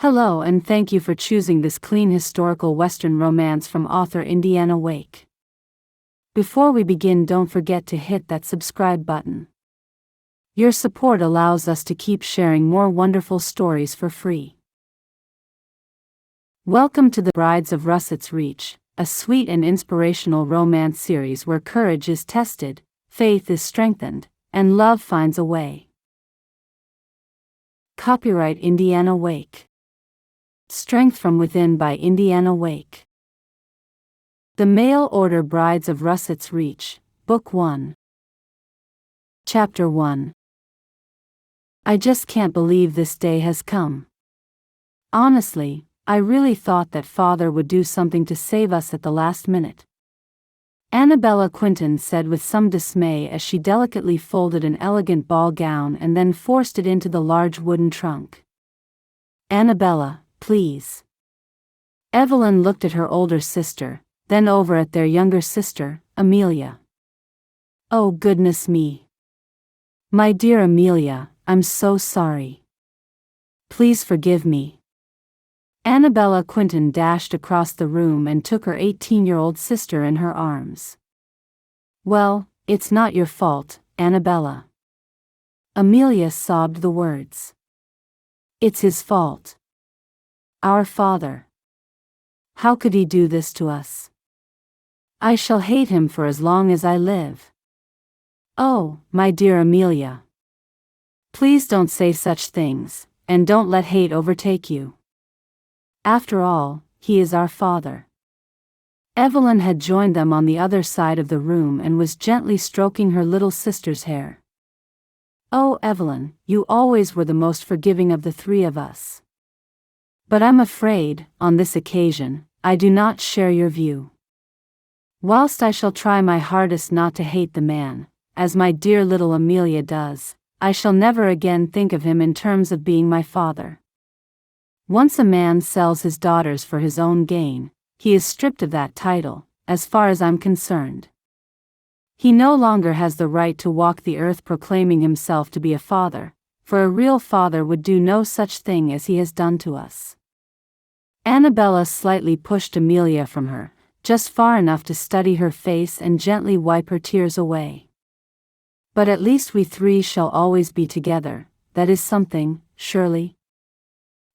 Hello and thank you for choosing this clean historical Western romance from author Indiana Wake. Before we begin, don't forget to hit that subscribe button. Your support allows us to keep sharing more wonderful stories for free. Welcome to the Brides of Russett's Reach, a sweet and inspirational romance series where courage is tested, faith is strengthened, and love finds a way. Copyright Indiana Wake. Strength from Within by Indiana Wake. The Mail Order Brides of Russett's Reach, Book 1. Chapter 1. I just can't believe this day has come. Honestly, I really thought that Father would do something to save us at the last minute. Anabella Quentin said with some dismay as she delicately folded an elegant ball gown and then forced it into the large wooden trunk. Anabella, please. Evelyn looked at her older sister, then over at their younger sister, Amelia. Oh goodness me. My dear Amelia, I'm so sorry. Please forgive me. Anabella Quentin dashed across the room and took her 18-year-old sister in her arms. Well, it's not your fault, Anabella. Amelia sobbed the words. It's his fault. Our father. How could he do this to us? I shall hate him for as long as I live. Oh, my dear Amelia. Please don't say such things, and don't let hate overtake you. After all, he is our father. Evelyn had joined them on the other side of the room and was gently stroking her little sister's hair. Oh, Evelyn, you always were the most forgiving of the three of us. But I'm afraid, on this occasion, I do not share your view. Whilst I shall try my hardest not to hate the man, as my dear little Amelia does, I shall never again think of him in terms of being my father. Once a man sells his daughters for his own gain, he is stripped of that title, as far as I'm concerned. He no longer has the right to walk the earth proclaiming himself to be a father, for a real father would do no such thing as he has done to us. Anabella slightly pushed Amelia from her, just far enough to study her face and gently wipe her tears away. But at least we three shall always be together, that is something, surely?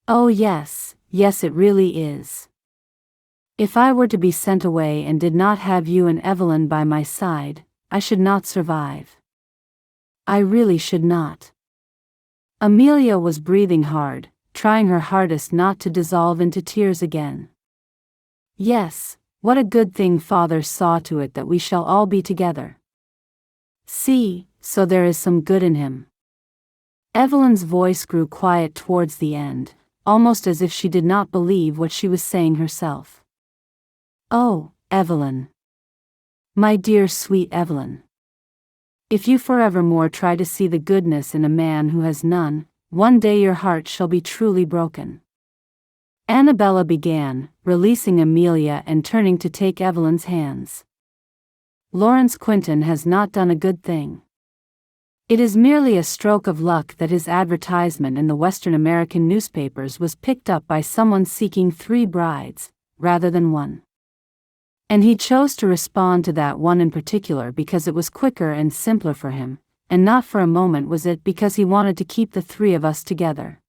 Oh yes, yes it really is. If I were to be sent away and did not have you and Evelyn by my side, I should not survive. I really should not. Amelia was breathing hard, trying her hardest not to dissolve into tears again. Yes, what a good thing Father saw to it that we shall all be together. See, so there is some good in him. Evelyn's voice grew quiet towards the end, almost as if she did not believe what she was saying herself. Oh, Evelyn. My dear sweet Evelyn. If you forevermore try to see the goodness in a man who has none, one day your heart shall be truly broken. Anabella began, releasing Amelia and turning to take Evelyn's hands. Lawrence Quentin has not done a good thing. It is merely a stroke of luck that his advertisement in the Western American newspapers was picked up by someone seeking 3 brides, rather than one. And he chose to respond to that one in particular because it was quicker and simpler for him, and not for a moment was it because he wanted to keep the 3 of us together.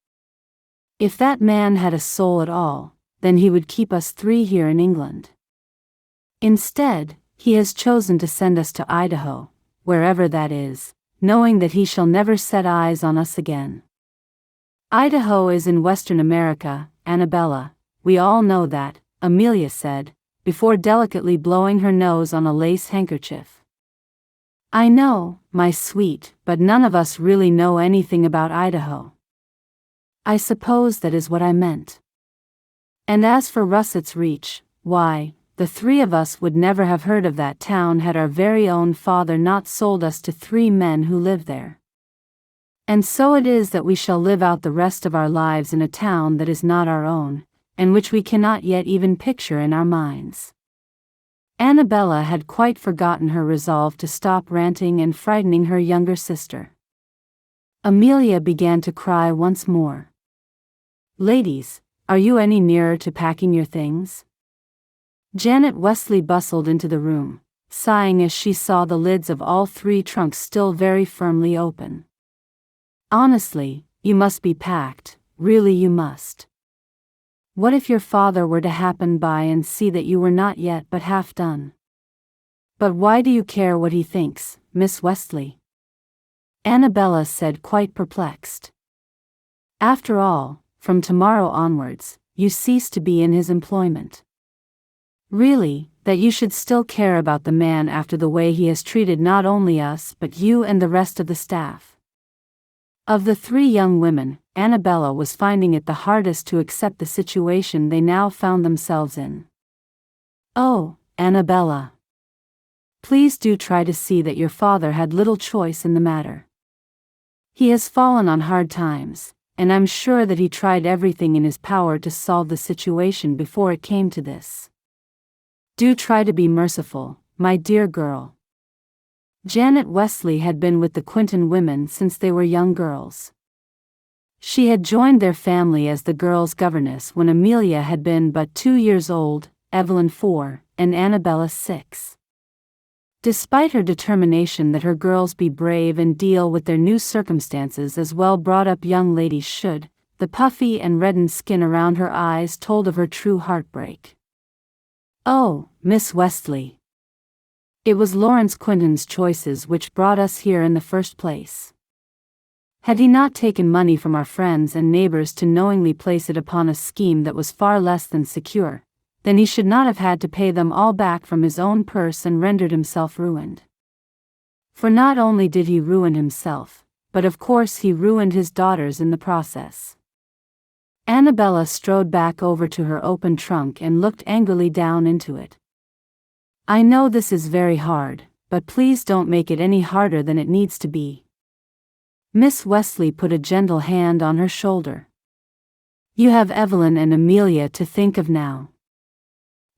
If that man had a soul at all, then he would keep us 3 here in England. Instead, he has chosen to send us to Idaho, wherever that is, knowing that he shall never set eyes on us again. Idaho is in Western America, Anabella, we all know that, Amelia said, before delicately blowing her nose on a lace handkerchief. I know, my sweet, but none of us really know anything about Idaho. I suppose that is what I meant. And as for Russett's Reach, why, the 3 of us would never have heard of that town had our very own father not sold us to 3 men who live there. And so it is that we shall live out the rest of our lives in a town that is not our own, and which we cannot yet even picture in our minds. Anabella had quite forgotten her resolve to stop ranting and frightening her younger sister. Amelia began to cry once more. Ladies, are you any nearer to packing your things? Janet Wesley bustled into the room, sighing as she saw the lids of all 3 trunks still very firmly open. Honestly, you must be packed, really you must. What if your father were to happen by and see that you were not yet but half done? But why do you care what he thinks, Miss Wesley? Anabella said, quite perplexed. After all, from tomorrow onwards, you cease to be in his employment. Really, that you should still care about the man after the way he has treated not only us but you and the rest of the staff. Of the 3 young women, Anabella was finding it the hardest to accept the situation they now found themselves in. Oh, Anabella. Please do try to see that your father had little choice in the matter. He has fallen on hard times, and I'm sure that he tried everything in his power to solve the situation before it came to this. Do try to be merciful, my dear girl. Janet Wesley had been with the Quentin women since they were young girls. She had joined their family as the girls' governess when Amelia had been but 2 years old, Evelyn 4, and Anabella 6. Despite her determination that her girls be brave and deal with their new circumstances as well-brought-up young ladies should, the puffy and reddened skin around her eyes told of her true heartbreak. Oh, Miss Wesley. It was Lawrence Quentin's choices which brought us here in the first place. Had he not taken money from our friends and neighbors to knowingly place it upon a scheme that was far less than secure, then he should not have had to pay them all back from his own purse and rendered himself ruined. For not only did he ruin himself, but of course he ruined his daughters in the process. Anabella strode back over to her open trunk and looked angrily down into it. I know this is very hard, but please don't make it any harder than it needs to be. Miss Wesley put a gentle hand on her shoulder. You have Evelyn and Amelia to think of now.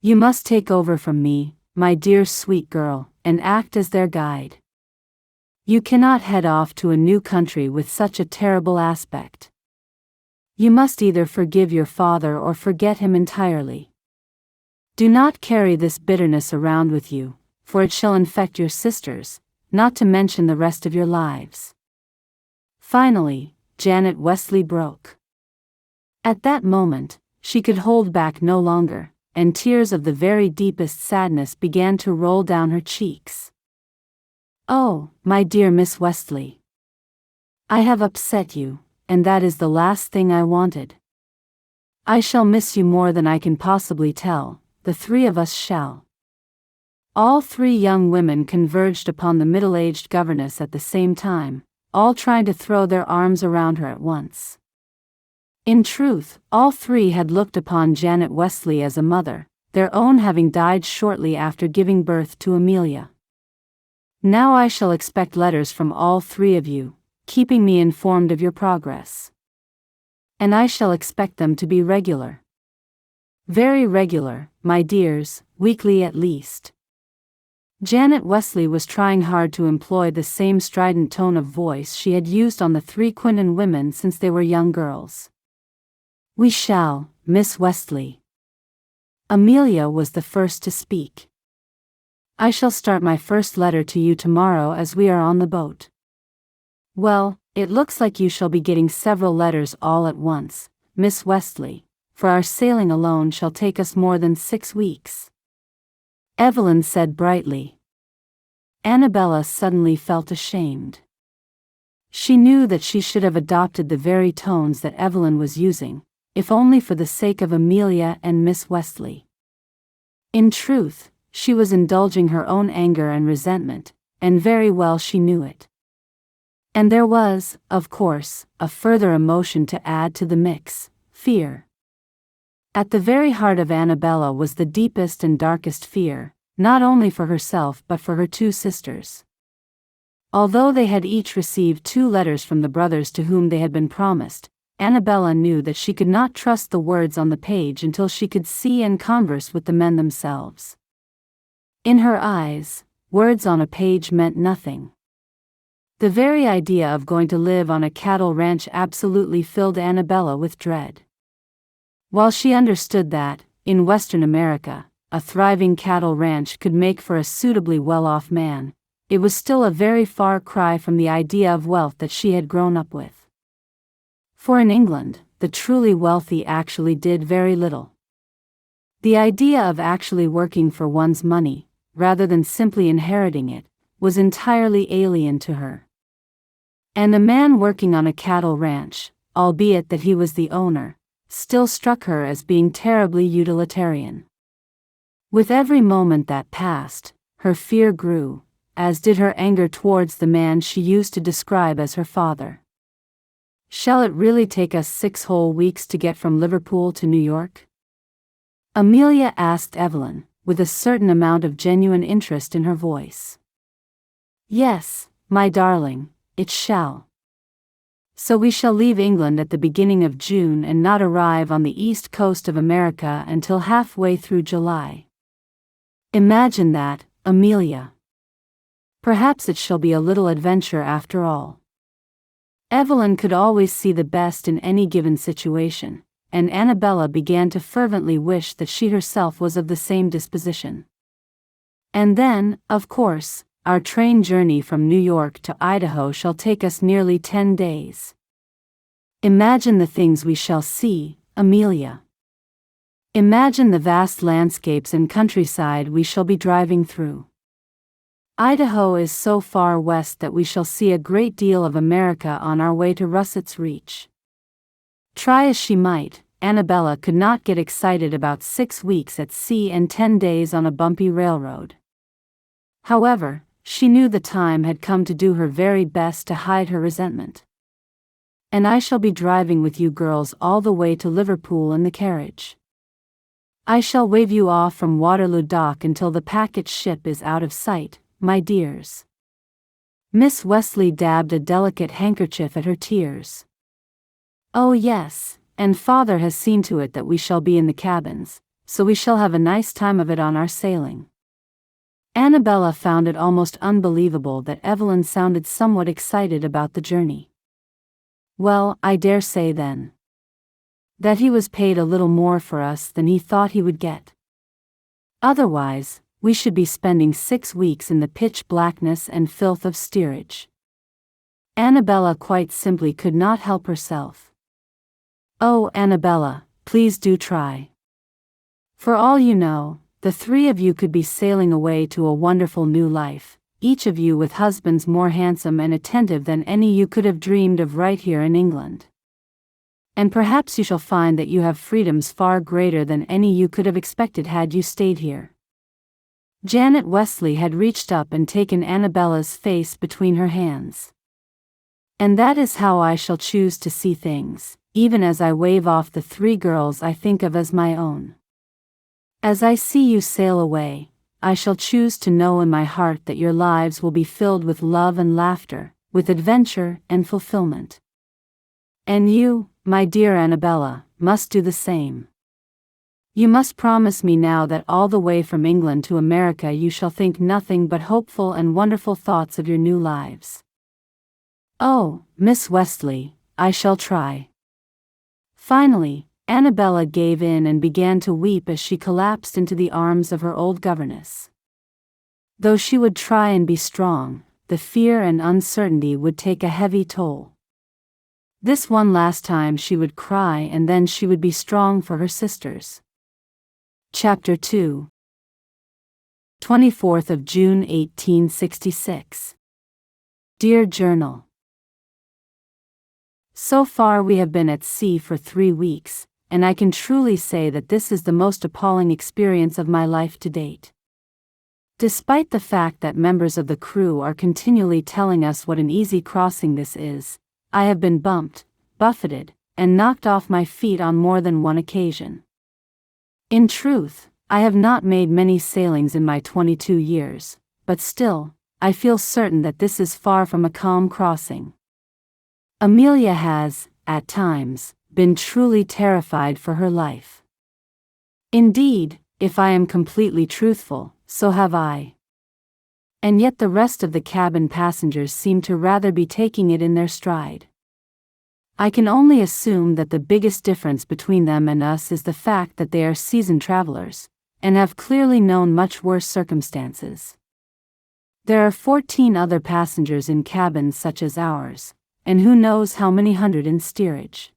You must take over from me, my dear sweet girl, and act as their guide. You cannot head off to a new country with such a terrible aspect. You must either forgive your father or forget him entirely. Do not carry this bitterness around with you, for it shall infect your sisters, not to mention the rest of your lives. Finally, Janet Wesley broke. At that moment, she could hold back no longer, and tears of the very deepest sadness began to roll down her cheeks. Oh, my dear Miss Wesley. I have upset you, and that is the last thing I wanted. I shall miss you more than I can possibly tell, the 3 of us shall. All 3 young women converged upon the middle-aged governess at the same time, all trying to throw their arms around her at once. In truth, all 3 had looked upon Janet Wesley as a mother, their own having died shortly after giving birth to Amelia. Now I shall expect letters from all 3 of you, keeping me informed of your progress. And I shall expect them to be regular. Very regular, my dears, weekly at least. Janet Wesley was trying hard to employ the same strident tone of voice she had used on the 3 Quentin women since they were young girls. We shall, Miss Wesley. Amelia was the first to speak. I shall start my first letter to you tomorrow as we are on the boat. Well, it looks like you shall be getting several letters all at once, Miss Wesley, for our sailing alone shall take us more than 6 weeks. Evelyn said brightly. Anabella suddenly felt ashamed. She knew that she should have adopted the very tones that Evelyn was using, if only for the sake of Amelia and Miss Wesley. In truth, she was indulging her own anger and resentment, and very well she knew it. And there was, of course, a further emotion to add to the mix, fear. At the very heart of Anabella was the deepest and darkest fear, not only for herself but for her 2 sisters. Although they had each received 2 letters from the brothers to whom they had been promised, Anabella knew that she could not trust the words on the page until she could see and converse with the men themselves. In her eyes, words on a page meant nothing. The very idea of going to live on a cattle ranch absolutely filled Anabella with dread. While she understood that, in Western America, a thriving cattle ranch could make for a suitably well-off man, it was still a very far cry from the idea of wealth that she had grown up with. For in England, the truly wealthy actually did very little. The idea of actually working for one's money, rather than simply inheriting it, was entirely alien to her. And a man working on a cattle ranch, albeit that he was the owner, still struck her as being terribly utilitarian. With every moment that passed, her fear grew, as did her anger towards the man she used to describe as her father. Shall it really take us 6 whole weeks to get from Liverpool to New York? Amelia asked Evelyn, with a certain amount of genuine interest in her voice. Yes, my darling, it shall. So we shall leave England at the beginning of June and not arrive on the east coast of America until halfway through July. Imagine that, Amelia. Perhaps it shall be a little adventure after all. Evelyn could always see the best in any given situation, and Anabella began to fervently wish that she herself was of the same disposition. And then, of course, our train journey from New York to Idaho shall take us nearly 10 days. Imagine the things we shall see, Amelia. Imagine the vast landscapes and countryside we shall be driving through. Idaho is so far west that we shall see a great deal of America on our way to Russett's Reach. Try as she might, Anabella could not get excited about 6 weeks at sea and 10 days on a bumpy railroad. However, she knew the time had come to do her very best to hide her resentment. And I shall be driving with you girls all the way to Liverpool in the carriage. I shall wave you off from Waterloo Dock until the packet ship is out of sight, my dears. Miss Wesley dabbed a delicate handkerchief at her tears. Oh yes, and father has seen to it that we shall be in the cabins, so we shall have a nice time of it on our sailing. Anabella found it almost unbelievable that Evelyn sounded somewhat excited about the journey. Well, I dare say then, that he was paid a little more for us than he thought he would get. Otherwise, we should be spending 6 weeks in the pitch blackness and filth of steerage. Anabella quite simply could not help herself. Oh, Anabella, please do try. For all you know, the 3 of you could be sailing away to a wonderful new life, each of you with husbands more handsome and attentive than any you could have dreamed of right here in England. And perhaps you shall find that you have freedoms far greater than any you could have expected had you stayed here. Janet Wesley had reached up and taken Anabella's face between her hands. And that is how I shall choose to see things, even as I wave off the 3 girls I think of as my own. As I see you sail away, I shall choose to know in my heart that your lives will be filled with love and laughter, with adventure and fulfillment. And you, my dear Anabella, must do the same. You must promise me now that all the way from England to America you shall think nothing but hopeful and wonderful thoughts of your new lives. Oh, Miss Wesley, I shall try. Finally, Anabella gave in and began to weep as she collapsed into the arms of her old governess. Though she would try and be strong, the fear and uncertainty would take a heavy toll. This one last time she would cry and then she would be strong for her sisters. Chapter 2. 24th of June 1866. Dear Journal. So far we have been at sea for 3 weeks, and I can truly say that this is the most appalling experience of my life to date. Despite the fact that members of the crew are continually telling us what an easy crossing this is, I have been bumped, buffeted, and knocked off my feet on more than one occasion. In truth, I have not made many sailings in my 22 years, but still, I feel certain that this is far from a calm crossing. Amelia has, at times, been truly terrified for her life. Indeed, if I am completely truthful, so have I. And yet the rest of the cabin passengers seem to rather be taking it in their stride. I can only assume that the biggest difference between them and us is the fact that they are seasoned travelers, and have clearly known much worse circumstances. There are 14 other passengers in cabins such as ours, and who knows how many hundred in steerage.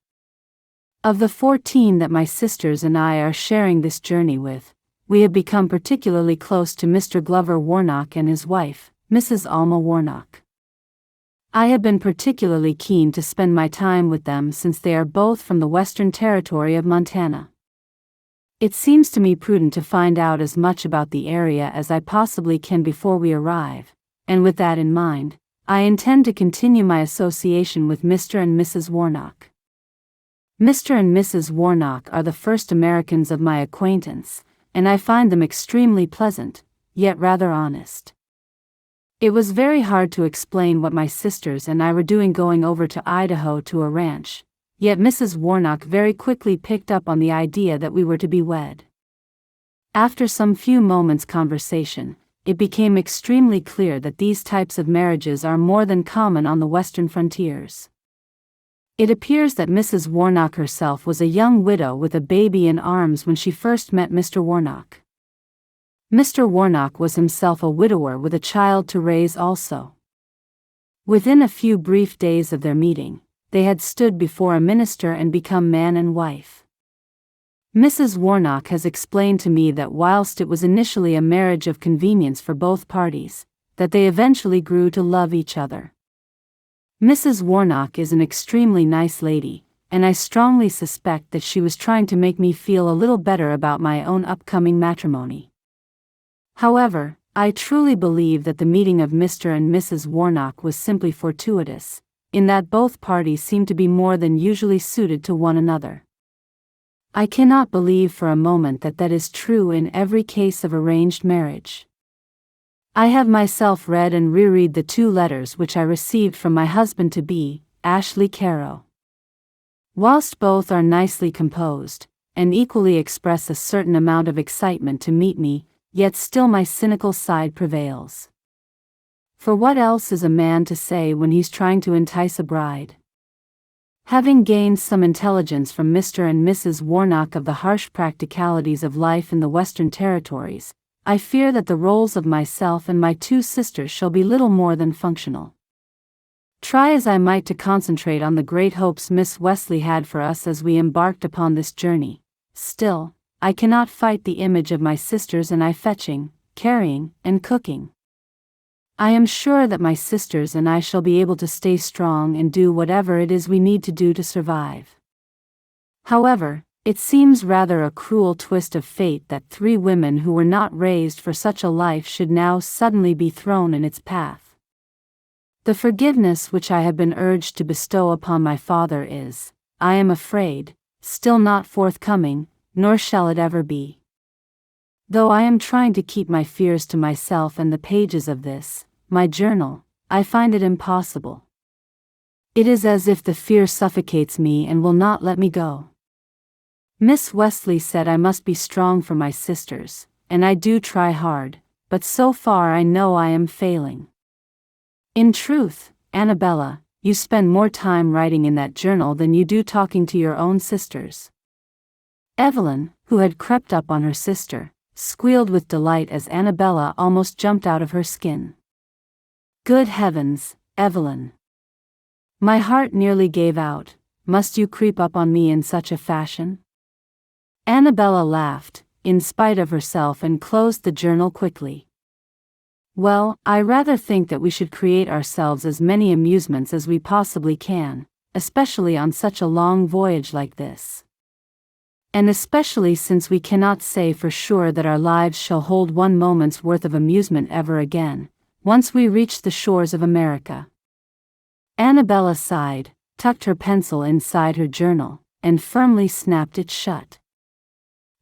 Of the 14 that my sisters and I are sharing this journey with, we have become particularly close to Mr. Glover Warnock and his wife, Mrs. Alma Warnock. I have been particularly keen to spend my time with them since they are both from the Western Territory of Montana. It seems to me prudent to find out as much about the area as I possibly can before we arrive, and with that in mind, I intend to continue my association with Mr. and Mrs. Warnock. Mr. and Mrs. Warnock are the first Americans of my acquaintance, and I find them extremely pleasant, yet rather honest. It was very hard to explain what my sisters and I were doing going over to Idaho to a ranch, yet Mrs. Warnock very quickly picked up on the idea that we were to be wed. After some few moments' conversation, it became extremely clear that these types of marriages are more than common on the western frontiers. It appears that Mrs. Warnock herself was a young widow with a baby in arms when she first met Mr. Warnock. Mr. Warnock was himself a widower with a child to raise also. Within a few brief days of their meeting, they had stood before a minister and become man and wife. Mrs. Warnock has explained to me that whilst it was initially a marriage of convenience for both parties, that they eventually grew to love each other. Mrs. Warnock is an extremely nice lady, and I strongly suspect that she was trying to make me feel a little better about my own upcoming matrimony. However, I truly believe that the meeting of Mr. and Mrs. Warnock was simply fortuitous, in that both parties seemed to be more than usually suited to one another. I cannot believe for a moment that that is true in every case of arranged marriage. I have myself read and reread the 2 letters which I received from my husband-to-be, Ashley Carrow. Whilst both are nicely composed, and equally express a certain amount of excitement to meet me, yet still my cynical side prevails. For what else is a man to say when he's trying to entice a bride? Having gained some intelligence from Mr. and Mrs. Warnock of the harsh practicalities of life in the Western Territories, I fear that the roles of myself and my 2 sisters shall be little more than functional. Try as I might to concentrate on the great hopes Miss Wesley had for us as we embarked upon this journey, still, I cannot fight the image of my sisters and I fetching, carrying, and cooking. I am sure that my sisters and I shall be able to stay strong and do whatever it is we need to do to survive. However, it seems rather a cruel twist of fate that 3 women who were not raised for such a life should now suddenly be thrown in its path. The forgiveness which I have been urged to bestow upon my father is, I am afraid, still not forthcoming, nor shall it ever be. Though I am trying to keep my fears to myself and the pages of this, my journal, I find it impossible. It is as if the fear suffocates me and will not let me go. Miss Wesley said I must be strong for my sisters, and I do try hard, but so far I know I am failing. In truth, Anabella, you spend more time writing in that journal than you do talking to your own sisters. Evelyn, who had crept up on her sister, squealed with delight as Anabella almost jumped out of her skin. Good heavens, Evelyn! My heart nearly gave out. Must you creep up on me in such a fashion? Anabella laughed, in spite of herself, and closed the journal quickly. Well, I rather think that we should create ourselves as many amusements as we possibly can, especially on such a long voyage like this. And especially since we cannot say for sure that our lives shall hold one moment's worth of amusement ever again, once we reach the shores of America. Anabella sighed, tucked her pencil inside her journal, and firmly snapped it shut.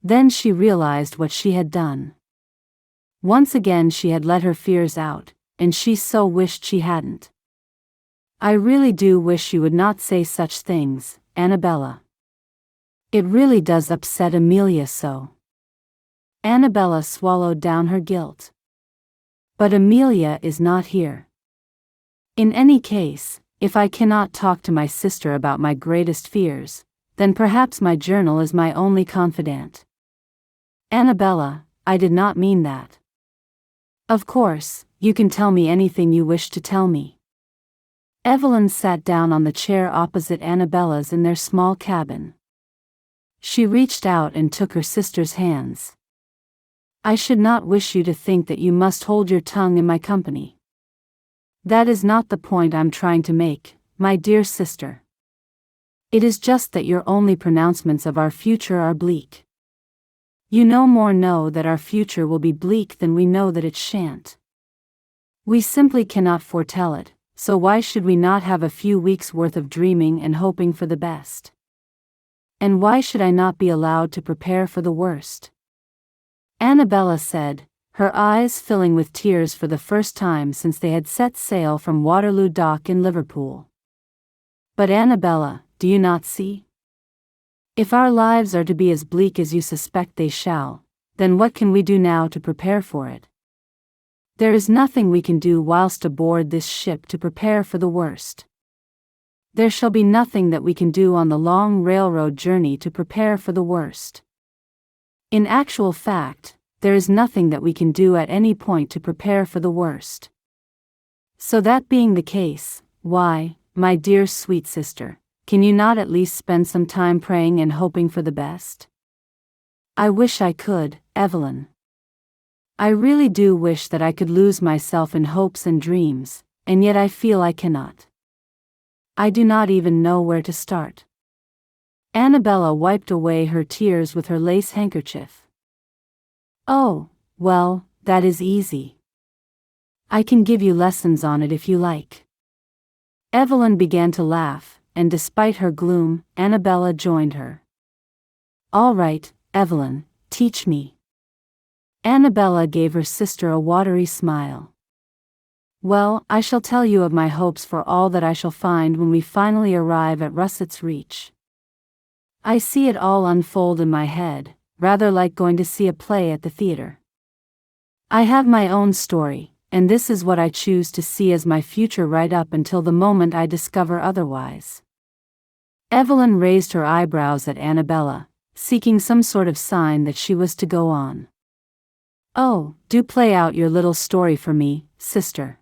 Then she realized what she had done. Once again she had let her fears out, and she so wished she hadn't. I really do wish you would not say such things, Anabella. It really does upset Amelia so. Anabella swallowed down her guilt. But Amelia is not here. In any case, if I cannot talk to my sister about my greatest fears, then perhaps my journal is my only confidant. Anabella, I did not mean that. Of course, you can tell me anything you wish to tell me. Evelyn sat down on the chair opposite Anabella's in their small cabin. She reached out and took her sister's hands. I should not wish you to think that you must hold your tongue in my company. That is not the point I'm trying to make, my dear sister. It is just that your only pronouncements of our future are bleak. You no more know that our future will be bleak than we know that it shan't. We simply cannot foretell it, so why should we not have a few weeks' worth of dreaming and hoping for the best? And why should I not be allowed to prepare for the worst? Anabella said, her eyes filling with tears for the first time since they had set sail from Waterloo Dock in Liverpool. But Anabella, do you not see? If our lives are to be as bleak as you suspect they shall, then what can we do now to prepare for it? There is nothing we can do whilst aboard this ship to prepare for the worst. There shall be nothing that we can do on the long railroad journey to prepare for the worst. In actual fact, there is nothing that we can do at any point to prepare for the worst. So that being the case, why, my dear sweet sister, can you not at least spend some time praying and hoping for the best? I wish I could, Evelyn. I really do wish that I could lose myself in hopes and dreams, and yet I feel I cannot. I do not even know where to start. Anabella wiped away her tears with her lace handkerchief. Oh, well, that is easy. I can give you lessons on it if you like. Evelyn began to laugh, and despite her gloom, Anabella joined her. All right, Evelyn, teach me. Anabella gave her sister a watery smile. Well, I shall tell you of my hopes for all that I shall find when we finally arrive at Russett's Reach. I see it all unfold in my head, rather like going to see a play at the theater. I have my own story, and this is what I choose to see as my future right up until the moment I discover otherwise. Evelyn raised her eyebrows at Anabella, seeking some sort of sign that she was to go on. Oh, do play out your little story for me, sister.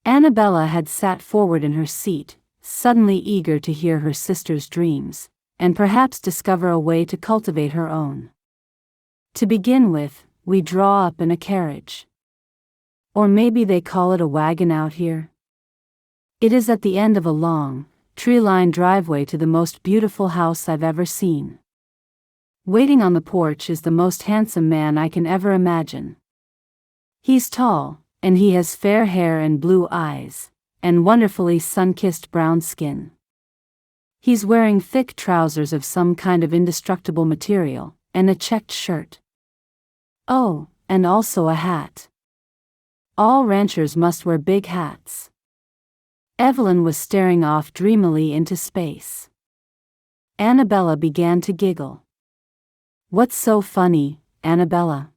Anabella had sat forward in her seat, suddenly eager to hear her sister's dreams, and perhaps discover a way to cultivate her own. To begin with, we draw up in a carriage. Or maybe they call it a wagon out here. It is at the end of a long, tree-lined driveway to the most beautiful house I've ever seen. Waiting on the porch is the most handsome man I can ever imagine. He's tall, and he has fair hair and blue eyes, and wonderfully sun-kissed brown skin. He's wearing thick trousers of some kind of indestructible material, and a checked shirt. Oh, and also a hat. All ranchers must wear big hats. Evelyn was staring off dreamily into space. Anabella began to giggle. What's so funny, Anabella?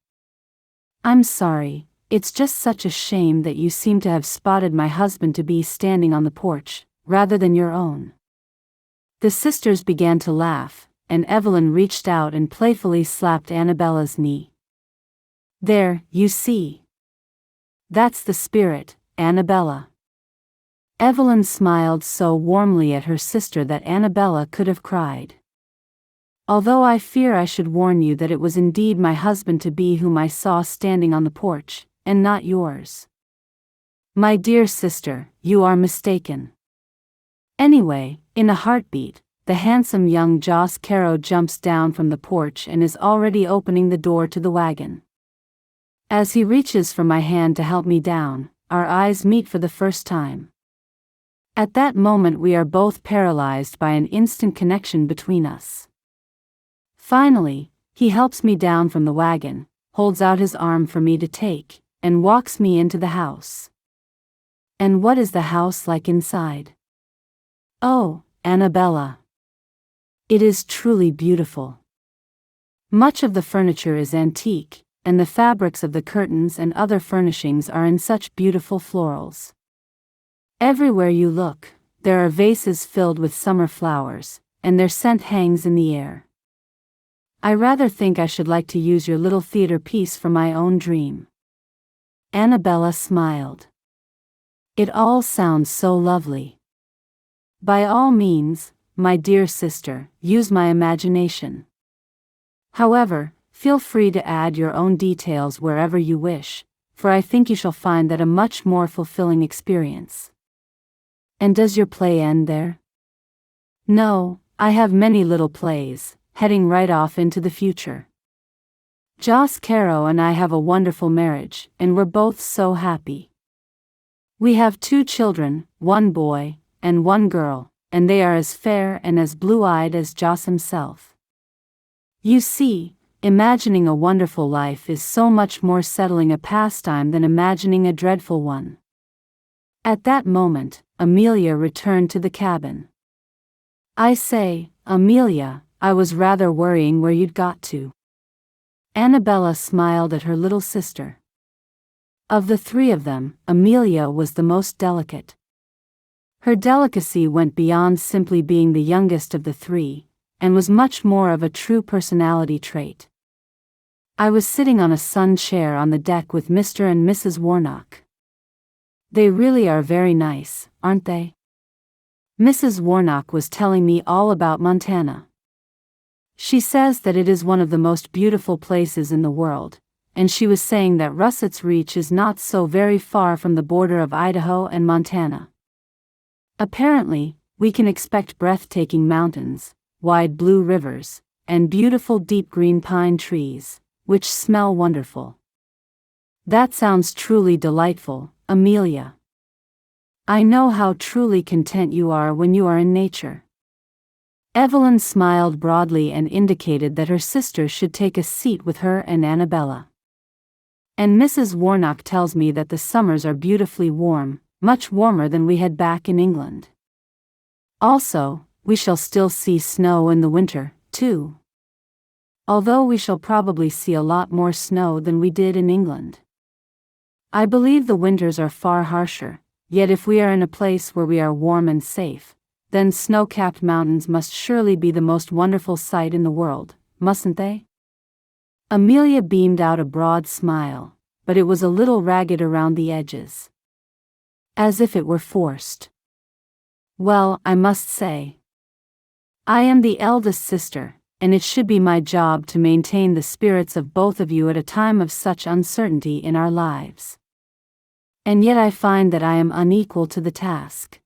I'm sorry, it's just such a shame that you seem to have spotted my husband-to-be standing on the porch, rather than your own. The sisters began to laugh, and Evelyn reached out and playfully slapped Anabella's knee. There, you see. That's the spirit, Anabella. Evelyn smiled so warmly at her sister that Anabella could have cried. Although I fear I should warn you that it was indeed my husband-to-be whom I saw standing on the porch, and not yours. My dear sister, you are mistaken. Anyway, in a heartbeat, the handsome young Joss Carrow jumps down from the porch and is already opening the door to the wagon. As he reaches for my hand to help me down, our eyes meet for the first time. At that moment we are both paralyzed by an instant connection between us. Finally, he helps me down from the wagon, holds out his arm for me to take, and walks me into the house. And what is the house like inside? Oh, Anabella. It is truly beautiful. Much of the furniture is antique, and the fabrics of the curtains and other furnishings are in such beautiful florals. Everywhere you look, there are vases filled with summer flowers, and their scent hangs in the air. I rather think I should like to use your little theater piece for my own dream. Anabella smiled. It all sounds so lovely. By all means, my dear sister, use my imagination. However, feel free to add your own details wherever you wish, for I think you shall find that a much more fulfilling experience. And does your play end there? No, I have many little plays, heading right off into the future. Joss Carrow and I have a wonderful marriage, and we're both so happy. We have 2 children, 1 boy, and 1 girl, and they are as fair and as blue-eyed as Joss himself. You see, imagining a wonderful life is so much more settling a pastime than imagining a dreadful one. At that moment, Amelia returned to the cabin. I say, Amelia, I was rather worrying where you'd got to. Anabella smiled at her little sister. Of the 3 of them, Amelia was the most delicate. Her delicacy went beyond simply being the youngest of the 3, and was much more of a true personality trait. I was sitting on a sun chair on the deck with Mr. and Mrs. Warnock. They really are very nice, aren't they? Mrs. Warnock was telling me all about Montana. She says that it is one of the most beautiful places in the world, and she was saying that Russett's Reach is not so very far from the border of Idaho and Montana. Apparently, we can expect breathtaking mountains, wide blue rivers, and beautiful deep green pine trees, which smell wonderful. That sounds truly delightful, Amelia. I know how truly content you are when you are in nature. Evelyn smiled broadly and indicated that her sister should take a seat with her and Anabella. And Mrs. Warnock tells me that the summers are beautifully warm, much warmer than we had back in England. Also, we shall still see snow in the winter, too. Although we shall probably see a lot more snow than we did in England. I believe the winters are far harsher, yet if we are in a place where we are warm and safe, then snow-capped mountains must surely be the most wonderful sight in the world, mustn't they? Amelia beamed out a broad smile, but it was a little ragged around the edges. As if it were forced. Well, I must say, I am the eldest sister, and it should be my job to maintain the spirits of both of you at a time of such uncertainty in our lives. And yet I find that I am unequal to the task.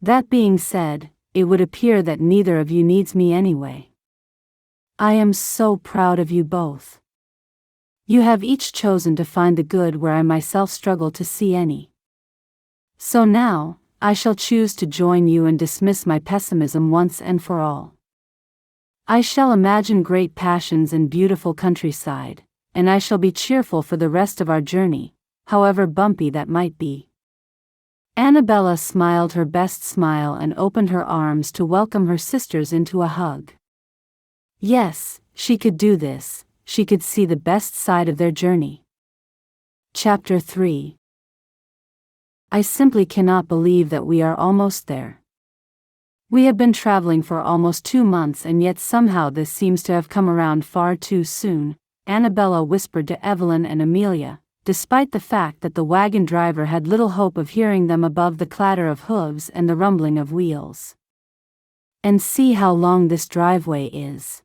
That being said, it would appear that neither of you needs me anyway. I am so proud of you both. You have each chosen to find the good where I myself struggle to see any. So now, I shall choose to join you and dismiss my pessimism once and for all. I shall imagine great passions and beautiful countryside, and I shall be cheerful for the rest of our journey, however bumpy that might be. Anabella smiled her best smile and opened her arms to welcome her sisters into a hug. Yes, she could do this, she could see the best side of their journey. Chapter 3. I simply cannot believe that we are almost there. We have been traveling for almost 2 months and yet somehow this seems to have come around far too soon, Anabella whispered to Evelyn and Amelia, despite the fact that the wagon driver had little hope of hearing them above the clatter of hooves and the rumbling of wheels. And see how long this driveway is.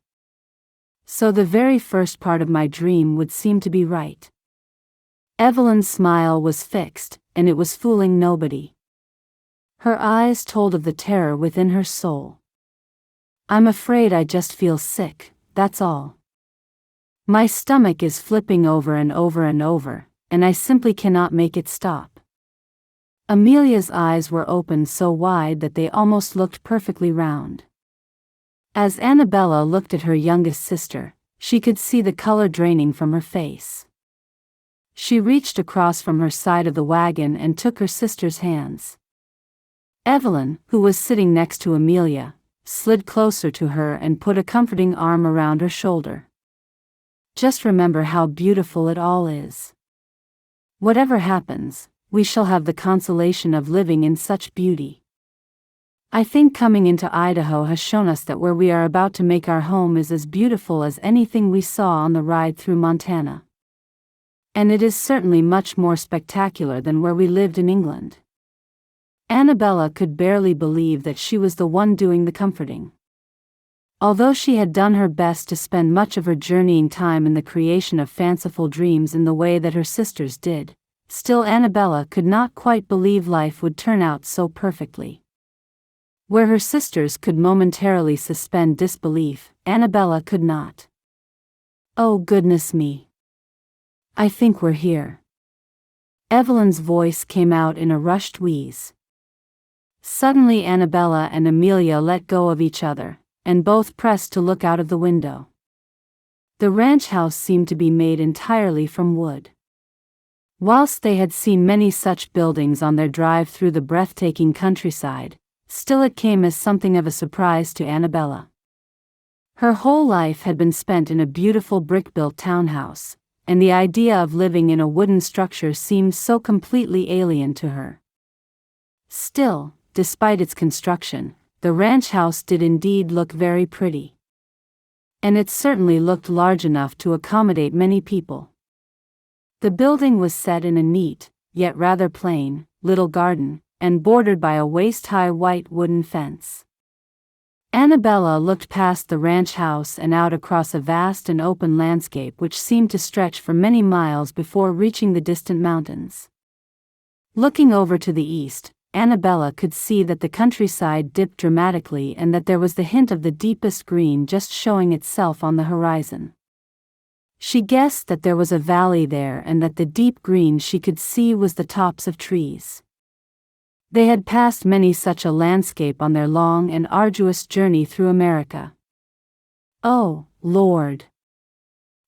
So the very first part of my dream would seem to be right. Evelyn's smile was fixed, and it was fooling nobody. Her eyes told of the terror within her soul. I'm afraid I just feel sick, that's all. My stomach is flipping over and over and over, and I simply cannot make it stop. Amelia's eyes were opened so wide that they almost looked perfectly round. As Anabella looked at her youngest sister, she could see the color draining from her face. She reached across from her side of the wagon and took her sister's hands. Evelyn, who was sitting next to Amelia, slid closer to her and put a comforting arm around her shoulder. Just remember how beautiful it all is. Whatever happens, we shall have the consolation of living in such beauty. I think coming into Idaho has shown us that where we are about to make our home is as beautiful as anything we saw on the ride through Montana. And it is certainly much more spectacular than where we lived in England." Anabella could barely believe that she was the one doing the comforting. Although she had done her best to spend much of her journeying time in the creation of fanciful dreams in the way that her sisters did, still Anabella could not quite believe life would turn out so perfectly. Where her sisters could momentarily suspend disbelief, Anabella could not. "Oh goodness me. I think we're here." Evelyn's voice came out in a rushed wheeze. Suddenly Anabella and Amelia let go of each other, and both pressed to look out of the window. The ranch house seemed to be made entirely from wood. Whilst they had seen many such buildings on their drive through the breathtaking countryside, still it came as something of a surprise to Anabella. Her whole life had been spent in a beautiful brick-built townhouse, and the idea of living in a wooden structure seemed so completely alien to her. Still, despite its construction, the ranch house did indeed look very pretty. And it certainly looked large enough to accommodate many people. The building was set in a neat, yet rather plain, little garden, and bordered by a waist-high white wooden fence. Anabella looked past the ranch house and out across a vast and open landscape which seemed to stretch for many miles before reaching the distant mountains. Looking over to the east, Anabella could see that the countryside dipped dramatically and that there was the hint of the deepest green just showing itself on the horizon. She guessed that there was a valley there and that the deep green she could see was the tops of trees. They had passed many such a landscape on their long and arduous journey through America. "Oh, Lord!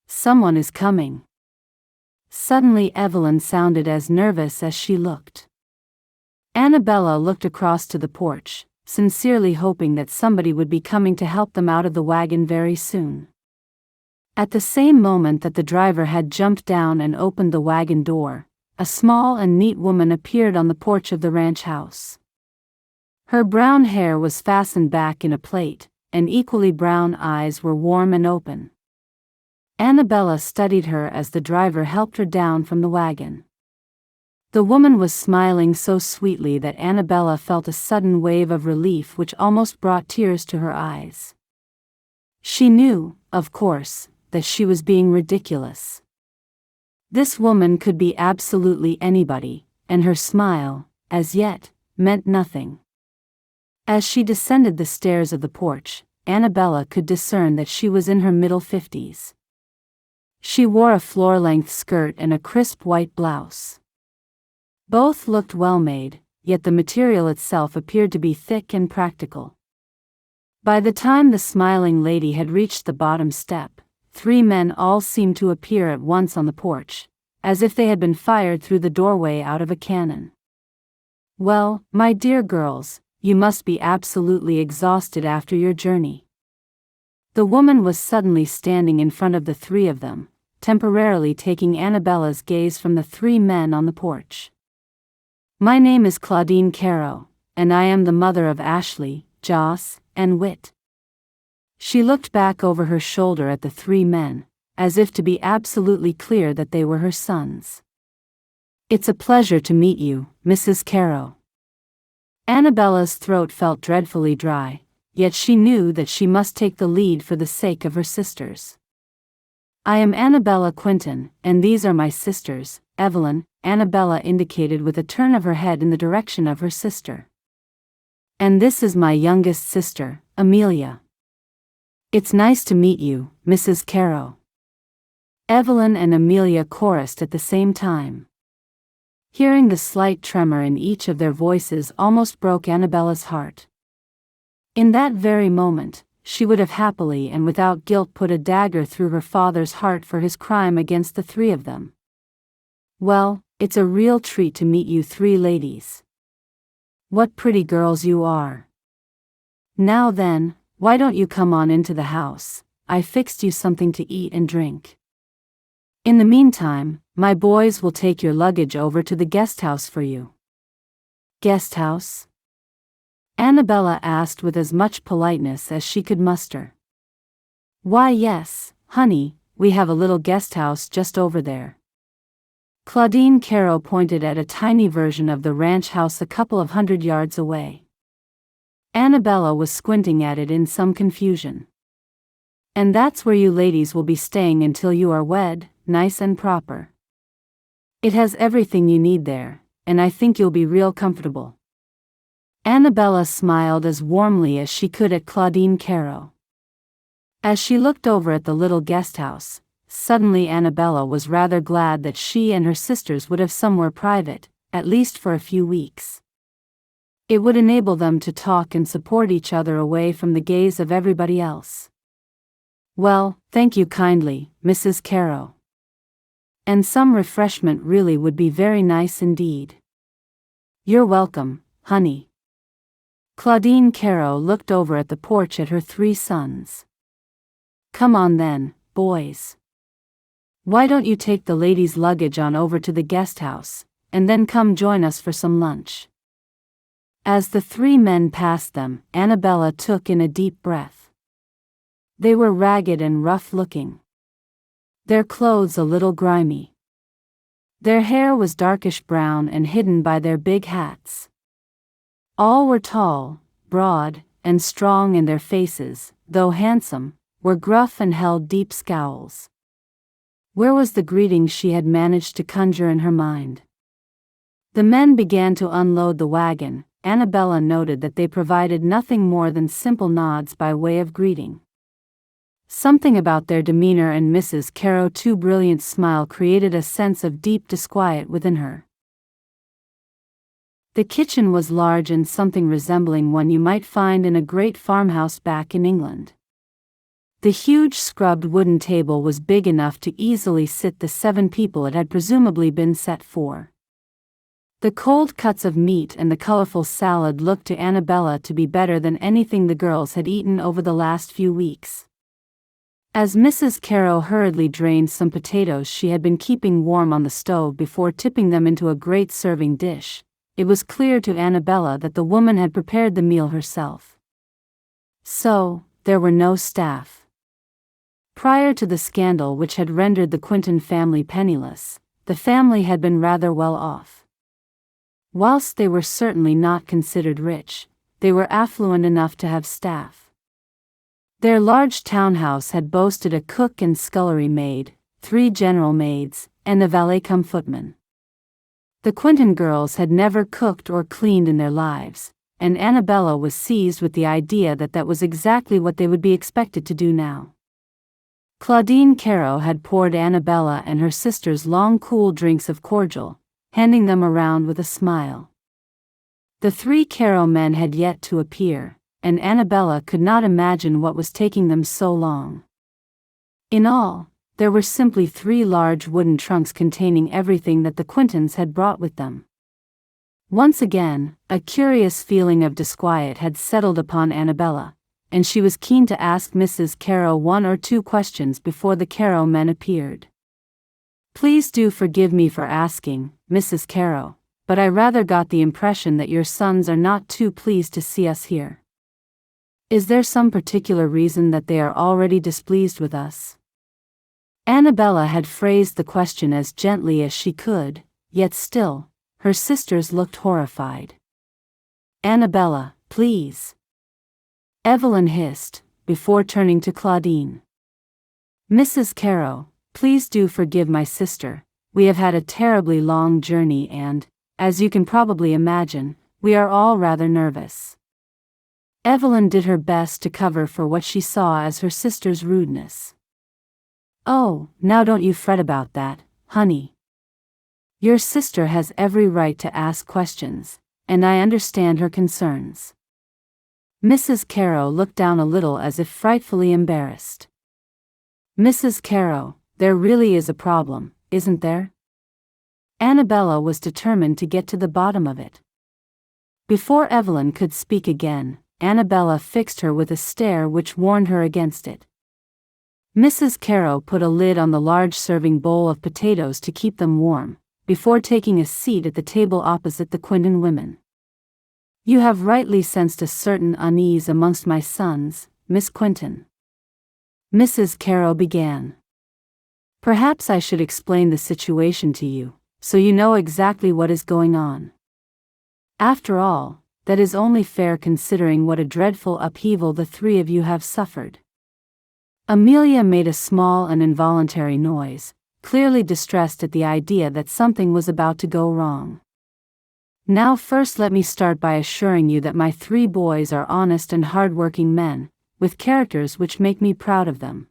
Someone is coming." Suddenly Evelyn sounded as nervous as she looked. Anabella looked across to the porch, sincerely hoping that somebody would be coming to help them out of the wagon very soon. At the same moment that the driver had jumped down and opened the wagon door, a small and neat woman appeared on the porch of the ranch house. Her brown hair was fastened back in a plait, and equally brown eyes were warm and open. Anabella studied her as the driver helped her down from the wagon. The woman was smiling so sweetly that Anabella felt a sudden wave of relief which almost brought tears to her eyes. She knew, of course, that she was being ridiculous. This woman could be absolutely anybody, and her smile, as yet, meant nothing. As she descended the stairs of the porch, Anabella could discern that she was in her middle 50s. She wore a floor-length skirt and a crisp white blouse. Both looked well-made, yet the material itself appeared to be thick and practical. By the time the smiling lady had reached the bottom step, 3 men all seemed to appear at once on the porch, as if they had been fired through the doorway out of a cannon. "Well, my dear girls, you must be absolutely exhausted after your journey." The woman was suddenly standing in front of the 3 of them, temporarily taking Anabella's gaze from the 3 men on the porch. "My name is Claudine Carrow, and I am the mother of Ashley, Joss, and Whit." She looked back over her shoulder at the 3 men, as if to be absolutely clear that they were her sons. "It's a pleasure to meet you, Mrs. Carrow." Anabella's throat felt dreadfully dry, yet she knew that she must take the lead for the sake of her sisters. "I am Anabella Quentin, and these are my sisters, Evelyn," Anabella indicated with a turn of her head in the direction of her sister. "And this is my youngest sister, Amelia." "It's nice to meet you, Mrs. Carrow." Evelyn and Amelia chorused at the same time. Hearing the slight tremor in each of their voices almost broke Anabella's heart. In that very moment, she would have happily and without guilt put a dagger through her father's heart for his crime against the 3 of them. "Well, it's a real treat to meet you 3 ladies. What pretty girls you are. Now then, why don't you come on into the house? I fixed you something to eat and drink. In the meantime, My boys will take your luggage over to the guest house for you." "Guest house?" Anabella asked with as much politeness as she could muster. "Why yes, honey, we have a little guest house just over there." Claudine Carrow pointed at a tiny version of the ranch house a couple of 100 yards away. Anabella was squinting at it in some confusion. "And that's where you ladies will be staying until you are wed, nice and proper. It has everything you need there, and I think you'll be real comfortable." Anabella smiled as warmly as she could at Claudine Carrow. As she looked over at the little guest house, suddenly Anabella was rather glad that she and her sisters would have somewhere private, at least for a few weeks. It would enable them to talk and support each other away from the gaze of everybody else. "Well, thank you kindly, Mrs. Carrow. And some refreshment really would be very nice indeed." "You're welcome, honey." Claudine Carrow looked over at the porch at her 3 sons. "Come on then, boys. Why don't you take the ladies' luggage on over to the guest house, and then come join us for some lunch?" As the 3 men passed them, Anabella took in a deep breath. They were ragged and rough-looking. Their clothes a little grimy. Their hair was darkish brown and hidden by their big hats. All were tall, broad, and strong, and their faces, though handsome, were gruff and held deep scowls. Where was the greeting she had managed to conjure in her mind? The men began to unload the wagon. Anabella noted that they provided nothing more than simple nods by way of greeting. Something about their demeanor and Mrs. Carrow's too brilliant smile created a sense of deep disquiet within her. The kitchen was large and something resembling one you might find in a great farmhouse back in England. The huge scrubbed wooden table was big enough to easily sit the 7 people it had presumably been set for. The cold cuts of meat and the colorful salad looked to Anabella to be better than anything the girls had eaten over the last few weeks. As Mrs. Carrow hurriedly drained some potatoes she had been keeping warm on the stove before tipping them into a great serving dish, it was clear to Anabella that the woman had prepared the meal herself. So, there were no staff. Prior to the scandal which had rendered the Quentin family penniless, the family had been rather well off. Whilst they were certainly not considered rich, they were affluent enough to have staff. Their large townhouse had boasted a cook and scullery maid, 3 general maids, and a valet-cum-footman. The Quentin girls had never cooked or cleaned in their lives, and Anabella was seized with the idea that that was exactly what they would be expected to do now. Claudine Carrow had poured Anabella and her sisters long cool drinks of cordial, handing them around with a smile. The 3 Carrow men had yet to appear, and Anabella could not imagine what was taking them so long. In all, there were simply 3 large wooden trunks containing everything that the Quentins had brought with them. Once again, a curious feeling of disquiet had settled upon Anabella, and she was keen to ask Mrs. Carrow 1 or 2 questions before the Carrow men appeared. "Please do forgive me for asking, Mrs. Carrow, but I rather got the impression that your sons are not too pleased to see us here. Is there some particular reason that they are already displeased with us?" Anabella had phrased the question as gently as she could, yet still, her sisters looked horrified. "Anabella, please," Evelyn hissed, before turning to Claudine. "Mrs. Carrow, please do forgive my sister. We have had a terribly long journey and, as you can probably imagine, we are all rather nervous." Evelyn did her best to cover for what she saw as her sister's rudeness. "Oh, now don't you fret about that, honey. Your sister has every right to ask questions, and I understand her concerns." Mrs. Carrow looked down a little as if frightfully embarrassed. "Mrs. Carrow, there really is a problem, isn't there?" Anabella was determined to get to the bottom of it. Before Evelyn could speak again, Anabella fixed her with a stare which warned her against it. Mrs. Carrow put a lid on the large serving bowl of potatoes to keep them warm, before taking a seat at the table opposite the Quentin women. You have rightly sensed a certain unease amongst my sons, Miss Quentin. Mrs. Carrow began. Perhaps I should explain the situation to you, so you know exactly what is going on. After all, that is only fair considering what a dreadful upheaval the three of you have suffered. Amelia made a small and involuntary noise, clearly distressed at the idea that something was about to go wrong. Now first let me start by assuring you that my three boys are honest and hard-working men, with characters which make me proud of them.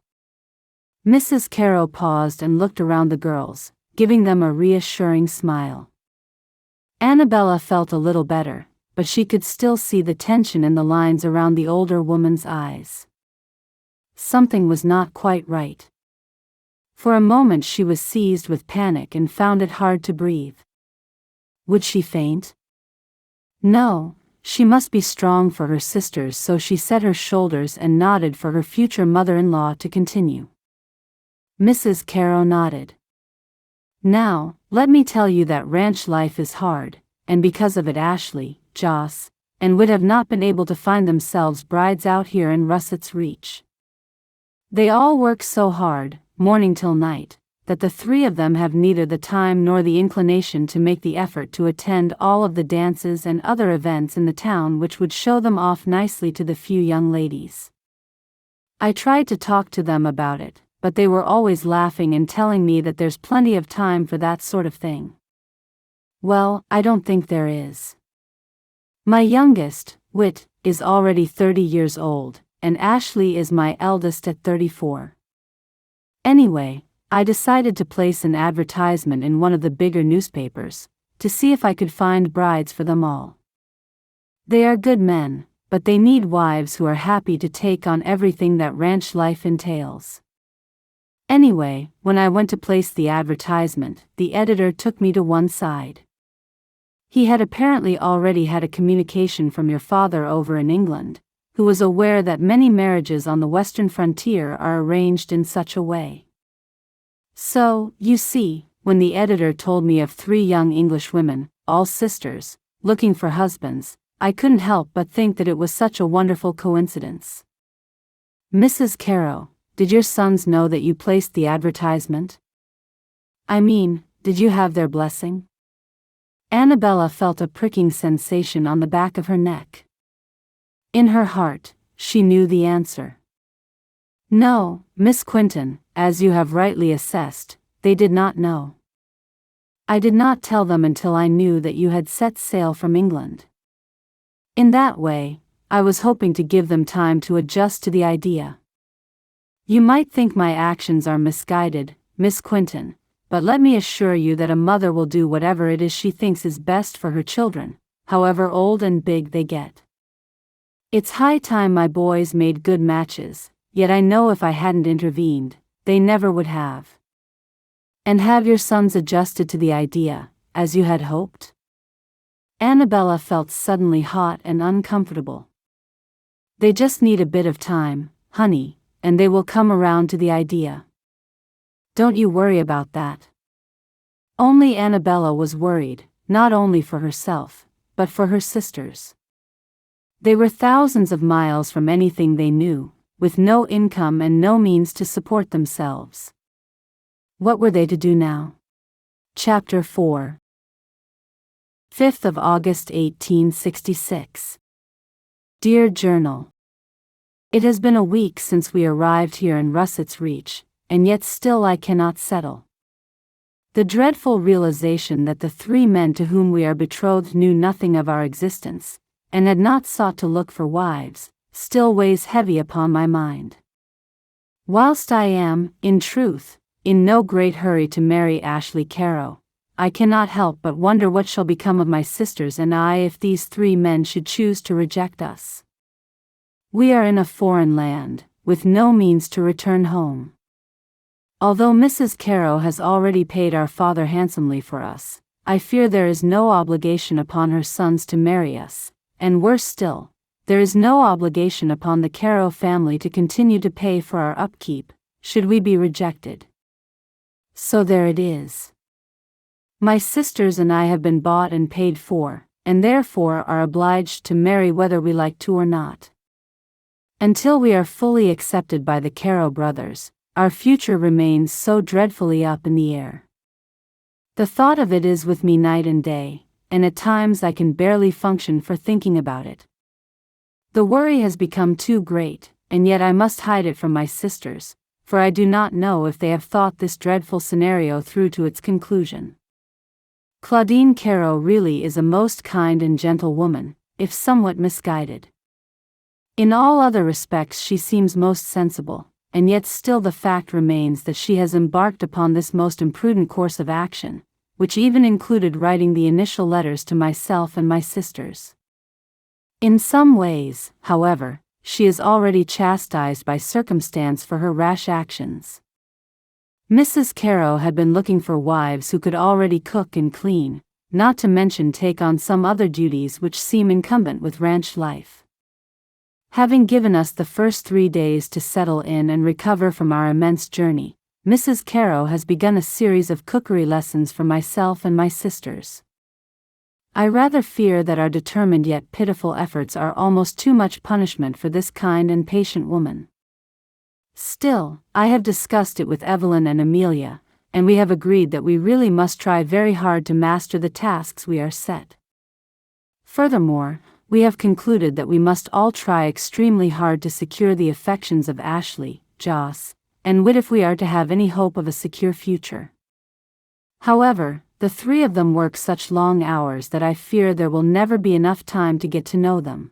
Mrs. Carrow paused and looked around the girls, giving them a reassuring smile. Anabella felt a little better, but she could still see the tension in the lines around the older woman's eyes. Something was not quite right. For a moment she was seized with panic and found it hard to breathe. Would she faint? No, she must be strong for her sisters, so she set her shoulders and nodded for her future mother-in-law to continue. Mrs. Carrow nodded. Now, let me tell you that ranch life is hard, and because of it Ashley, Joss, and Whit have not been able to find themselves brides out here in Russett's reach. They all work so hard, morning till night, that the three of them have neither the time nor the inclination to make the effort to attend all of the dances and other events in the town which would show them off nicely to the few young ladies. I tried to talk to them about it, but they were always laughing and telling me that there's plenty of time for that sort of thing. Well, I don't think there is. My youngest, Whit, is already 30 years old, and Ashley is my eldest at 34. Anyway, I decided to place an advertisement in one of the bigger newspapers, to see if I could find brides for them all. They are good men, but they need wives who are happy to take on everything that ranch life entails. Anyway, when I went to place the advertisement, the editor took me to one side. He had apparently already had a communication from your father over in England, who was aware that many marriages on the western frontier are arranged in such a way. So, you see, when the editor told me of 3 young English women, all sisters, looking for husbands, I couldn't help but think that it was such a wonderful coincidence. Mrs. Carrow, did your sons know that you placed the advertisement? I mean, did you have their blessing? Anabella felt a pricking sensation on the back of her neck. In her heart, she knew the answer. No, Miss Quentin, as you have rightly assessed, they did not know. I did not tell them until I knew that you had set sail from England. In that way, I was hoping to give them time to adjust to the idea. You might think my actions are misguided, Miss Quentin, but let me assure you that a mother will do whatever it is she thinks is best for her children, however old and big they get. It's high time my boys made good matches, yet I know if I hadn't intervened, they never would have. And have your sons adjusted to the idea, as you had hoped? Anabella felt suddenly hot and uncomfortable. They just need a bit of time, honey, and they will come around to the idea. Don't you worry about that. Only Anabella was worried, not only for herself, but for her sisters. They were thousands of miles from anything they knew, with no income and no means to support themselves. What were they to do now? Chapter 4. 5th of August 1866. Dear Journal. It has been a week since we arrived here in Russett's Reach, and yet still I cannot settle. The dreadful realization that the 3 men to whom we are betrothed knew nothing of our existence, and had not sought to look for wives, still weighs heavy upon my mind. Whilst I am, in truth, in no great hurry to marry Ashley Carrow, I cannot help but wonder what shall become of my sisters and I if these 3 men should choose to reject us. We are in a foreign land, with no means to return home. Although Mrs. Carrow has already paid our father handsomely for us, I fear there is no obligation upon her sons to marry us, and worse still, there is no obligation upon the Carrow family to continue to pay for our upkeep, should we be rejected? So there it is. My sisters and I have been bought and paid for, and therefore are obliged to marry whether we like to or not. Until we are fully accepted by the Carrow brothers, our future remains so dreadfully up in the air. The thought of it is with me night and day, and at times I can barely function for thinking about it. The worry has become too great, and yet I must hide it from my sisters, for I do not know if they have thought this dreadful scenario through to its conclusion. Claudine Carrow really is a most kind and gentle woman, if somewhat misguided. In all other respects she seems most sensible, and yet still the fact remains that she has embarked upon this most imprudent course of action, which even included writing the initial letters to myself and my sisters. In some ways, however, she is already chastised by circumstance for her rash actions. Mrs. Carrow had been looking for wives who could already cook and clean, not to mention take on some other duties which seem incumbent with ranch life. Having given us the first 3 days to settle in and recover from our immense journey, Mrs. Carrow has begun a series of cookery lessons for myself and my sisters. I rather fear that our determined yet pitiful efforts are almost too much punishment for this kind and patient woman. Still, I have discussed it with Evelyn and Amelia, and we have agreed that we really must try very hard to master the tasks we are set. Furthermore, we have concluded that we must all try extremely hard to secure the affections of Ashley, Joss, and Whit if we are to have any hope of a secure future. However, the 3 of them work such long hours that I fear there will never be enough time to get to know them.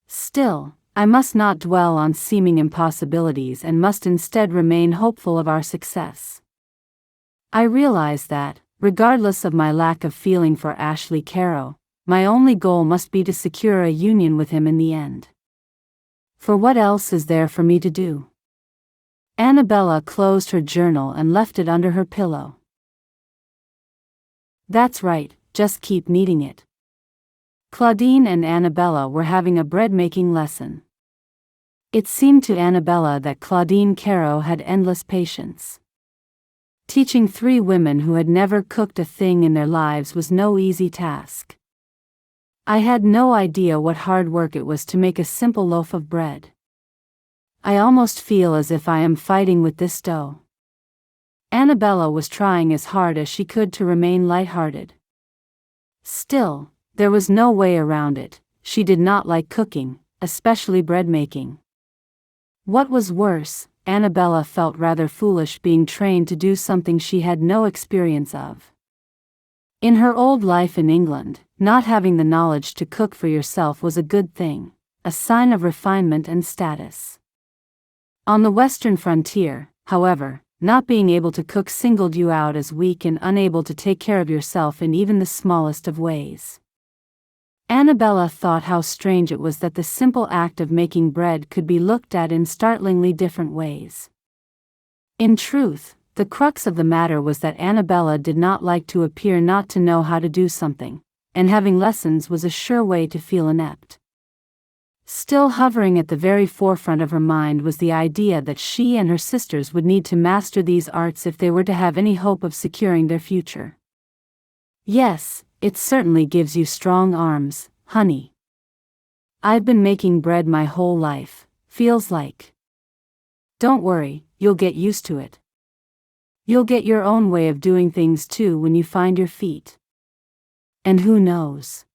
Still, I must not dwell on seeming impossibilities and must instead remain hopeful of our success. I realize that, regardless of my lack of feeling for Ashley Carrow, my only goal must be to secure a union with him in the end. For what else is there for me to do? Anabella closed her journal and left it under her pillow. That's right, just keep kneading it. Claudine and Anabella were having a bread-making lesson. It seemed to Anabella that Claudine Carrow had endless patience. Teaching 3 women who had never cooked a thing in their lives was no easy task. I had no idea what hard work it was to make a simple loaf of bread. I almost feel as if I am fighting with this dough. Anabella was trying as hard as she could to remain light-hearted. Still, there was no way around it. She did not like cooking, especially bread-making. What was worse, Anabella felt rather foolish being trained to do something she had no experience of. In her old life in England, not having the knowledge to cook for yourself was a good thing, a sign of refinement and status. On the western frontier, however, not being able to cook singled you out as weak and unable to take care of yourself in even the smallest of ways. Anabella thought how strange it was that the simple act of making bread could be looked at in startlingly different ways. In truth, the crux of the matter was that Anabella did not like to appear not to know how to do something, and having lessons was a sure way to feel inept. Still hovering at the very forefront of her mind was the idea that she and her sisters would need to master these arts if they were to have any hope of securing their future. Yes, it certainly gives you strong arms, honey. I've been making bread my whole life, feels like. Don't worry, you'll get used to it. You'll get your own way of doing things too when you find your feet. And who knows?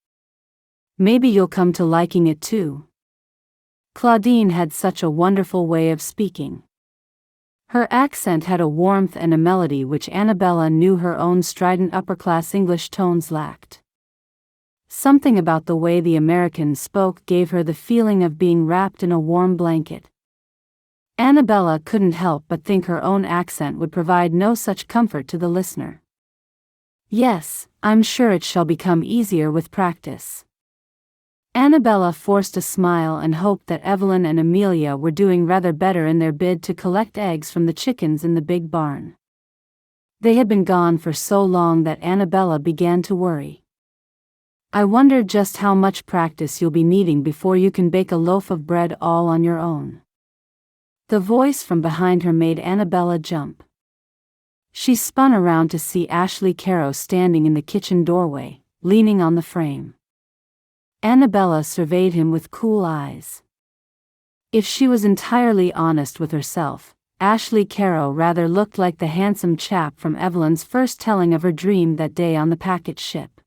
Maybe you'll come to liking it too. Claudine had such a wonderful way of speaking. Her accent had a warmth and a melody which Anabella knew her own strident upper-class English tones lacked. Something about the way the Americans spoke gave her the feeling of being wrapped in a warm blanket. Anabella couldn't help but think her own accent would provide no such comfort to the listener. Yes, I'm sure it shall become easier with practice. Anabella forced a smile and hoped that Evelyn and Amelia were doing rather better in their bid to collect eggs from the chickens in the big barn. They had been gone for so long that Anabella began to worry. I wonder just how much practice you'll be needing before you can bake a loaf of bread all on your own. The voice from behind her made Anabella jump. She spun around to see Ashley Carrow standing in the kitchen doorway, leaning on the frame. Anabella surveyed him with cool eyes. If she was entirely honest with herself, Ashley Carrow rather looked like the handsome chap from Evelyn's first telling of her dream that day on the packet ship.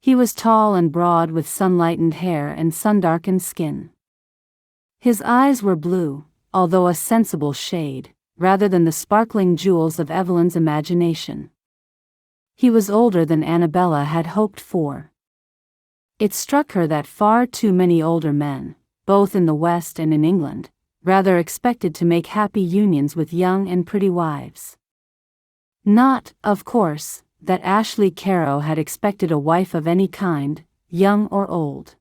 He was tall and broad with sun-lightened hair and sun-darkened skin. His eyes were blue, although a sensible shade, rather than the sparkling jewels of Evelyn's imagination. He was older than Anabella had hoped for. It struck her that far too many older men, both in the West and in England, rather expected to make happy unions with young and pretty wives. Not, of course, that Ashley Carrow had expected a wife of any kind, young or old.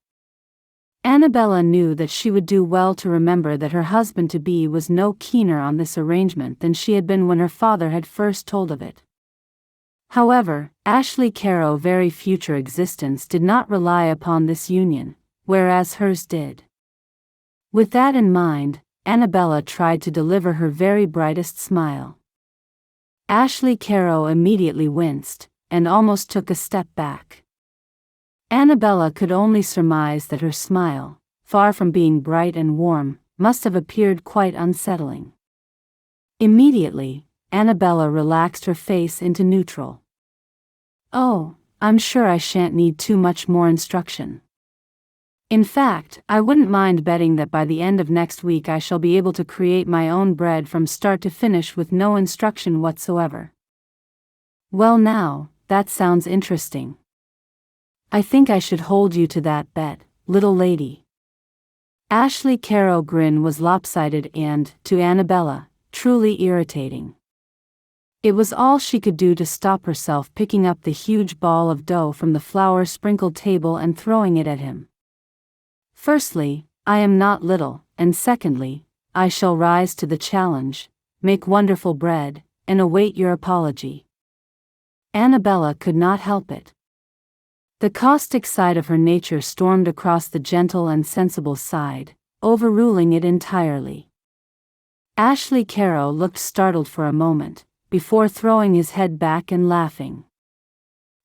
Anabella knew that she would do well to remember that her husband-to-be was no keener on this arrangement than she had been when her father had first told of it. However, Ashley Carrow's very future existence did not rely upon this union, whereas hers did. With that in mind, Anabella tried to deliver her very brightest smile. Ashley Carrow immediately winced, and almost took a step back. Anabella could only surmise that her smile, far from being bright and warm, must have appeared quite unsettling. Immediately, Anabella relaxed her face into neutral. "Oh, I'm sure I shan't need too much more instruction. In fact, I wouldn't mind betting that by the end of next week I shall be able to create my own bread from start to finish with no instruction whatsoever." "Well now, that sounds interesting. I think I should hold you to that bet, little lady." Ashley Carrow's grin was lopsided and, to Anabella, truly irritating. It was all she could do to stop herself picking up the huge ball of dough from the flour-sprinkled table and throwing it at him. "Firstly, I am not little, and secondly, I shall rise to the challenge, make wonderful bread, and await your apology." Anabella could not help it. The caustic side of her nature stormed across the gentle and sensible side, overruling it entirely. Ashley Carrow looked startled for a moment, before throwing his head back and laughing.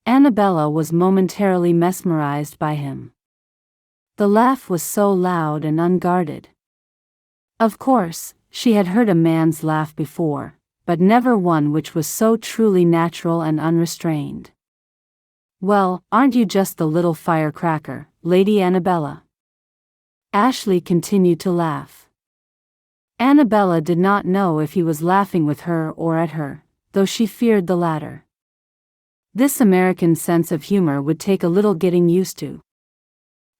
Anabella was momentarily mesmerized by him. The laugh was so loud and unguarded. Of course, she had heard a man's laugh before, but never one which was so truly natural and unrestrained. "Well, aren't you just the little firecracker, Lady Anabella?" Ashley continued to laugh. Anabella did not know if he was laughing with her or at her, though she feared the latter. This American sense of humor would take a little getting used to.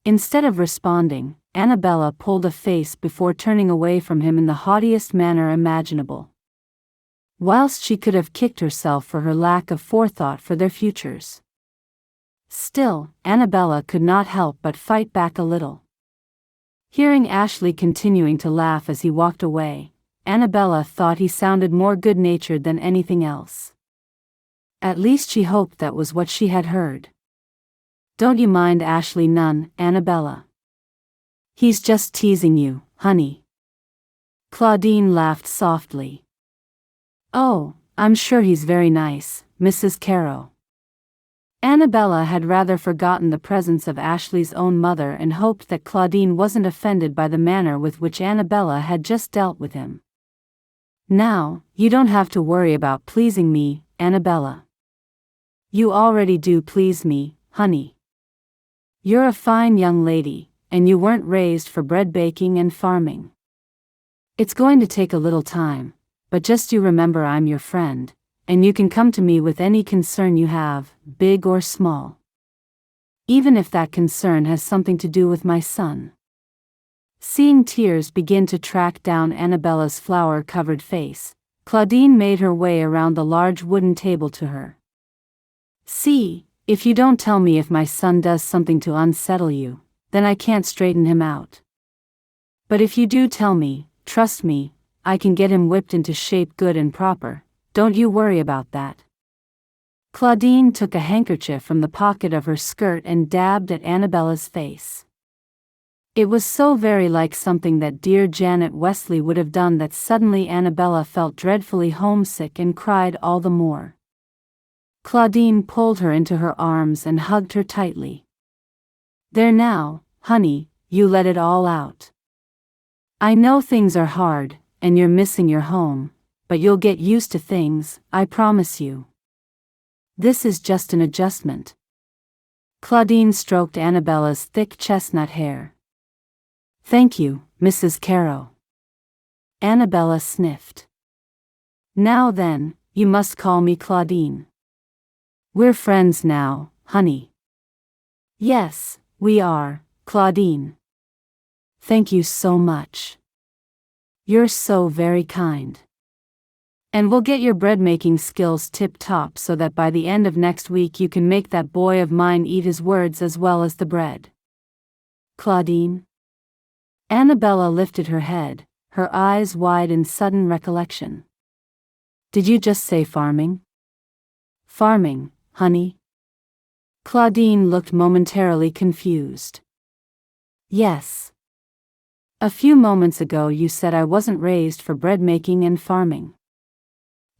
Instead of responding, Anabella pulled a face before turning away from him in the haughtiest manner imaginable. Whilst she could have kicked herself for her lack of forethought for their futures. Still, Anabella could not help but fight back a little. Hearing Ashley continuing to laugh as he walked away, Anabella thought he sounded more good-natured than anything else. At least she hoped that was what she had heard. "Don't you mind Ashley none, Anabella. He's just teasing you, honey." Claudine laughed softly. "Oh, I'm sure he's very nice, Mrs. Carrow." Anabella had rather forgotten the presence of Ashley's own mother and hoped that Claudine wasn't offended by the manner with which Anabella had just dealt with him. "Now, you don't have to worry about pleasing me, Anabella. You already do please me, honey. You're a fine young lady, and you weren't raised for bread baking and farming. It's going to take a little time, but just you remember I'm your friend, and you can come to me with any concern you have, big or small. Even if that concern has something to do with my son." Seeing tears begin to track down Anabella's flour-covered face, Claudine made her way around the large wooden table to her. "See, if you don't tell me if my son does something to unsettle you, then I can't straighten him out. But if you do tell me, trust me, I can get him whipped into shape good and proper. Don't you worry about that." Claudine took a handkerchief from the pocket of her skirt and dabbed at Anabella's face. It was so very like something that dear Janet Wesley would have done that suddenly Anabella felt dreadfully homesick and cried all the more. Claudine pulled her into her arms and hugged her tightly. "There now, honey, you let it all out. I know things are hard, and you're missing your home, but you'll get used to things, I promise you. This is just an adjustment." Claudine stroked Anabella's thick chestnut hair. "Thank you, Mrs. Carrow." Anabella sniffed. "Now then, you must call me Claudine. We're friends now, honey." "Yes, we are, Claudine. Thank you so much. You're so very kind. And we'll get your bread-making skills tip-top so that by the end of next week you can make that boy of mine eat his words as well as the bread." "Claudine?" Anabella lifted her head, her eyes wide in sudden recollection. "Did you just say farming?" "Farming, honey." Claudine looked momentarily confused. "Yes. A few moments ago you said I wasn't raised for bread-making and farming."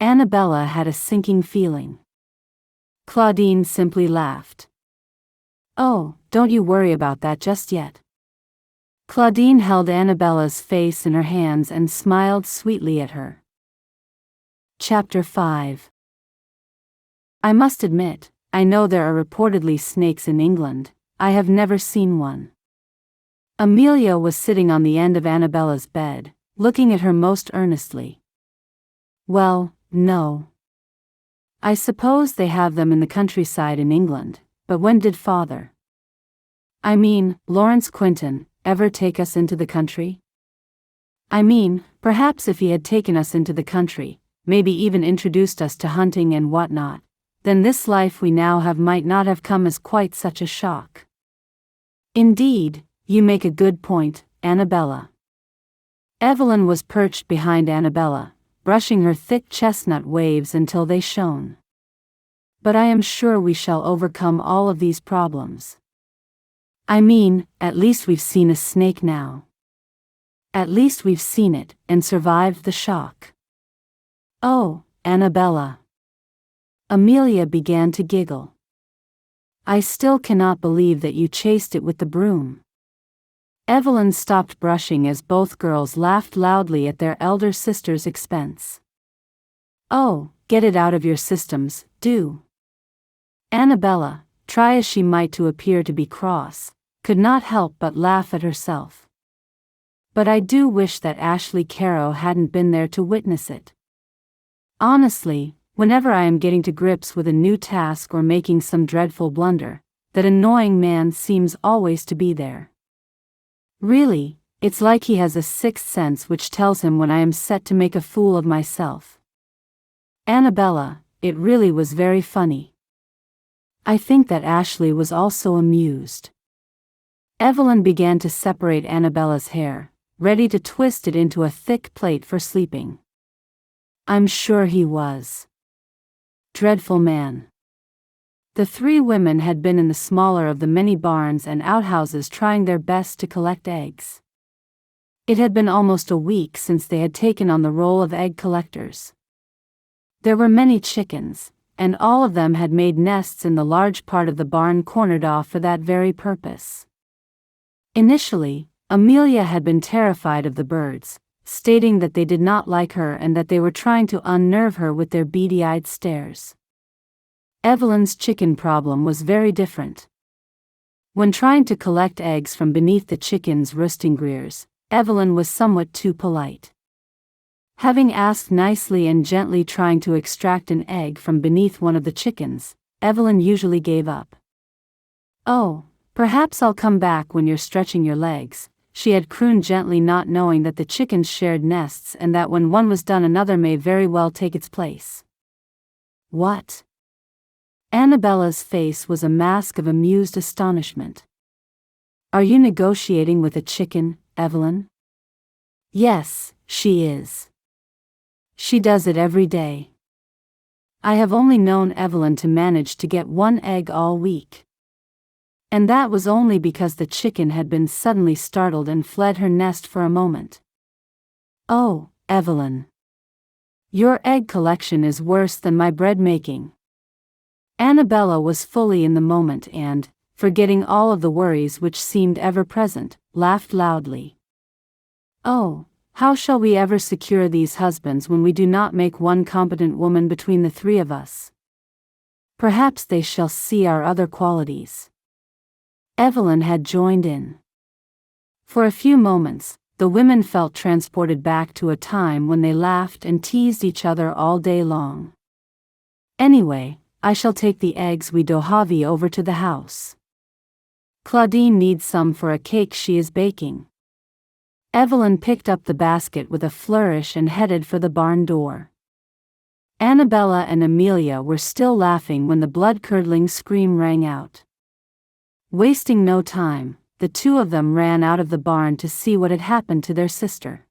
Anabella had a sinking feeling. Claudine simply laughed. "Oh, don't you worry about that just yet." Claudine held Anabella's face in her hands and smiled sweetly at her. Chapter 5. I must admit, I know there are reportedly snakes in England. I have never seen one. Amelia was sitting on the end of Anabella's bed, looking at her most earnestly. "Well, no. I suppose they have them in the countryside in England, but when did Father, I mean, Lawrence Quentin, ever take us into the country? I mean, perhaps if he had taken us into the country, maybe even introduced us to hunting and whatnot, then this life we now have might not have come as quite such a shock." "Indeed, you make a good point, Anabella." Evelyn was perched behind Anabella, brushing her thick chestnut waves until they shone. "But I am sure we shall overcome all of these problems. I mean, at least we've seen a snake now. At least we've seen it, and survived the shock." "Oh, Anabella." Amelia began to giggle. "I still cannot believe that you chased it with the broom." Evelyn stopped brushing as both girls laughed loudly at their elder sister's expense. "Oh, get it out of your systems, do." Anabella, try as she might to appear to be cross, could not help but laugh at herself. "But I do wish that Ashley Carrow hadn't been there to witness it. Honestly, whenever I am getting to grips with a new task or making some dreadful blunder, that annoying man seems always to be there. Really, it's like he has a sixth sense which tells him when I am set to make a fool of myself." "Anabella, it really was very funny." I think that Ashley was also amused. Evelyn began to separate Anabella's hair, ready to twist it into a thick plait for sleeping. "I'm sure he was. Dreadful man." The three women had been in the smaller of the many barns and outhouses trying their best to collect eggs. It had been almost a week since they had taken on the role of egg collectors. There were many chickens, and all of them had made nests in the large part of the barn cornered off for that very purpose. Initially, Amelia had been terrified of the birds, stating that they did not like her and that they were trying to unnerve her with their beady-eyed stares. Evelyn's chicken problem was very different. When trying to collect eggs from beneath the chickens' roosting greers, Evelyn was somewhat too polite. Having asked nicely and gently trying to extract an egg from beneath one of the chickens, Evelyn usually gave up. "Oh, perhaps I'll come back when you're stretching your legs," she had crooned gently, not knowing that the chickens shared nests and that when one was done another may very well take its place. "What?" Anabella's face was a mask of amused astonishment. "Are you negotiating with a chicken, Evelyn?" "Yes, she is. She does it every day. I have only known Evelyn to manage to get one egg all week." And that was only because the chicken had been suddenly startled and fled her nest for a moment. "Oh, Evelyn. Your egg collection is worse than my bread making." Anabella was fully in the moment and, forgetting all of the worries which seemed ever present, laughed loudly. "Oh, how shall we ever secure these husbands when we do not make one competent woman between the three of us? Perhaps they shall see our other qualities." Evelyn had joined in. For a few moments, the women felt transported back to a time when they laughed and teased each other all day long. "Anyway, I shall take the eggs we dohavi over to the house. Claudine needs some for a cake she is baking." Evelyn picked up the basket with a flourish and headed for the barn door. Anabella and Amelia were still laughing when the blood-curdling scream rang out. Wasting no time, the two of them ran out of the barn to see what had happened to their sister.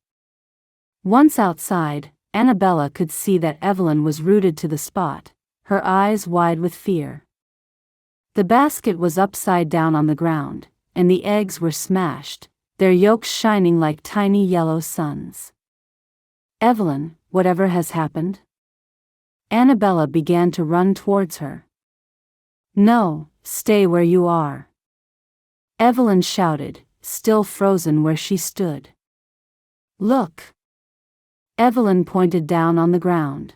Once outside, Anabella could see that Evelyn was rooted to the spot, her eyes wide with fear. The basket was upside down on the ground, and the eggs were smashed, their yolks shining like tiny yellow suns. "Evelyn, whatever has happened?" Anabella began to run towards her. "No, stay where you are," Evelyn shouted, still frozen where she stood. "Look." Evelyn pointed down on the ground.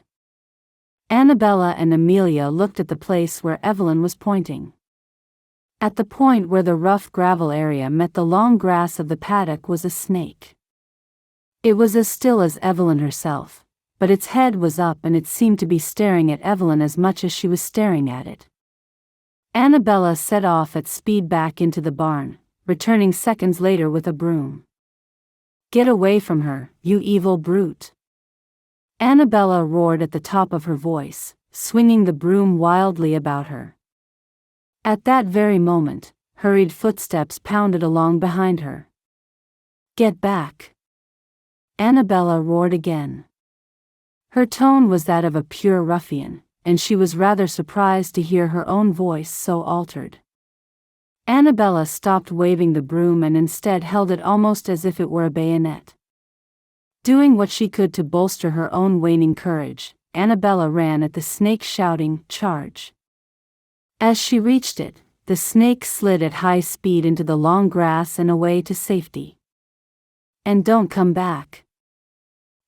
Anabella and Amelia looked at the place where Evelyn was pointing. At the point where the rough gravel area met the long grass of the paddock was a snake. It was as still as Evelyn herself, but its head was up and it seemed to be staring at Evelyn as much as she was staring at it. Anabella set off at speed back into the barn, returning seconds later with a broom. "Get away from her, you evil brute!" Anabella roared at the top of her voice, swinging the broom wildly about her. At that very moment, hurried footsteps pounded along behind her. "Get back!" Anabella roared again. Her tone was that of a pure ruffian, and she was rather surprised to hear her own voice so altered. Anabella stopped waving the broom and instead held it almost as if it were a bayonet. Doing what she could to bolster her own waning courage, Anabella ran at the snake shouting, "Charge!" As she reached it, the snake slid at high speed into the long grass and away to safety. "And don't come back.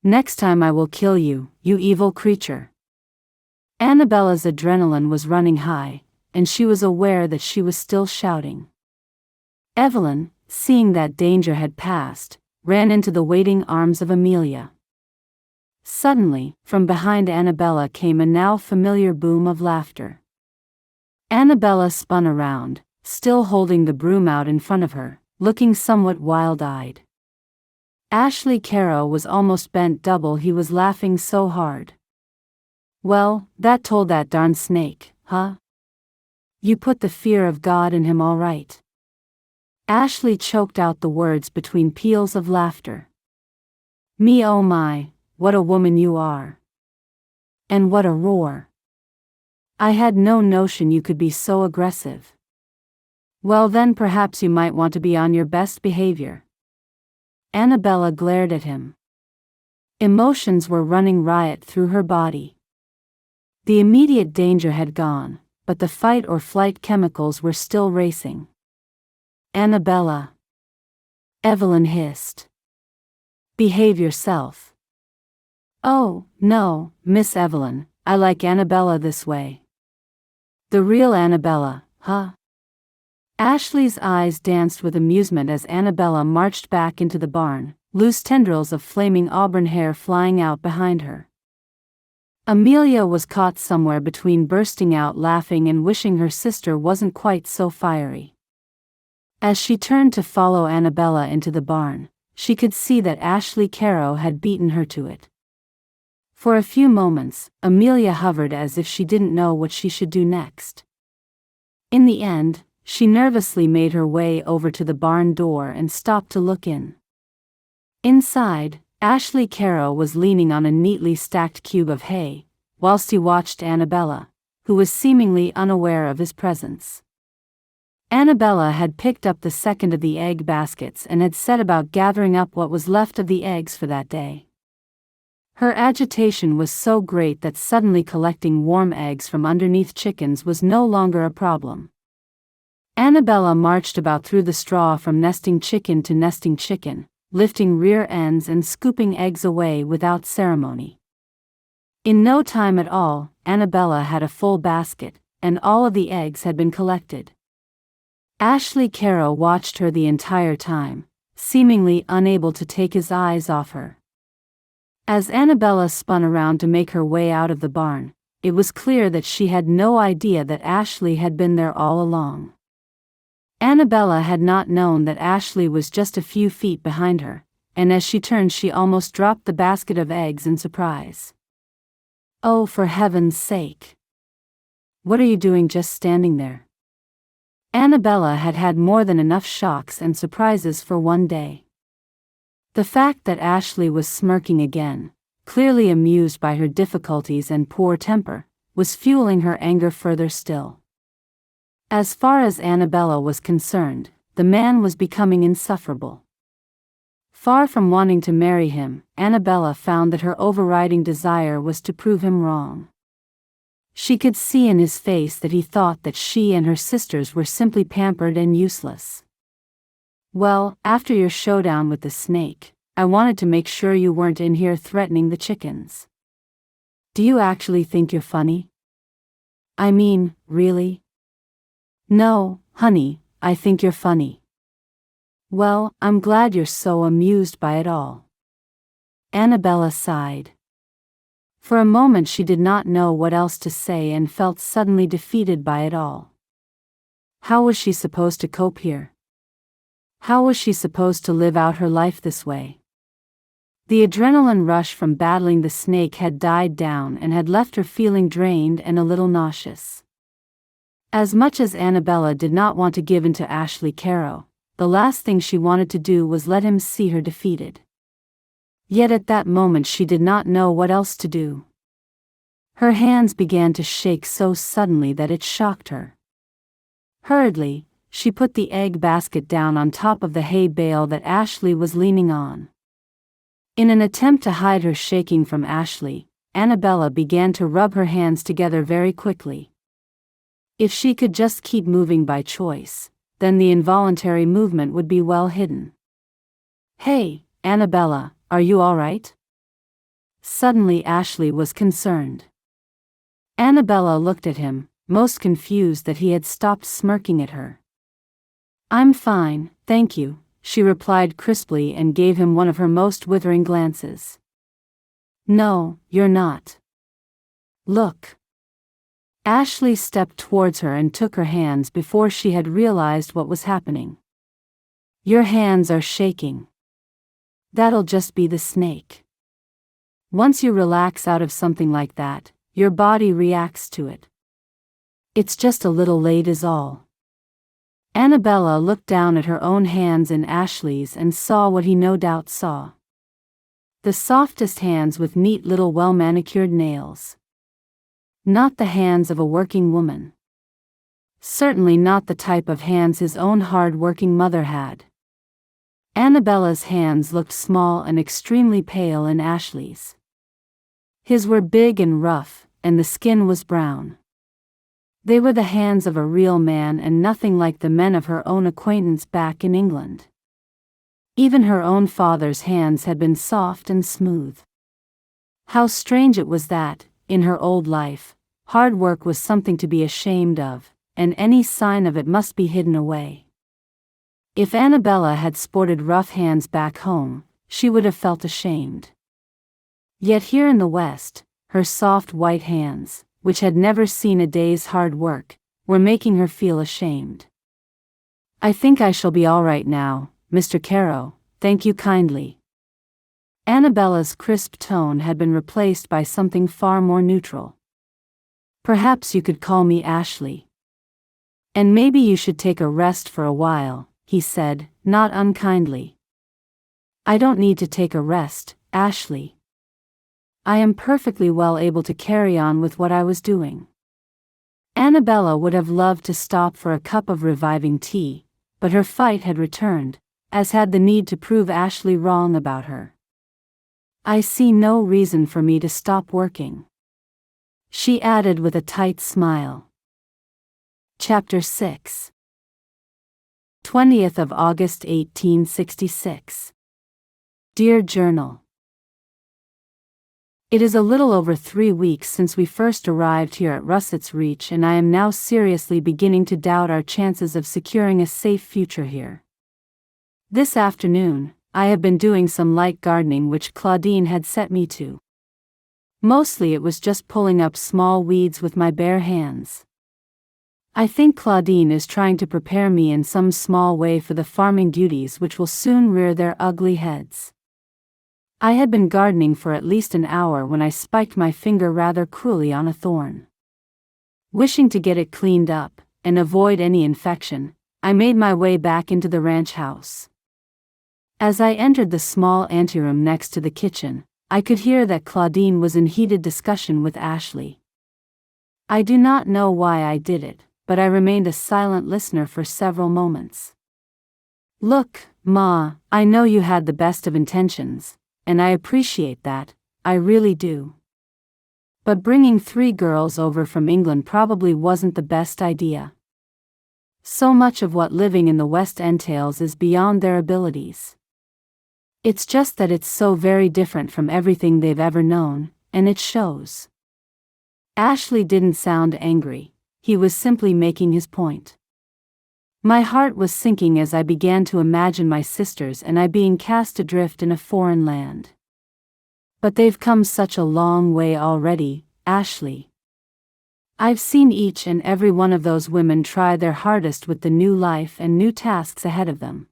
Next time I will kill you, you evil creature." Anabella's adrenaline was running high, and she was aware that she was still shouting. Evelyn, seeing that danger had passed, ran into the waiting arms of Amelia. Suddenly, from behind Anabella came a now familiar boom of laughter. Anabella spun around, still holding the broom out in front of her, looking somewhat wild-eyed. Ashley Carrow was almost bent double, he was laughing so hard. "Well, that told that darn snake, huh? You put the fear of God in him all right." Ashley choked out the words between peals of laughter. "Me oh my, what a woman you are. And what a roar. I had no notion you could be so aggressive. Well then perhaps you might want to be on your best behavior." Anabella glared at him. Emotions were running riot through her body. The immediate danger had gone, but the fight or flight chemicals were still racing. "Anabella," Evelyn hissed. "Behave yourself." "Oh, no, Miss Evelyn, I like Anabella this way." "The real Anabella, huh?" Ashley's eyes danced with amusement as Anabella marched back into the barn, loose tendrils of flaming auburn hair flying out behind her. Amelia was caught somewhere between bursting out laughing and wishing her sister wasn't quite so fiery. As she turned to follow Anabella into the barn, she could see that Ashley Carrow had beaten her to it. For a few moments, Amelia hovered as if she didn't know what she should do next. In the end, she nervously made her way over to the barn door and stopped to look in. Inside, Ashley Carrow was leaning on a neatly stacked cube of hay, whilst he watched Anabella, who was seemingly unaware of his presence. Anabella had picked up the second of the egg baskets and had set about gathering up what was left of the eggs for that day. Her agitation was so great that suddenly collecting warm eggs from underneath chickens was no longer a problem. Anabella marched about through the straw from nesting chicken to nesting chicken, lifting rear ends and scooping eggs away without ceremony. In no time at all, Anabella had a full basket, and all of the eggs had been collected. Ashley Carrow watched her the entire time, seemingly unable to take his eyes off her. As Anabella spun around to make her way out of the barn, it was clear that she had no idea that Ashley had been there all along. Anabella had not known that Ashley was just a few feet behind her, and as she turned she almost dropped the basket of eggs in surprise. "Oh, for heaven's sake! What are you doing just standing there?" Anabella had had more than enough shocks and surprises for one day. The fact that Ashley was smirking again, clearly amused by her difficulties and poor temper, was fueling her anger further still. As far as Anabella was concerned, the man was becoming insufferable. Far from wanting to marry him, Anabella found that her overriding desire was to prove him wrong. She could see in his face that he thought that she and her sisters were simply pampered and useless. "Well, after your showdown with the snake, I wanted to make sure you weren't in here threatening the chickens." "Do you actually think you're funny? I mean, really?" "No, honey, I think you're funny." "Well, I'm glad you're so amused by it all." Anabella sighed. For a moment she did not know what else to say and felt suddenly defeated by it all. How was she supposed to cope here? How was she supposed to live out her life this way? The adrenaline rush from battling the snake had died down and had left her feeling drained and a little nauseous. As much as Anabella did not want to give in to Ashley Carrow, the last thing she wanted to do was let him see her defeated. Yet at that moment she did not know what else to do. Her hands began to shake so suddenly that it shocked her. Hurriedly, she put the egg basket down on top of the hay bale that Ashley was leaning on. In an attempt to hide her shaking from Ashley, Anabella began to rub her hands together very quickly. If she could just keep moving by choice, then the involuntary movement would be well hidden. "Hey, Anabella, are you all right?" Suddenly Ashley was concerned. Anabella looked at him, most confused that he had stopped smirking at her. "I'm fine, thank you," she replied crisply and gave him one of her most withering glances. "No, you're not. Look." Ashley stepped towards her and took her hands before she had realized what was happening. "Your hands are shaking. That'll just be the snake. Once you relax out of something like that, your body reacts to it. It's just a little late is all." Anabella looked down at her own hands in Ashley's and saw what he no doubt saw. The softest hands with neat little well-manicured nails. Not the hands of a working woman. Certainly not the type of hands his own hard-working mother had. Anabella's hands looked small and extremely pale in Ashley's. His were big and rough, and the skin was brown. They were the hands of a real man and nothing like the men of her own acquaintance back in England. Even her own father's hands had been soft and smooth. How strange it was that, in her old life, hard work was something to be ashamed of, and any sign of it must be hidden away. If Anabella had sported rough hands back home, she would have felt ashamed. Yet here in the West, her soft white hands, which had never seen a day's hard work, were making her feel ashamed. "I think I shall be all right now, Mr. Carrow, thank you kindly." Anabella's crisp tone had been replaced by something far more neutral. "Perhaps you could call me Ashley. And maybe you should take a rest for a while," he said, not unkindly. "I don't need to take a rest, Ashley. I am perfectly well able to carry on with what I was doing." Anabella would have loved to stop for a cup of reviving tea, but her fight had returned, as had the need to prove Ashley wrong about her. "I see no reason for me to stop working," she added with a tight smile. Chapter 6. 20th of August 1866. Dear Journal, it is a little over 3 weeks since we first arrived here at Russett's Reach, and I am now seriously beginning to doubt our chances of securing a safe future here. This afternoon, I have been doing some light gardening which Claudine had set me to. Mostly it was just pulling up small weeds with my bare hands. I think Claudine is trying to prepare me in some small way for the farming duties which will soon rear their ugly heads. I had been gardening for at least an hour when I spiked my finger rather cruelly on a thorn. Wishing to get it cleaned up, and avoid any infection, I made my way back into the ranch house. As I entered the small anteroom next to the kitchen, I could hear that Claudine was in heated discussion with Ashley. I do not know why I did it, but I remained a silent listener for several moments. "Look, Ma, I know you had the best of intentions, and I appreciate that, I really do. But bringing 3 girls over from England probably wasn't the best idea. So much of what living in the West entails is beyond their abilities. It's just that it's so very different from everything they've ever known, and it shows." Ashley didn't sound angry, he was simply making his point. My heart was sinking as I began to imagine my sisters and I being cast adrift in a foreign land. "But they've come such a long way already, Ashley. I've seen each and every one of those women try their hardest with the new life and new tasks ahead of them.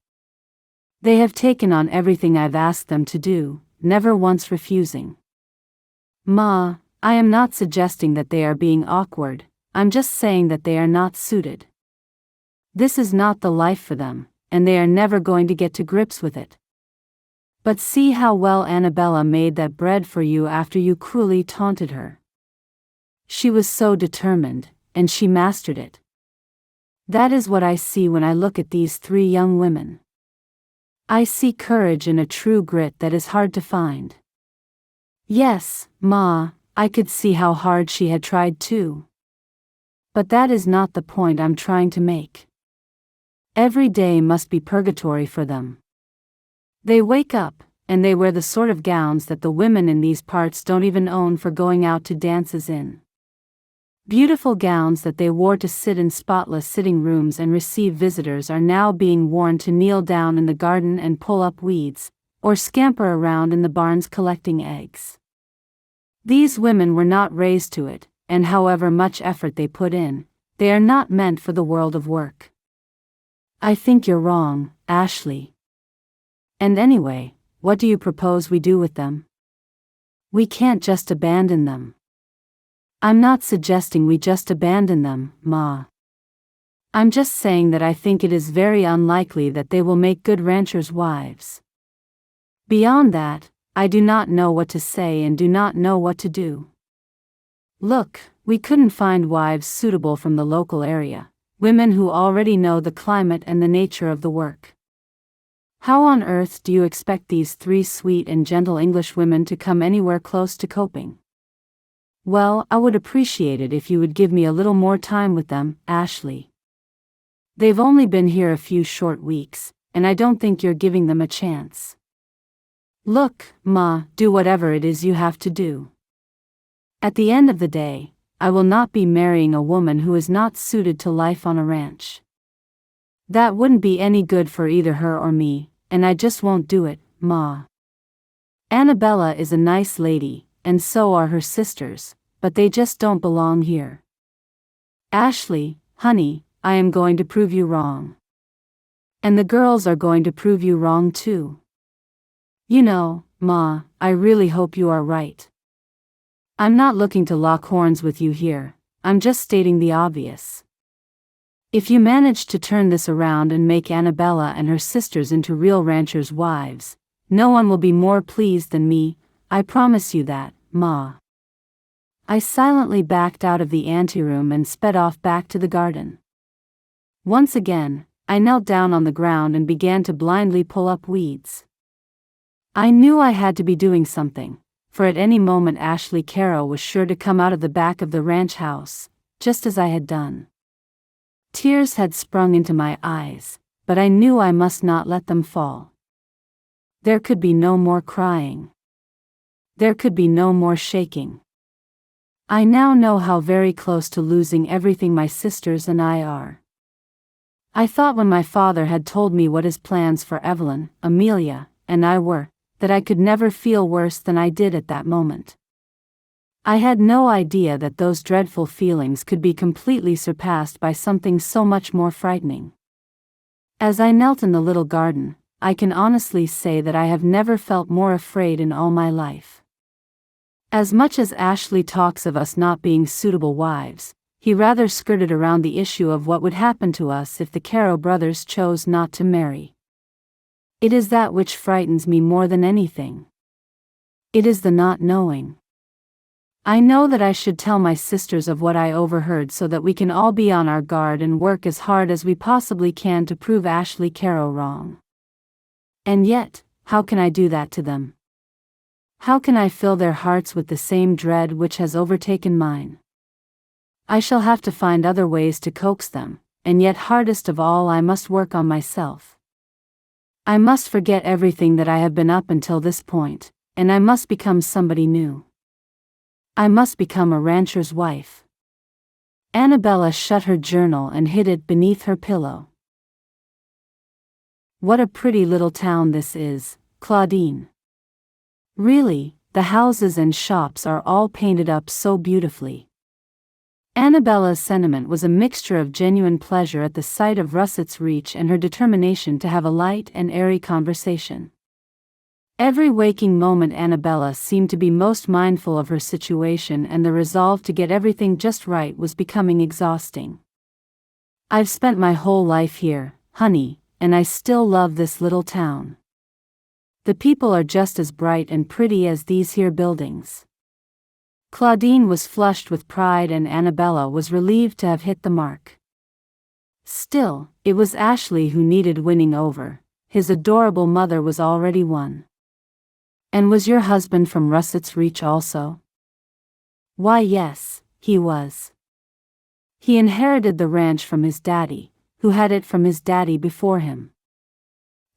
They have taken on everything I've asked them to do, never once refusing. Ma, I am not suggesting that they are being awkward, I'm just saying that they are not suited. This is not the life for them, and they are never going to get to grips with it. But see how well Anabella made that bread for you after you cruelly taunted her. She was so determined, and she mastered it. That is what I see when I look at these 3 young women. I see courage and a true grit that is hard to find." Yes, Ma, I could see how hard she had tried too. But that is not the point I'm trying to make. Every day must be purgatory for them. They wake up, and they wear the sort of gowns that the women in these parts don't even own for going out to dances in. Beautiful gowns that they wore to sit in spotless sitting rooms and receive visitors are now being worn to kneel down in the garden and pull up weeds, or scamper around in the barns collecting eggs. These women were not raised to it, and however much effort they put in, they are not meant for the world of work. I think you're wrong, Ashley. And anyway, what do you propose we do with them? We can't just abandon them. I'm not suggesting we just abandon them, Ma. I'm just saying that I think it is very unlikely that they will make good ranchers' wives. Beyond that, I do not know what to say and do not know what to do. Look, we couldn't find wives suitable from the local area, women who already know the climate and the nature of the work. How on earth do you expect these 3 sweet and gentle English women to come anywhere close to coping? Well, I would appreciate it if you would give me a little more time with them, Ashley. They've only been here a few short weeks, and I don't think you're giving them a chance. Look, Ma, do whatever it is you have to do. At the end of the day, I will not be marrying a woman who is not suited to life on a ranch. That wouldn't be any good for either her or me, and I just won't do it, Ma. Anabella is a nice lady, and so are her sisters, but they just don't belong here. Ashley, honey, I am going to prove you wrong. And the girls are going to prove you wrong too. You know, Ma, I really hope you are right. I'm not looking to lock horns with you here, I'm just stating the obvious. If you manage to turn this around and make Anabella and her sisters into real ranchers' wives, no one will be more pleased than me, I promise you that, Ma. I silently backed out of the anteroom and sped off back to the garden. Once again, I knelt down on the ground and began to blindly pull up weeds. I knew I had to be doing something, for at any moment Ashley Carrow was sure to come out of the back of the ranch house, just as I had done. Tears had sprung into my eyes, but I knew I must not let them fall. There could be no more crying. There could be no more shaking. I now know how very close to losing everything my sisters and I are. I thought when my father had told me what his plans for Evelyn, Amelia, and I were, that I could never feel worse than I did at that moment. I had no idea that those dreadful feelings could be completely surpassed by something so much more frightening. As I knelt in the little garden, I can honestly say that I have never felt more afraid in all my life. As much as Ashley talks of us not being suitable wives, he rather skirted around the issue of what would happen to us if the Carrow brothers chose not to marry. It is that which frightens me more than anything. It is the not knowing. I know that I should tell my sisters of what I overheard so that we can all be on our guard and work as hard as we possibly can to prove Ashley Carrow wrong. And yet, how can I do that to them? How can I fill their hearts with the same dread which has overtaken mine? I shall have to find other ways to coax them, and yet hardest of all I must work on myself. I must forget everything that I have been up until this point, and I must become somebody new. I must become a rancher's wife. Anabella shut her journal and hid it beneath her pillow. What a pretty little town this is, Claudine. Really, the houses and shops are all painted up so beautifully. Anabella's sentiment was a mixture of genuine pleasure at the sight of Russett's reach and her determination to have a light and airy conversation. Every waking moment Anabella seemed to be most mindful of her situation, and the resolve to get everything just right was becoming exhausting. I've spent my whole life here, honey, and I still love this little town. The people are just as bright and pretty as these here buildings. Claudine was flushed with pride and Anabella was relieved to have hit the mark. Still, it was Ashley who needed winning over. His adorable mother was already won. And was your husband from Russett's reach also? Why yes, he was. He inherited the ranch from his daddy, who had it from his daddy before him.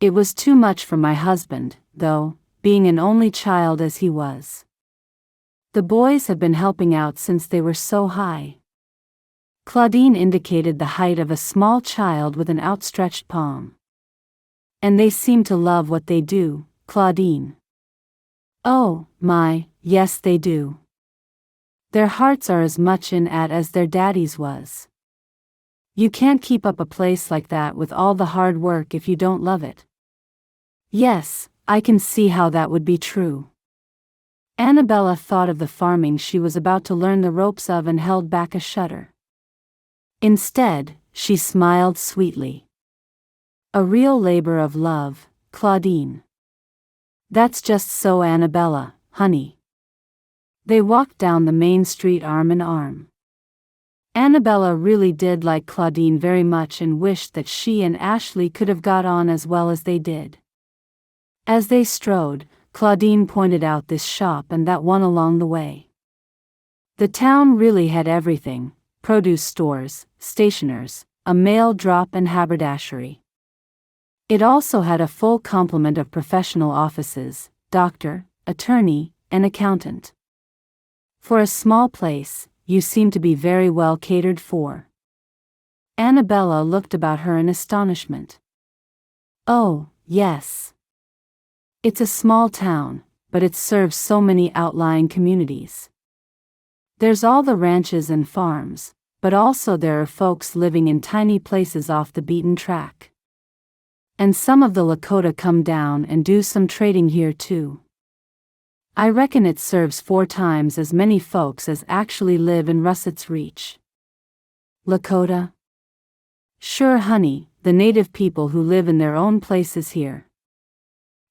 It was too much for my husband, though, being an only child as he was. The boys have been helping out since they were so high. Claudine indicated the height of a small child with an outstretched palm. And they seem to love what they do, Claudine. Oh, my, yes they do. Their hearts are as much in it as their daddy's was. You can't keep up a place like that with all the hard work if you don't love it. Yes, I can see how that would be true. Anabella thought of the farming she was about to learn the ropes of and held back a shudder. Instead, she smiled sweetly. A real labor of love, Claudine. That's just so, Anabella, honey. They walked down the main street arm in arm. Anabella really did like Claudine very much and wished that she and Ashley could have got on as well as they did. As they strode, Claudine pointed out this shop and that one along the way. The town really had everything: produce stores, stationers, a mail drop and haberdashery. It also had a full complement of professional offices: doctor, attorney, and accountant. For a small place, you seem to be very well catered for. Anabella looked about her in astonishment. Oh, yes. It's a small town, but it serves so many outlying communities. There's all the ranches and farms, but also there are folks living in tiny places off the beaten track. And some of the Lakota come down and do some trading here too. I reckon it serves 4 times as many folks as actually live in Russett's reach. Lakota? Sure, honey, the native people who live in their own places here.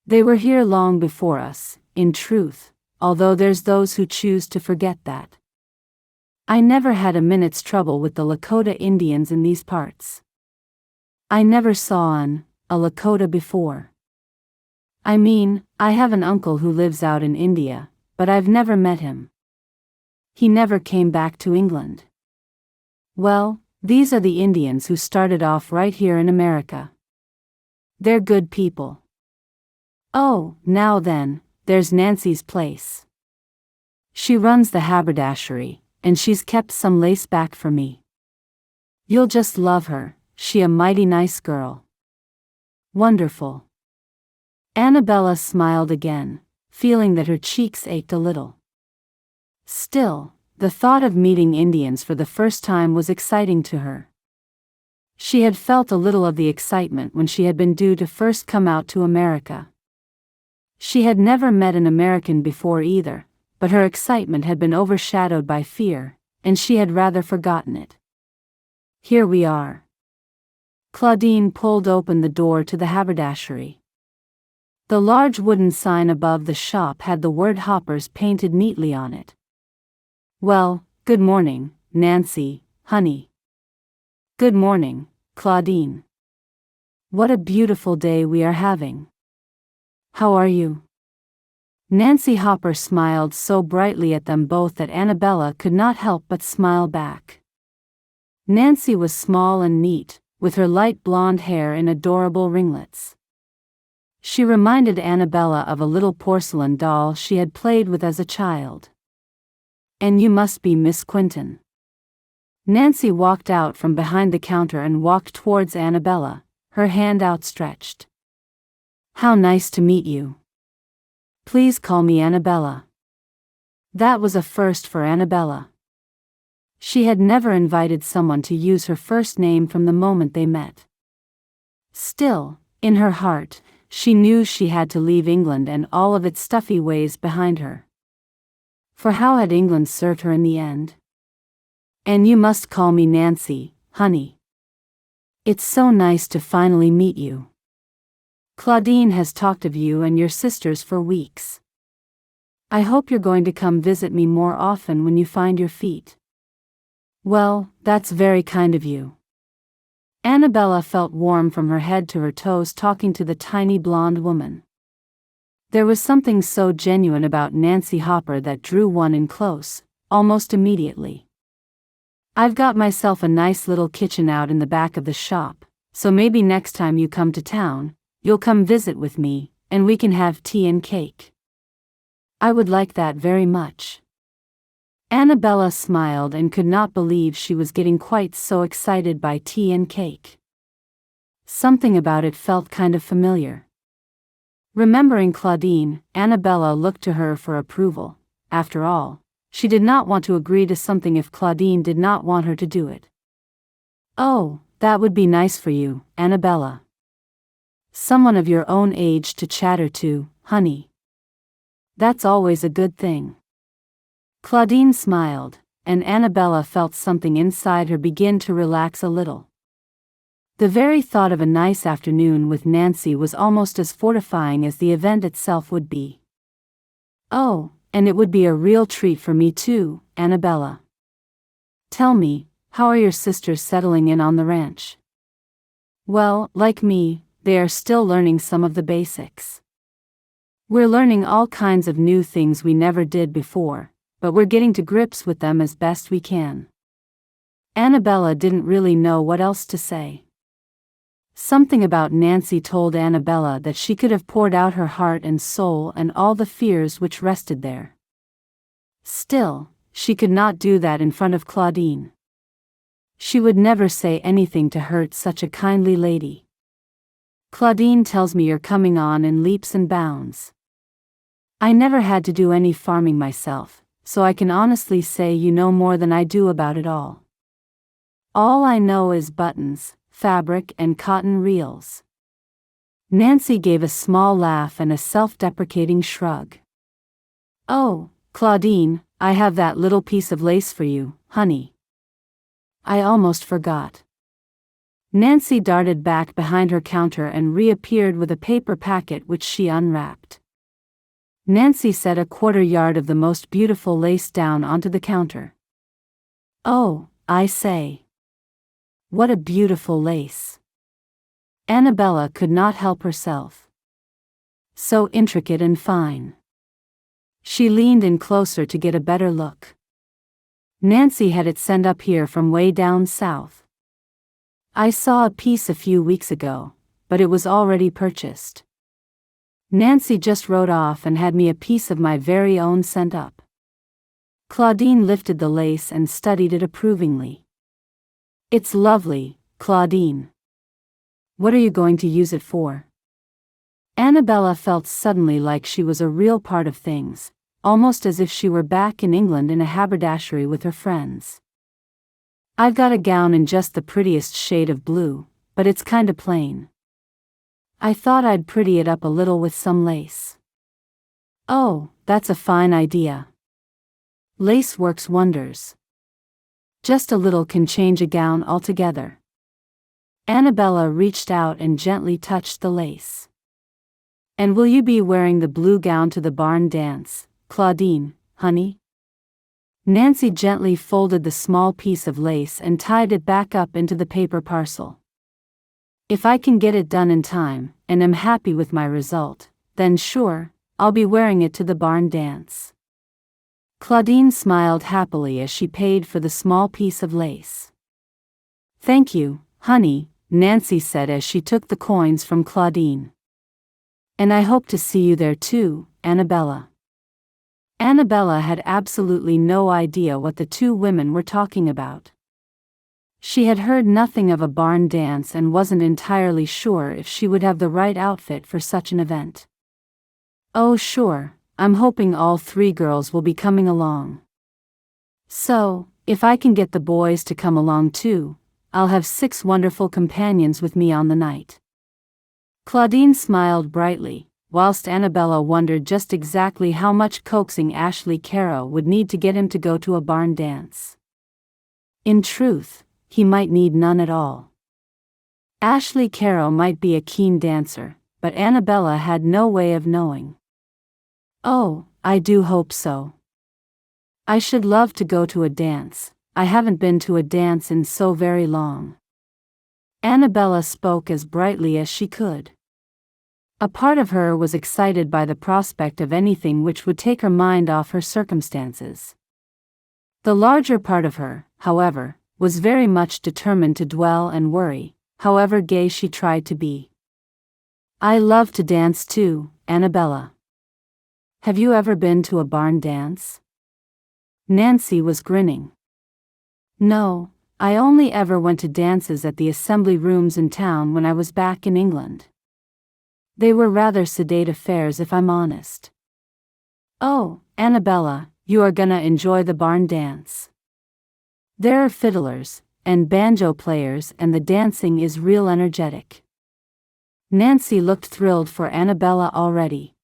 They were here long before us, in truth, although there's those who choose to forget that. I never had a minute's trouble with the Lakota Indians in these parts. I never saw a Lakota before. I mean, I have an uncle who lives out in India, but I've never met him. He never came back to England. Well, these are the Indians who started off right here in America. They're good people. Oh, now then, there's Nancy's place. She runs the haberdashery, and she's kept some lace back for me. You'll just love her, she a mighty nice girl. Wonderful. Anabella smiled again, feeling that her cheeks ached a little. Still, the thought of meeting Indians for the first time was exciting to her. She had felt a little of the excitement when she had been due to first come out to America. She had never met an American before either, but her excitement had been overshadowed by fear, and she had rather forgotten it. Here we are. Claudine pulled open the door to the haberdashery. The large wooden sign above the shop had the word Hoppers painted neatly on it. Well, good morning, Nancy, honey. Good morning, Claudine. What a beautiful day we are having. How are you? Nancy Hopper smiled so brightly at them both that Anabella could not help but smile back. Nancy was small and neat, with her light blonde hair in adorable ringlets. She reminded Anabella of a little porcelain doll she had played with as a child. And you must be Miss Quentin. Nancy walked out from behind the counter and walked towards Anabella, her hand outstretched. How nice to meet you. Please call me Anabella. That was a first for Anabella. She had never invited someone to use her first name from the moment they met. Still, in her heart, she knew she had to leave England and all of its stuffy ways behind her. For how had England served her in the end? And you must call me Nancy, honey. It's so nice to finally meet you. Claudine has talked of you and your sisters for weeks. I hope you're going to come visit me more often when you find your feet. Well, that's very kind of you. Anabella felt warm from her head to her toes talking to the tiny blonde woman. There was something so genuine about Nancy Hopper that drew one in close, almost immediately. I've got myself a nice little kitchen out in the back of the shop, so maybe next time you come to town, you'll come visit with me, and we can have tea and cake. I would like that very much. Anabella smiled and could not believe she was getting quite so excited by tea and cake. Something about it felt kind of familiar. Remembering Claudine, Anabella looked to her for approval. After all, she did not want to agree to something if Claudine did not want her to do it. Oh, that would be nice for you, Anabella. Someone of your own age to chatter to, honey. That's always a good thing. Claudine smiled, and Anabella felt something inside her begin to relax a little. The very thought of a nice afternoon with Nancy was almost as fortifying as the event itself would be. Oh, and it would be a real treat for me too, Anabella. Tell me, how are your sisters settling in on the ranch? Well, like me, they are still learning some of the basics. We're learning all kinds of new things we never did before, but we're getting to grips with them as best we can. Anabella didn't really know what else to say. Something about Nancy told Anabella that she could have poured out her heart and soul and all the fears which rested there. Still, she could not do that in front of Claudine. She would never say anything to hurt such a kindly lady. Claudine tells me you're coming on in leaps and bounds. I never had to do any farming myself, so I can honestly say you know more than I do about it all. All I know is buttons, fabric and cotton reels. Nancy gave a small laugh and a self-deprecating shrug. Oh, Claudine, I have that little piece of lace for you, honey. I almost forgot. Nancy darted back behind her counter and reappeared with a paper packet which she unwrapped. Nancy set a 1/4 yard of the most beautiful lace down onto the counter. Oh, I say. What a beautiful lace. Anabella could not help herself. So intricate and fine. She leaned in closer to get a better look. Nancy had it sent up here from way down south. I saw a piece a few weeks ago, but it was already purchased. Nancy just wrote off and had me a piece of my very own sent up. Claudine lifted the lace and studied it approvingly. It's lovely, Claudine. What are you going to use it for? Anabella felt suddenly like she was a real part of things, almost as if she were back in England in a haberdashery with her friends. I've got a gown in just the prettiest shade of blue, but it's kinda plain. I thought I'd pretty it up a little with some lace. Oh, that's a fine idea. Lace works wonders. Just a little can change a gown altogether. Anabella reached out and gently touched the lace. And will you be wearing the blue gown to the barn dance, Claudine, honey? Nancy gently folded the small piece of lace and tied it back up into the paper parcel. If I can get it done in time, and am happy with my result, then sure, I'll be wearing it to the barn dance. Claudine smiled happily as she paid for the small piece of lace. Thank you, honey, Nancy said as she took the coins from Claudine. And I hope to see you there too, Anabella. Anabella had absolutely no idea what the two women were talking about. She had heard nothing of a barn dance and wasn't entirely sure if she would have the right outfit for such an event. Oh sure, I'm hoping all three girls will be coming along. So, if I can get the boys to come along too, I'll have 6 wonderful companions with me on the night. Claudine smiled brightly, whilst Anabella wondered just exactly how much coaxing Ashley Carrow would need to get him to go to a barn dance. In truth, he might need none at all. Ashley Carrow might be a keen dancer, but Anabella had no way of knowing. Oh, I do hope so. I should love to go to a dance. I haven't been to a dance in so very long. Anabella spoke as brightly as she could. A part of her was excited by the prospect of anything which would take her mind off her circumstances. The larger part of her, however, was very much determined to dwell and worry, however gay she tried to be. I love to dance too, Anabella. Have you ever been to a barn dance? Nancy was grinning. No, I only ever went to dances at the assembly rooms in town when I was back in England. They were rather sedate affairs if I'm honest. Oh, Anabella, you are gonna enjoy the barn dance. There are fiddlers, and banjo players and the dancing is real energetic. Nancy looked thrilled for Anabella already.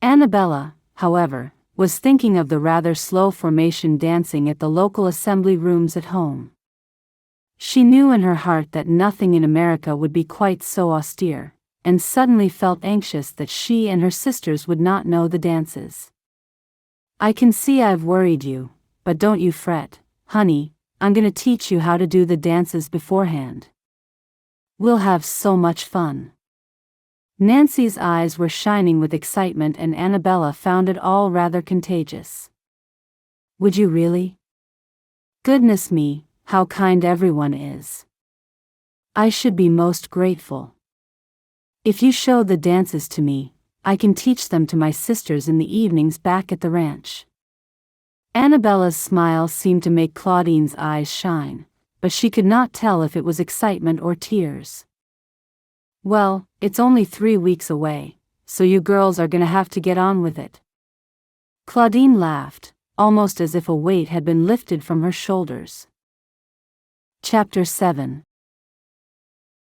Anabella, however, was thinking of the rather slow formation dancing at the local assembly rooms at home. She knew in her heart that nothing in America would be quite so austere, and suddenly felt anxious that she and her sisters would not know the dances. I can see I've worried you, but don't you fret, honey, I'm gonna teach you how to do the dances beforehand. We'll have so much fun. Nancy's eyes were shining with excitement and Anabella found it all rather contagious. Would you really? Goodness me, how kind everyone is. I should be most grateful. If you show the dances to me, I can teach them to my sisters in the evenings back at the ranch. Anabella's smile seemed to make Claudine's eyes shine, but she could not tell if it was excitement or tears. Well, it's only 3 weeks away, so you girls are gonna have to get on with it. Claudine laughed, almost as if a weight had been lifted from her shoulders. Chapter 7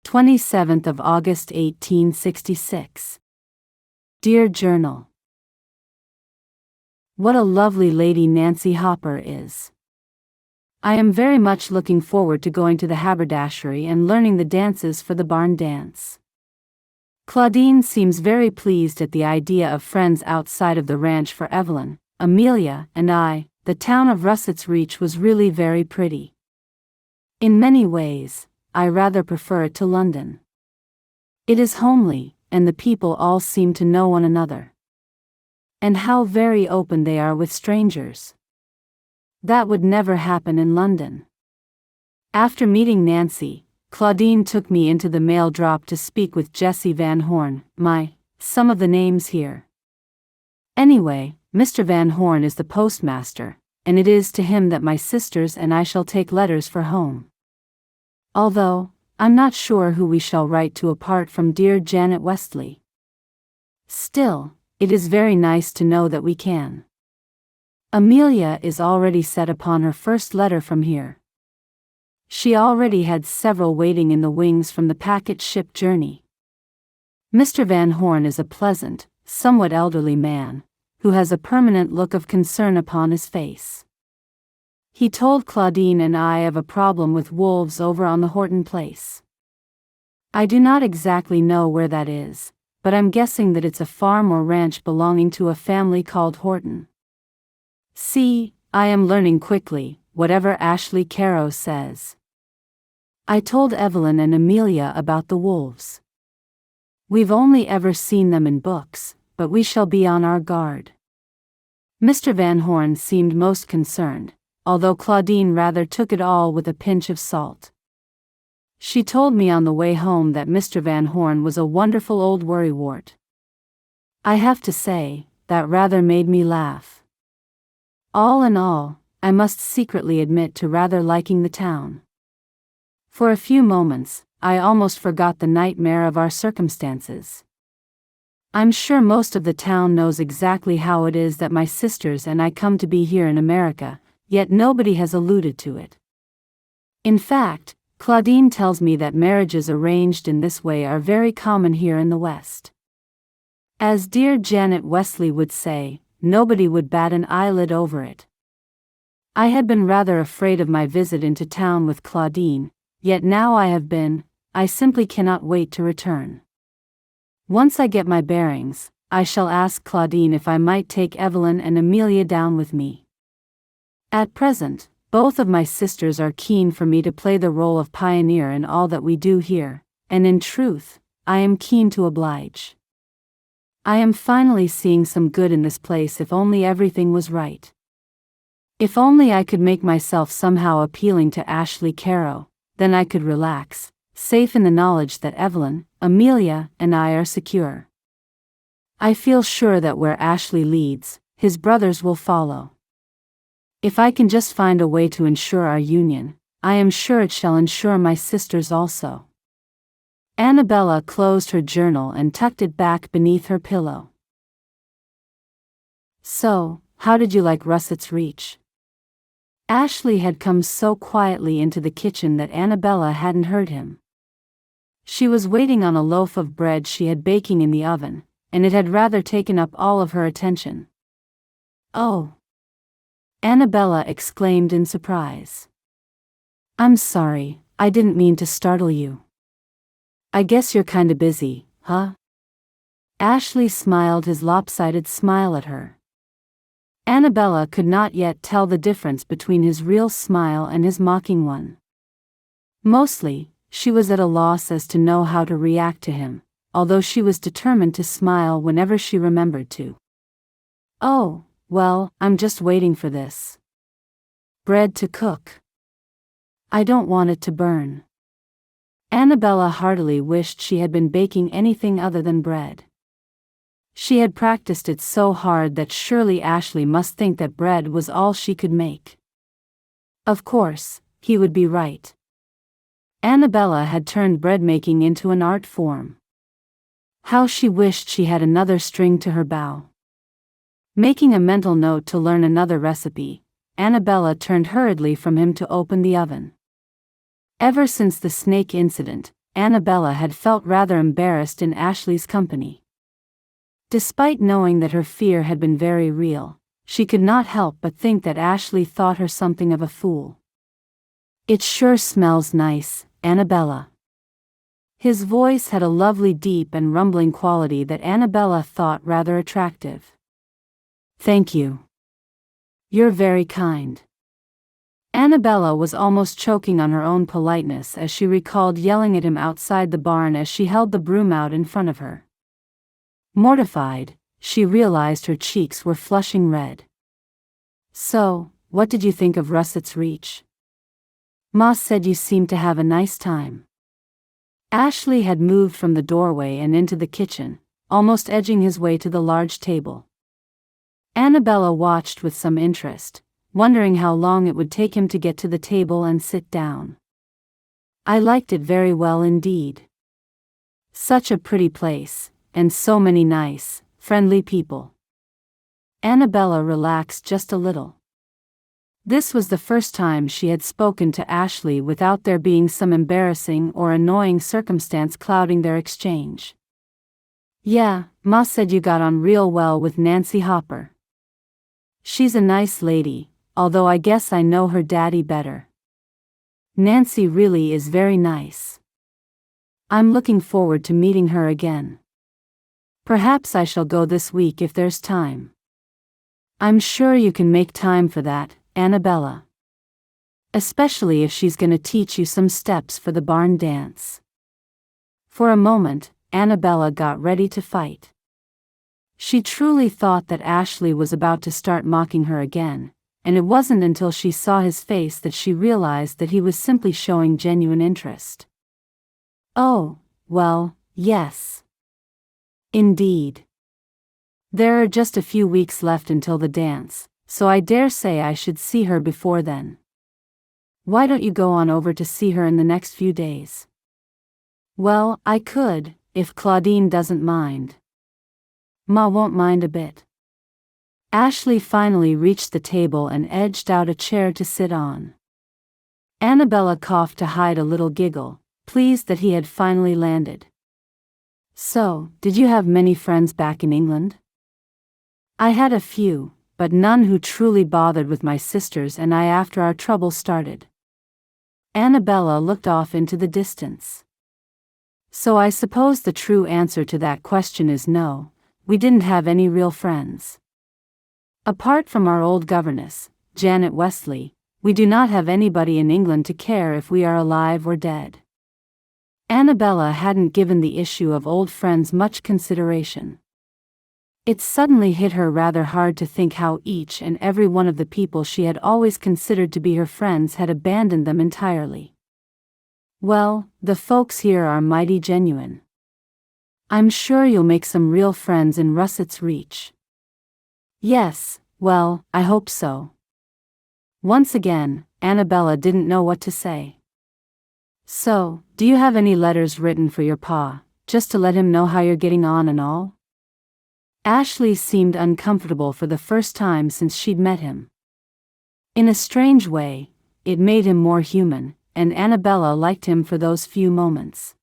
27th of August 1866. Dear Journal. What a lovely lady Nancy Hopper is. I am very much looking forward to going to the haberdashery and learning the dances for the barn dance. Claudine seems very pleased at the idea of friends outside of the ranch for Evelyn, Amelia, and I, the town of Russett's Reach was really very pretty. In many ways, I rather prefer it to London. It is homely, and the people all seem to know one another. And how very open they are with strangers. That would never happen in London. After meeting Nancy, Claudine took me into the mail drop to speak with Jesse Van Horn, some of the names here. Anyway, Mr. Van Horn is the postmaster, and it is to him that my sisters and I shall take letters for home. Although, I'm not sure who we shall write to apart from dear Janet Westley. Still, it is very nice to know that we can. Amelia is already set upon her first letter from here. She already had several waiting in the wings from the packet ship journey. Mr. Van Horn is a pleasant, somewhat elderly man, who has a permanent look of concern upon his face. He told Claudine and I of a problem with wolves over on the Horton place. I do not exactly know where that is, but I'm guessing that it's a farm or ranch belonging to a family called Horton. See, I am learning quickly, whatever Ashley Carrow says. I told Evelyn and Amelia about the wolves. We've only ever seen them in books, but we shall be on our guard. Mr. Van Horn seemed most concerned, although Claudine rather took it all with a pinch of salt. She told me on the way home that Mr. Van Horn was a wonderful old worrywart. I have to say, that rather made me laugh. All in all, I must secretly admit to rather liking the town. For a few moments, I almost forgot the nightmare of our circumstances. I'm sure most of the town knows exactly how it is that my sisters and I come to be here in America, yet nobody has alluded to it. In fact, Claudine tells me that marriages arranged in this way are very common here in the West. As dear Janet Westley would say, nobody would bat an eyelid over it. I had been rather afraid of my visit into town with Claudine, yet now I simply cannot wait to return. Once I get my bearings, I shall ask Claudine if I might take Evelyn and Amelia down with me. At present, both of my sisters are keen for me to play the role of pioneer in all that we do here, and in truth, I am keen to oblige. I am finally seeing some good in this place if only everything was right. If only I could make myself somehow appealing to Ashley Carrow, then I could relax, safe in the knowledge that Evelyn, Amelia, and I are secure. I feel sure that where Ashley leads, his brothers will follow. If I can just find a way to ensure our union, I am sure it shall ensure my sisters also. Anabella closed her journal and tucked it back beneath her pillow. So, how did you like Russett's Reach? Ashley had come so quietly into the kitchen that Anabella hadn't heard him. She was waiting on a loaf of bread she had baking in the oven, and it had rather taken up all of her attention. Oh! Anabella exclaimed in surprise. I'm sorry, I didn't mean to startle you. I guess you're kinda busy, huh? Ashley smiled his lopsided smile at her. Anabella could not yet tell the difference between his real smile and his mocking one. Mostly, she was at a loss as to know how to react to him, although she was determined to smile whenever she remembered to. Oh, well, I'm just waiting for this bread to cook. I don't want it to burn. Anabella heartily wished she had been baking anything other than bread. She had practiced it so hard that surely Ashley must think that bread was all she could make. Of course, he would be right. Anabella had turned bread-making into an art form. How she wished she had another string to her bow. Making a mental note to learn another recipe, Anabella turned hurriedly from him to open the oven. Ever since the snake incident, Anabella had felt rather embarrassed in Ashley's company. Despite knowing that her fear had been very real, she could not help but think that Ashley thought her something of a fool. It sure smells nice, Anabella. His voice had a lovely deep and rumbling quality that Anabella thought rather attractive. Thank you. You're very kind." Anabella was almost choking on her own politeness as she recalled yelling at him outside the barn as she held the broom out in front of her. Mortified, she realized her cheeks were flushing red. "So, what did you think of Russett's reach? Ma said you seemed to have a nice time." Ashley had moved from the doorway and into the kitchen, almost edging his way to the large table. Anabella watched with some interest, wondering how long it would take him to get to the table and sit down. "I liked it very well indeed. Such a pretty place, and so many nice, friendly people." Anabella relaxed just a little. This was the first time she had spoken to Ashley without there being some embarrassing or annoying circumstance clouding their exchange. "Yeah, Ma said you got on real well with Nancy Hopper. She's a nice lady, although I guess I know her daddy better. Nancy really is very nice. I'm looking forward to meeting her again. Perhaps I shall go this week if there's time." "I'm sure you can make time for that, Anabella. Especially if she's gonna teach you some steps for the barn dance." For a moment, Anabella got ready to fight. She truly thought that Ashley was about to start mocking her again, and it wasn't until she saw his face that she realized that he was simply showing genuine interest. "Oh, well, yes. Indeed. There are just a few weeks left until the dance, so I dare say I should see her before then. Why don't you go on over to see her in the next few days?" "Well, I could, if Claudine doesn't mind." "Ma won't mind a bit." Ashley finally reached the table and edged out a chair to sit on. Anabella coughed to hide a little giggle, pleased that he had finally landed. "So, did you have many friends back in England?" "I had a few, but none who truly bothered with my sisters and I after our trouble started." Anabella looked off into the distance. "So I suppose the true answer to that question is no, we didn't have any real friends. Apart from our old governess, Janet Wesley, we do not have anybody in England to care if we are alive or dead." Anabella hadn't given the issue of old friends much consideration. It suddenly hit her rather hard to think how each and every one of the people she had always considered to be her friends had abandoned them entirely. "Well, the folks here are mighty genuine. I'm sure you'll make some real friends in Russett's Reach." "Yes, well, I hope so." Once again, Anabella didn't know what to say. "So, do you have any letters written for your pa, just to let him know how you're getting on and all?" Ashley seemed uncomfortable for the first time since she'd met him. In a strange way, it made him more human, and Anabella liked him for those few moments.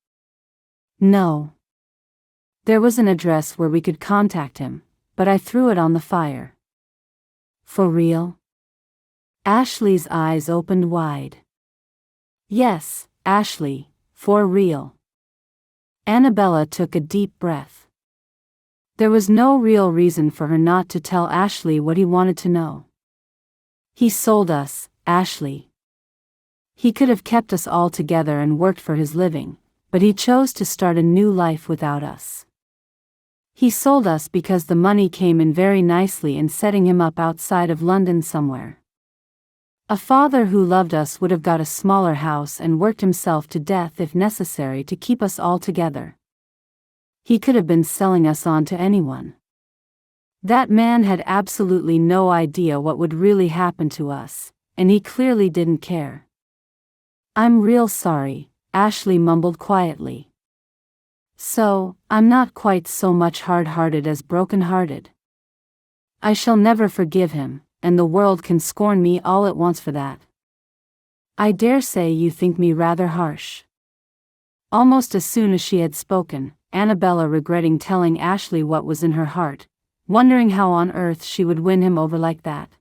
"No. There was an address where we could contact him, but I threw it on the fire." "For real?" Ashley's eyes opened wide. "Yes, Ashley, for real." Anabella took a deep breath. There was no real reason for her not to tell Ashley what he wanted to know. "He sold us, Ashley. He could have kept us all together and worked for his living, but he chose to start a new life without us. He sold us because the money came in very nicely in setting him up outside of London somewhere. A father who loved us would have got a smaller house and worked himself to death if necessary to keep us all together. He could have been selling us on to anyone. That man had absolutely no idea what would really happen to us, and he clearly didn't care." "I'm real sorry," Ashley mumbled quietly. "So, I'm not quite so much hard-hearted as broken-hearted. I shall never forgive him, and the world can scorn me all it wants for that. I dare say you think me rather harsh." Almost as soon as she had spoken, Anabella regretting telling Ashley what was in her heart, wondering how on earth she would win him over like that.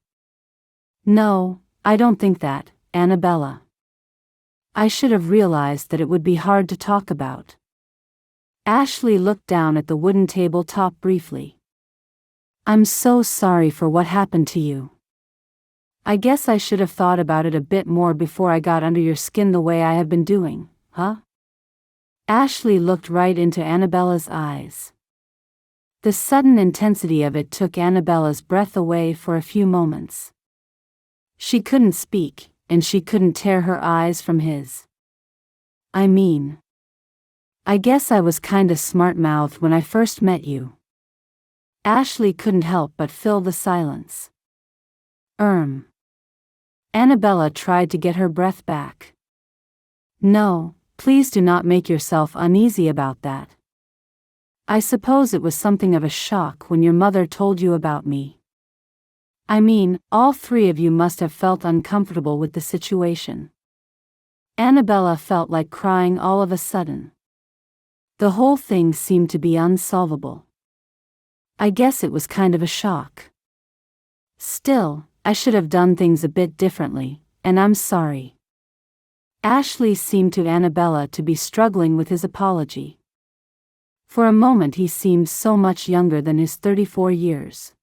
"No, I don't think that, Anabella. I should have realized that it would be hard to talk about." Ashley looked down at the wooden tabletop briefly. "I'm so sorry for what happened to you. I guess I should have thought about it a bit more before I got under your skin the way I have been doing, huh? Ashley looked right into Anabella's eyes. The sudden intensity of it took Anabella's breath away for a few moments. She couldn't speak, and she couldn't tear her eyes from his. I guess I was kinda smart-mouthed when I first met you. Ashley couldn't help but fill the silence. Anabella tried to get her breath back. No, please do not make yourself uneasy about that. I suppose it was something of a shock when your mother told you about me. All three of you must have felt uncomfortable with the situation. Anabella felt like crying all of a sudden. The whole thing seemed to be unsolvable. I guess it was kind of a shock. Still, I should have done things a bit differently, and I'm sorry. Ashley seemed to Anabella to be struggling with his apology. For a moment he seemed so much younger than his 34 years.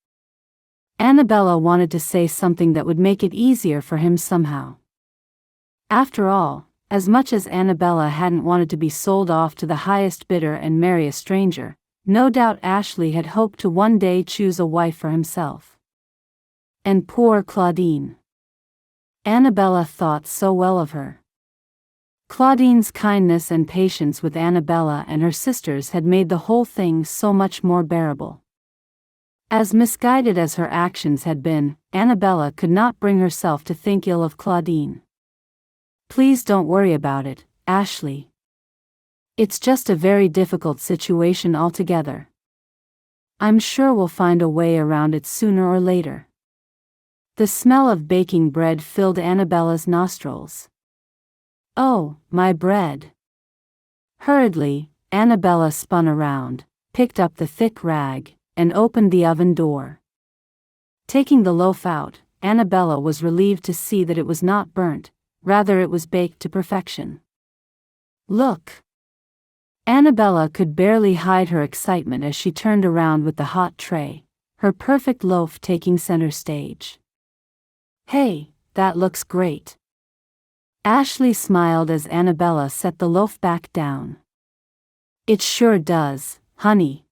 Anabella wanted to say something that would make it easier for him somehow. After all, as much as Anabella hadn't wanted to be sold off to the highest bidder and marry a stranger, no doubt Ashley had hoped to one day choose a wife for himself. And poor Claudine. Anabella thought so well of her. Claudine's kindness and patience with Anabella and her sisters had made the whole thing so much more bearable. As misguided as her actions had been, Anabella could not bring herself to think ill of Claudine. Please don't worry about it, Ashley. It's just a very difficult situation altogether. I'm sure we'll find a way around it sooner or later. The smell of baking bread filled Anabella's nostrils. Oh, my bread. Hurriedly, Anabella spun around, picked up the thick rag, and opened the oven door. Taking the loaf out, Anabella was relieved to see that it was not burnt, rather it was baked to perfection. Look! Anabella could barely hide her excitement as she turned around with the hot tray, her perfect loaf taking center stage. Hey, that looks great. Ashley smiled as Anabella set the loaf back down. It sure does, honey.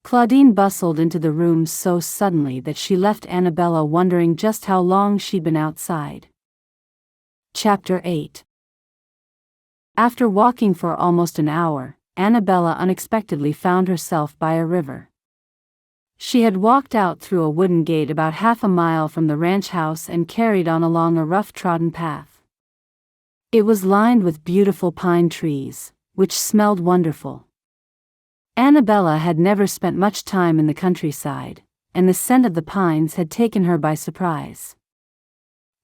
Claudine bustled into the room so suddenly that she left Anabella wondering just how long she'd been outside. Chapter 8. After walking for almost an hour, Anabella unexpectedly found herself by a river. She had walked out through a wooden gate about half a mile from the ranch house and carried on along a rough-trodden path. It was lined with beautiful pine trees, which smelled wonderful. Anabella had never spent much time in the countryside, and the scent of the pines had taken her by surprise.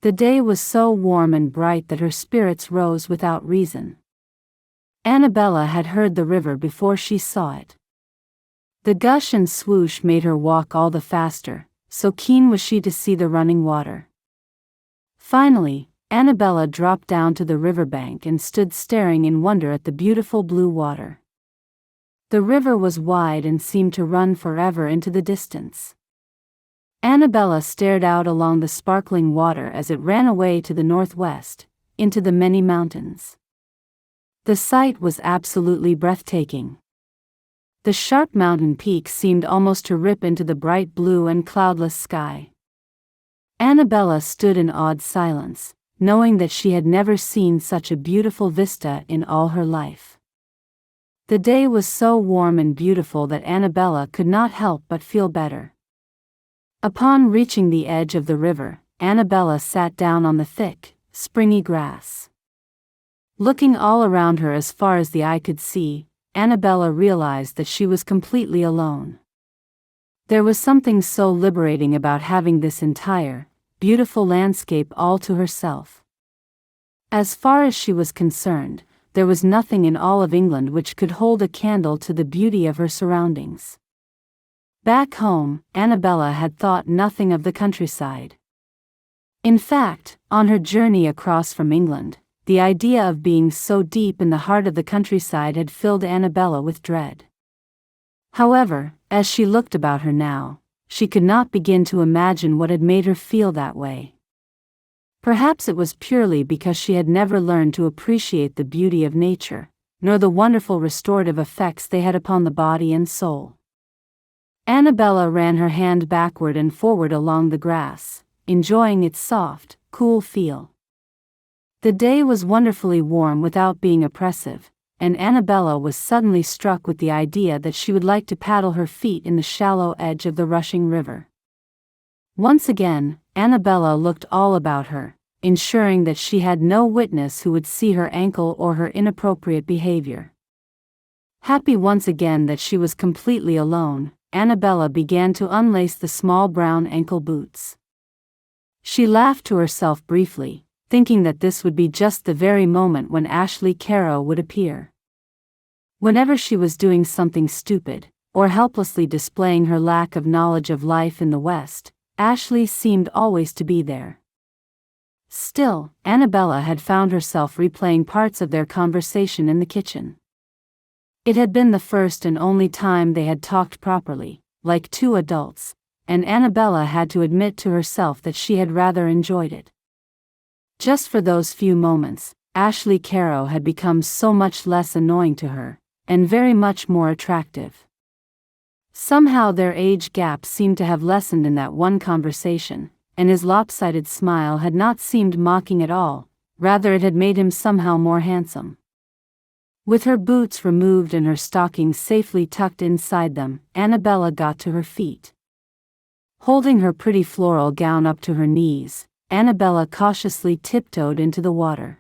The day was so warm and bright that her spirits rose without reason. Anabella had heard the river before she saw it. The gush and swoosh made her walk all the faster, so keen was she to see the running water. Finally, Anabella dropped down to the riverbank and stood staring in wonder at the beautiful blue water. The river was wide and seemed to run forever into the distance. Anabella stared out along the sparkling water as it ran away to the northwest, into the many mountains. The sight was absolutely breathtaking. The sharp mountain peaks seemed almost to rip into the bright blue and cloudless sky. Anabella stood in awed silence, knowing that she had never seen such a beautiful vista in all her life. The day was so warm and beautiful that Anabella could not help but feel better. Upon reaching the edge of the river, Anabella sat down on the thick, springy grass. Looking all around her as far as the eye could see, Anabella realized that she was completely alone. There was something so liberating about having this entire, beautiful landscape all to herself. As far as she was concerned, there was nothing in all of England which could hold a candle to the beauty of her surroundings. Back home, Anabella had thought nothing of the countryside. In fact, on her journey across from England, the idea of being so deep in the heart of the countryside had filled Anabella with dread. However, as she looked about her now, she could not begin to imagine what had made her feel that way. Perhaps it was purely because she had never learned to appreciate the beauty of nature, nor the wonderful restorative effects they had upon the body and soul. Anabella ran her hand backward and forward along the grass, enjoying its soft, cool feel. The day was wonderfully warm without being oppressive, and Anabella was suddenly struck with the idea that she would like to paddle her feet in the shallow edge of the rushing river. Once again, Anabella looked all about her, ensuring that she had no witness who would see her ankle or her inappropriate behavior. Happy once again that she was completely alone, Anabella began to unlace the small brown ankle boots. She laughed to herself briefly, thinking that this would be just the very moment when Carrow would appear. Whenever she was doing something stupid, or helplessly displaying her lack of knowledge of life in the West, Ashley seemed always to be there. Still, Anabella had found herself replaying parts of their conversation in the kitchen. It had been the first and only time they had talked properly, like two adults, and Anabella had to admit to herself that she had rather enjoyed it. Just for those few moments, Carrow had become so much less annoying to her, and very much more attractive. Somehow their age gap seemed to have lessened in that one conversation, and his lopsided smile had not seemed mocking at all, rather it had made him somehow more handsome. With her boots removed and her stockings safely tucked inside them, Anabella got to her feet. Holding her pretty floral gown up to her knees, Anabella cautiously tiptoed into the water.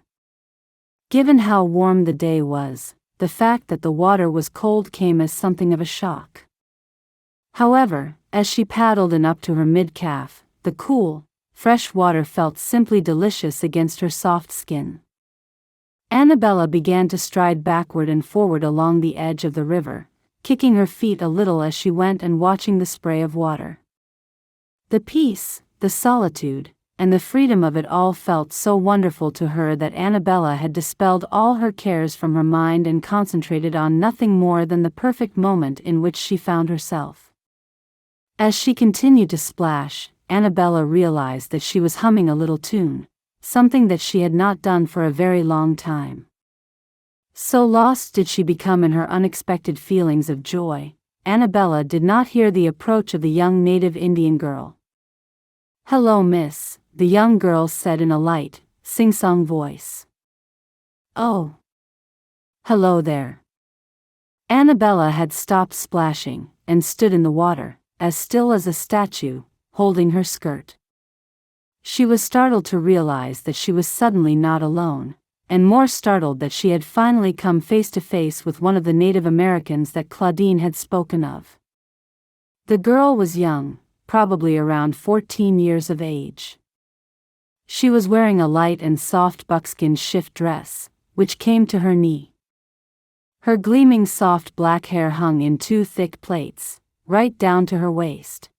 Given how warm the day was, the fact that the water was cold came as something of a shock. However, as she paddled in up to her mid-calf, the cool, fresh water felt simply delicious against her soft skin. Anabella began to stride backward and forward along the edge of the river, kicking her feet a little as she went and watching the spray of water. The peace, the solitude, and the freedom of it all felt so wonderful to her that Anabella had dispelled all her cares from her mind and concentrated on nothing more than the perfect moment in which she found herself. As she continued to splash, Anabella realized that she was humming a little tune, something that she had not done for a very long time. So lost did she become in her unexpected feelings of joy, Anabella did not hear the approach of the young native Indian girl. "Hello, miss," the young girl said in a light, sing-song voice. "Oh. Hello there." Anabella had stopped splashing, and stood in the water, as still as a statue, holding her skirt. She was startled to realize that she was suddenly not alone, and more startled that she had finally come face to face with one of the Native Americans that Claudine had spoken of. The girl was young, probably around 14 years of age. She was wearing a light and soft buckskin shift dress, which came to her knee. Her gleaming soft black hair hung in two thick plaits, right down to her waist.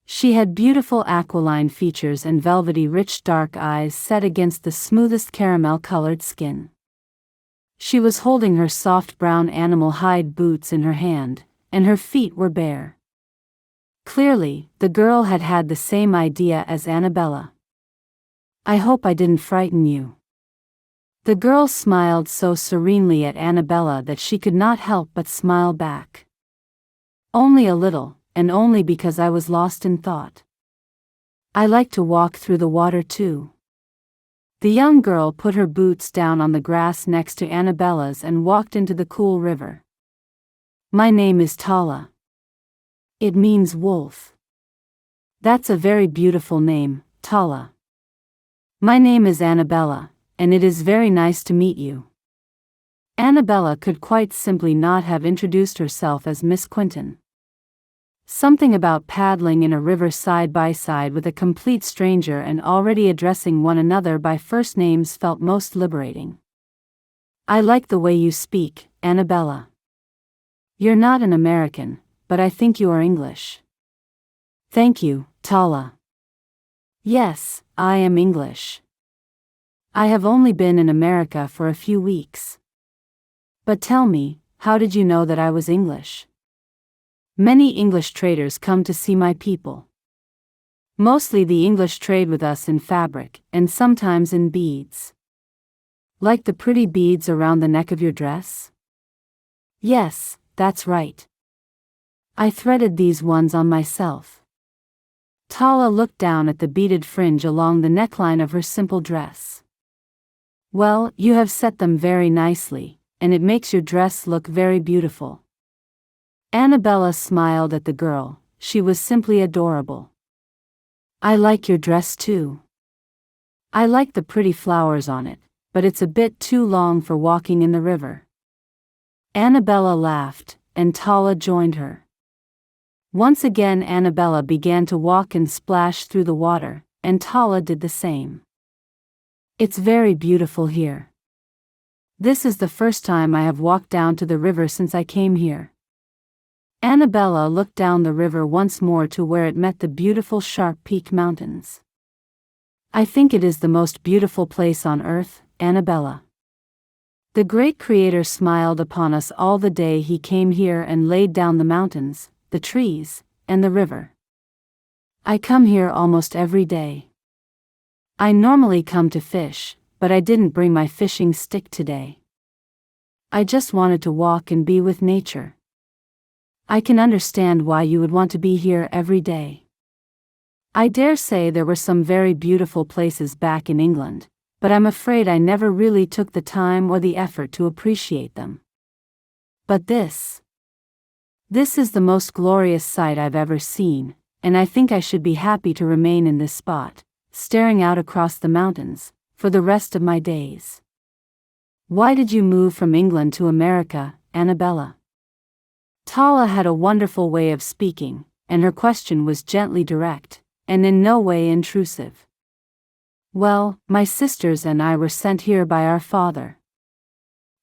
She had beautiful aquiline features and velvety rich dark eyes set against the smoothest caramel-colored skin. She was holding her soft brown animal hide boots in her hand, and her feet were bare. Clearly, the girl had had the same idea as Anabella. "I hope I didn't frighten you." The girl smiled so serenely at Anabella that she could not help but smile back. "Only a little, and only because I was lost in thought. I like to walk through the water too." The young girl put her boots down on the grass next to Anabella's and walked into the cool river. "My name is Tala. It means wolf." "That's a very beautiful name, Tala." "My name is Anabella, and it is very nice to meet you." Anabella could quite simply not have introduced herself as Miss Quentin. Something about paddling in a river side by side with a complete stranger and already addressing one another by first names felt most liberating. "I like the way you speak, Anabella. You're not an American, but I think you are English." "Thank you, Tala." "Yes, I am English. I have only been in America for a few weeks." "But tell me, how did you know that I was English?" "Many English traders come to see my people." Mostly the English trade with us in fabric, and sometimes in beads. Like the pretty beads around the neck of your dress? Yes, that's right. I threaded these ones on myself. Tala looked down at the beaded fringe along the neckline of her simple dress. Well, you have set them very nicely, and it makes your dress look very beautiful. Anabella smiled at the girl. She was simply adorable. I like your dress too. I like the pretty flowers on it, but it's a bit too long for walking in the river. Anabella laughed, and Tala joined her. Once again Anabella began to walk and splash through the water, and Tala did the same. It's very beautiful here. This is the first time I have walked down to the river since I came here. Anabella looked down the river once more to where it met the beautiful sharp peak mountains. I think it is the most beautiful place on earth, Anabella. The great Creator smiled upon us all the day He came here and laid down the mountains, the trees, and the river. I come here almost every day. I normally come to fish, but I didn't bring my fishing stick today. I just wanted to walk and be with nature. I can understand why you would want to be here every day. I dare say there were some very beautiful places back in England, but I'm afraid I never really took the time or the effort to appreciate them. But this is the most glorious sight I've ever seen, and I think I should be happy to remain in this spot, staring out across the mountains, for the rest of my days. Why did you move from England to America, Anabella? Tala had a wonderful way of speaking, and her question was gently direct, and in no way intrusive. Well, my sisters and I were sent here by our father.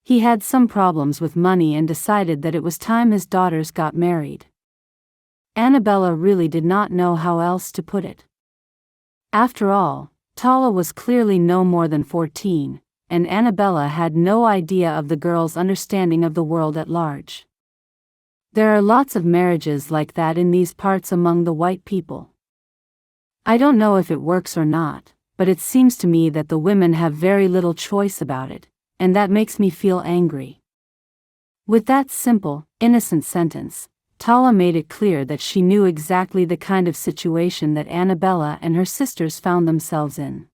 He had some problems with money and decided that it was time his daughters got married. Anabella really did not know how else to put it. After all, Tala was clearly no more than 14, and Anabella had no idea of the girl's understanding of the world at large. There are lots of marriages like that in these parts among the white people. I don't know if it works or not, but it seems to me that the women have very little choice about it, and that makes me feel angry. With that simple, innocent sentence, Tala made it clear that she knew exactly the kind of situation that Anabella and her sisters found themselves in.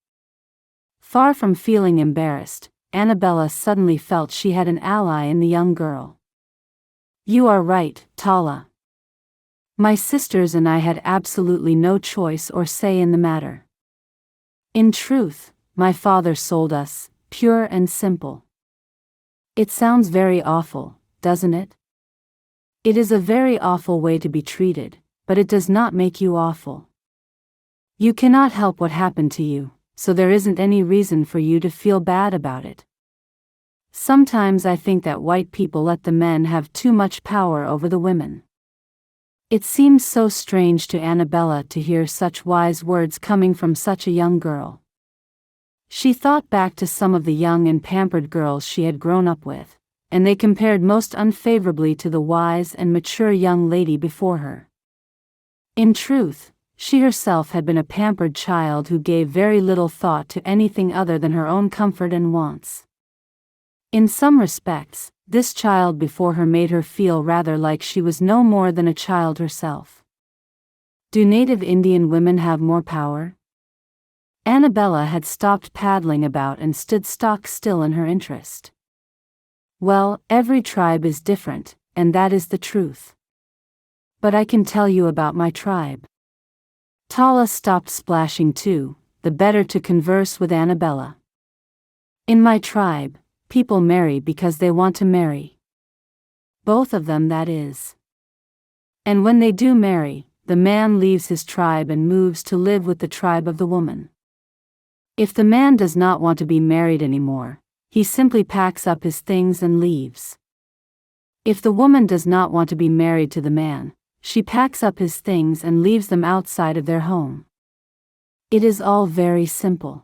Far from feeling embarrassed, Anabella suddenly felt she had an ally in the young girl. You are right, Tala. My sisters and I had absolutely no choice or say in the matter. In truth, my father sold us, pure and simple. It sounds very awful, doesn't it? It is a very awful way to be treated, but it does not make you awful. You cannot help what happened to you, so there isn't any reason for you to feel bad about it. Sometimes I think that white people let the men have too much power over the women. It seems so strange to Anabella to hear such wise words coming from such a young girl. She thought back to some of the young and pampered girls she had grown up with, and they compared most unfavorably to the wise and mature young lady before her. In truth, she herself had been a pampered child who gave very little thought to anything other than her own comfort and wants. In some respects, this child before her made her feel rather like she was no more than a child herself. Do native Indian women have more power? Anabella had stopped paddling about and stood stock still in her interest. Well, every tribe is different, and that is the truth. But I can tell you about my tribe. Tala stopped splashing too, the better to converse with Anabella. In my tribe, people marry because they want to marry. Both of them, that is. And when they do marry, the man leaves his tribe and moves to live with the tribe of the woman. If the man does not want to be married anymore, he simply packs up his things and leaves. If the woman does not want to be married to the man, she packs up his things and leaves them outside of their home. It is all very simple.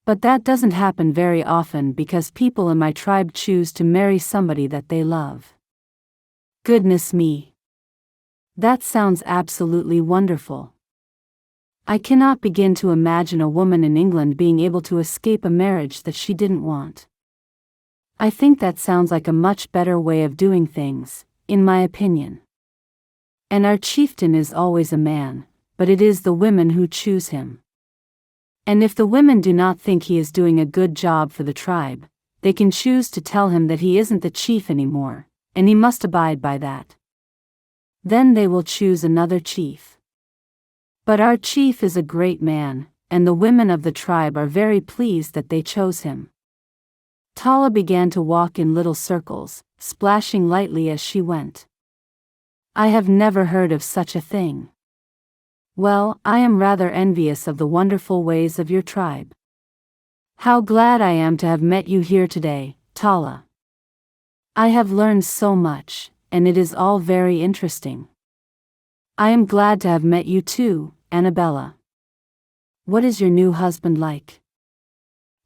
But that doesn't happen very often because people in my tribe choose to marry somebody that they love. Goodness me. That sounds absolutely wonderful. I cannot begin to imagine a woman in England being able to escape a marriage that she didn't want. I think that sounds like a much better way of doing things, in my opinion. And our chieftain is always a man, but it is the women who choose him. And if the women do not think he is doing a good job for the tribe, they can choose to tell him that he isn't the chief anymore, and he must abide by that. Then they will choose another chief. But our chief is a great man, and the women of the tribe are very pleased that they chose him. Tala began to walk in little circles, splashing lightly as she went. I have never heard of such a thing. Well, I am rather envious of the wonderful ways of your tribe. How glad I am to have met you here today, Tala. I have learned so much, and it is all very interesting. I am glad to have met you too, Anabella. What is your new husband like?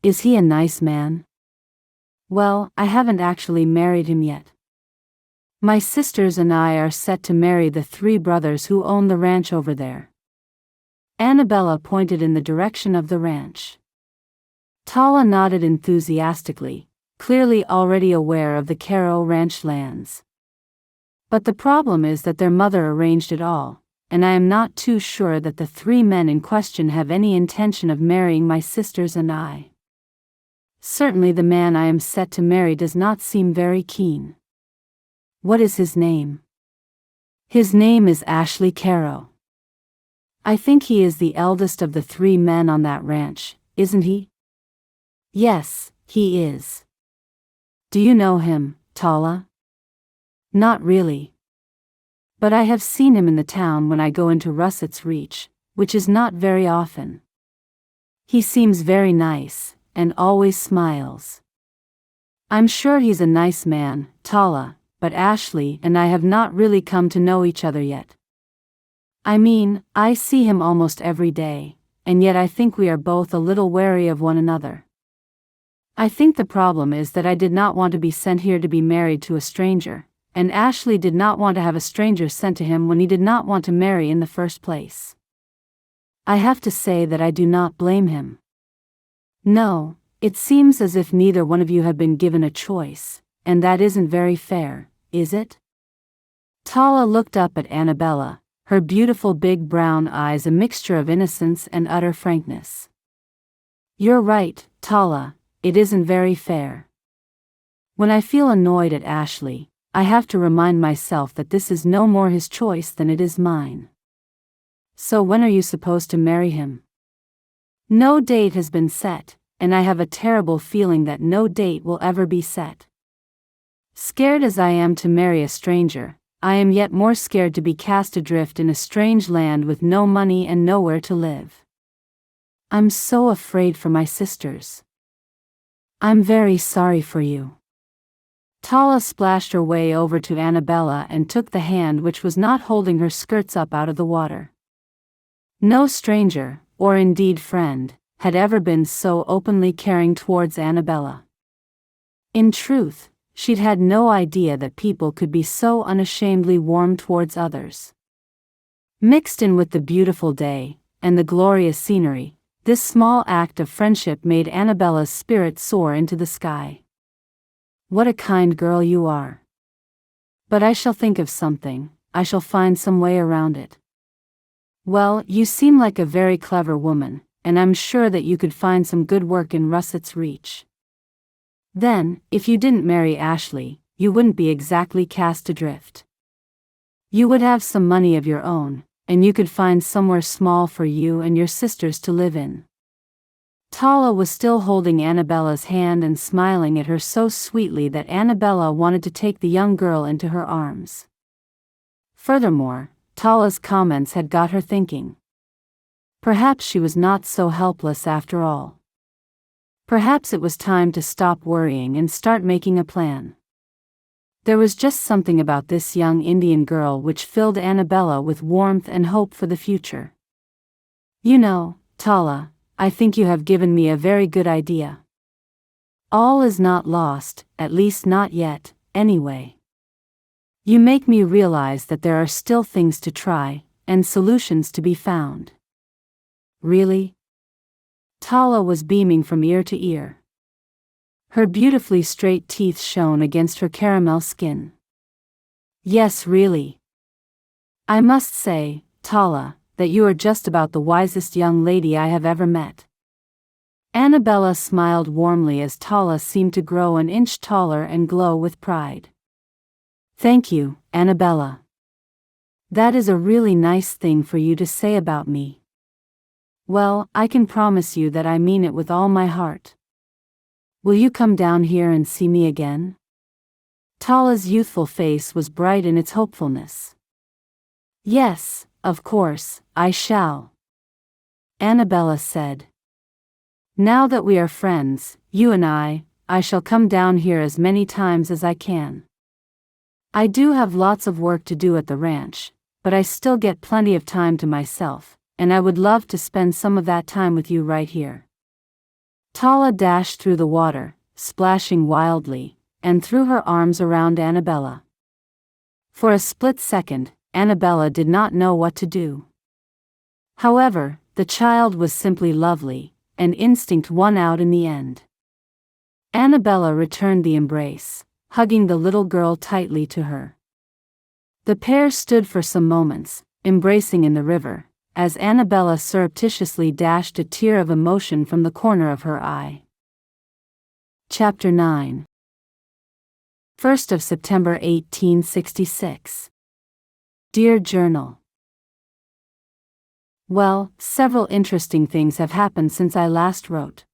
Is he a nice man? Well, I haven't actually married him yet. My sisters and I are set to marry the 3 brothers who own the ranch over there. Anabella pointed in the direction of the ranch. Tala nodded enthusiastically, clearly already aware of the Carrow ranch lands. But the problem is that their mother arranged it all, and I am not too sure that the 3 men in question have any intention of marrying my sisters and I. Certainly the man I am set to marry does not seem very keen. What is his name? His name is Ashley Carrow. I think he is the eldest of the 3 men on that ranch, isn't he? Yes, he is. Do you know him, Tala? Not really. But I have seen him in the town when I go into Russett's Reach, which is not very often. He seems very nice, and always smiles. I'm sure he's a nice man, Tala, but Ashley and I have not really come to know each other yet. I mean, I see him almost every day, and yet I think we are both a little wary of one another. I think the problem is that I did not want to be sent here to be married to a stranger, and Ashley did not want to have a stranger sent to him when he did not want to marry in the first place. I have to say that I do not blame him. No, it seems as if neither one of you have been given a choice, and that isn't very fair, is it? Tala looked up at Anabella, her beautiful big brown eyes a mixture of innocence and utter frankness. You're right, Tala, it isn't very fair. When I feel annoyed at Ashley, I have to remind myself that this is no more his choice than it is mine. So when are you supposed to marry him? No date has been set, and I have a terrible feeling that no date will ever be set. Scared as I am to marry a stranger, I am yet more scared to be cast adrift in a strange land with no money and nowhere to live. I'm so afraid for my sisters. I'm very sorry for you. Tala splashed her way over to Anabella and took the hand which was not holding her skirts up out of the water. No stranger, or indeed friend, had ever been so openly caring towards Anabella. In truth, she'd had no idea that people could be so unashamedly warm towards others. Mixed in with the beautiful day, and the glorious scenery, this small act of friendship made Anabella's spirit soar into the sky. What a kind girl you are. But I shall think of something, I shall find some way around it. Well, you seem like a very clever woman, and I'm sure that you could find some good work in Russett's Reach. Then, if you didn't marry Ashley, you wouldn't be exactly cast adrift. You would have some money of your own, and you could find somewhere small for you and your sisters to live in. Tala was still holding Anabella's hand and smiling at her so sweetly that Anabella wanted to take the young girl into her arms. Furthermore, Tala's comments had got her thinking. Perhaps she was not so helpless after all. Perhaps it was time to stop worrying and start making a plan. There was just something about this young Indian girl which filled Anabella with warmth and hope for the future. You know, Tala, I think you have given me a very good idea. All is not lost, at least not yet, anyway. You make me realize that there are still things to try, and solutions to be found. Really? Tala was beaming from ear to ear. Her beautifully straight teeth shone against her caramel skin. Yes, really. I must say, Tala, that you are just about the wisest young lady I have ever met. Anabella smiled warmly as Tala seemed to grow an inch taller and glow with pride. Thank you, Anabella. That is a really nice thing for you to say about me. Well, I can promise you that I mean it with all my heart. Will you come down here and see me again? Tala's youthful face was bright in its hopefulness. Yes, of course, I shall. Anabella said. Now that we are friends, you and I shall come down here as many times as I can. I do have lots of work to do at the ranch, but I still get plenty of time to myself, and I would love to spend some of that time with you right here. Tala dashed through the water, splashing wildly, and threw her arms around Anabella. For a split second, Anabella did not know what to do. However, the child was simply lovely, and instinct won out in the end. Anabella returned the embrace, hugging the little girl tightly to her. The pair stood for some moments, embracing in the river, as Anabella surreptitiously dashed a tear of emotion from the corner of her eye. Chapter 9. 1st of September 1866. Dear Journal. Well, several interesting things have happened since I last wrote.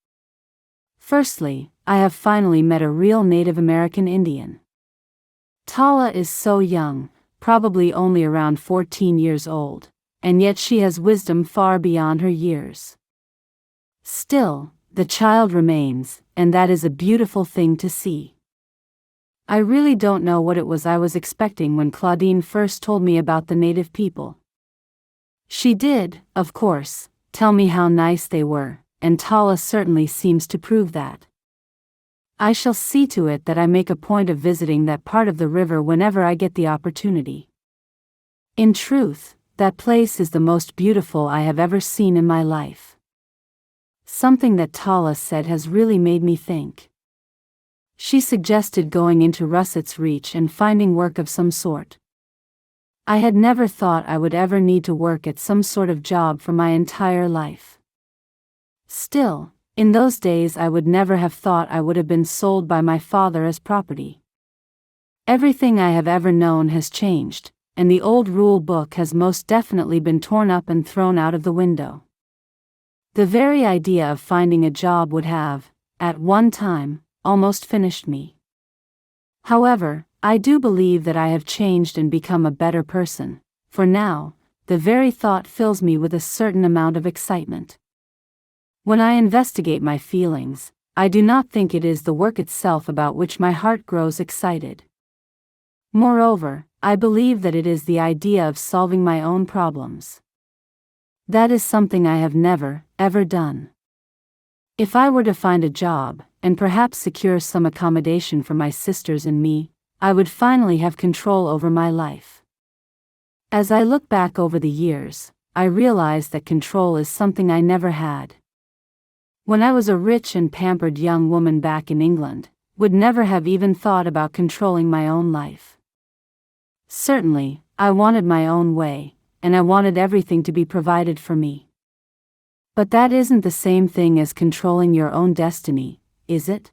Firstly, I have finally met a real Native American Indian. Tala is so young, probably only around 14 years old, and yet she has wisdom far beyond her years. Still, the child remains, and that is a beautiful thing to see. I really don't know what it was I was expecting when Claudine first told me about the native people. She did, of course, tell me how nice they were, and Tala certainly seems to prove that. I shall see to it that I make a point of visiting that part of the river whenever I get the opportunity. In truth, that place is the most beautiful I have ever seen in my life. Something that Tala said has really made me think. She suggested going into Russett's Reach and finding work of some sort. I had never thought I would ever need to work at some sort of job for my entire life. Still, in those days I would never have thought I would have been sold by my father as property. Everything I have ever known has changed, and the old rule book has most definitely been torn up and thrown out of the window. The very idea of finding a job would have, at one time, almost finished me. However, I do believe that I have changed and become a better person, for now, the very thought fills me with a certain amount of excitement. When I investigate my feelings, I do not think it is the work itself about which my heart grows excited. Moreover, I believe that it is the idea of solving my own problems. That is something I have never, ever done. If I were to find a job, and perhaps secure some accommodation for my sisters and me, I would finally have control over my life. As I look back over the years, I realize that control is something I never had. When I was a rich and pampered young woman back in England, would never have even thought about controlling my own life. Certainly, I wanted my own way, and I wanted everything to be provided for me. But that isn't the same thing as controlling your own destiny, is it?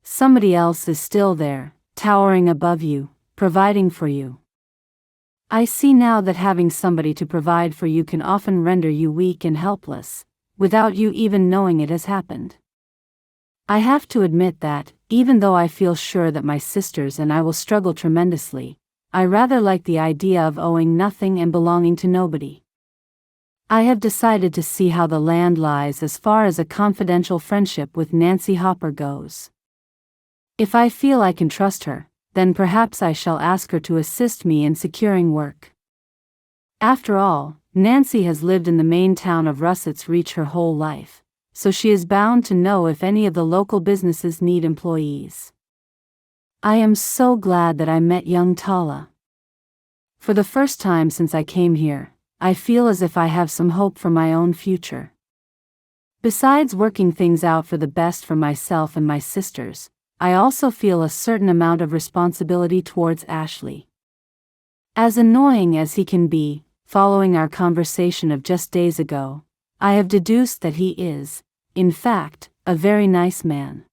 Somebody else is still there, towering above you, providing for you. I see now that having somebody to provide for you can often render you weak and helpless, without you even knowing it has happened. I have to admit that, even though I feel sure that my sisters and I will struggle tremendously, I rather like the idea of owing nothing and belonging to nobody. I have decided to see how the land lies as far as a confidential friendship with Nancy Hopper goes. If I feel I can trust her, then perhaps I shall ask her to assist me in securing work. After all, Nancy has lived in the main town of Russett's Reach her whole life, so she is bound to know if any of the local businesses need employees. I am so glad that I met young Tala. For the first time since I came here, I feel as if I have some hope for my own future. Besides working things out for the best for myself and my sisters, I also feel a certain amount of responsibility towards Ashley. As annoying as he can be, following our conversation of just days ago, I have deduced that he is, in fact, a very nice man.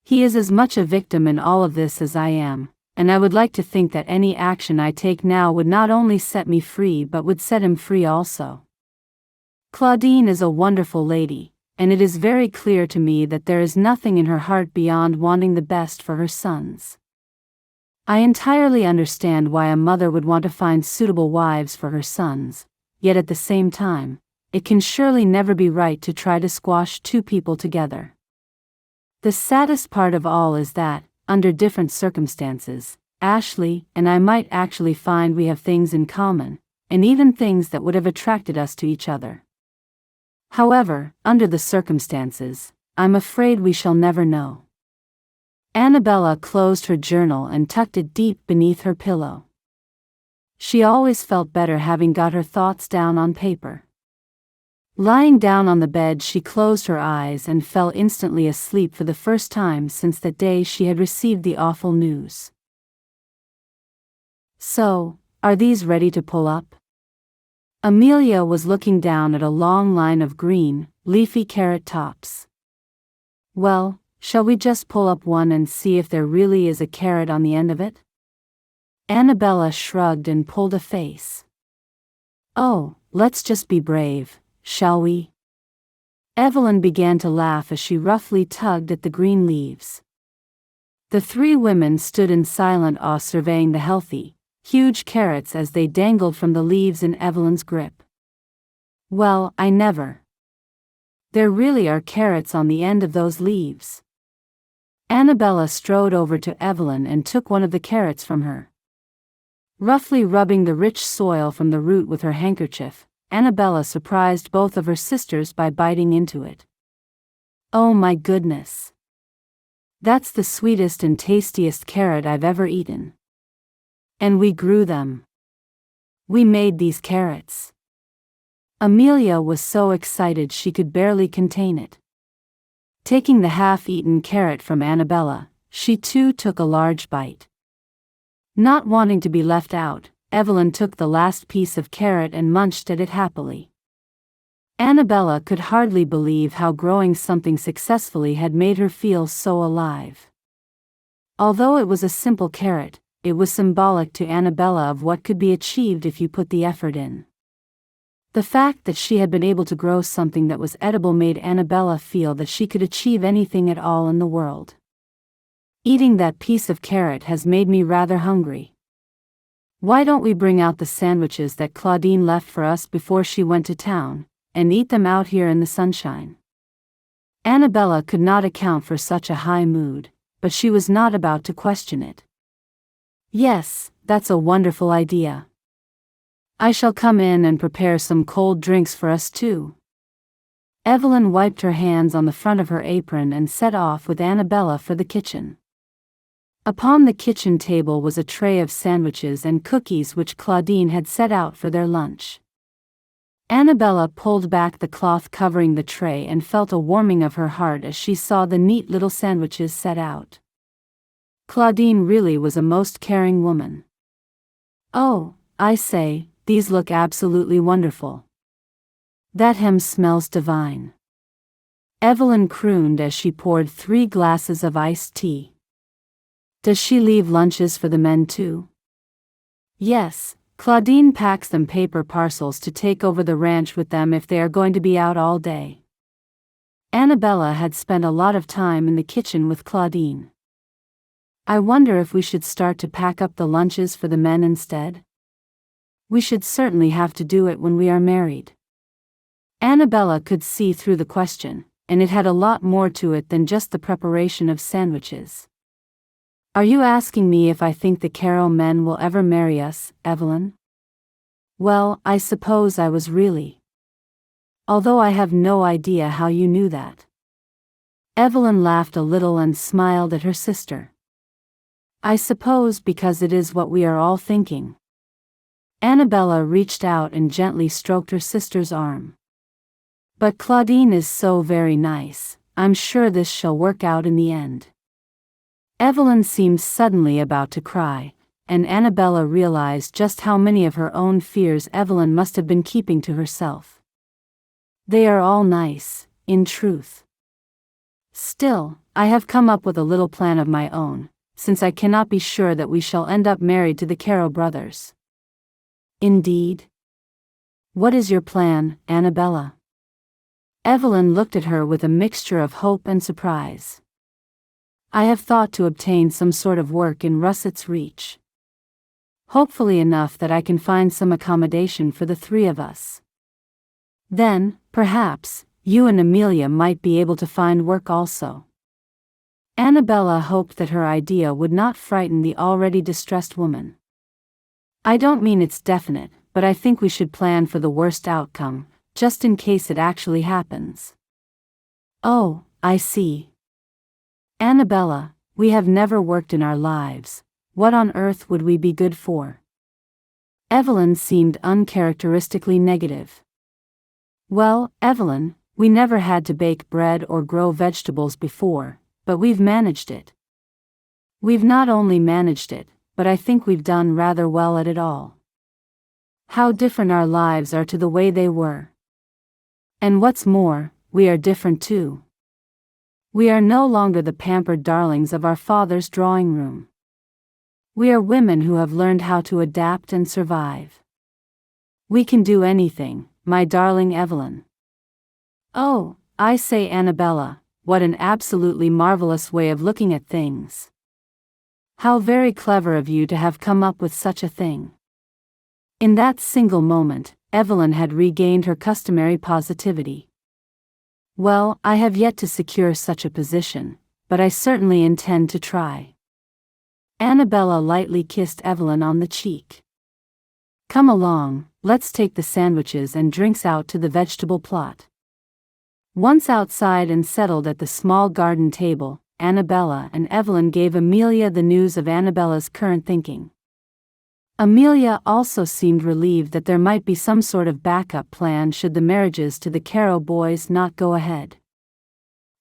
He is as much a victim in all of this as I am, and I would like to think that any action I take now would not only set me free but would set him free also. Claudine is a wonderful lady, and it is very clear to me that there is nothing in her heart beyond wanting the best for her sons. I entirely understand why a mother would want to find suitable wives for her sons, yet at the same time, it can surely never be right to try to squash two people together. The saddest part of all is that, under different circumstances, Ashley and I might actually find we have things in common, and even things that would have attracted us to each other. However, under the circumstances, I'm afraid we shall never know. Anabella closed her journal and tucked it deep beneath her pillow. She always felt better having got her thoughts down on paper. Lying down on the bed, she closed her eyes and fell instantly asleep for the first time since that day she had received the awful news. So, are these ready to pull up? Amelia was looking down at a long line of green, leafy carrot tops. Well, shall we just pull up one and see if there really is a carrot on the end of it? Anabella shrugged and pulled a face. Oh, let's just be brave, shall we? Evelyn began to laugh as she roughly tugged at the green leaves. The three women stood in silent awe surveying the healthy, huge carrots as they dangled from the leaves in Evelyn's grip. Well, I never. There really are carrots on the end of those leaves. Anabella strode over to Evelyn and took one of the carrots from her. Roughly rubbing the rich soil from the root with her handkerchief, Anabella surprised both of her sisters by biting into it. Oh my goodness! That's the sweetest and tastiest carrot I've ever eaten. And we grew them. We made these carrots. Amelia was so excited she could barely contain it. Taking the half-eaten carrot from Anabella, she too took a large bite. Not wanting to be left out, Evelyn took the last piece of carrot and munched at it happily. Anabella could hardly believe how growing something successfully had made her feel so alive. Although it was a simple carrot, it was symbolic to Anabella of what could be achieved if you put the effort in. The fact that she had been able to grow something that was edible made Anabella feel that she could achieve anything at all in the world. Eating that piece of carrot has made me rather hungry. Why don't we bring out the sandwiches that Claudine left for us before she went to town, and eat them out here in the sunshine? Anabella could not account for such a high mood, but she was not about to question it. Yes, that's a wonderful idea. I shall come in and prepare some cold drinks for us too. Evelyn wiped her hands on the front of her apron and set off with Anabella for the kitchen. Upon the kitchen table was a tray of sandwiches and cookies which Claudine had set out for their lunch. Anabella pulled back the cloth covering the tray and felt a warming of her heart as she saw the neat little sandwiches set out. Claudine really was a most caring woman. Oh, I say, these look absolutely wonderful. That hem smells divine. Evelyn crooned as she poured 3 glasses of iced tea. Does she leave lunches for the men too? Yes, Claudine packs them paper parcels to take over the ranch with them if they are going to be out all day. Anabella had spent a lot of time in the kitchen with Claudine. I wonder if we should start to pack up the lunches for the men instead? We should certainly have to do it when we are married. Anabella could see through the question, and it had a lot more to it than just the preparation of sandwiches. Are you asking me if I think the Carrow men will ever marry us, Evelyn? Well, I suppose I was really. Although I have no idea how you knew that. Evelyn laughed a little and smiled at her sister. I suppose because it is what we are all thinking. Anabella reached out and gently stroked her sister's arm. But Claudine is so very nice, I'm sure this shall work out in the end. Evelyn seemed suddenly about to cry, and Anabella realized just how many of her own fears Evelyn must have been keeping to herself. They are all nice, in truth. Still, I have come up with a little plan of my own, since I cannot be sure that we shall end up married to the Carrow brothers. Indeed? What is your plan, Anabella? Evelyn looked at her with a mixture of hope and surprise. I have thought to obtain some sort of work in Russett's reach. Hopefully enough that I can find some accommodation for the three of us. Then, perhaps, you and Amelia might be able to find work also. Anabella hoped that her idea would not frighten the already distressed woman. I don't mean it's definite, but I think we should plan for the worst outcome, just in case it actually happens. Oh, I see. Anabella, we have never worked in our lives. What on earth would we be good for? Evelyn seemed uncharacteristically negative. Well, Evelyn, we never had to bake bread or grow vegetables before, but we've managed it. We've not only managed it, but I think we've done rather well at it all. How different our lives are to the way they were. And what's more, we are different too. We are no longer the pampered darlings of our father's drawing room. We are women who have learned how to adapt and survive. We can do anything, my darling Evelyn. Oh, I say, Anabella, what an absolutely marvelous way of looking at things. How very clever of you to have come up with such a thing. In that single moment, Evelyn had regained her customary positivity. Well, I have yet to secure such a position, but I certainly intend to try. Anabella lightly kissed Evelyn on the cheek. Come along, let's take the sandwiches and drinks out to the vegetable plot. Once outside and settled at the small garden table, Anabella and Evelyn gave Amelia the news of Anabella's current thinking. Amelia also seemed relieved that there might be some sort of backup plan should the marriages to the Carrow boys not go ahead.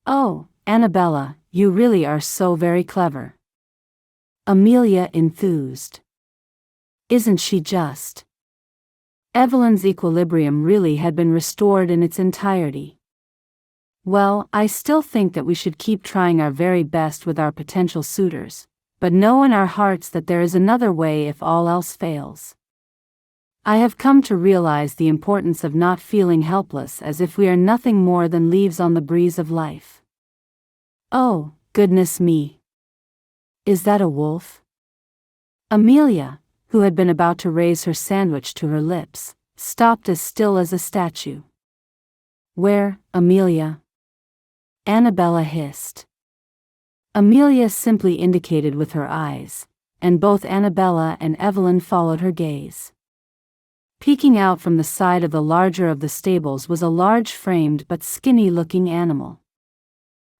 Oh, Anabella, you really are so very clever. Amelia enthused. Isn't she just? Evelyn's equilibrium really had been restored in its entirety. Well, I still think that we should keep trying our very best with our potential suitors, but know in our hearts that there is another way if all else fails. I have come to realize the importance of not feeling helpless as if we are nothing more than leaves on the breeze of life. Oh, goodness me. Is that a wolf? Amelia, who had been about to raise her sandwich to her lips, stopped as still as a statue. Where, Amelia? Anabella hissed. Amelia simply indicated with her eyes, and both Anabella and Evelyn followed her gaze. Peeking out from the side of the larger of the stables was a large-framed but skinny-looking animal.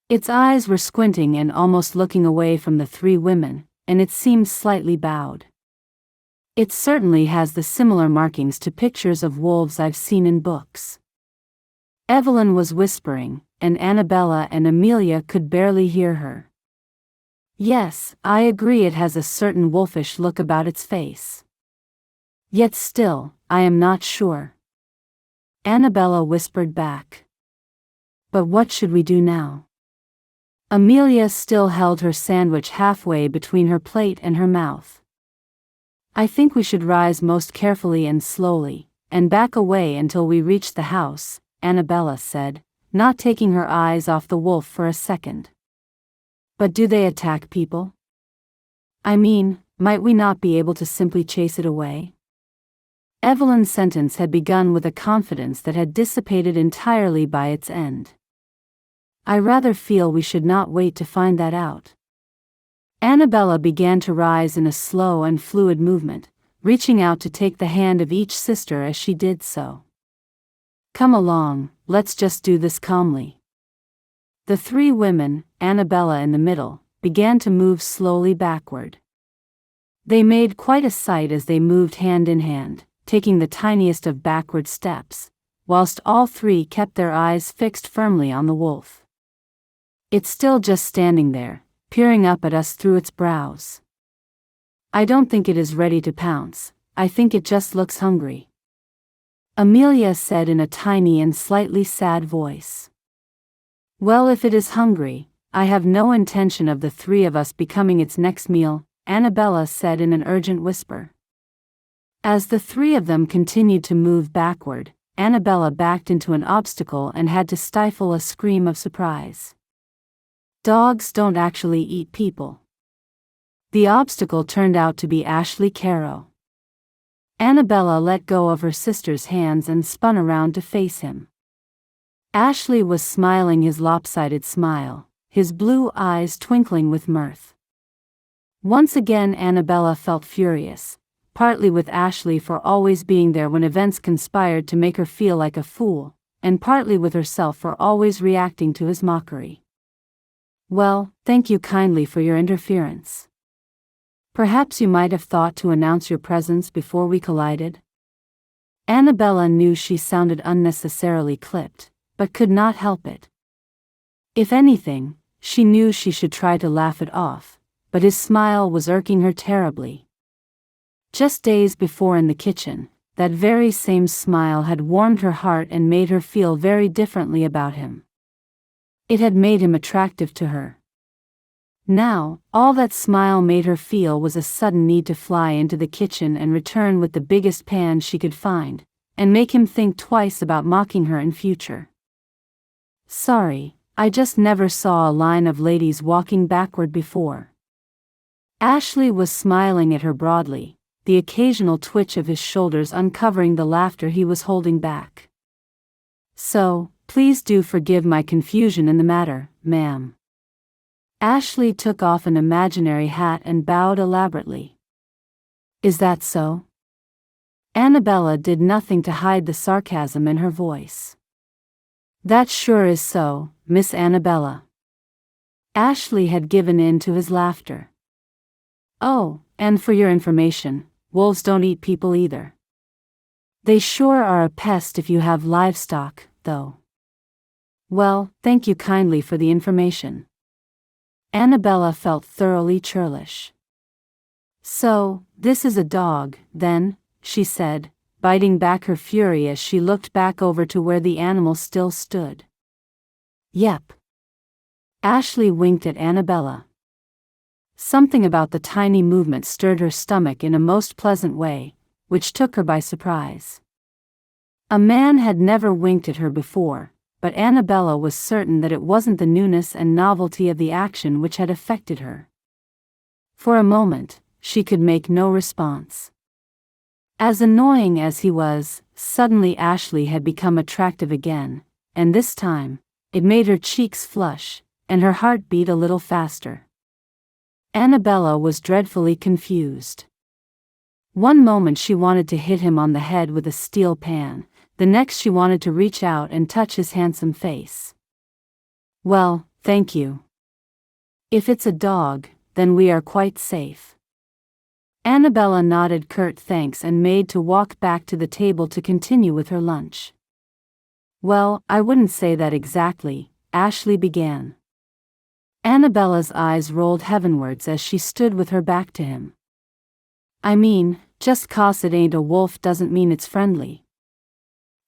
Its eyes were squinting and almost looking away from the three women, and it seemed slightly bowed. It certainly has the similar markings to pictures of wolves I've seen in books. Evelyn was whispering, and Anabella and Amelia could barely hear her. Yes, I agree, it has a certain wolfish look about its face. Yet still, I am not sure. Anabella whispered back. But what should we do now? Amelia still held her sandwich halfway between her plate and her mouth. I think we should rise most carefully and slowly, and back away until we reach the house, Anabella said, not taking her eyes off the wolf for a second. But do they attack people? I mean, might we not be able to simply chase it away? Evelyn's sentence had begun with a confidence that had dissipated entirely by its end. I rather feel we should not wait to find that out. Anabella began to rise in a slow and fluid movement, reaching out to take the hand of each sister as she did so. Come along, let's just do this calmly. The three women, Anabella in the middle, began to move slowly backward. They made quite a sight as they moved hand in hand, taking the tiniest of backward steps, whilst all three kept their eyes fixed firmly on the wolf. It's still just standing there, peering up at us through its brows. I don't think it is ready to pounce, I think it just looks hungry. Amelia said in a tiny and slightly sad voice. Well, if it is hungry, I have no intention of the three of us becoming its next meal, Anabella said in an urgent whisper. As the three of them continued to move backward, Anabella backed into an obstacle and had to stifle a scream of surprise. Dogs don't actually eat people. The obstacle turned out to be Ashley Carrow. Anabella let go of her sister's hands and spun around to face him. Ashley was smiling his lopsided smile, his blue eyes twinkling with mirth. Once again Anabella felt furious, partly with Ashley for always being there when events conspired to make her feel like a fool, and partly with herself for always reacting to his mockery. Well, thank you kindly for your interference. Perhaps you might have thought to announce your presence before we collided? Anabella knew she sounded unnecessarily clipped, but could not help it. If anything, she knew she should try to laugh it off, but his smile was irking her terribly. Just days before in the kitchen, that very same smile had warmed her heart and made her feel very differently about him. It had made him attractive to her. Now, all that smile made her feel was a sudden need to fly into the kitchen and return with the biggest pan she could find, and make him think twice about mocking her in future. Sorry, I just never saw a line of ladies walking backward before. Ashley was smiling at her broadly, the occasional twitch of his shoulders uncovering the laughter he was holding back. So, please do forgive my confusion in the matter, ma'am. Ashley took off an imaginary hat and bowed elaborately. Is that so? Anabella did nothing to hide the sarcasm in her voice. That sure is so, Miss Anabella. Ashley had given in to his laughter. Oh, and for your information, wolves don't eat people either. They sure are a pest if you have livestock, though. Well, thank you kindly for the information. Anabella felt thoroughly churlish. So, this is a dog, then, she said, biting back her fury as she looked back over to where the animal still stood. Yep. Ashley winked at Anabella. Something about the tiny movement stirred her stomach in a most pleasant way, which took her by surprise. A man had never winked at her before, but Anabella was certain that it wasn't the newness and novelty of the action which had affected her. For a moment, she could make no response. As annoying as he was, suddenly Ashley had become attractive again, and this time, it made her cheeks flush, and her heart beat a little faster. Anabella was dreadfully confused. One moment she wanted to hit him on the head with a steel pan, the next she wanted to reach out and touch his handsome face. Well, thank you. If it's a dog, then we are quite safe. Anabella nodded curt thanks and made to walk back to the table to continue with her lunch. Well, I wouldn't say that exactly, Ashley began. Anabella's eyes rolled heavenwards as she stood with her back to him. I mean, just 'cause it ain't a wolf doesn't mean it's friendly.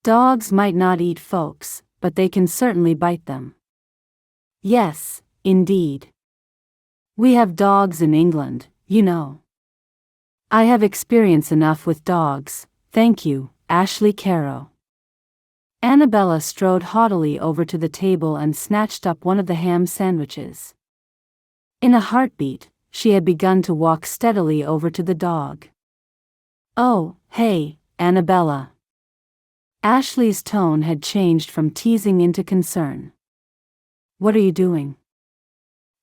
Dogs might not eat folks, but they can certainly bite them. Yes, indeed. We have dogs in England, you know. I have experience enough with dogs, thank you, Ashley Carrow. Anabella strode haughtily over to the table and snatched up one of the ham sandwiches. In a heartbeat, she had begun to walk steadily over to the dog. Oh, hey, Anabella. Ashley's tone had changed from teasing into concern. What are you doing?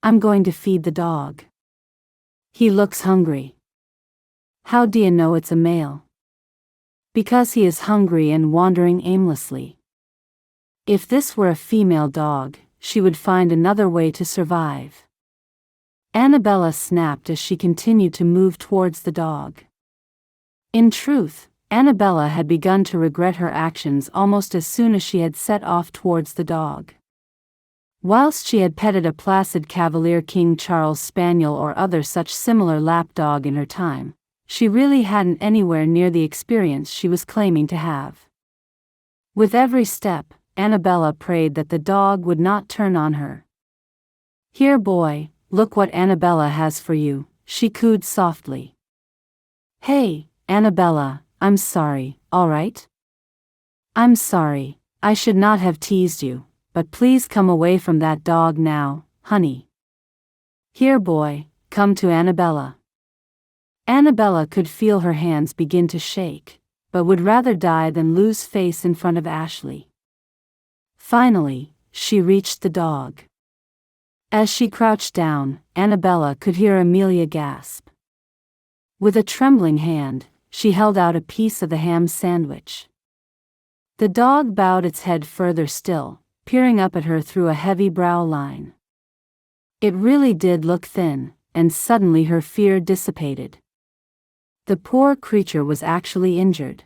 I'm going to feed the dog. He looks hungry. How do you know it's a male? Because he is hungry and wandering aimlessly. If this were a female dog, she would find another way to survive. Anabella snapped as she continued to move towards the dog. In truth, Anabella had begun to regret her actions almost as soon as she had set off towards the dog. Whilst she had petted a placid Cavalier King Charles Spaniel or other such similar lapdog in her time, she really hadn't anywhere near the experience she was claiming to have. With every step, Anabella prayed that the dog would not turn on her. "Here, boy, look what Anabella has for you," she cooed softly. "Hey, Anabella, I'm sorry, all right? I'm sorry, I should not have teased you, but please come away from that dog now, honey. Here, boy, come to Anabella." Anabella could feel her hands begin to shake, but would rather die than lose face in front of Ashley. Finally, she reached the dog. As she crouched down, Anabella could hear Amelia gasp. With a trembling hand, she held out a piece of the ham sandwich. The dog bowed its head further still, peering up at her through a heavy brow line. It really did look thin, and suddenly her fear dissipated. The poor creature was actually injured.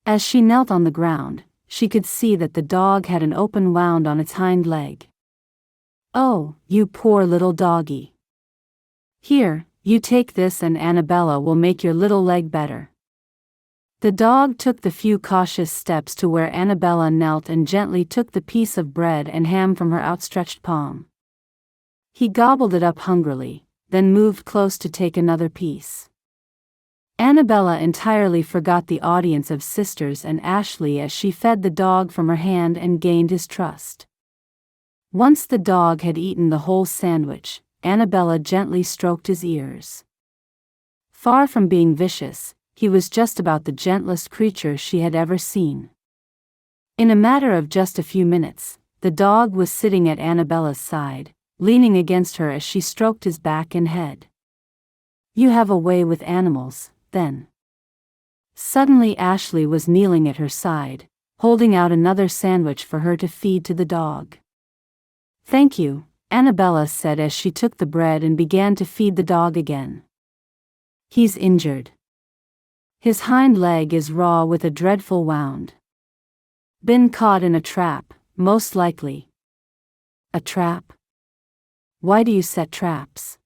As she knelt on the ground, she could see that the dog had an open wound on its hind leg. "Oh, you poor little doggy. Here, you take this and Anabella will make your little leg better." The dog took the few cautious steps to where Anabella knelt and gently took the piece of bread and ham from her outstretched palm. He gobbled it up hungrily, then moved close to take another piece. Anabella entirely forgot the audience of sisters and Ashley as she fed the dog from her hand and gained his trust. Once the dog had eaten the whole sandwich, Anabella gently stroked his ears. Far from being vicious, he was just about the gentlest creature she had ever seen. In a matter of just a few minutes, the dog was sitting at Anabella's side, leaning against her as she stroked his back and head. "You have a way with animals, then." Suddenly Ashley was kneeling at her side, holding out another sandwich for her to feed to the dog. "Thank you," Anabella said as she took the bread and began to feed the dog again. "He's injured. His hind leg is raw with a dreadful wound. Been caught in a trap, most likely." "A trap? Why do you set traps?"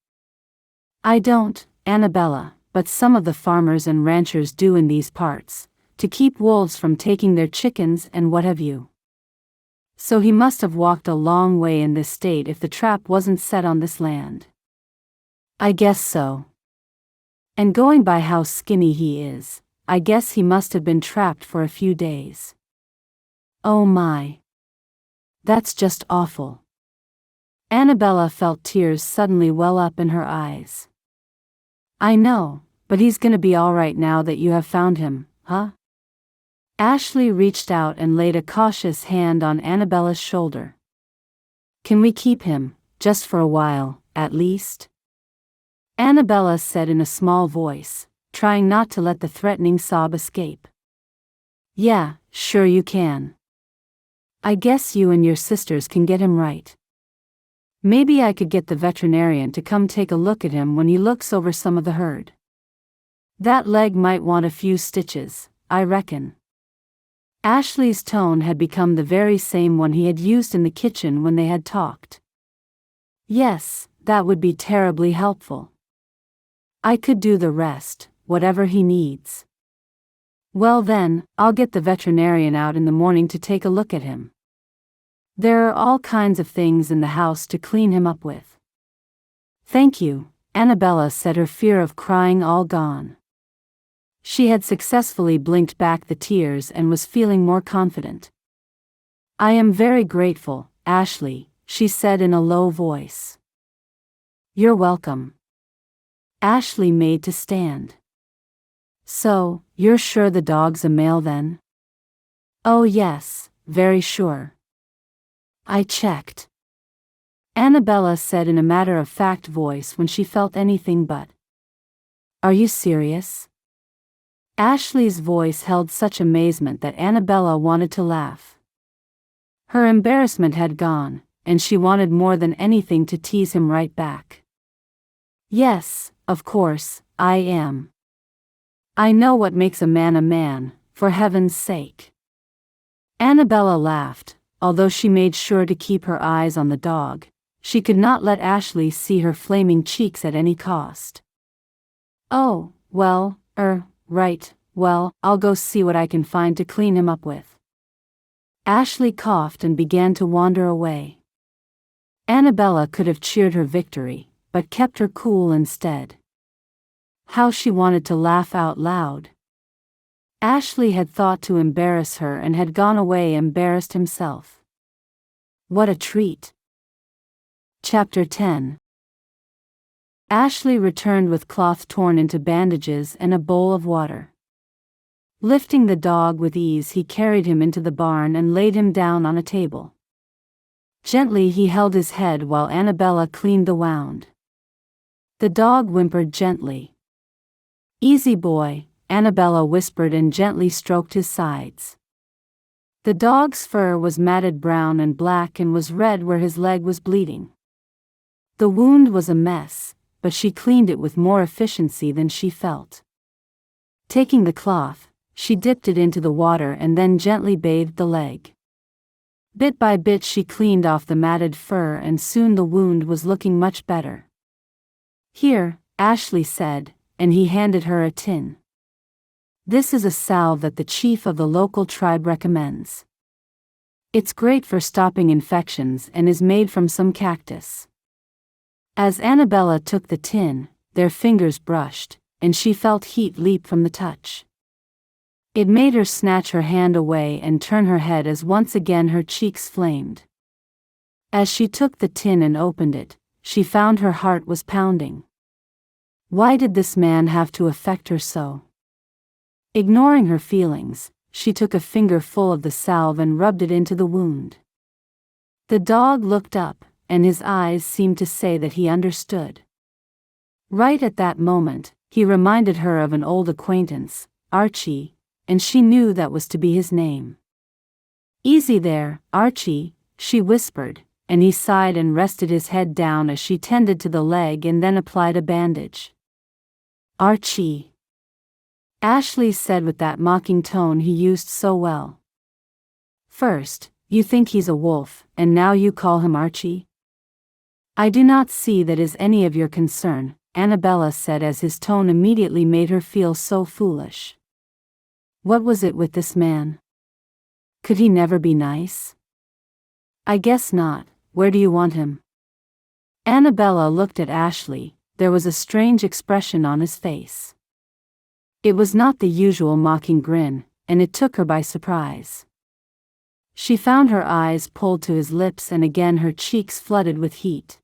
"I don't, Anabella, but some of the farmers and ranchers do in these parts, to keep wolves from taking their chickens and what have you. So he must have walked a long way in this state if the trap wasn't set on this land." "I guess so. And going by how skinny he is, I guess he must have been trapped for a few days." "Oh my. That's just awful." Anabella felt tears suddenly well up in her eyes. "I know, but he's gonna be all right now that you have found him, huh?" Ashley reached out and laid a cautious hand on Anabella's shoulder. "Can we keep him, just for a while, at least?" Anabella said in a small voice, trying not to let the threatening sob escape. "Yeah, sure you can. I guess you and your sisters can get him right. Maybe I could get the veterinarian to come take a look at him when he looks over some of the herd. That leg might want a few stitches, I reckon." Ashley's tone had become the very same one he had used in the kitchen when they had talked. "Yes, that would be terribly helpful. I could do the rest, whatever he needs." "Well then, I'll get the veterinarian out in the morning to take a look at him. There are all kinds of things in the house to clean him up with." "Thank you," Anabella said, her fear of crying all gone. She had successfully blinked back the tears and was feeling more confident. "I am very grateful, Ashley," she said in a low voice. "You're welcome." Ashley made to stand. "So, you're sure the dog's a male then?" "Oh yes, very sure. I checked," Anabella said in a matter-of-fact voice when she felt anything but. "Are you serious?" Ashley's voice held such amazement that Anabella wanted to laugh. Her embarrassment had gone, and she wanted more than anything to tease him right back. "Yes, of course, I am. I know what makes a man, for heaven's sake." Anabella laughed, although she made sure to keep her eyes on the dog. She could not let Ashley see her flaming cheeks at any cost. "Oh, well, right, well, I'll go see what I can find to clean him up with." Ashley coughed and began to wander away. Anabella could have cheered her victory, but kept her cool instead. How she wanted to laugh out loud. Ashley had thought to embarrass her and had gone away embarrassed himself. What a treat. Chapter 10. Ashley returned with cloth torn into bandages and a bowl of water. Lifting the dog with ease, he carried him into the barn and laid him down on a table. Gently he held his head while Anabella cleaned the wound. The dog whimpered gently. "Easy boy," Anabella whispered and gently stroked his sides. The dog's fur was matted brown and black and was red where his leg was bleeding. The wound was a mess, but she cleaned it with more efficiency than she felt. Taking the cloth, she dipped it into the water and then gently bathed the leg. Bit by bit she cleaned off the matted fur and soon the wound was looking much better. "Here," Ashley said, and he handed her a tin. "This is a salve that the chief of the local tribe recommends. It's great for stopping infections and is made from some cactus." As Anabella took the tin, their fingers brushed, and she felt heat leap from the touch. It made her snatch her hand away and turn her head as once again her cheeks flamed. As she took the tin and opened it, she found her heart was pounding. Why did this man have to affect her so? Ignoring her feelings, she took a fingerful of the salve and rubbed it into the wound. The dog looked up, and his eyes seemed to say that he understood. Right at that moment, he reminded her of an old acquaintance, Archie, and she knew that was to be his name. "Easy there, Archie," she whispered, and he sighed and rested his head down as she tended to the leg and then applied a bandage. "Archie," Ashley said with that mocking tone he used so well. "First, you think he's a wolf, and now you call him Archie?" "I do not see that is any of your concern," Anabella said as his tone immediately made her feel so foolish. What was it with this man? Could he never be nice? "I guess not. Where do you want him?" Anabella looked at Ashley. There was a strange expression on his face. It was not the usual mocking grin, and it took her by surprise. She found her eyes pulled to his lips and again her cheeks flooded with heat.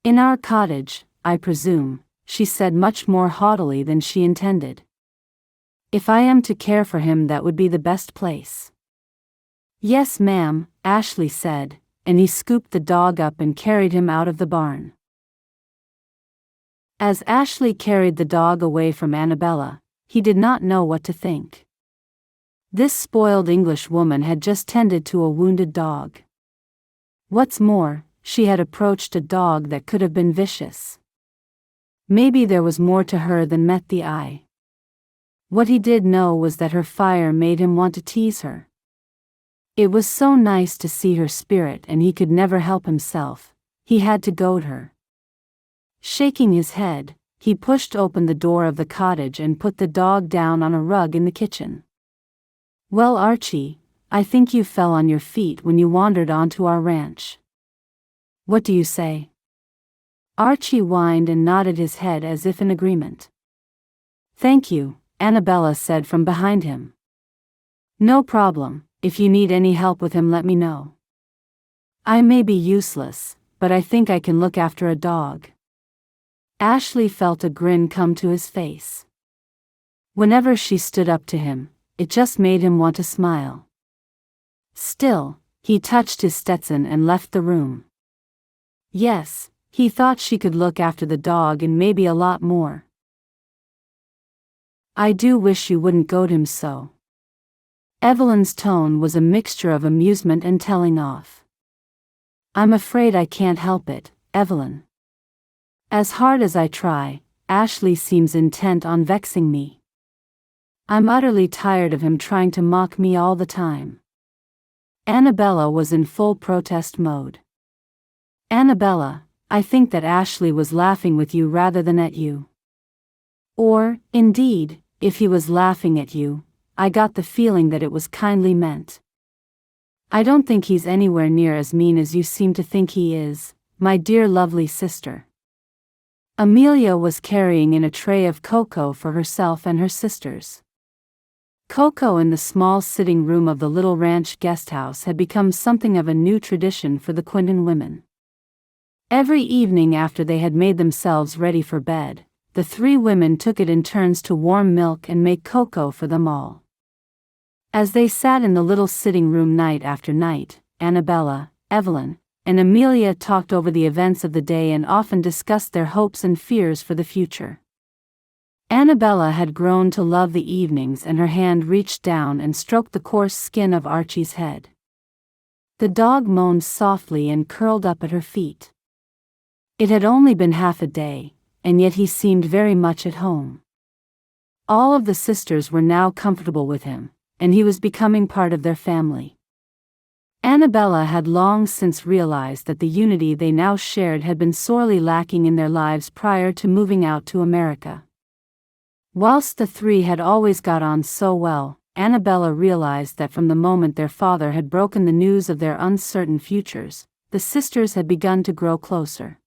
"In our cottage, I presume," she said much more haughtily than she intended. "If I am to care for him, that would be the best place." "Yes, ma'am," Ashley said, and he scooped the dog up and carried him out of the barn. As Ashley carried the dog away from Anabella, he did not know what to think. This spoiled English woman had just tended to a wounded dog. What's more, she had approached a dog that could have been vicious. Maybe there was more to her than met the eye. What he did know was that her fire made him want to tease her. It was so nice to see her spirit and he could never help himself. He had to goad her. Shaking his head, he pushed open the door of the cottage and put the dog down on a rug in the kitchen. "Well, Archie, I think you fell on your feet when you wandered onto our ranch. What do you say?" Archie whined and nodded his head as if in agreement. "Thank you," Anabella said from behind him. "No problem. If you need any help with him, let me know. I may be useless, but I think I can look after a dog." Ashley felt a grin come to his face. Whenever she stood up to him, it just made him want to smile. Still, he touched his Stetson and left the room. Yes, he thought she could look after the dog and maybe a lot more. "I do wish you wouldn't goad him so." Evelyn's tone was a mixture of amusement and telling off. "I'm afraid I can't help it, Evelyn. As hard as I try, Ashley seems intent on vexing me. I'm utterly tired of him trying to mock me all the time." Anabella was in full protest mode. "Anabella, I think that Ashley was laughing with you rather than at you. Or, indeed, if he was laughing at you, I got the feeling that it was kindly meant. I don't think he's anywhere near as mean as you seem to think he is, my dear lovely sister." Amelia was carrying in a tray of cocoa for herself and her sisters. Cocoa in the small sitting room of the little ranch guesthouse had become something of a new tradition for the Quentin women. Every evening after they had made themselves ready for bed, the three women took it in turns to warm milk and make cocoa for them all. As they sat in the little sitting room night after night, Anabella, Evelyn, and Amelia talked over the events of the day and often discussed their hopes and fears for the future. Anabella had grown to love the evenings, and her hand reached down and stroked the coarse skin of Archie's head. The dog moaned softly and curled up at her feet. It had only been half a day, and yet he seemed very much at home. All of the sisters were now comfortable with him, and he was becoming part of their family. Anabella had long since realized that the unity they now shared had been sorely lacking in their lives prior to moving out to America. Whilst the three had always got on so well, Anabella realized that from the moment their father had broken the news of their uncertain futures, the sisters had begun to grow closer.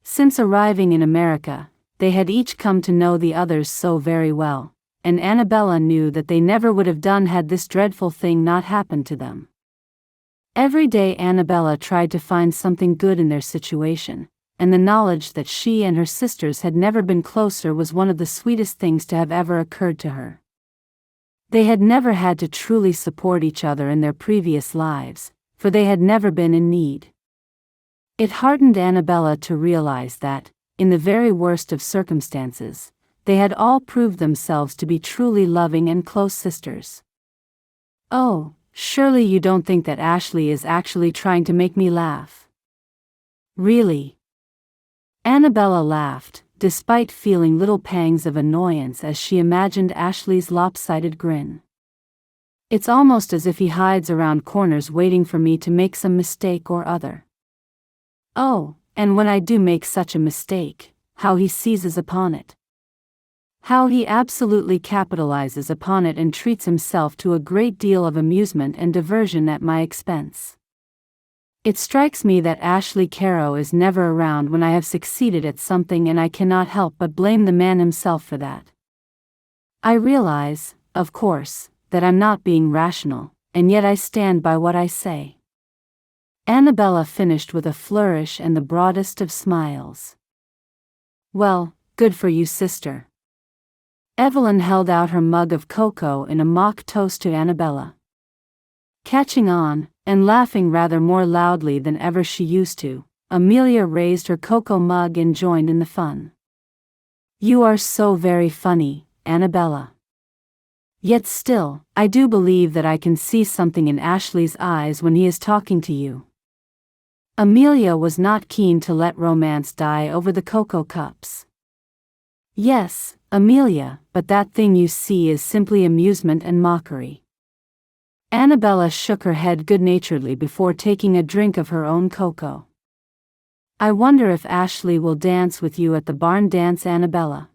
Since arriving in America, they had each come to know the others so very well, and Anabella knew that they never would have done had this dreadful thing not happened to them. Every day Anabella tried to find something good in their situation, and the knowledge that she and her sisters had never been closer was one of the sweetest things to have ever occurred to her. They had never had to truly support each other in their previous lives, for they had never been in need. It heartened Anabella to realize that, in the very worst of circumstances, they had all proved themselves to be truly loving and close sisters. "Oh, surely you don't think that Ashley is actually trying to make me laugh?" "Really?" Anabella laughed, despite feeling little pangs of annoyance as she imagined Ashley's lopsided grin. "It's almost as if he hides around corners waiting for me to make some mistake or other. Oh, and when I do make such a mistake, how he seizes upon it. How he absolutely capitalizes upon it and treats himself to a great deal of amusement and diversion at my expense. It strikes me that Ashley Carrow is never around when I have succeeded at something, and I cannot help but blame the man himself for that. I realize, of course, that I'm not being rational, and yet I stand by what I say." Anabella finished with a flourish and the broadest of smiles. "Well, good for you, sister." Evelyn held out her mug of cocoa in a mock toast to Anabella. Catching on, and laughing rather more loudly than ever she used to, Amelia raised her cocoa mug and joined in the fun. "You are so very funny, Anabella. Yet still, I do believe that I can see something in Ashley's eyes when he is talking to you." Amelia was not keen to let romance die over the cocoa cups. "Yes, Amelia, but that thing you see is simply amusement and mockery." Anabella shook her head good-naturedly before taking a drink of her own cocoa. "I wonder if Ashley will dance with you at the barn dance, Anabella."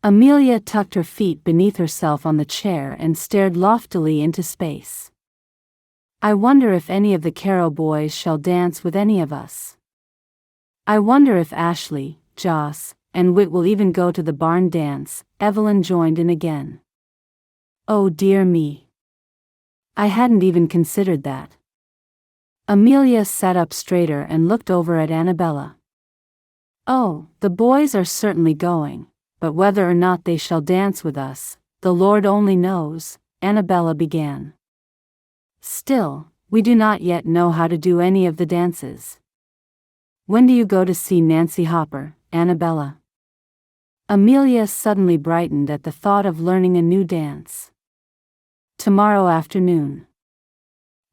Amelia tucked her feet beneath herself on the chair and stared loftily into space. "I wonder if any of the Carrow boys shall dance with any of us. I wonder if Ashley, Joss, and Whit will even go to the barn dance." Evelyn joined in again. "Oh dear me. I hadn't even considered that." Amelia sat up straighter and looked over at Anabella. "Oh, the boys are certainly going, but whether or not they shall dance with us, the Lord only knows," Anabella began. "Still, we do not yet know how to do any of the dances. When do you go to see Nancy Hopper, Anabella?" Amelia suddenly brightened at the thought of learning a new dance. "Tomorrow afternoon.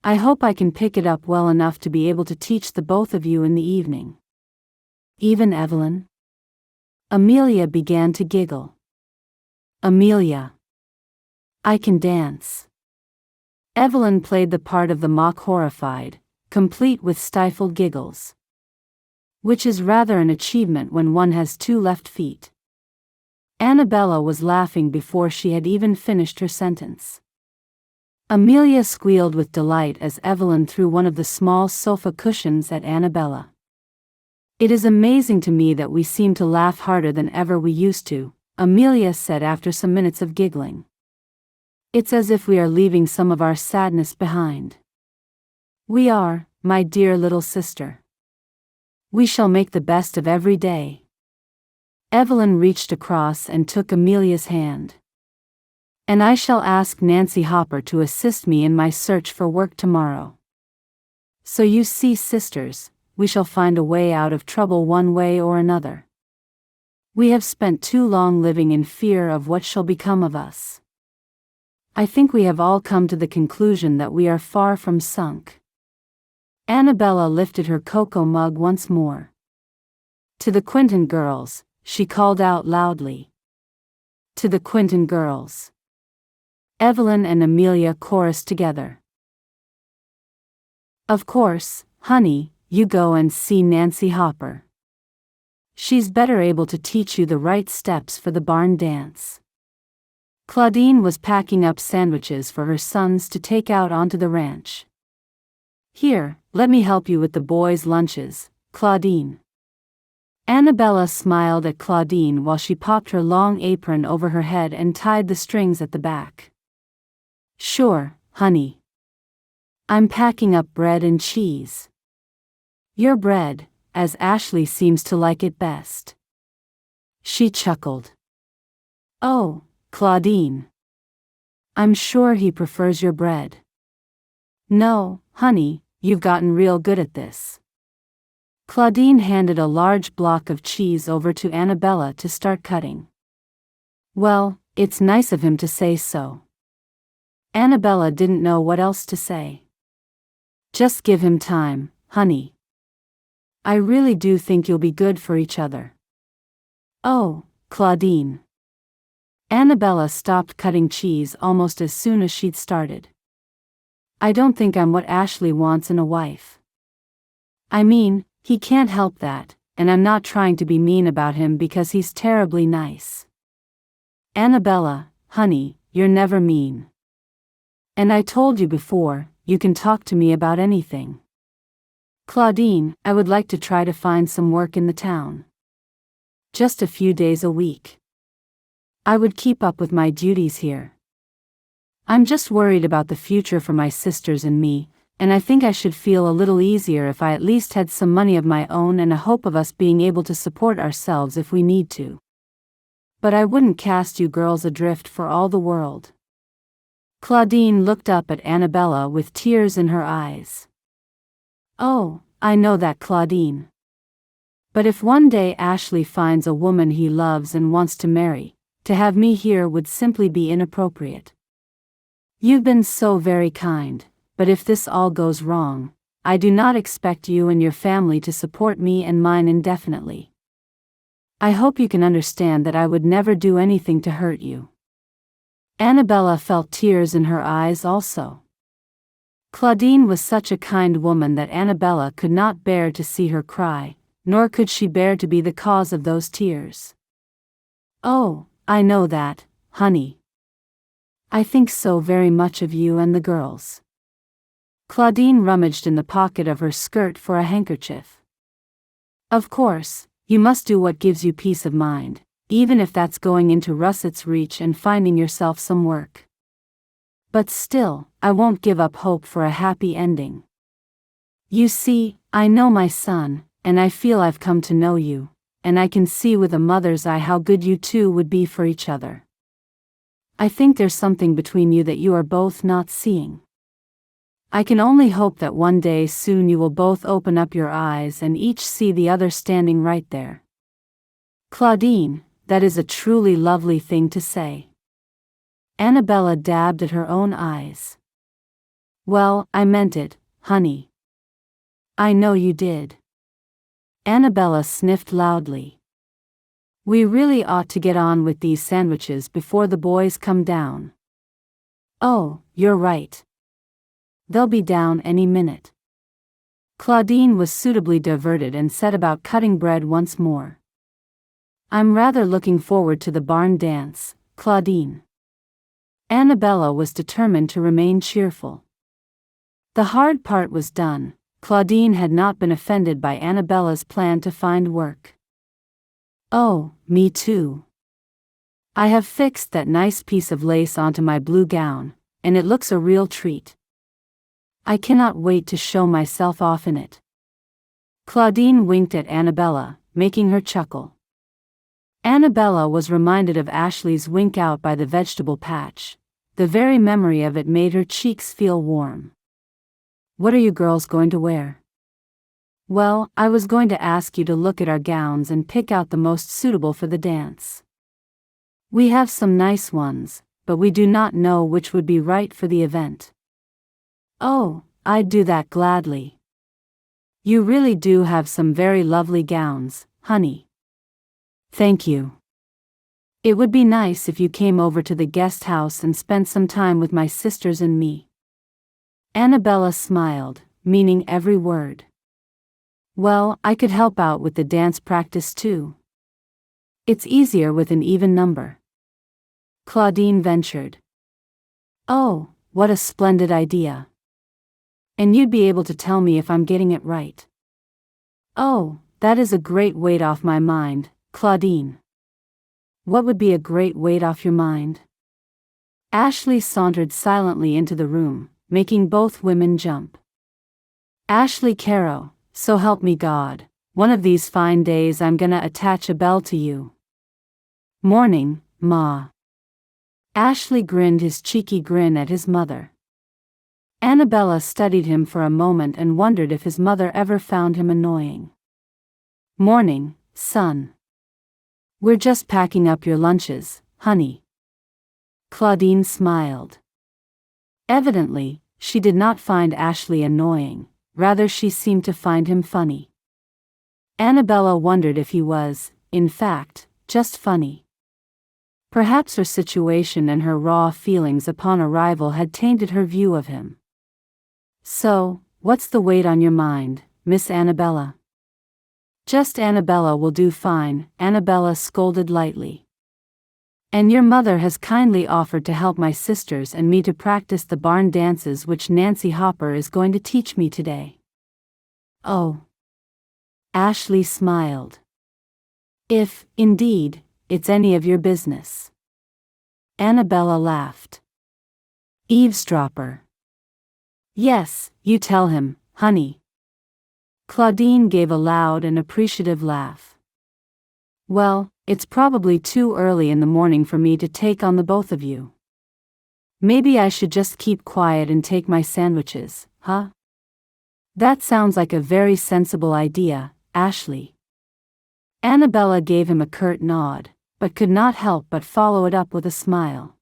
I hope I can pick it up well enough to be able to teach the both of you in the evening." "Even Evelyn?" Amelia began to giggle. "Amelia, I can dance. Evelyn played the part of the mock horrified, complete with stifled giggles. Which is rather an achievement when one has 2 left feet. Anabella was laughing before she had even finished her sentence. Amelia squealed with delight as Evelyn threw one of the small sofa cushions at Anabella. It is amazing to me that we seem to laugh harder than ever we used to, Amelia said after some minutes of giggling. It's as if we are leaving some of our sadness behind. We are, my dear little sister. We shall make the best of every day. Evelyn reached across and took Amelia's hand. And I shall ask Nancy Hopper to assist me in my search for work tomorrow. So you see, sisters, we shall find a way out of trouble one way or another. We have spent too long living in fear of what shall become of us. I think we have all come to the conclusion that we are far from sunk. Anabella lifted her cocoa mug once more. To the Quentin girls, she called out loudly. To the Quentin girls. Evelyn and Amelia chorused together. Of course, honey, you go and see Nancy Hopper. She's better able to teach you the right steps for the barn dance. Claudine was packing up sandwiches for her sons to take out onto the ranch. Here, let me help you with the boys' lunches, Claudine. Anabella smiled at Claudine while she popped her long apron over her head and tied the strings at the back. Sure, honey. I'm packing up bread and cheese. Your bread, as Ashley seems to like it best. She chuckled. Oh, Claudine. I'm sure he prefers your bread. No, honey, you've gotten real good at this. Claudine handed a large block of cheese over to Anabella to start cutting. Well, it's nice of him to say so. Anabella didn't know what else to say. Just give him time, honey. I really do think you'll be good for each other. Oh, Claudine. Anabella stopped cutting cheese almost as soon as she'd started. I don't think I'm what Ashley wants in a wife. I mean, he can't help that, and I'm not trying to be mean about him because he's terribly nice. Anabella, honey, you're never mean. And I told you before, you can talk to me about anything. Claudine, I would like to try to find some work in the town. Just a few days a week. I would keep up with my duties here. I'm just worried about the future for my sisters and me, and I think I should feel a little easier if I at least had some money of my own and a hope of us being able to support ourselves if we need to. But I wouldn't cast you girls adrift for all the world. Claudine looked up at Anabella with tears in her eyes. Oh, I know that, Claudine. But if one day Ashley finds a woman he loves and wants to marry, to have me here would simply be inappropriate. You've been so very kind, but if this all goes wrong, I do not expect you and your family to support me and mine indefinitely. I hope you can understand that I would never do anything to hurt you. Anabella felt tears in her eyes also. Claudine was such a kind woman that Anabella could not bear to see her cry, nor could she bear to be the cause of those tears. Oh, I know that, honey. I think so very much of you and the girls. Claudine rummaged in the pocket of her skirt for a handkerchief. Of course, you must do what gives you peace of mind, even if that's going into Russett's reach and finding yourself some work. But still, I won't give up hope for a happy ending. You see, I know my son, and I feel I've come to know you, and I can see with a mother's eye how good you two would be for each other. I think there's something between you that you are both not seeing. I can only hope that one day soon you will both open up your eyes and each see the other standing right there. Claudine, that is a truly lovely thing to say. Anabella dabbed at her own eyes. Well, I meant it, honey. I know you did. Anabella sniffed loudly. We really ought to get on with these sandwiches before the boys come down. Oh, you're right. They'll be down any minute. Claudine was suitably diverted and set about cutting bread once more. I'm rather looking forward to the barn dance, Claudine. Anabella was determined to remain cheerful. The hard part was done. Claudine had not been offended by Anabella's plan to find work. Oh, me too. I have fixed that nice piece of lace onto my blue gown, and it looks a real treat. I cannot wait to show myself off in it. Claudine winked at Anabella, making her chuckle. Anabella was reminded of Ashley's wink out by the vegetable patch. The very memory of it made her cheeks feel warm. What are you girls going to wear? Well, I was going to ask you to look at our gowns and pick out the most suitable for the dance. We have some nice ones, but we do not know which would be right for the event. Oh, I'd do that gladly. You really do have some very lovely gowns, honey. Thank you. It would be nice if you came over to the guest house and spent some time with my sisters and me. Anabella smiled, meaning every word. Well, I could help out with the dance practice too. It's easier with an even number. Claudine ventured. Oh, what a splendid idea. And you'd be able to tell me if I'm getting it right. Oh, that is a great weight off my mind, Claudine. What would be a great weight off your mind? Ashley sauntered silently into the room, making both women jump. Ashley Carrow, so help me God, one of these fine days I'm gonna attach a bell to you. Morning, Ma. Ashley grinned his cheeky grin at his mother. Anabella studied him for a moment and wondered if his mother ever found him annoying. Morning, son. We're just packing up your lunches, honey. Claudine smiled. Evidently, she did not find Ashley annoying, rather she seemed to find him funny. Anabella wondered if he was, in fact, just funny. Perhaps her situation and her raw feelings upon arrival had tainted her view of him. So, what's the weight on your mind, Miss Anabella? Just Anabella will do fine, Anabella scolded lightly. And your mother has kindly offered to help my sisters and me to practice the barn dances which Nancy Hopper is going to teach me today. Oh. Ashley smiled. If, indeed, it's any of your business. Anabella laughed. Eavesdropper. Yes, you tell him, honey. Claudine gave a loud and appreciative laugh. Well, it's probably too early in the morning for me to take on the both of you. Maybe I should just keep quiet and take my sandwiches, huh? That sounds like a very sensible idea, Ashley. Anabella gave him a curt nod, but could not help but follow it up with a smile.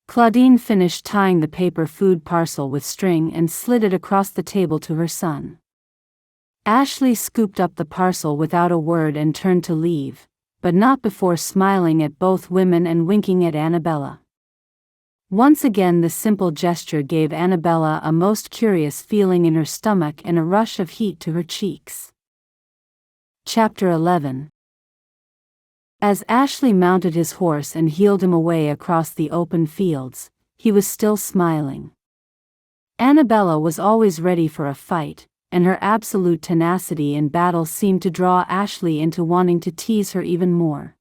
Claudine finished tying the paper food parcel with string and slid it across the table to her son. Ashley scooped up the parcel without a word and turned to leave, but not before smiling at both women and winking at Anabella. Once again the simple gesture gave Anabella a most curious feeling in her stomach and a rush of heat to her cheeks. Chapter 11. As Ashley mounted his horse and heeled him away across the open fields, he was still smiling. Anabella was always ready for a fight, and her absolute tenacity in battle seemed to draw Ashley into wanting to tease her even more.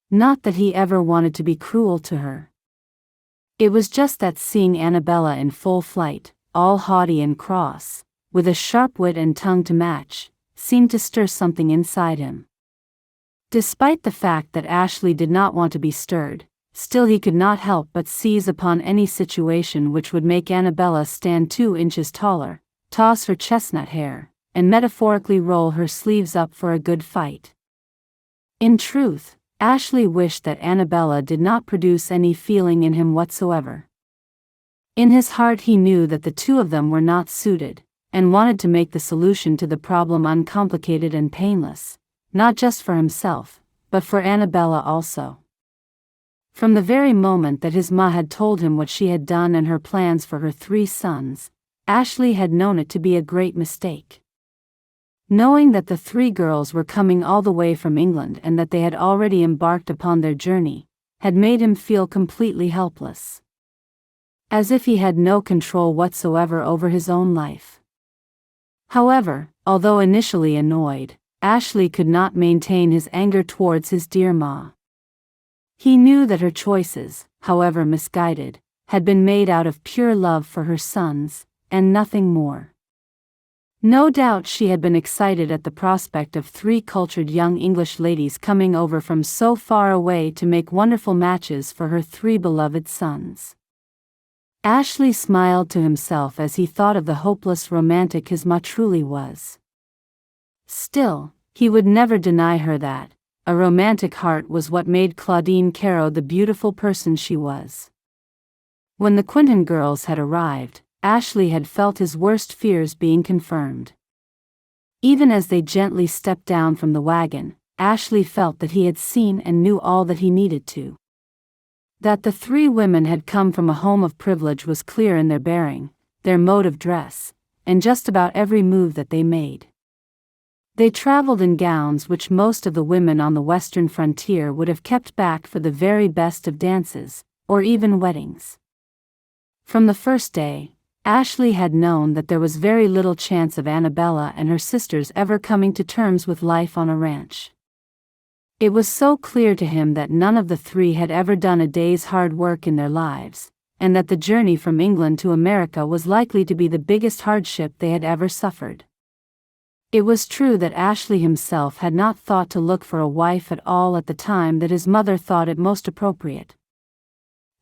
Not that he ever wanted to be cruel to her. It was just that seeing Anabella in full flight, all haughty and cross, with a sharp wit and tongue to match, seemed to stir something inside him. Despite the fact that Ashley did not want to be stirred, still he could not help but seize upon any situation which would make Anabella stand 2 inches taller, toss her chestnut hair, and metaphorically roll her sleeves up for a good fight. In truth, Ashley wished that Anabella did not produce any feeling in him whatsoever. In his heart he knew that the two of them were not suited, and wanted to make the solution to the problem uncomplicated and painless, not just for himself, but for Anabella also. From the very moment that his ma had told him what she had done and her plans for her 3 sons, Ashley had known it to be a great mistake. Knowing that the 3 girls were coming all the way from England and that they had already embarked upon their journey, had made him feel completely helpless. As if he had no control whatsoever over his own life. However, although initially annoyed, Ashley could not maintain his anger towards his dear ma. He knew that her choices, however misguided, had been made out of pure love for her sons, and nothing more. No doubt she had been excited at the prospect of 3 cultured young English ladies coming over from so far away to make wonderful matches for her 3 beloved sons. Ashley smiled to himself as he thought of the hopeless romantic his ma truly was. Still, he would never deny her that a romantic heart was what made Claudine Carrow the beautiful person she was. When the Quentin girls had arrived, Ashley had felt his worst fears being confirmed. Even as they gently stepped down from the wagon, Ashley felt that he had seen and knew all that he needed to. That the 3 women had come from a home of privilege was clear in their bearing, their mode of dress, and just about every move that they made. They traveled in gowns which most of the women on the western frontier would have kept back for the very best of dances, or even weddings. From the first day, Ashley had known that there was very little chance of Anabella and her sisters ever coming to terms with life on a ranch. It was so clear to him that none of the 3 had ever done a day's hard work in their lives, and that the journey from England to America was likely to be the biggest hardship they had ever suffered. It was true that Ashley himself had not thought to look for a wife at all at the time that his mother thought it most appropriate.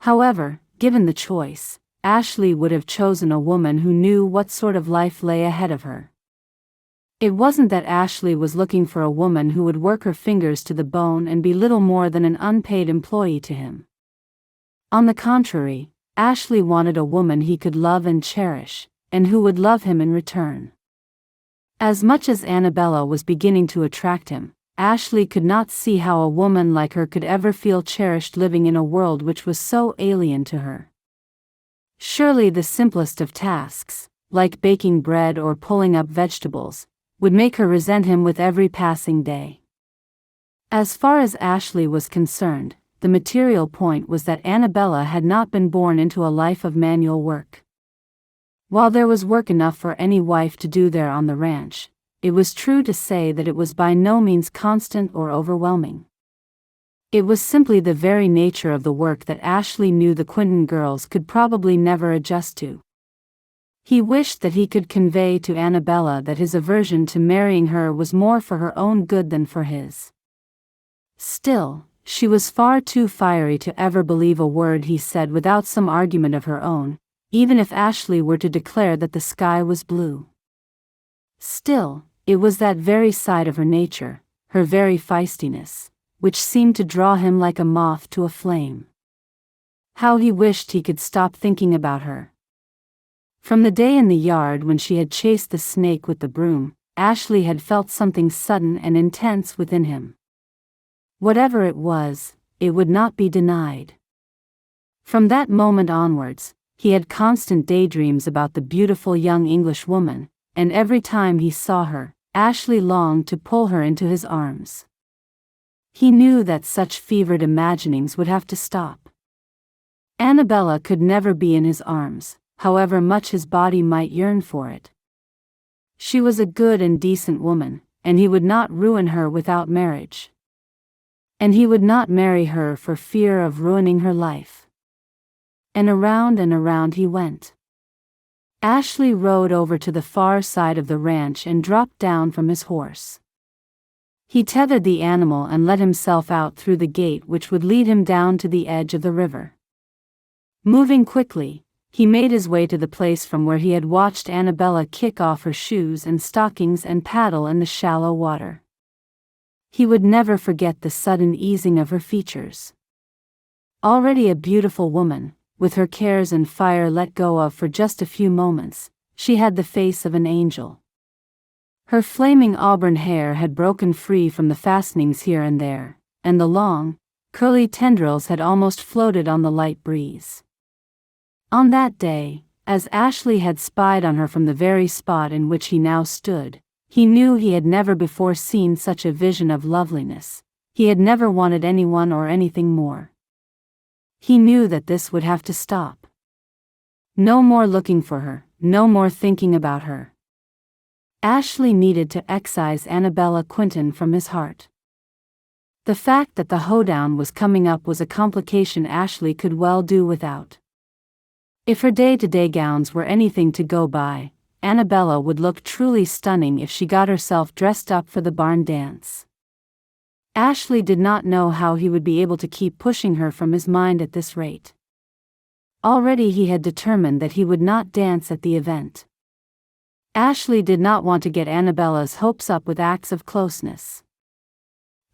However, given the choice, Ashley would have chosen a woman who knew what sort of life lay ahead of her. It wasn't that Ashley was looking for a woman who would work her fingers to the bone and be little more than an unpaid employee to him. On the contrary, Ashley wanted a woman he could love and cherish, and who would love him in return. As much as Anabella was beginning to attract him, Ashley could not see how a woman like her could ever feel cherished living in a world which was so alien to her. Surely the simplest of tasks, like baking bread or pulling up vegetables, would make her resent him with every passing day. As far as Ashley was concerned, the material point was that Anabella had not been born into a life of manual work. While there was work enough for any wife to do there on the ranch, it was true to say that it was by no means constant or overwhelming. It was simply the very nature of the work that Ashley knew the Quentin girls could probably never adjust to. He wished that he could convey to Anabella that his aversion to marrying her was more for her own good than for his. Still, she was far too fiery to ever believe a word he said without some argument of her own, even if Ashley were to declare that the sky was blue. Still, it was that very side of her nature, her very feistiness, which seemed to draw him like a moth to a flame. How he wished he could stop thinking about her. From the day in the yard when she had chased the snake with the broom, Ashley had felt something sudden and intense within him. Whatever it was, it would not be denied. From that moment onwards, he had constant daydreams about the beautiful young English woman, and every time he saw her, Ashley longed to pull her into his arms. He knew that such fevered imaginings would have to stop. Anabella could never be in his arms, however much his body might yearn for it. She was a good and decent woman, and he would not ruin her without marriage. And he would not marry her for fear of ruining her life. And around he went. Ashley rode over to the far side of the ranch and dropped down from his horse. He tethered the animal and let himself out through the gate which would lead him down to the edge of the river. Moving quickly, he made his way to the place from where he had watched Anabella kick off her shoes and stockings and paddle in the shallow water. He would never forget the sudden easing of her features. Already a beautiful woman, with her cares and fire let go of for just a few moments, she had the face of an angel. Her flaming auburn hair had broken free from the fastenings here and there, and the long, curly tendrils had almost floated on the light breeze. On that day, as Ashley had spied on her from the very spot in which he now stood, he knew he had never before seen such a vision of loveliness. He had never wanted anyone or anything more. He knew that this would have to stop. No more looking for her, no more thinking about her. Ashley needed to excise Anabella Quentin from his heart. The fact that the hoedown was coming up was a complication Ashley could well do without. If her day-to-day gowns were anything to go by, Anabella would look truly stunning if she got herself dressed up for the barn dance. Ashley did not know how he would be able to keep pushing her from his mind at this rate. Already he had determined that he would not dance at the event. Ashley did not want to get Anabella's hopes up with acts of closeness.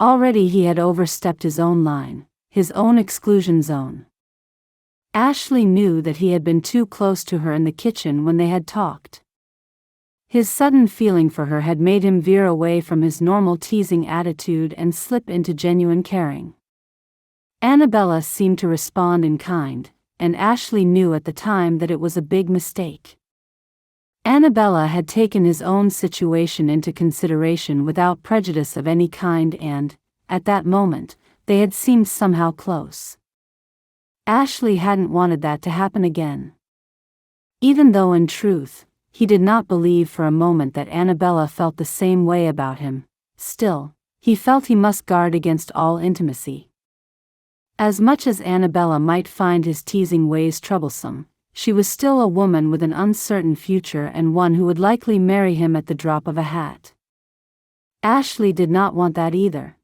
Already he had overstepped his own line, his own exclusion zone. Ashley knew that he had been too close to her in the kitchen when they had talked. His sudden feeling for her had made him veer away from his normal teasing attitude and slip into genuine caring. Anabella seemed to respond in kind, and Ashley knew at the time that it was a big mistake. Anabella had taken his own situation into consideration without prejudice of any kind and, at that moment, they had seemed somehow close. Ashley hadn't wanted that to happen again. Even though in truth, he did not believe for a moment that Anabella felt the same way about him, still, he felt he must guard against all intimacy. As much as Anabella might find his teasing ways troublesome, she was still a woman with an uncertain future and one who would likely marry him at the drop of a hat. Ashley did not want that either.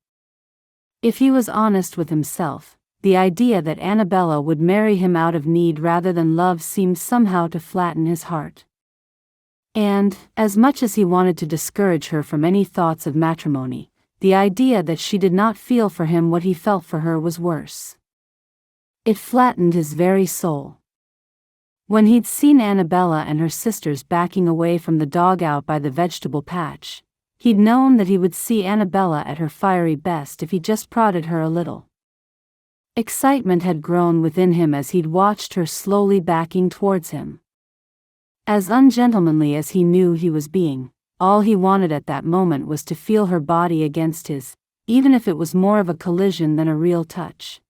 If he was honest with himself, the idea that Anabella would marry him out of need rather than love seemed somehow to flatten his heart. And, as much as he wanted to discourage her from any thoughts of matrimony, the idea that she did not feel for him what he felt for her was worse. It flattened his very soul. When he'd seen Anabella and her sisters backing away from the dog out by the vegetable patch, he'd known that he would see Anabella at her fiery best if he just prodded her a little. Excitement had grown within him as he'd watched her slowly backing towards him. As ungentlemanly as he knew he was being, all he wanted at that moment was to feel her body against his, even if it was more of a collision than a real touch.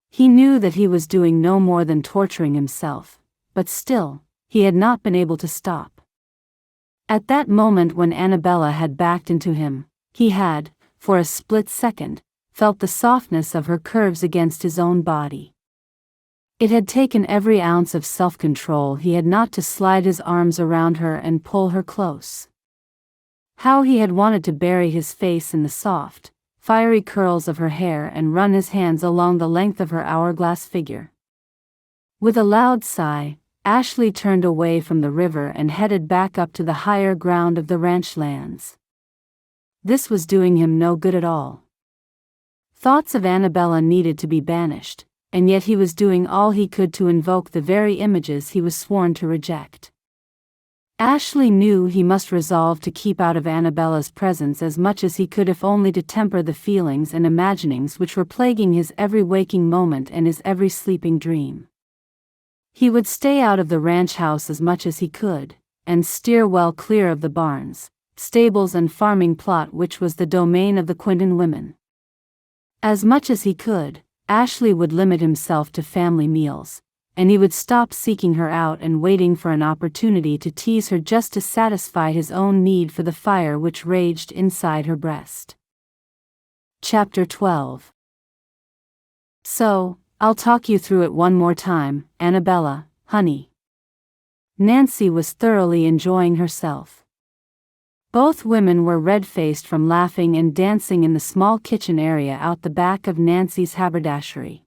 He knew that he was doing no more than torturing himself, but still, he had not been able to stop. At that moment when Anabella had backed into him, he had, for a split second, felt the softness of her curves against his own body. It had taken every ounce of self-control he had not to slide his arms around her and pull her close. How he had wanted to bury his face in the soft, fiery curls of her hair and run his hands along the length of her hourglass figure. With a loud sigh, Ashley turned away from the river and headed back up to the higher ground of the ranch lands. This was doing him no good at all. Thoughts of Anabella needed to be banished, and yet he was doing all he could to invoke the very images he was sworn to reject. Ashley knew he must resolve to keep out of Anabella's presence as much as he could, if only to temper the feelings and imaginings which were plaguing his every waking moment and his every sleeping dream. He would stay out of the ranch house as much as he could, and steer well clear of the barns, stables and farming plot which was the domain of the Quentin women. As much as he could, Ashley would limit himself to family meals, and he would stop seeking her out and waiting for an opportunity to tease her just to satisfy his own need for the fire which raged inside her breast. Chapter 12. So, I'll talk you through it one more time, Anabella, honey. Nancy was thoroughly enjoying herself. Both women were red-faced from laughing and dancing in the small kitchen area out the back of Nancy's haberdashery.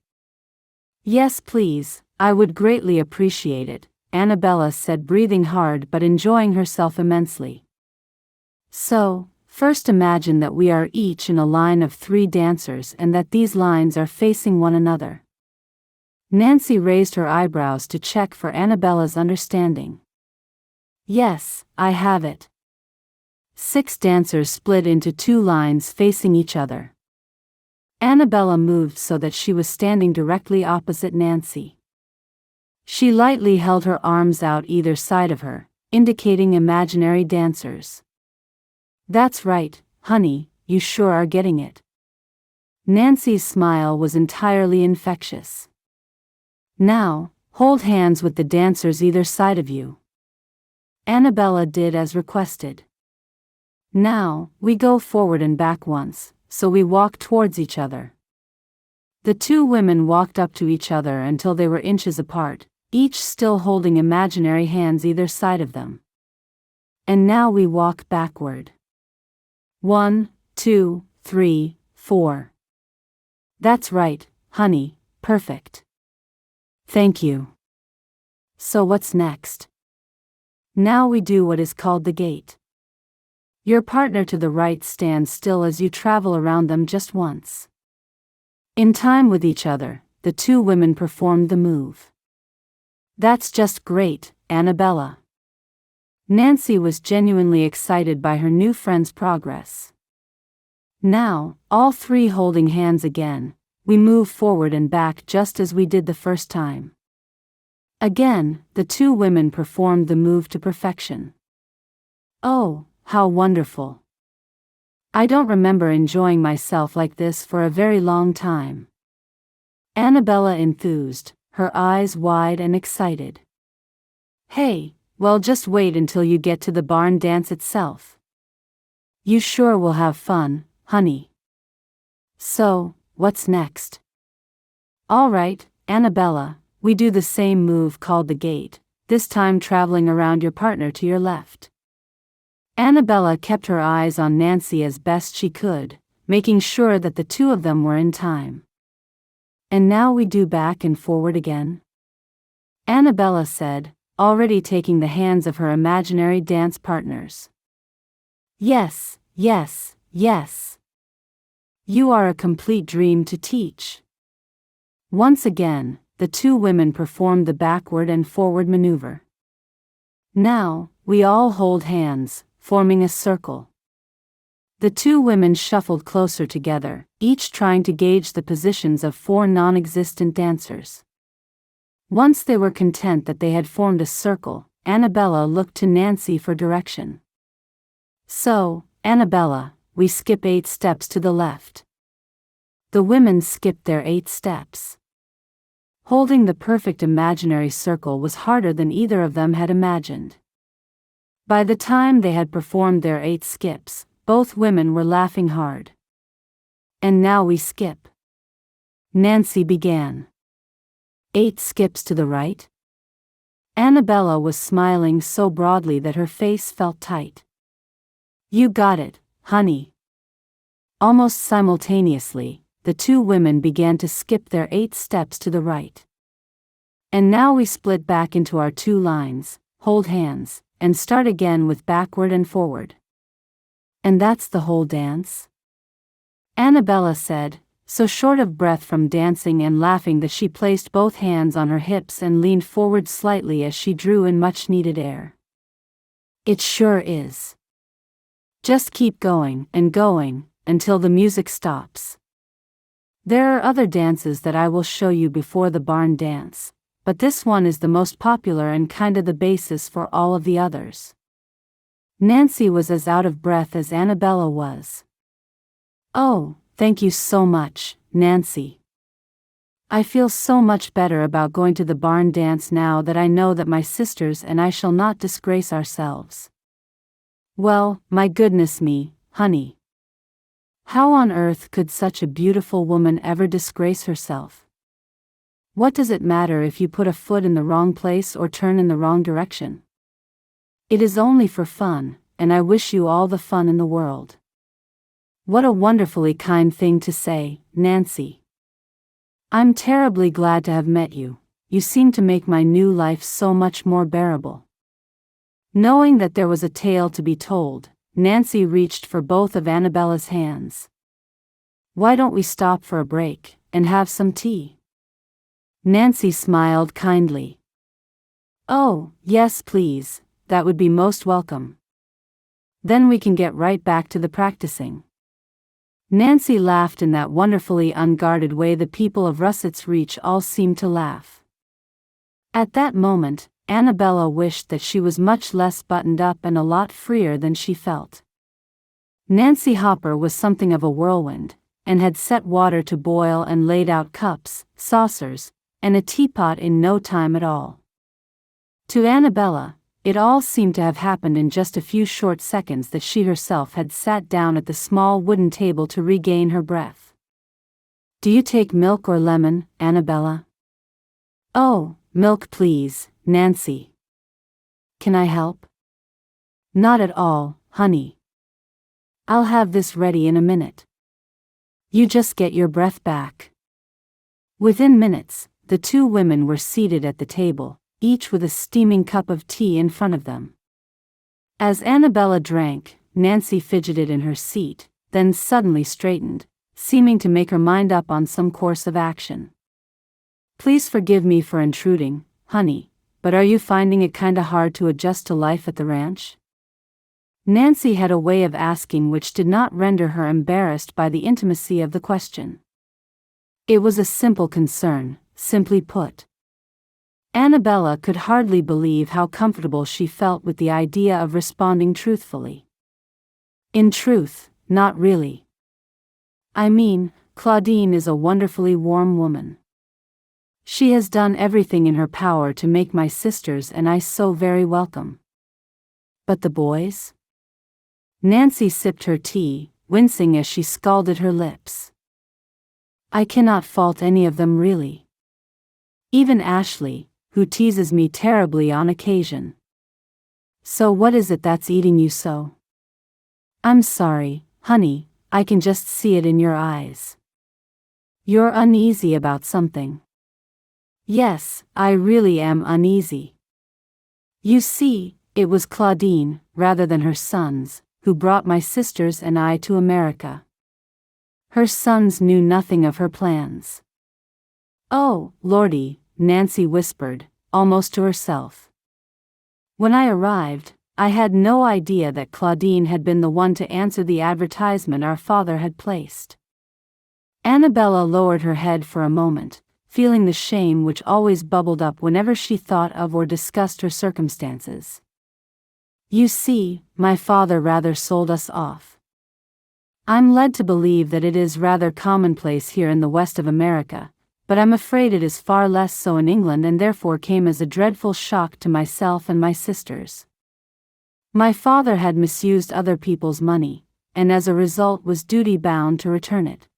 Yes, please, I would greatly appreciate it, Anabella said, breathing hard but enjoying herself immensely. So, first imagine that we are each in a line of 3 dancers and that these lines are facing one another. Nancy raised her eyebrows to check for Anabella's understanding. Yes, I have it. 6 dancers split into 2 lines facing each other. Anabella moved so that she was standing directly opposite Nancy. She lightly held her arms out either side of her, indicating imaginary dancers. "That's right, honey, you sure are getting it." Nancy's smile was entirely infectious. "Now, hold hands with the dancers either side of you." Anabella did as requested. "Now, we go forward and back once, so we walk towards each other." The two women walked up to each other until they were inches apart, each still holding imaginary hands either side of them. "And now we walk backward. 1, 2, 3, 4. "That's right, honey, perfect." "Thank you." "So what's next?" "Now we do what is called the gate. Your partner to the right stands still as you travel around them just once." In time with each other, the two women performed the move. "That's just great, Anabella." Nancy was genuinely excited by her new friend's progress. "Now, all three holding hands again, we move forward and back just as we did the first time." Again, the two women performed the move to perfection. "Oh, how wonderful. I don't remember enjoying myself like this for a very long time." Anabella enthused, her eyes wide and excited. "Hey, well, just wait until you get to the barn dance itself. You sure will have fun, honey." "So, what's next?" "All right, Anabella, we do the same move called the gate, this time traveling around your partner to your left." Anabella kept her eyes on Nancy as best she could, making sure that the two of them were in time. "And now we do back and forward again," Anabella said, already taking the hands of her imaginary dance partners. "Yes, yes, yes. You are a complete dream to teach." Once again, the two women performed the backward and forward maneuver. "Now, we all hold hands, forming a circle." The two women shuffled closer together, each trying to gauge the positions of four non-existent dancers. Once they were content that they had formed a circle, Anabella looked to Nancy for direction. "So, Anabella, we skip 8 steps to the left." The women skipped their 8 steps. Holding the perfect imaginary circle was harder than either of them had imagined. By the time they had performed their 8 skips, both women were laughing hard. "And now we skip." Nancy began. 8 skips to the right?" Anabella was smiling so broadly that her face felt tight. "You got it, honey." Almost simultaneously, the two women began to skip their 8 steps to the right. "And now we split back into our 2 lines, hold hands, and start again with backward and forward." "And that's the whole dance?" Anabella said, so short of breath from dancing and laughing that she placed both hands on her hips and leaned forward slightly as she drew in much-needed air. "It sure is. Just keep going and going, until the music stops. There are other dances that I will show you before the barn dance, but this one is the most popular and kinda the basis for all of the others." Nancy was as out of breath as Anabella was. "Oh, thank you so much, Nancy. I feel so much better about going to the barn dance now that I know that my sisters and I shall not disgrace ourselves." "Well, my goodness me, honey. How on earth could such a beautiful woman ever disgrace herself? What does it matter if you put a foot in the wrong place or turn in the wrong direction? It is only for fun, and I wish you all the fun in the world." "What a wonderfully kind thing to say, Nancy. I'm terribly glad to have met you. You seem to make my new life so much more bearable." Knowing that there was a tale to be told, Nancy reached for both of Anabella's hands. "Why don't we stop for a break, and have some tea?" Nancy smiled kindly. "Oh, yes please, that would be most welcome. Then we can get right back to the practicing." Nancy laughed in that wonderfully unguarded way the people of Russett's Reach all seemed to laugh. At that moment, Anabella wished that she was much less buttoned up and a lot freer than she felt. Nancy Hopper was something of a whirlwind, and had set water to boil and laid out cups, saucers, and a teapot in no time at all. To Anabella, it all seemed to have happened in just a few short seconds that she herself had sat down at the small wooden table to regain her breath. "Do you take milk or lemon, Anabella?" "Oh, milk please, Nancy." "Can I help?" "Not at all, honey. I'll have this ready in a minute. You just get your breath back." Within minutes, the two women were seated at the table, each with a steaming cup of tea in front of them. As Anabella drank, Nancy fidgeted in her seat, then suddenly straightened, seeming to make her mind up on some course of action. "Please forgive me for intruding, honey, but are you finding it kinda hard to adjust to life at the ranch?" Nancy had a way of asking which did not render her embarrassed by the intimacy of the question. It was a simple concern, simply put. Anabella could hardly believe how comfortable she felt with the idea of responding truthfully. "In truth, not really. I mean, Claudine is a wonderfully warm woman. She has done everything in her power to make my sisters and I so very welcome. But the boys?" Nancy sipped her tea, wincing as she scalded her lips. "I cannot fault any of them really. Even Ashley, who teases me terribly on occasion. So what is it that's eating you so? I'm sorry, honey, I can just see it in your eyes. You're uneasy about something." "Yes, I really am uneasy. You see, it was Claudine, rather than her sons, who brought my sisters and I to America. Her sons knew nothing of her plans." "Oh, Lordy," Nancy whispered, almost to herself. "When I arrived, I had no idea that Claudine had been the one to answer the advertisement our father had placed." Anabella lowered her head for a moment, feeling the shame which always bubbled up whenever she thought of or discussed her circumstances. "You see, my father rather sold us off. I'm led to believe that it is rather commonplace here in the west of America, but I'm afraid it is far less so in England and therefore came as a dreadful shock to myself and my sisters. My father had misused other people's money, and as a result was duty-bound to return it.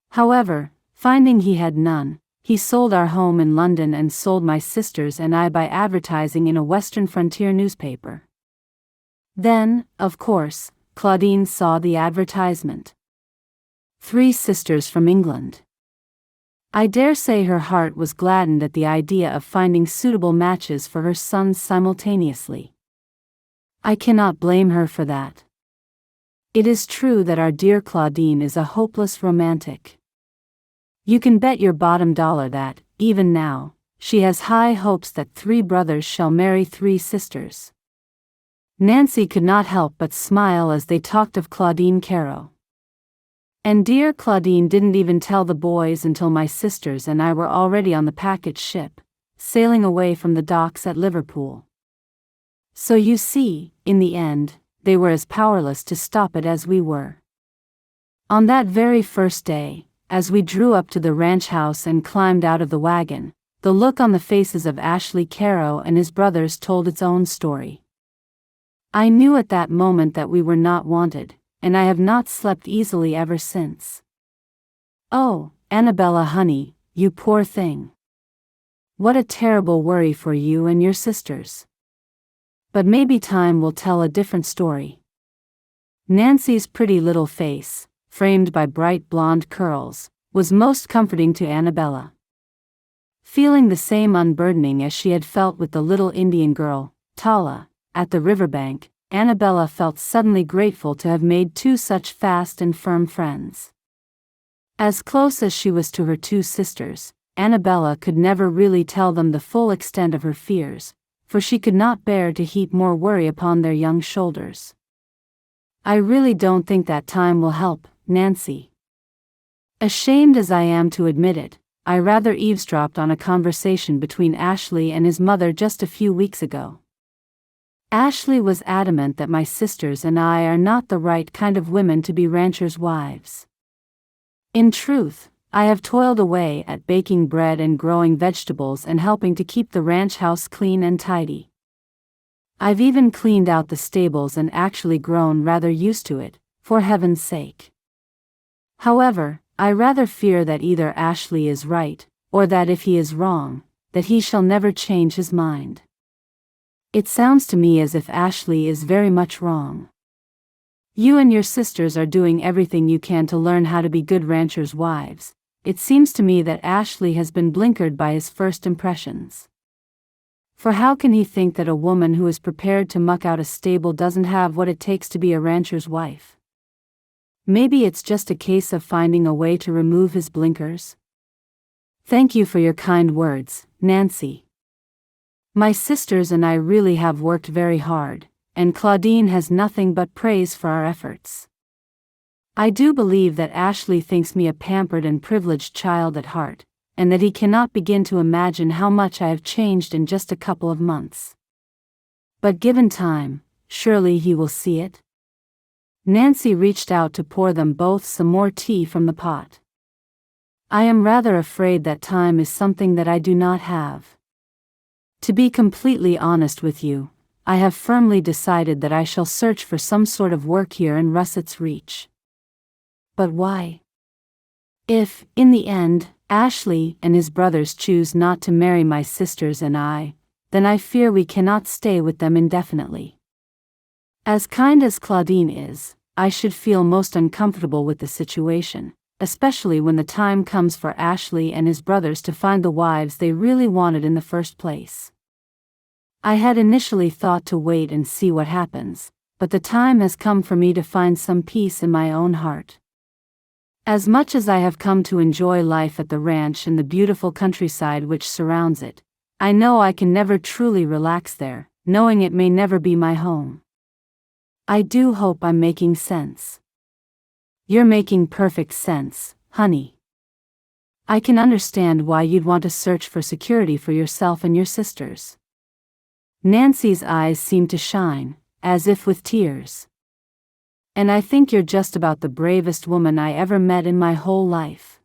However, finding he had none, he sold our home in London and sold my sisters and I by advertising in a Western frontier newspaper. Then, of course, Claudine saw the advertisement. 3 sisters from England. I dare say her heart was gladdened at the idea of finding suitable matches for her sons simultaneously. I cannot blame her for that. It is true that our dear Claudine is a hopeless romantic. You can bet your bottom dollar that, even now, she has high hopes that 3 brothers shall marry 3 sisters." Nancy could not help but smile as they talked of Claudine Carrow. "And dear Claudine didn't even tell the boys until my sisters and I were already on the packet ship, sailing away from the docks at Liverpool. So you see, in the end, they were as powerless to stop it as we were. On that very first day, as we drew up to the ranch house and climbed out of the wagon, the look on the faces of Ashley Carrow and his brothers told its own story. I knew at that moment that we were not wanted, and I have not slept easily ever since. Oh, Anabella honey, you poor thing. What a terrible worry for you and your sisters. But maybe time will tell a different story." Nancy's pretty little face, framed by bright blonde curls, was most comforting to Anabella. Feeling the same unburdening as she had felt with the little Indian girl, Tala, at the riverbank, Anabella felt suddenly grateful to have made 2 such fast and firm friends. As close as she was to her 2 sisters, Anabella could never really tell them the full extent of her fears, for she could not bear to heap more worry upon their young shoulders. "I really don't think that time will help," Nancy. Ashamed as I am to admit it, I rather eavesdropped on a conversation between Ashley and his mother just a few weeks ago. Ashley was adamant that my sisters and I are not the right kind of women to be ranchers' wives. In truth, I have toiled away at baking bread and growing vegetables and helping to keep the ranch house clean and tidy. I've even cleaned out the stables and actually grown rather used to it, for heaven's sake. However, I rather fear that either Ashley is right, or that if he is wrong, that he shall never change his mind. It sounds to me as if Ashley is very much wrong. You and your sisters are doing everything you can to learn how to be good ranchers' wives. It seems to me that Ashley has been blinkered by his first impressions. For how can he think that a woman who is prepared to muck out a stable doesn't have what it takes to be a rancher's wife? Maybe it's just a case of finding a way to remove his blinkers? Thank you for your kind words, Nancy. My sisters and I really have worked very hard, and Claudine has nothing but praise for our efforts. I do believe that Ashley thinks me a pampered and privileged child at heart, and that he cannot begin to imagine how much I have changed in just a couple of months. But given time, surely he will see it. Nancy reached out to pour them both some more tea from the pot. I am rather afraid that time is something that I do not have. To be completely honest with you, I have firmly decided that I shall search for some sort of work here in Russett's reach. But why? If, in the end, Ashley and his brothers choose not to marry my sisters and I, then I fear we cannot stay with them indefinitely. As kind as Claudine is, I should feel most uncomfortable with the situation, especially when the time comes for Ashley and his brothers to find the wives they really wanted in the first place. I had initially thought to wait and see what happens, but the time has come for me to find some peace in my own heart. As much as I have come to enjoy life at the ranch and the beautiful countryside which surrounds it, I know I can never truly relax there, knowing it may never be my home. I do hope I'm making sense. You're making perfect sense, honey. I can understand why you'd want to search for security for yourself and your sisters. Nancy's eyes seemed to shine, as if with tears. And I think you're just about the bravest woman I ever met in my whole life.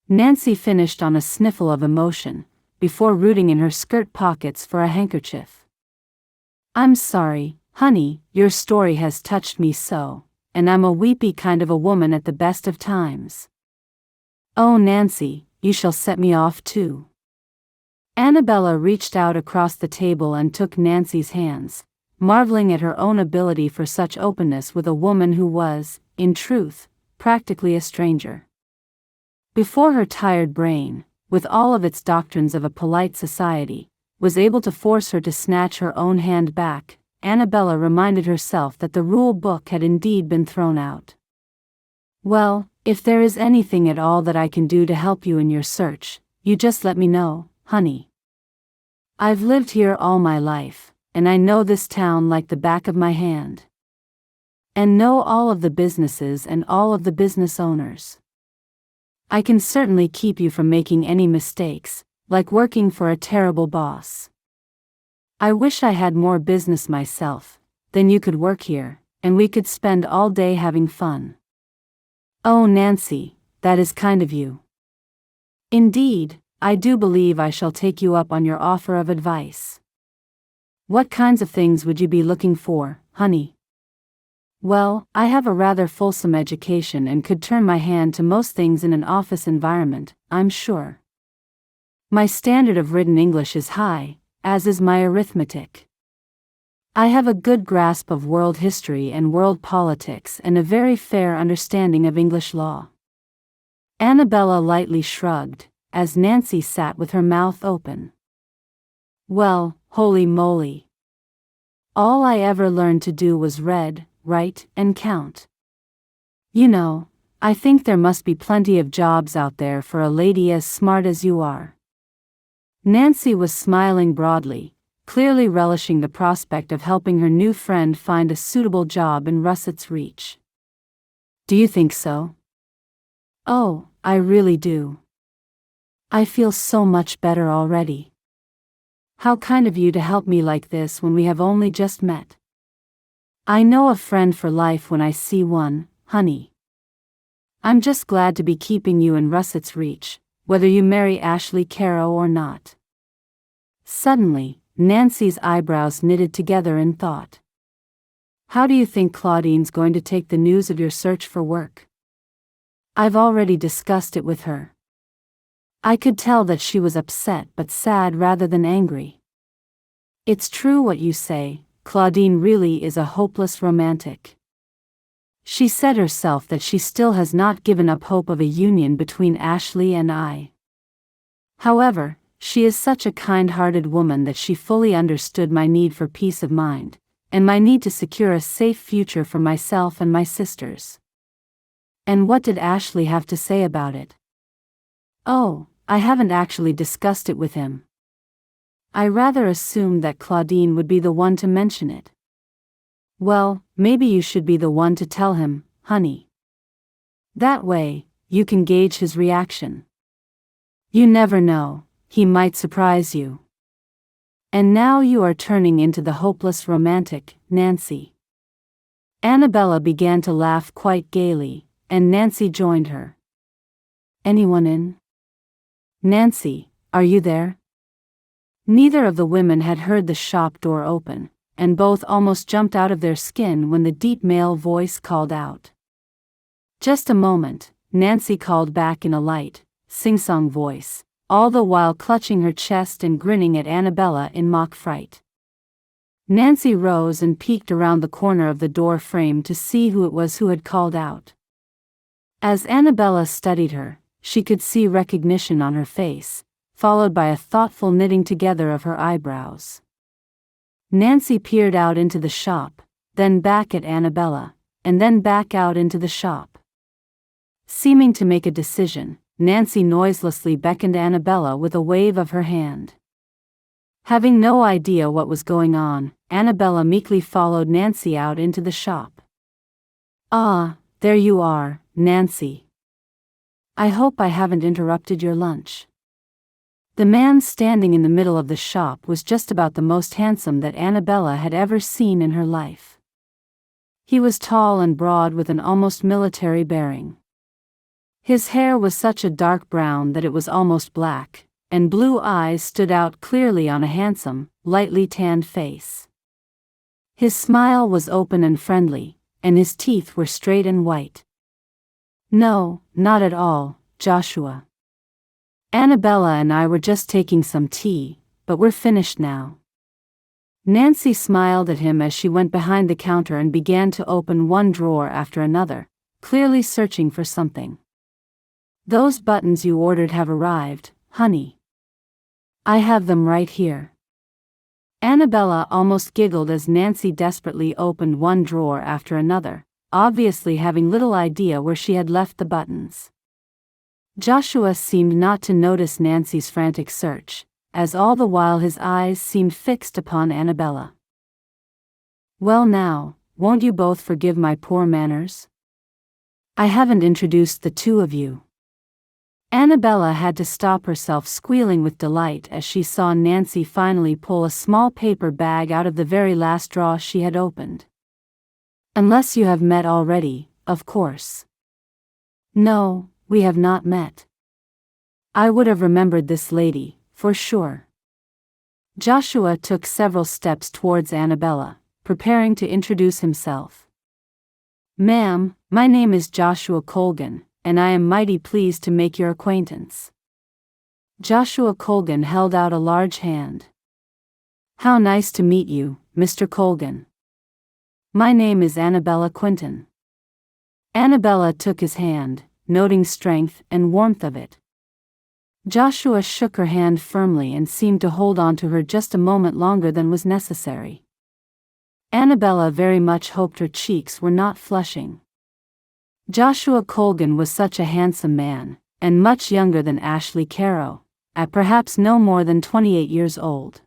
Nancy finished on a sniffle of emotion, before rooting in her skirt pockets for a handkerchief. I'm sorry, honey, your story has touched me so, and I'm a weepy kind of a woman at the best of times. Oh, Nancy, you shall set me off too. Anabella reached out across the table and took Nancy's hands, marveling at her own ability for such openness with a woman who was, in truth, practically a stranger. Before her tired brain, with all of its doctrines of a polite society, was able to force her to snatch her own hand back, Anabella reminded herself that the rule book had indeed been thrown out. Well, if there is anything at all that I can do to help you in your search, you just let me know, honey. I've lived here all my life, and I know this town like the back of my hand. And know all of the businesses and all of the business owners. I can certainly keep you from making any mistakes, like working for a terrible boss. I wish I had more business myself, then you could work here, and we could spend all day having fun. Oh, Nancy, that is kind of you. Indeed, I do believe I shall take you up on your offer of advice. What kinds of things would you be looking for, honey? Well, I have a rather fulsome education and could turn my hand to most things in an office environment, I'm sure. My standard of written English is high, as is my arithmetic. I have a good grasp of world history and world politics and a very fair understanding of English law. Anabella lightly shrugged, as Nancy sat with her mouth open. Well, holy moly. All I ever learned to do was read, write, and count. You know, I think there must be plenty of jobs out there for a lady as smart as you are. Nancy was smiling broadly, clearly relishing the prospect of helping her new friend find a suitable job in Russett's reach. Do you think so? Oh, I really do. I feel so much better already. How kind of you to help me like this when we have only just met. I know a friend for life when I see one, honey. I'm just glad to be keeping you in Russett's reach, whether you marry Ashley Carrow or not. Suddenly, Nancy's eyebrows knitted together in thought. How do you think Claudine's going to take the news of your search for work? I've already discussed it with her. I could tell that she was upset but sad rather than angry. It's true what you say, Claudine really is a hopeless romantic. She said herself that she still has not given up hope of a union between Ashley and I. However, she is such a kind-hearted woman that she fully understood my need for peace of mind, and my need to secure a safe future for myself and my sisters. And what did Ashley have to say about it? Oh, I haven't actually discussed it with him. I rather assumed that Claudine would be the one to mention it. Well, maybe you should be the one to tell him, honey. That way, you can gauge his reaction. You never know, he might surprise you. And now you are turning into the hopeless romantic, Nancy. Anabella began to laugh quite gaily, and Nancy joined her. Anyone in? Nancy, are you there? Neither of the women had heard the shop door open, and both almost jumped out of their skin when the deep male voice called out. Just a moment, Nancy called back in a light, sing-song voice, all the while clutching her chest and grinning at Anabella in mock fright. Nancy rose and peeked around the corner of the door frame to see who it was who had called out. As Anabella studied her, she could see recognition on her face, followed by a thoughtful knitting together of her eyebrows. Nancy peered out into the shop, then back at Anabella, and then back out into the shop. Seeming to make a decision, Nancy noiselessly beckoned Anabella with a wave of her hand. Having no idea what was going on, Anabella meekly followed Nancy out into the shop. Ah, there you are, Nancy. I hope I haven't interrupted your lunch. The man standing in the middle of the shop was just about the most handsome that Anabella had ever seen in her life. He was tall and broad with an almost military bearing. His hair was such a dark brown that it was almost black, and blue eyes stood out clearly on a handsome, lightly tanned face. His smile was open and friendly, and his teeth were straight and white. No, not at all, Joshua. Anabella and I were just taking some tea, but we're finished now. Nancy smiled at him as she went behind the counter and began to open one drawer after another, clearly searching for something. Those buttons you ordered have arrived, honey. I have them right here. Anabella almost giggled as Nancy desperately opened one drawer after another, obviously having little idea where she had left the buttons. Joshua seemed not to notice Nancy's frantic search, as all the while his eyes seemed fixed upon Anabella. Well now, won't you both forgive my poor manners? I haven't introduced the two of you. Anabella had to stop herself squealing with delight as she saw Nancy finally pull a small paper bag out of the very last drawer she had opened. Unless you have met already, of course. No, we have not met. I would have remembered this lady, for sure. Joshua took several steps towards Anabella, preparing to introduce himself. Ma'am, my name is Joshua Colgan, and I am mighty pleased to make your acquaintance. Joshua Colgan held out a large hand. How nice to meet you, Mr. Colgan. My name is Anabella Quentin. Anabella took his hand, noting strength and warmth of it. Joshua shook her hand firmly and seemed to hold on to her just a moment longer than was necessary. Anabella very much hoped her cheeks were not flushing. Joshua Colgan was such a handsome man, and much younger than Ashley Carrow, at perhaps no more than 28 years old.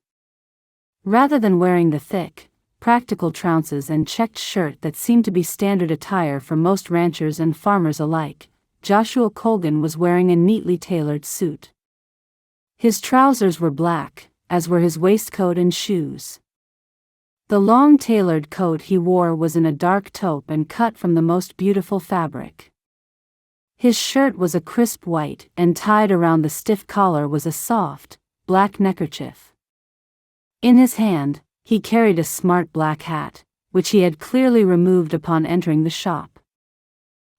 Rather than wearing the thick, practical trousers and checked shirt that seemed to be standard attire for most ranchers and farmers alike, Joshua Colgan was wearing a neatly tailored suit. His trousers were black, as were his waistcoat and shoes. The long tailored coat he wore was in a dark taupe and cut from the most beautiful fabric. His shirt was a crisp white, and tied around the stiff collar was a soft, black neckerchief. In his hand, he carried a smart black hat, which he had clearly removed upon entering the shop.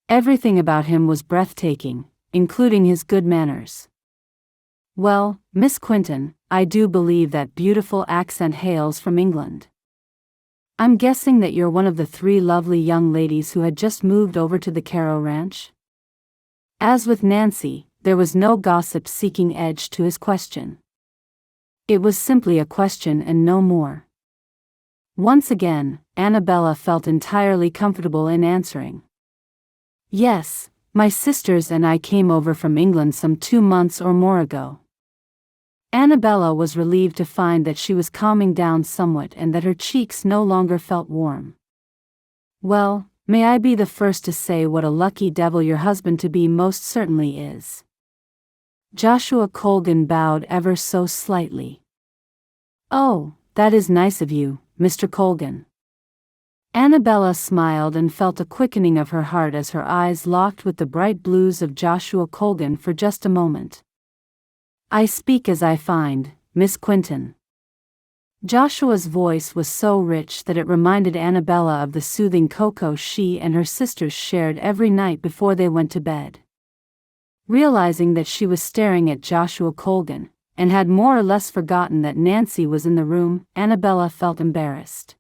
Everything about him was breathtaking, including his good manners. "Well, Miss Quentin, I do believe that beautiful accent hails from England. I'm guessing that you're one of the 3 lovely young ladies who had just moved over to the Carrow ranch?" As with Nancy, there was no gossip-seeking edge to his question. It was simply a question and no more. Once again, Anabella felt entirely comfortable in answering. "Yes, my sisters and I came over from England some 2 months or more ago." Anabella was relieved to find that she was calming down somewhat and that her cheeks no longer felt warm. "Well, may I be the first to say what a lucky devil your husband-to-be most certainly is." Joshua Colgan bowed ever so slightly. "Oh, that is nice of you, Mr. Colgan." Anabella smiled and felt a quickening of her heart as her eyes locked with the bright blues of Joshua Colgan for just a moment. "I speak as I find, Miss Quentin." Joshua's voice was so rich that it reminded Anabella of the soothing cocoa she and her sisters shared every night before they went to bed. Realizing that she was staring at Joshua Colgan, and had more or less forgotten that Nancy was in the room, Anabella felt embarrassed.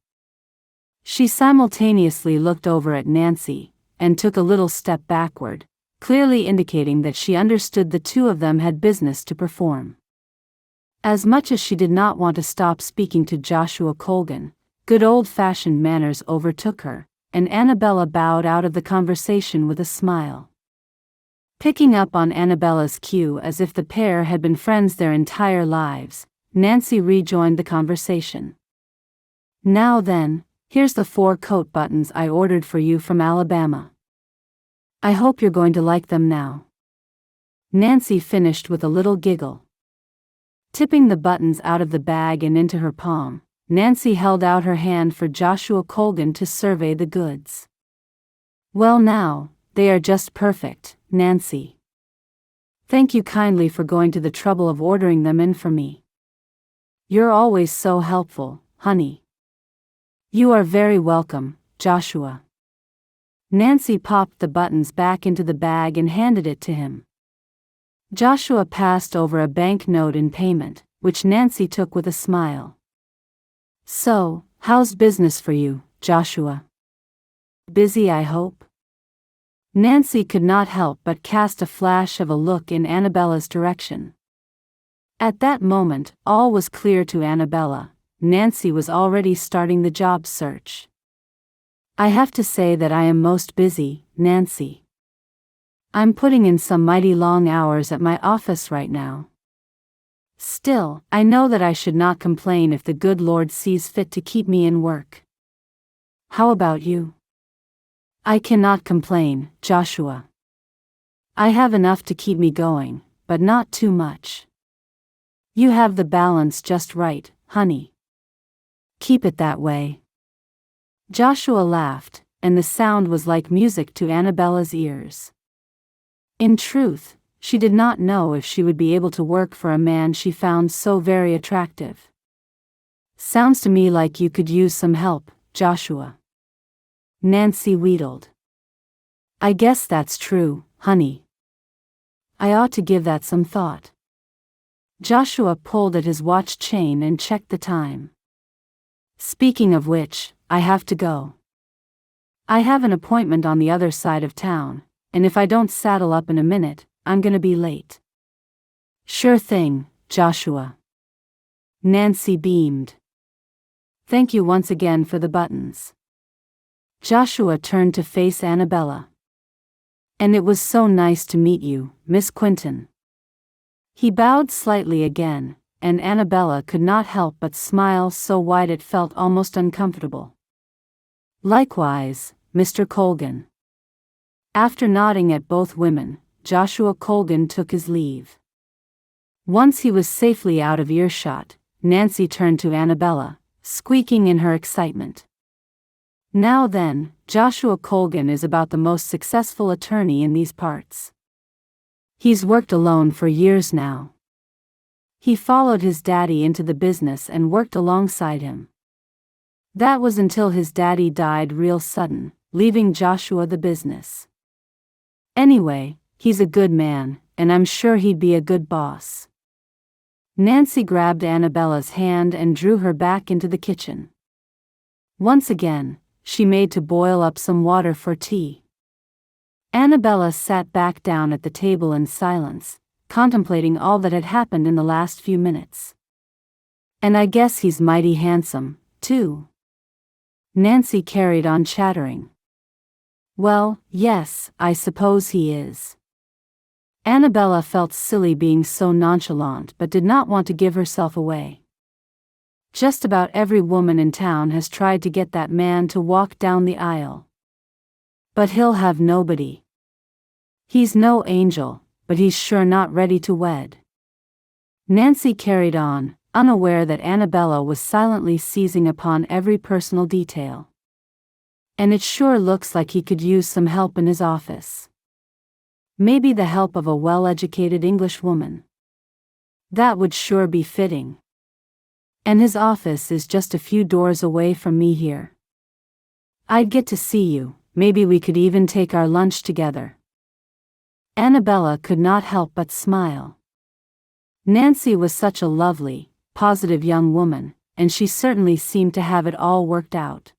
She simultaneously looked over at Nancy, and took a little step backward, clearly indicating that she understood the 2 of them had business to perform. As much as she did not want to stop speaking to Joshua Colgan, good old-fashioned manners overtook her, and Anabella bowed out of the conversation with a smile. Picking up on Anabella's cue as if the pair had been friends their entire lives, Nancy rejoined the conversation. "Now then, here's the 4 coat buttons I ordered for you from Alabama. I hope you're going to like them now." Nancy finished with a little giggle. Tipping the buttons out of the bag and into her palm, Nancy held out her hand for Joshua Colgan to survey the goods. "Well now, they are just perfect, Nancy. Thank you kindly for going to the trouble of ordering them in for me. You're always so helpful, honey." "You are very welcome, Joshua." Nancy popped the buttons back into the bag and handed it to him. Joshua passed over a bank note in payment, which Nancy took with a smile. "So, how's business for you, Joshua? Busy, I hope?" Nancy could not help but cast a flash of a look in Anabella's direction. At that moment, all was clear to Anabella. Nancy was already starting the job search. "I have to say that I am most busy, Nancy. I'm putting in some mighty long hours at my office right now. Still, I know that I should not complain if the good Lord sees fit to keep me in work. How about you?" "I cannot complain, Joshua. I have enough to keep me going, but not too much. You have the balance just right, honey. Keep it that way." Joshua laughed, and the sound was like music to Anabella's ears. In truth, she did not know if she would be able to work for a man she found so very attractive. "Sounds to me like you could use some help, Joshua," Nancy wheedled. "I guess that's true, honey. I ought to give that some thought." Joshua pulled at his watch chain and checked the time. "Speaking of which, I have to go. I have an appointment on the other side of town, and if I don't saddle up in a minute, I'm gonna be late." "Sure thing, Joshua." Nancy beamed. "Thank you once again for the buttons." Joshua turned to face Anabella. "And it was so nice to meet you, Miss Quentin." He bowed slightly again, and Anabella could not help but smile so wide it felt almost uncomfortable. Likewise, Mr. Colgan. After nodding at both women, Joshua Colgan took his leave. Once he was safely out of earshot, Nancy turned to Anabella, squeaking in her excitement. Now then, Joshua Colgan is about the most successful attorney in these parts. He's worked alone for years now. He followed his daddy into the business and worked alongside him. That was until his daddy died real sudden, leaving Joshua the business. Anyway, he's a good man, and I'm sure he'd be a good boss. Nancy grabbed Anabella's hand and drew her back into the kitchen. Once again, she made to boil up some water for tea. Anabella sat back down at the table in silence, contemplating all that had happened in the last few minutes. And I guess he's mighty handsome, too. Nancy carried on chattering. Well, yes, I suppose he is. Anabella felt silly being so nonchalant but did not want to give herself away. Just about every woman in town has tried to get that man to walk down the aisle. But he'll have nobody. He's no angel, but he's sure not ready to wed. Nancy carried on, unaware that Anabella was silently seizing upon every personal detail. And it sure looks like he could use some help in his office. Maybe the help of a well-educated English woman. That would sure be fitting. And his office is just a few doors away from me here. I'd get to see you, maybe we could even take our lunch together. Anabella could not help but smile. Nancy was such a lovely, positive young woman, and she certainly seemed to have it all worked out.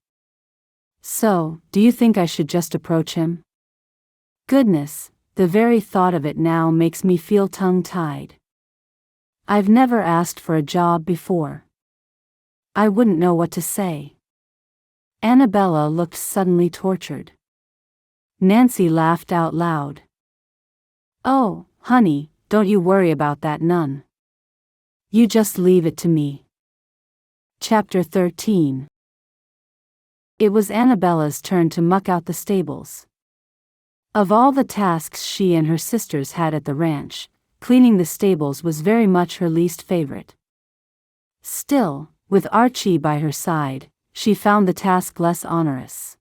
So, do you think I should just approach him? Goodness, the very thought of it now makes me feel tongue-tied. I've never asked for a job before. I wouldn't know what to say. Anabella looked suddenly tortured. Nancy laughed out loud. Oh, honey, don't you worry about that none. You just leave it to me. Chapter 13. It was Anabella's turn to muck out the stables. Of all the tasks she and her sisters had at the ranch, cleaning the stables was very much her least favorite. Still, with Archie by her side, she found the task less onerous.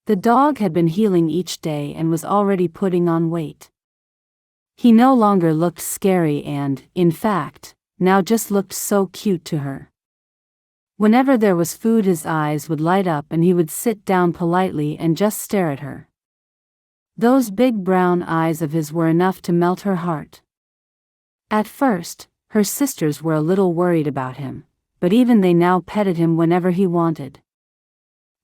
The dog had been healing each day and was already putting on weight. He no longer looked scary and, in fact, now just looked so cute to her. Whenever there was food his eyes would light up and he would sit down politely and just stare at her. Those big brown eyes of his were enough to melt her heart. At first, her sisters were a little worried about him, but even they now petted him whenever he wanted.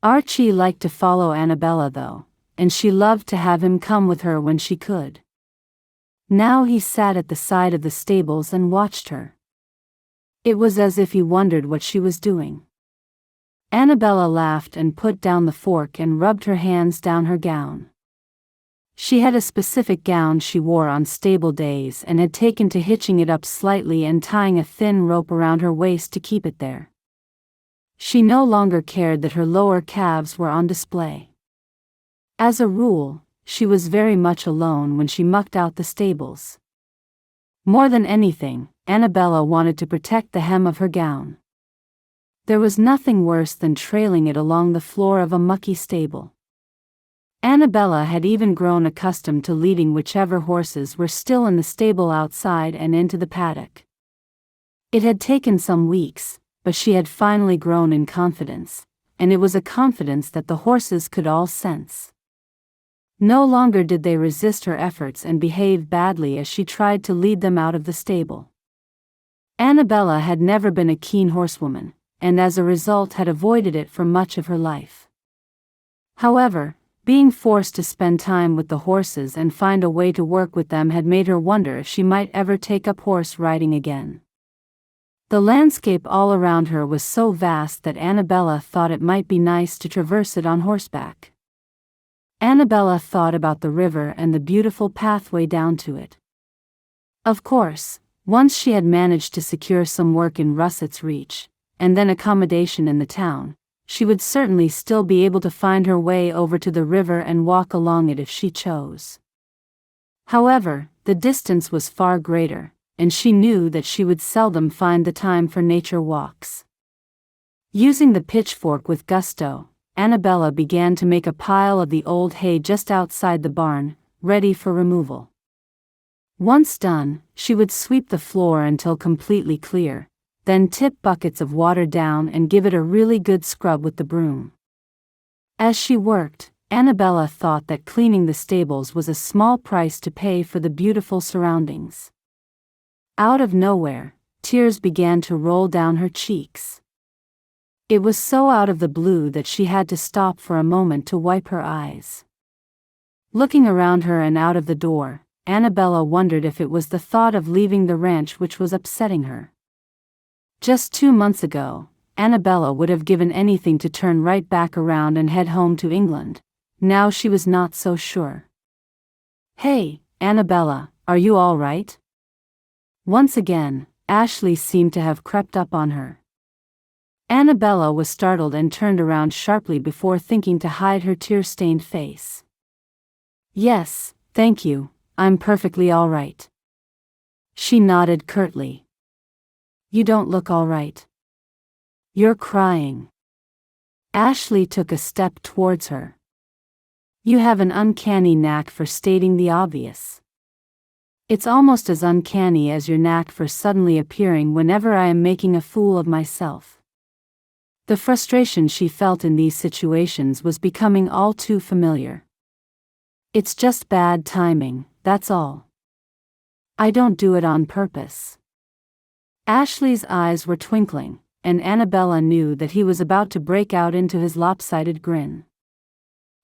Archie liked to follow Anabella though, and she loved to have him come with her when she could. Now he sat at the side of the stables and watched her. It was as if he wondered what she was doing. Anabella laughed and put down the fork and rubbed her hands down her gown. She had a specific gown she wore on stable days and had taken to hitching it up slightly and tying a thin rope around her waist to keep it there. She no longer cared that her lower calves were on display. As a rule, she was very much alone when she mucked out the stables. More than anything, Anabella wanted to protect the hem of her gown. There was nothing worse than trailing it along the floor of a mucky stable. Anabella had even grown accustomed to leading whichever horses were still in the stable outside and into the paddock. It had taken some weeks, but she had finally grown in confidence, and it was a confidence that the horses could all sense. No longer did they resist her efforts and behave badly as she tried to lead them out of the stable. Anabella had never been a keen horsewoman, and as a result had avoided it for much of her life. However, being forced to spend time with the horses and find a way to work with them had made her wonder if she might ever take up horse riding again. The landscape all around her was so vast that Anabella thought it might be nice to traverse it on horseback. Anabella thought about the river and the beautiful pathway down to it. Of course, Once she had managed to secure some work in Russett's reach, and then accommodation in the town, she would certainly still be able to find her way over to the river and walk along it if she chose. However, the distance was far greater, and she knew that she would seldom find the time for nature walks. Using the pitchfork with gusto, Anabella began to make a pile of the old hay just outside the barn, ready for removal. Once done, she would sweep the floor until completely clear, then tip buckets of water down and give it a really good scrub with the broom. As she worked, Anabella thought that cleaning the stables was a small price to pay for the beautiful surroundings. Out of nowhere, tears began to roll down her cheeks. It was so out of the blue that she had to stop for a moment to wipe her eyes. Looking around her and out of the door, Anabella wondered if it was the thought of leaving the ranch which was upsetting her. Just 2 months ago, Anabella would have given anything to turn right back around and head home to England. Now she was not so sure. "Hey, Anabella, are you all right?" Once again, Ashley seemed to have crept up on her. Anabella was startled and turned around sharply before thinking to hide her tear-stained face. "Yes, thank you, I'm perfectly all right." She nodded curtly. "You don't look all right. You're crying." Ashley took a step towards her. "You have an uncanny knack for stating the obvious. It's almost as uncanny as your knack for suddenly appearing whenever I am making a fool of myself." The frustration she felt in these situations was becoming all too familiar. "It's just bad timing, that's all. I don't do it on purpose." Ashley's eyes were twinkling, and Anabella knew that he was about to break out into his lopsided grin.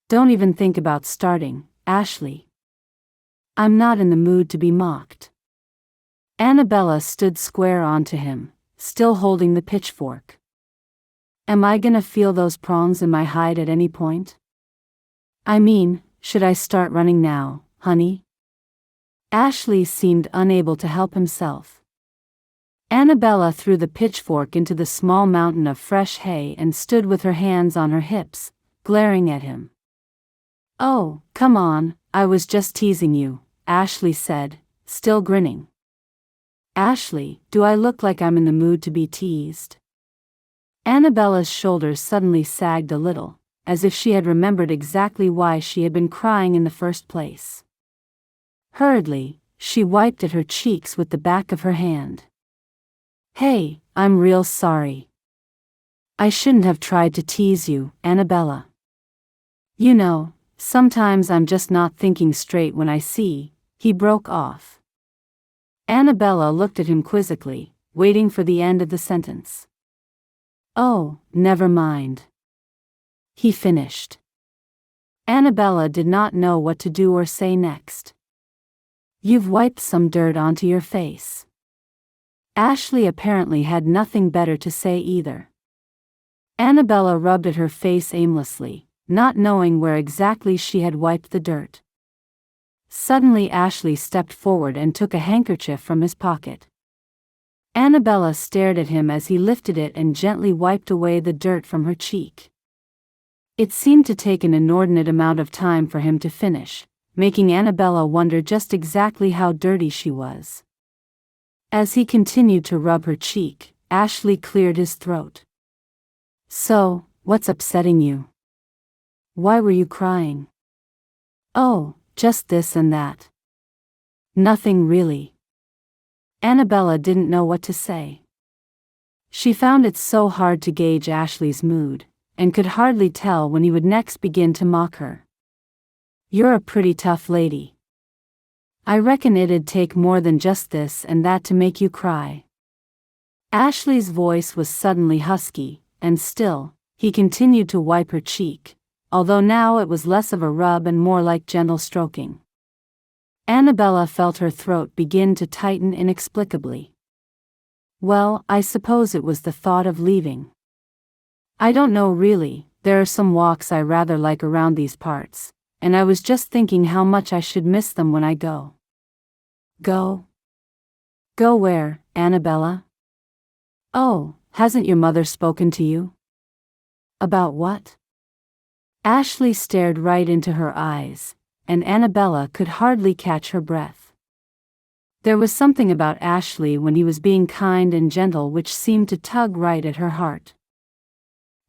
"Don't even think about starting, Ashley. I'm not in the mood to be mocked." Anabella stood square onto him, still holding the pitchfork. "Am I gonna feel those prongs in my hide at any point? I mean, should I start running now, honey?" Ashley seemed unable to help himself. Anabella threw the pitchfork into the small mountain of fresh hay and stood with her hands on her hips, glaring at him. "Oh, come on, I was just teasing you," Ashley said, still grinning. "Ashley, do I look like I'm in the mood to be teased?" Anabella's shoulders suddenly sagged a little, as if she had remembered exactly why she had been crying in the first place. Hurriedly, she wiped at her cheeks with the back of her hand. "Hey, I'm real sorry. I shouldn't have tried to tease you, Anabella. You know, sometimes I'm just not thinking straight when I see," he broke off. Anabella looked at him quizzically, waiting for the end of the sentence. "Oh, never mind," he finished. Anabella did not know what to do or say next. "You've wiped some dirt onto your face." Ashley apparently had nothing better to say either. Anabella rubbed at her face aimlessly, not knowing where exactly she had wiped the dirt. Suddenly Ashley stepped forward and took a handkerchief from his pocket. Anabella stared at him as he lifted it and gently wiped away the dirt from her cheek. It seemed to take an inordinate amount of time for him to finish, making Anabella wonder just exactly how dirty she was. As he continued to rub her cheek, Ashley cleared his throat. "So, what's upsetting you? Why were you crying?" "Oh, just this and that. Nothing really." Anabella didn't know what to say. She found it so hard to gauge Ashley's mood, and could hardly tell when he would next begin to mock her. "You're a pretty tough lady. I reckon it'd take more than just this and that to make you cry." Ashley's voice was suddenly husky, and still, he continued to wipe her cheek, although now it was less of a rub and more like gentle stroking. Anabella felt her throat begin to tighten inexplicably. "Well, I suppose it was the thought of leaving. I don't know really, there are some walks I rather like around these parts, and I was just thinking how much I should miss them when I go." "Go?" Go where, Anabella? Oh, hasn't your mother spoken to you? About what? Ashley stared right into her eyes, and Anabella could hardly catch her breath. There was something about Ashley when he was being kind and gentle which seemed to tug right at her heart.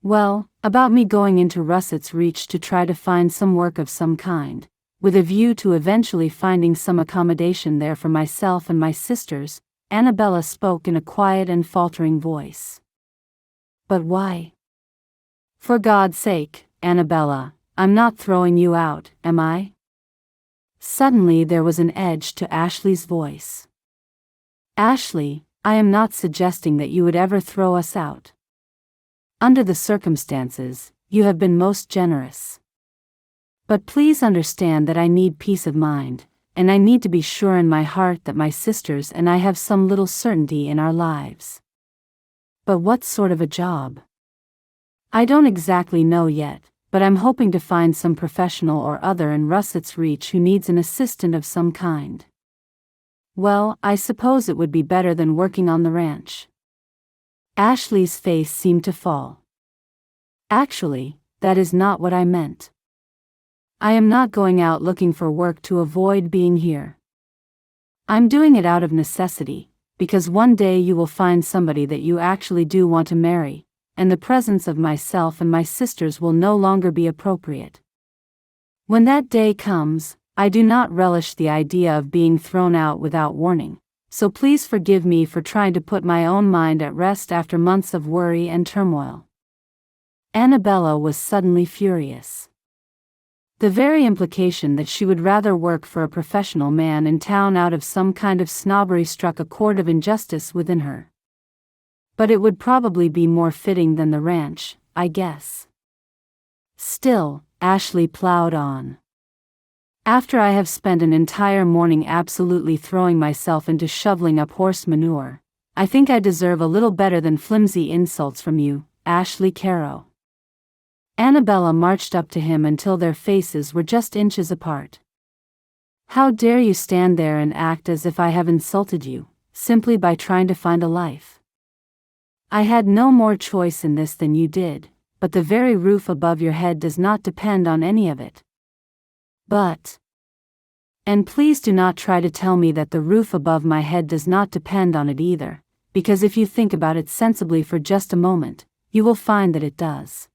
Well, about me going into Russett's Reach to try to find some work of some kind, with a view to eventually finding some accommodation there for myself and my sisters, Anabella spoke in a quiet and faltering voice. But why? For God's sake, Anabella, I'm not throwing you out, am I? Suddenly there was an edge to Ashley's voice. Ashley, I am not suggesting that you would ever throw us out. Under the circumstances, you have been most generous. But please understand that I need peace of mind, and I need to be sure in my heart that my sisters and I have some little certainty in our lives. But what sort of a job? I don't exactly know yet, but I'm hoping to find some professional or other in Russett's Reach who needs an assistant of some kind. Well, I suppose it would be better than working on the ranch. Ashley's face seemed to fall. Actually, that is not what I meant. I am not going out looking for work to avoid being here. I'm doing it out of necessity, because one day you will find somebody that you actually do want to marry, and the presence of myself and my sisters will no longer be appropriate. When that day comes, I do not relish the idea of being thrown out without warning, so please forgive me for trying to put my own mind at rest after months of worry and turmoil. Anabella was suddenly furious. The very implication that she would rather work for a professional man in town out of some kind of snobbery struck a chord of injustice within her. But it would probably be more fitting than the ranch, I guess. Still, Ashley plowed on. After I have spent an entire morning absolutely throwing myself into shoveling up horse manure, I think I deserve a little better than flimsy insults from you, Ashley Carrow. Anabella marched up to him until their faces were just inches apart. How dare you stand there and act as if I have insulted you, simply by trying to find a life? I had no more choice in this than you did, but the very roof above your head does not depend on any of it. And please do not try to tell me that the roof above my head does not depend on it either, because if you think about it sensibly for just a moment, you will find that it does.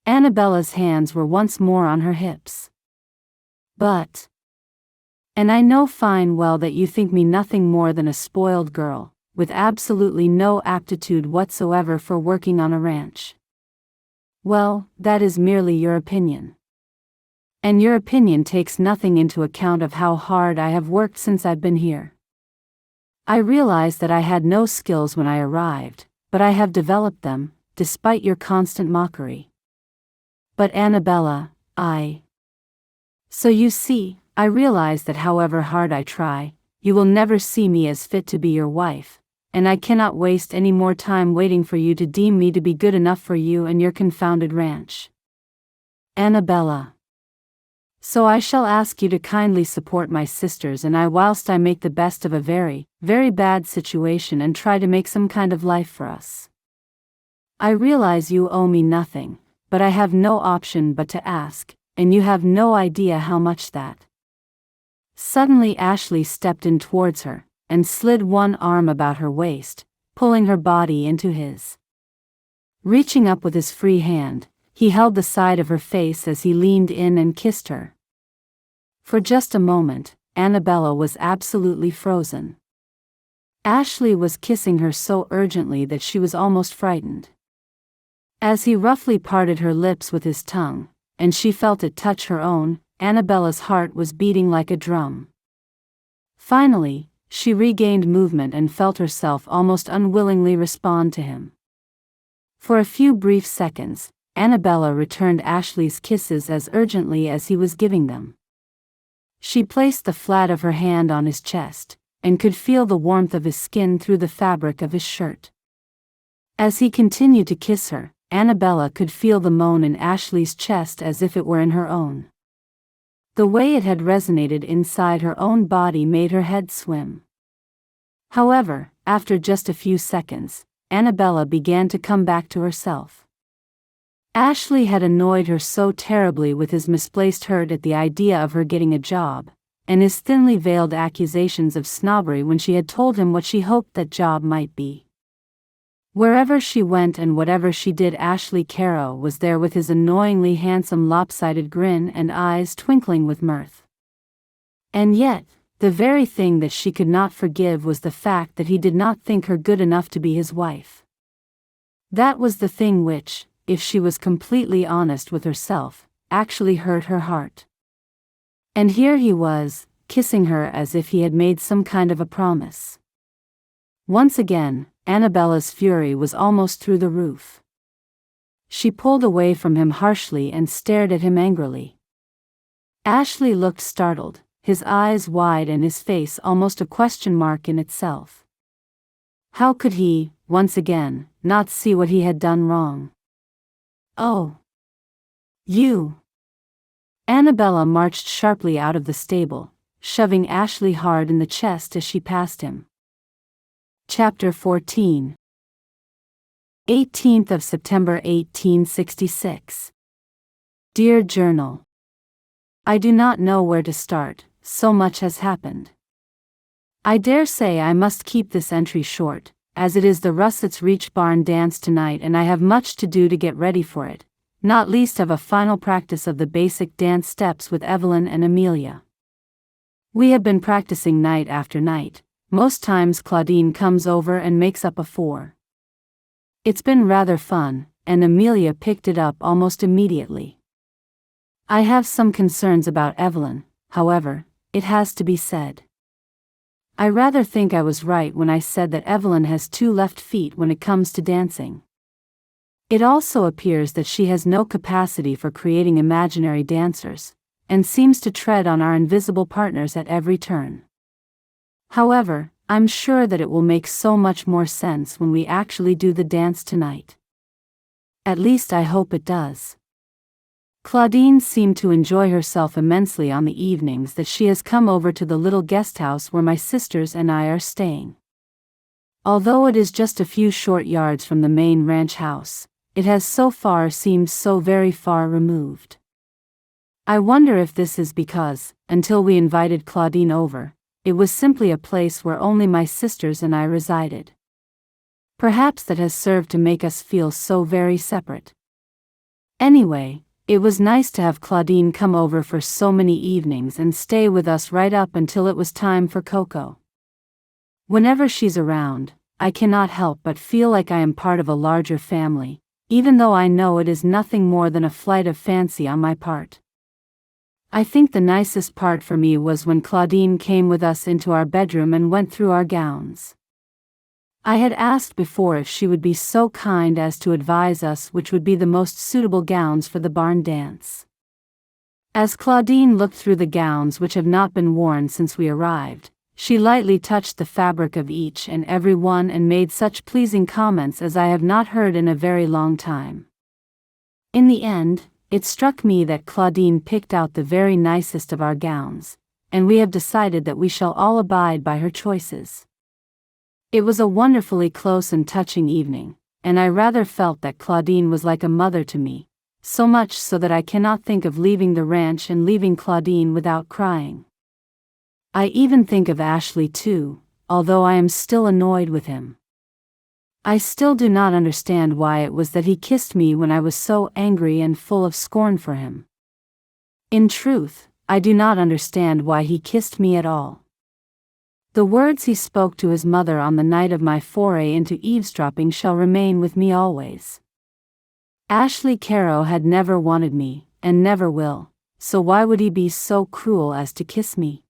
Anabella's hands were once more on her hips. And I know fine well that you think me nothing more than a spoiled girl, with absolutely no aptitude whatsoever for working on a ranch. Well, that is merely your opinion. And your opinion takes nothing into account of how hard I have worked since I've been here. I realize that I had no skills when I arrived, but I have developed them, despite your constant mockery. But Anabella, So you see, I realize that however hard I try, you will never see me as fit to be your wife, and I cannot waste any more time waiting for you to deem me to be good enough for you and your confounded ranch. Anabella. So I shall ask you to kindly support my sisters and I whilst I make the best of a very, very bad situation and try to make some kind of life for us. I realize you owe me nothing, but I have no option but to ask, and you have no idea how much that. Suddenly Ashley stepped in towards her, and slid one arm about her waist, pulling her body into his. Reaching up with his free hand, he held the side of her face as he leaned in and kissed her. For just a moment, Anabella was absolutely frozen. Ashley was kissing her so urgently that she was almost frightened. As he roughly parted her lips with his tongue, and she felt it touch her own, Anabella's heart was beating like a drum. Finally, she regained movement and felt herself almost unwillingly respond to him. For a few brief seconds, Anabella returned Ashley's kisses as urgently as he was giving them. She placed the flat of her hand on his chest, and could feel the warmth of his skin through the fabric of his shirt. As he continued to kiss her, Anabella could feel the moan in Ashley's chest as if it were in her own. The way it had resonated inside her own body made her head swim. However, after just a few seconds, Anabella began to come back to herself. Ashley had annoyed her so terribly with his misplaced hurt at the idea of her getting a job, and his thinly veiled accusations of snobbery when she had told him what she hoped that job might be. Wherever she went and whatever she did, Ashley Carrow was there with his annoyingly handsome lopsided grin and eyes twinkling with mirth. And yet, the very thing that she could not forgive was the fact that he did not think her good enough to be his wife. That was the thing which, if she was completely honest with herself, actually hurt her heart. And here he was, kissing her as if he had made some kind of a promise. Once again, Anabella's fury was almost through the roof. She pulled away from him harshly and stared at him angrily. Ashley looked startled, his eyes wide and his face almost a question mark in itself. How could he, once again, not see what he had done wrong? Oh. You. Anabella marched sharply out of the stable, shoving Ashley hard in the chest as she passed him. Chapter 14. 18th of September 1866. Dear Journal. I do not know where to start, so much has happened. I dare say I must keep this entry short, as it is the Russett's Reach Barn dance tonight and I have much to do to get ready for it, not least of a final practice of the basic dance steps with Evelyn and Amelia. We have been practicing night after night. Most times Claudine comes over and makes up a 4. It's been rather fun, and Amelia picked it up almost immediately. I have some concerns about Evelyn, however, it has to be said. I rather think I was right when I said that Evelyn has 2 left feet when it comes to dancing. It also appears that she has no capacity for creating imaginary dancers, and seems to tread on our invisible partners at every turn. However, I'm sure that it will make so much more sense when we actually do the dance tonight. At least I hope it does. Claudine seemed to enjoy herself immensely on the evenings that she has come over to the little guest house where my sisters and I are staying. Although it is just a few short yards from the main ranch house, it has so far seemed so very far removed. I wonder if this is because, until we invited Claudine over, it was simply a place where only my sisters and I resided. Perhaps that has served to make us feel so very separate. Anyway, it was nice to have Claudine come over for so many evenings and stay with us right up until it was time for Coco. Whenever she's around, I cannot help but feel like I am part of a larger family, even though I know it is nothing more than a flight of fancy on my part. I think the nicest part for me was when Claudine came with us into our bedroom and went through our gowns. I had asked before if she would be so kind as to advise us which would be the most suitable gowns for the barn dance. As Claudine looked through the gowns which have not been worn since we arrived, she lightly touched the fabric of each and every one and made such pleasing comments as I have not heard in a very long time. In the end, it struck me that Claudine picked out the very nicest of our gowns, and we have decided that we shall all abide by her choices. It was a wonderfully close and touching evening, and I rather felt that Claudine was like a mother to me, so much so that I cannot think of leaving the ranch and leaving Claudine without crying. I even think of Ashley too, although I am still annoyed with him. I still do not understand why it was that he kissed me when I was so angry and full of scorn for him. In truth, I do not understand why he kissed me at all. The words he spoke to his mother on the night of my foray into eavesdropping shall remain with me always. Ashley Carrow had never wanted me, and never will, so why would he be so cruel as to kiss me?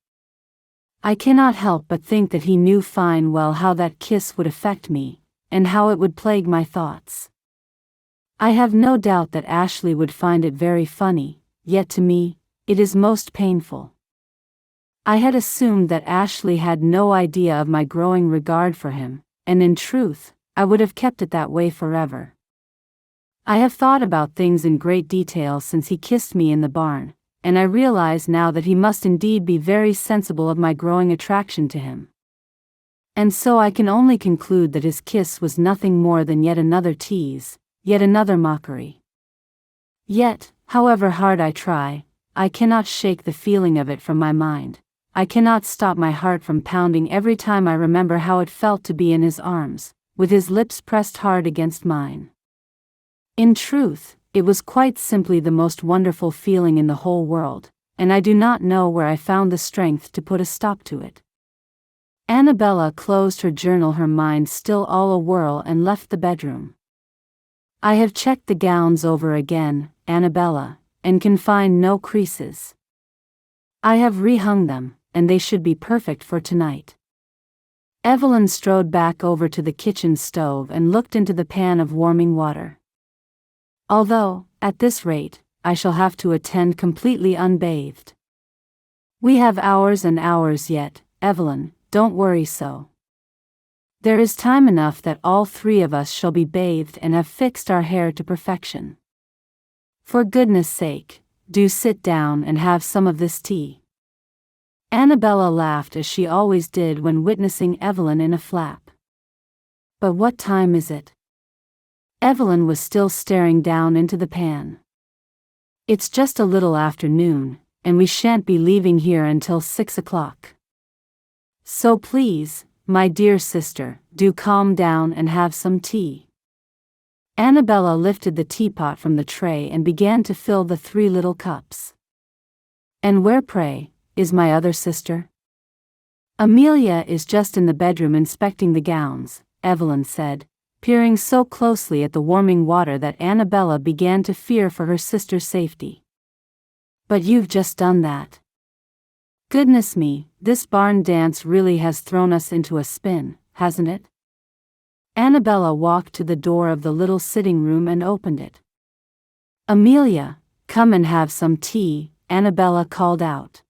I cannot help but think that he knew fine well how that kiss would affect me, and how it would plague my thoughts. I have no doubt that Ashley would find it very funny, yet to me, it is most painful. I had assumed that Ashley had no idea of my growing regard for him, and in truth, I would have kept it that way forever. I have thought about things in great detail since he kissed me in the barn, and I realize now that he must indeed be very sensible of my growing attraction to him. And so I can only conclude that his kiss was nothing more than yet another tease, yet another mockery. Yet, however hard I try, I cannot shake the feeling of it from my mind. I cannot stop my heart from pounding every time I remember how it felt to be in his arms, with his lips pressed hard against mine. In truth, it was quite simply the most wonderful feeling in the whole world, and I do not know where I found the strength to put a stop to it. Anabella closed her journal, her mind still all awhirl, and left the bedroom. I have checked the gowns over again, Anabella, and can find no creases. I have rehung them, and they should be perfect for tonight. Evelyn strode back over to the kitchen stove and looked into the pan of warming water. Although, at this rate, I shall have to attend completely unbathed. We have hours and hours yet, Evelyn, don't worry so. There is time enough that all three of us shall be bathed and have fixed our hair to perfection. For goodness sake, do sit down and have some of this tea. Anabella laughed as she always did when witnessing Evelyn in a flap. But what time is it? Evelyn was still staring down into the pan. It's just a little after noon, and we shan't be leaving here until 6 o'clock. So please, my dear sister, do calm down and have some tea. Anabella lifted the teapot from the tray and began to fill the 3 little cups. And where, pray, is my other sister? Amelia is just in the bedroom inspecting the gowns, Evelyn said, peering so closely at the warming water that Anabella began to fear for her sister's safety. But you've just done that. Goodness me, this barn dance really has thrown us into a spin, hasn't it? Anabella walked to the door of the little sitting room and opened it. Amelia, come and have some tea, Anabella called out.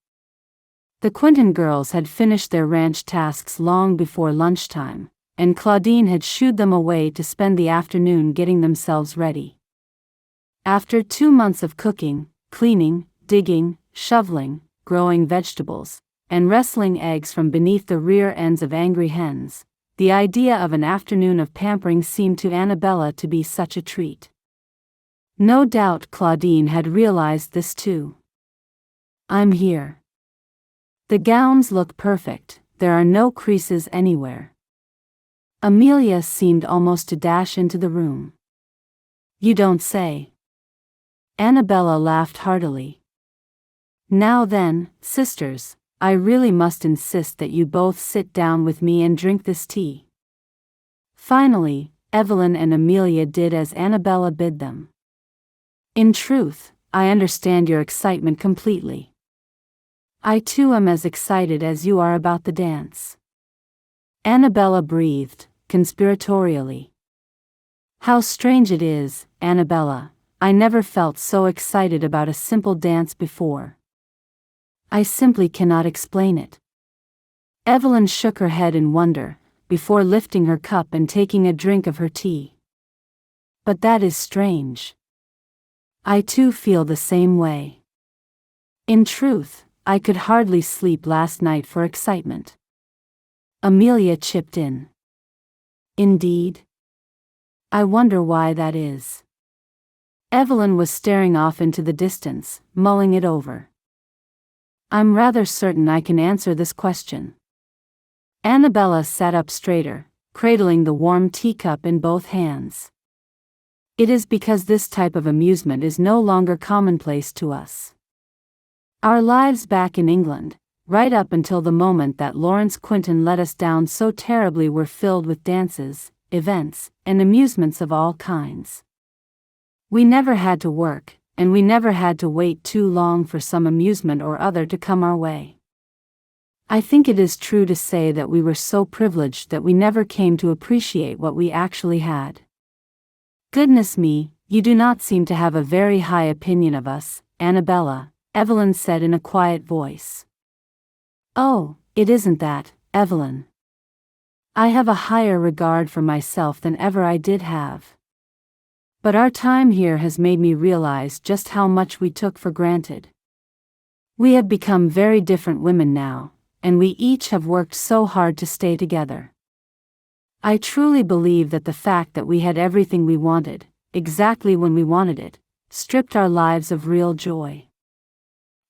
The Quentin girls had finished their ranch tasks long before lunchtime, and Claudine had shooed them away to spend the afternoon getting themselves ready. After 2 months of cooking, cleaning, digging, shoveling, growing vegetables, and wrestling eggs from beneath the rear ends of angry hens, the idea of an afternoon of pampering seemed to Anabella to be such a treat. No doubt Claudine had realized this too. I'm here. The gowns look perfect, there are no creases anywhere. Amelia seemed almost to dash into the room. You don't say. Anabella laughed heartily. Now then, sisters, I really must insist that you both sit down with me and drink this tea. Finally, Evelyn and Amelia did as Anabella bid them. In truth, I understand your excitement completely. I too am as excited as you are about the dance. Anabella breathed, conspiratorially. How strange it is, Anabella, I never felt so excited about a simple dance before. I simply cannot explain it. Evelyn shook her head in wonder, before lifting her cup and taking a drink of her tea. But that is strange. I too feel the same way. In truth, I could hardly sleep last night for excitement. Amelia chipped in. Indeed? I wonder why that is. Evelyn was staring off into the distance, mulling it over. I'm rather certain I can answer this question. Anabella sat up straighter, cradling the warm teacup in both hands. It is because this type of amusement is no longer commonplace to us. Our lives back in England, right up until the moment that Lawrence Quentin let us down so terribly, were filled with dances, events, and amusements of all kinds. We never had to work, and we never had to wait too long for some amusement or other to come our way. I think it is true to say that we were so privileged that we never came to appreciate what we actually had. Goodness me, you do not seem to have a very high opinion of us, Anabella, Evelyn said in a quiet voice. Oh, it isn't that, Evelyn. I have a higher regard for myself than ever I did have. But our time here has made me realize just how much we took for granted. We have become very different women now, and we each have worked so hard to stay together. I truly believe that the fact that we had everything we wanted, exactly when we wanted it, stripped our lives of real joy.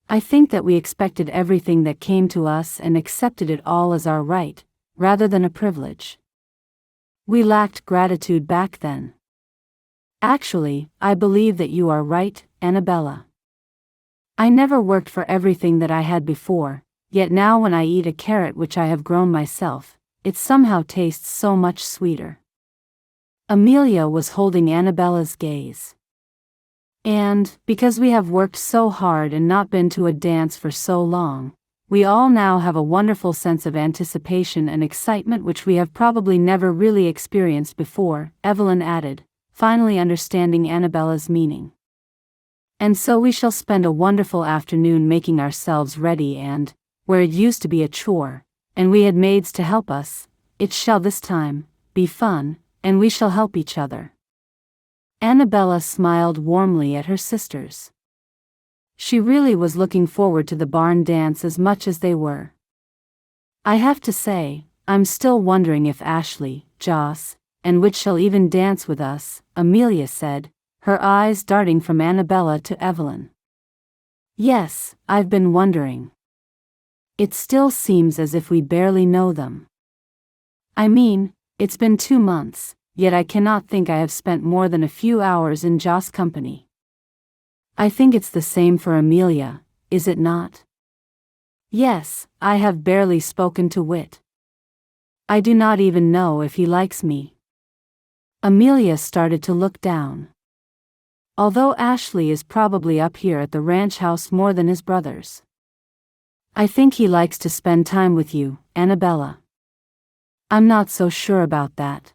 I think that we expected everything that came to us and accepted it all as our right, rather than a privilege. We lacked gratitude back then. Actually, I believe that you are right, Anabella. I never worked for everything that I had before, yet now when I eat a carrot which I have grown myself, it somehow tastes so much sweeter. Amelia was holding Anabella's gaze. And, because we have worked so hard and not been to a dance for so long, we all now have a wonderful sense of anticipation and excitement which we have probably never really experienced before, Evelyn added, finally understanding Anabella's meaning. And so we shall spend a wonderful afternoon making ourselves ready and, where it used to be a chore, and we had maids to help us, it shall this time be fun, and we shall help each other. Anabella smiled warmly at her sisters. She really was looking forward to the barn dance as much as they were. I have to say, I'm still wondering if Ashley, Joss, and Whit shall even dance with us, Amelia said, her eyes darting from Anabella to Evelyn. Yes, I've been wondering. It still seems as if we barely know them. I mean, it's been 2 months, yet I cannot think I have spent more than a few hours in Joss' company. I think it's the same for Amelia, is it not? Yes, I have barely spoken to Whit. I do not even know if he likes me. Amelia started to look down. Although Ashley is probably up here at the ranch house more than his brothers. I think he likes to spend time with you, Anabella. I'm not so sure about that.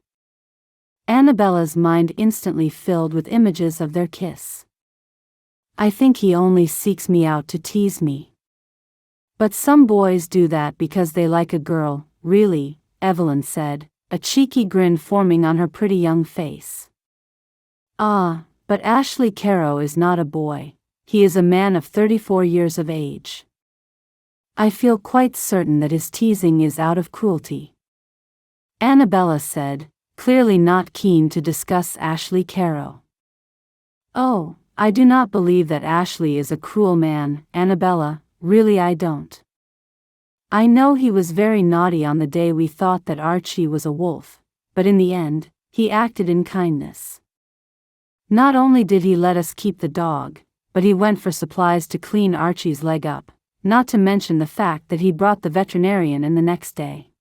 Anabella's mind instantly filled with images of their kiss. I think he only seeks me out to tease me. But some boys do that because they like a girl, really, Evelyn said, a cheeky grin forming on her pretty young face. Ah, but Ashley Carrow is not a boy, he is a man of 34 years of age. I feel quite certain that his teasing is out of cruelty. Anabella said, clearly not keen to discuss Ashley Carrow. Oh, I do not believe that Ashley is a cruel man, Anabella, really I don't. I know he was very naughty on the day we thought that Archie was a wolf, but in the end, he acted in kindness. Not only did he let us keep the dog, but he went for supplies to clean Archie's leg up, not to mention the fact that he brought the veterinarian in the next day.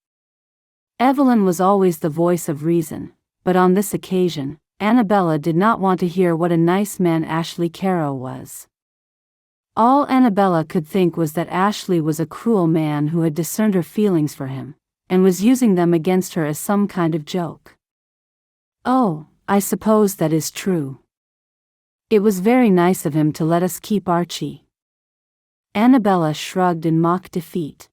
Evelyn was always the voice of reason, but on this occasion, Anabella did not want to hear what a nice man Ashley Carrow was. All Anabella could think was that Ashley was a cruel man who had discerned her feelings for him, and was using them against her as some kind of joke. Oh, I suppose that is true. It was very nice of him to let us keep Archie. Anabella shrugged in mock defeat.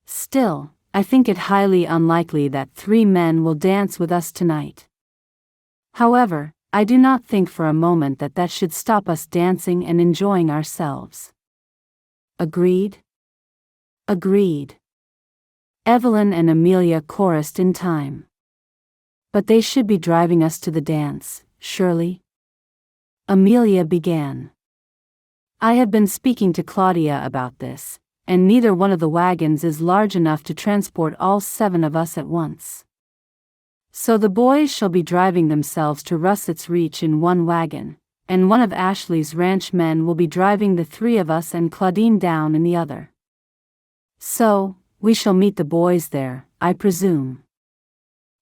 Still, I think it highly unlikely that 3 men will dance with us tonight. However, I do not think for a moment that that should stop us dancing and enjoying ourselves. Agreed? Agreed. Evelyn and Amelia chorused in time. But they should be driving us to the dance, surely? Amelia began. I have been speaking to Claudia about this, and neither one of the wagons is large enough to transport all 7 of us at once. So the boys shall be driving themselves to Russett's Reach in one wagon, and one of Ashley's ranch men will be driving the 3 of us and Claudine down in the other. So, we shall meet the boys there, I presume.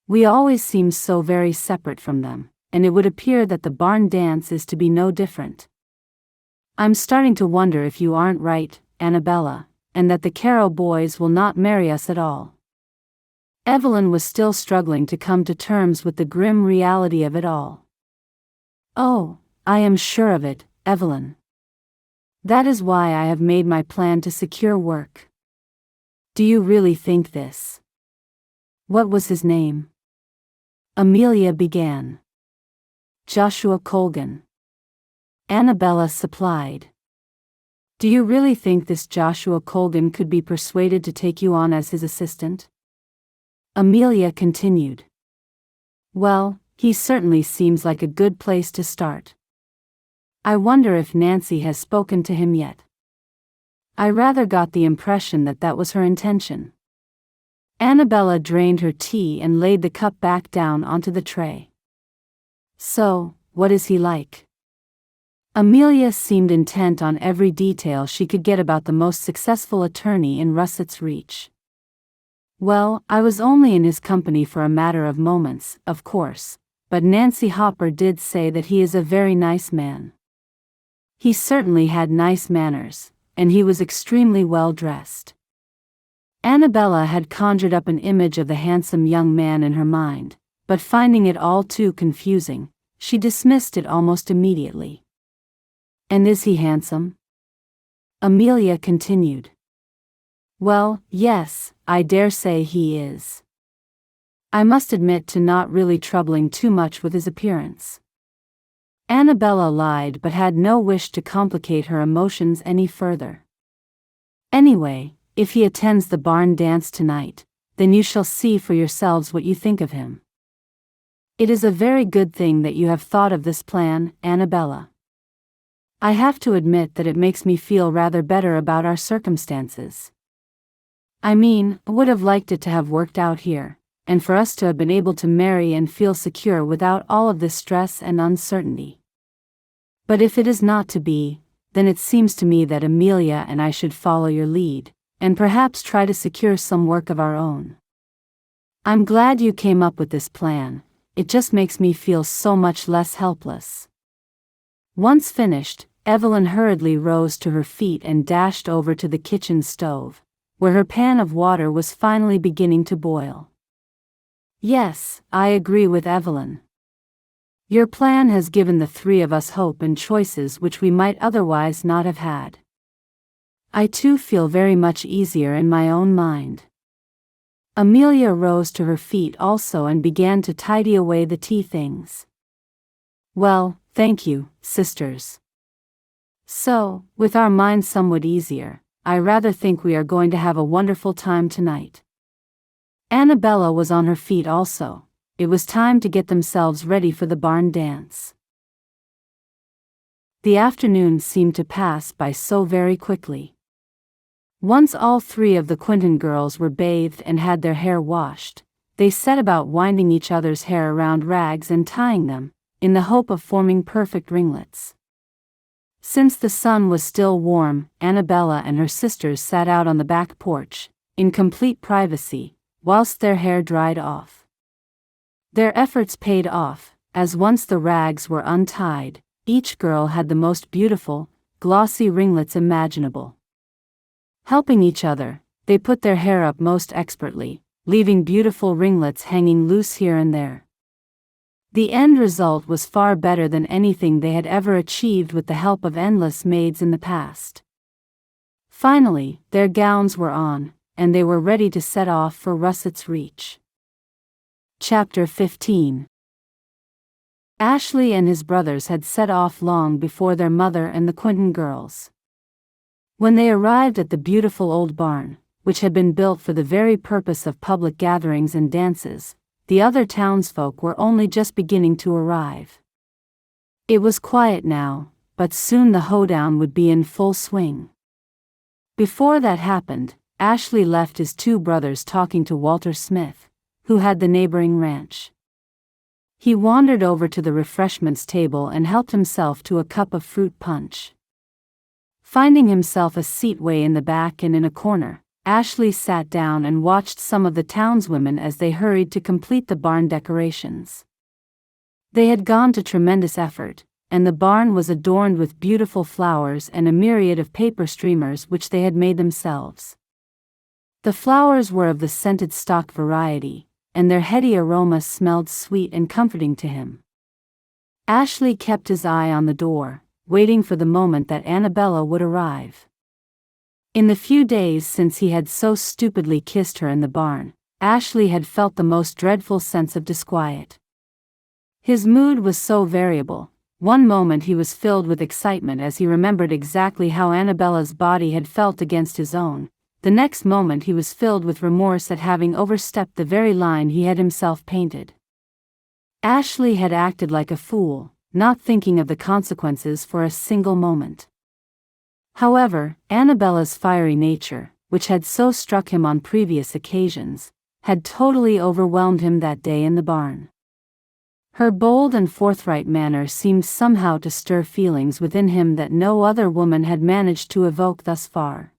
We always seem so very separate from them, and it would appear that the barn dance is to be no different. I'm starting to wonder if you aren't right, Anabella, and that the Carrow boys will not marry us at all. Evelyn was still struggling to come to terms with the grim reality of it all. Oh, I am sure of it, Evelyn. That is why I have made my plan to secure work. Do you really think this? What was his name? Amelia began. Joshua Colgan. Anabella supplied. Do you really think this Joshua Colgan could be persuaded to take you on as his assistant? Amelia continued. Well, he certainly seems like a good place to start. I wonder if Nancy has spoken to him yet. I rather got the impression that that was her intention. Anabella drained her tea and laid the cup back down onto the tray. So, what is he like? Amelia seemed intent on every detail she could get about the most successful attorney in Russett's reach. Well, I was only in his company for a matter of moments, of course, but Nancy Hopper did say that he is a very nice man. He certainly had nice manners, and he was extremely well dressed. Anabella had conjured up an image of the handsome young man in her mind, but finding it all too confusing, she dismissed it almost immediately. And is he handsome? Amelia continued. Well, yes, I dare say he is. I must admit to not really troubling too much with his appearance. Anabella lied but had no wish to complicate her emotions any further. Anyway, if he attends the barn dance tonight, then you shall see for yourselves what you think of him. It is a very good thing that you have thought of this plan, Anabella. I have to admit that it makes me feel rather better about our circumstances. I mean, I would have liked it to have worked out here, and for us to have been able to marry and feel secure without all of this stress and uncertainty. But if it is not to be, then it seems to me that Amelia and I should follow your lead, and perhaps try to secure some work of our own. I'm glad you came up with this plan, it just makes me feel so much less helpless. Once finished, Evelyn hurriedly rose to her feet and dashed over to the kitchen stove, where her pan of water was finally beginning to boil. Yes, I agree with Evelyn. Your plan has given the three of us hope and choices which we might otherwise not have had. I too feel very much easier in my own mind. Amelia rose to her feet also and began to tidy away the tea things. Well, thank you, sisters. So, with our minds somewhat easier, I rather think we are going to have a wonderful time tonight. Anabella was on her feet also. It was time to get themselves ready for the barn dance. The afternoon seemed to pass by so very quickly. Once all three of the Quentin girls were bathed and had their hair washed, they set about winding each other's hair around rags and tying them, in the hope of forming perfect ringlets. Since the sun was still warm, Anabella and her sisters sat out on the back porch, in complete privacy, whilst their hair dried off. Their efforts paid off, as once the rags were untied, each girl had the most beautiful, glossy ringlets imaginable. Helping each other, they put their hair up most expertly, leaving beautiful ringlets hanging loose here and there. The end result was far better than anything they had ever achieved with the help of endless maids in the past. Finally, their gowns were on, and they were ready to set off for Russett's Reach. Chapter 15. Ashley and his brothers had set off long before their mother and the Quentin girls. When they arrived at the beautiful old barn, which had been built for the very purpose of public gatherings and dances, the other townsfolk were only just beginning to arrive. It was quiet now, but soon the hoedown would be in full swing. Before that happened, Ashley left his two brothers talking to Walter Smith, who had the neighboring ranch. He wandered over to the refreshments table and helped himself to a cup of fruit punch. Finding himself a seat way in the back and in a corner, Ashley sat down and watched some of the townswomen as they hurried to complete the barn decorations. They had gone to tremendous effort, and the barn was adorned with beautiful flowers and a myriad of paper streamers which they had made themselves. The flowers were of the scented stock variety, and their heady aroma smelled sweet and comforting to him. Ashley kept his eye on the door, waiting for the moment that Anabella would arrive. In the few days since he had so stupidly kissed her in the barn, Ashley had felt the most dreadful sense of disquiet. His mood was so variable. One moment he was filled with excitement as he remembered exactly how Anabella's body had felt against his own, the next moment he was filled with remorse at having overstepped the very line he had himself painted. Ashley had acted like a fool, not thinking of the consequences for a single moment. However, Anabella's fiery nature, which had so struck him on previous occasions, had totally overwhelmed him that day in the barn. Her bold and forthright manner seemed somehow to stir feelings within him that no other woman had managed to evoke thus far.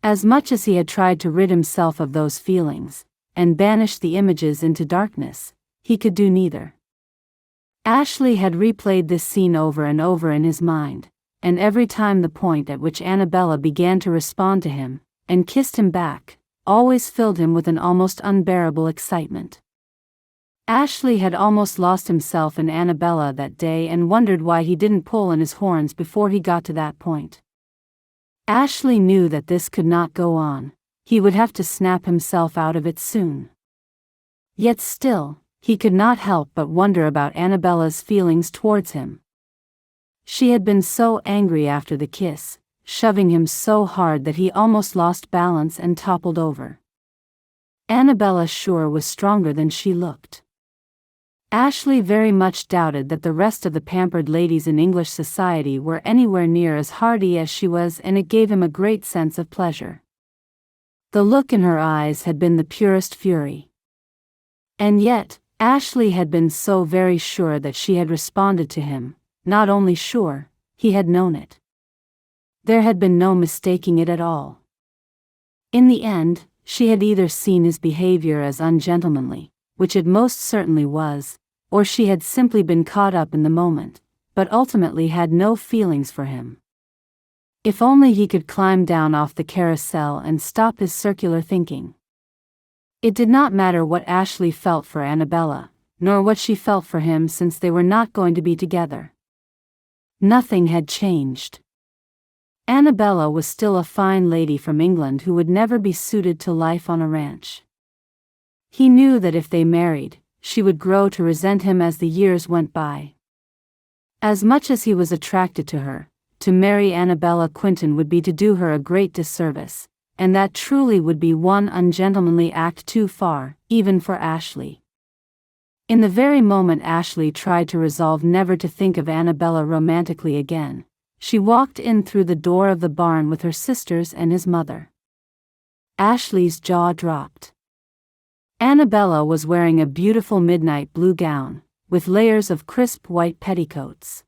As much as he had tried to rid himself of those feelings, and banish the images into darkness, he could do neither. Ashley had replayed this scene over and over in his mind, and every time the point at which Anabella began to respond to him, and kissed him back, always filled him with an almost unbearable excitement. Ashley had almost lost himself in Anabella that day and wondered why he didn't pull in his horns before he got to that point. Ashley knew that this could not go on, he would have to snap himself out of it soon. Yet still, he could not help but wonder about Anabella's feelings towards him. She had been so angry after the kiss, shoving him so hard that he almost lost balance and toppled over. Anabella sure was stronger than she looked. Ashley very much doubted that the rest of the pampered ladies in English society were anywhere near as hardy as she was, and it gave him a great sense of pleasure. The look in her eyes had been the purest fury. And yet, Ashley had been so very sure that she had responded to him, not only sure, he had known it. There had been no mistaking it at all. In the end, she had either seen his behavior as ungentlemanly, which it most certainly was, or she had simply been caught up in the moment, but ultimately had no feelings for him. If only he could climb down off the carousel and stop his circular thinking. It did not matter what Ashley felt for Anabella, nor what she felt for him, since they were not going to be together. Nothing had changed. Anabella was still a fine lady from England who would never be suited to life on a ranch. He knew that if they married, she would grow to resent him as the years went by. As much as he was attracted to her, to marry Anabella Quentin would be to do her a great disservice, and that truly would be one ungentlemanly act too far, even for Ashley. In the very moment Ashley tried to resolve never to think of Anabella romantically again, she walked in through the door of the barn with her sisters and his mother. Ashley's jaw dropped. Anabella was wearing a beautiful midnight blue gown, with layers of crisp white petticoats.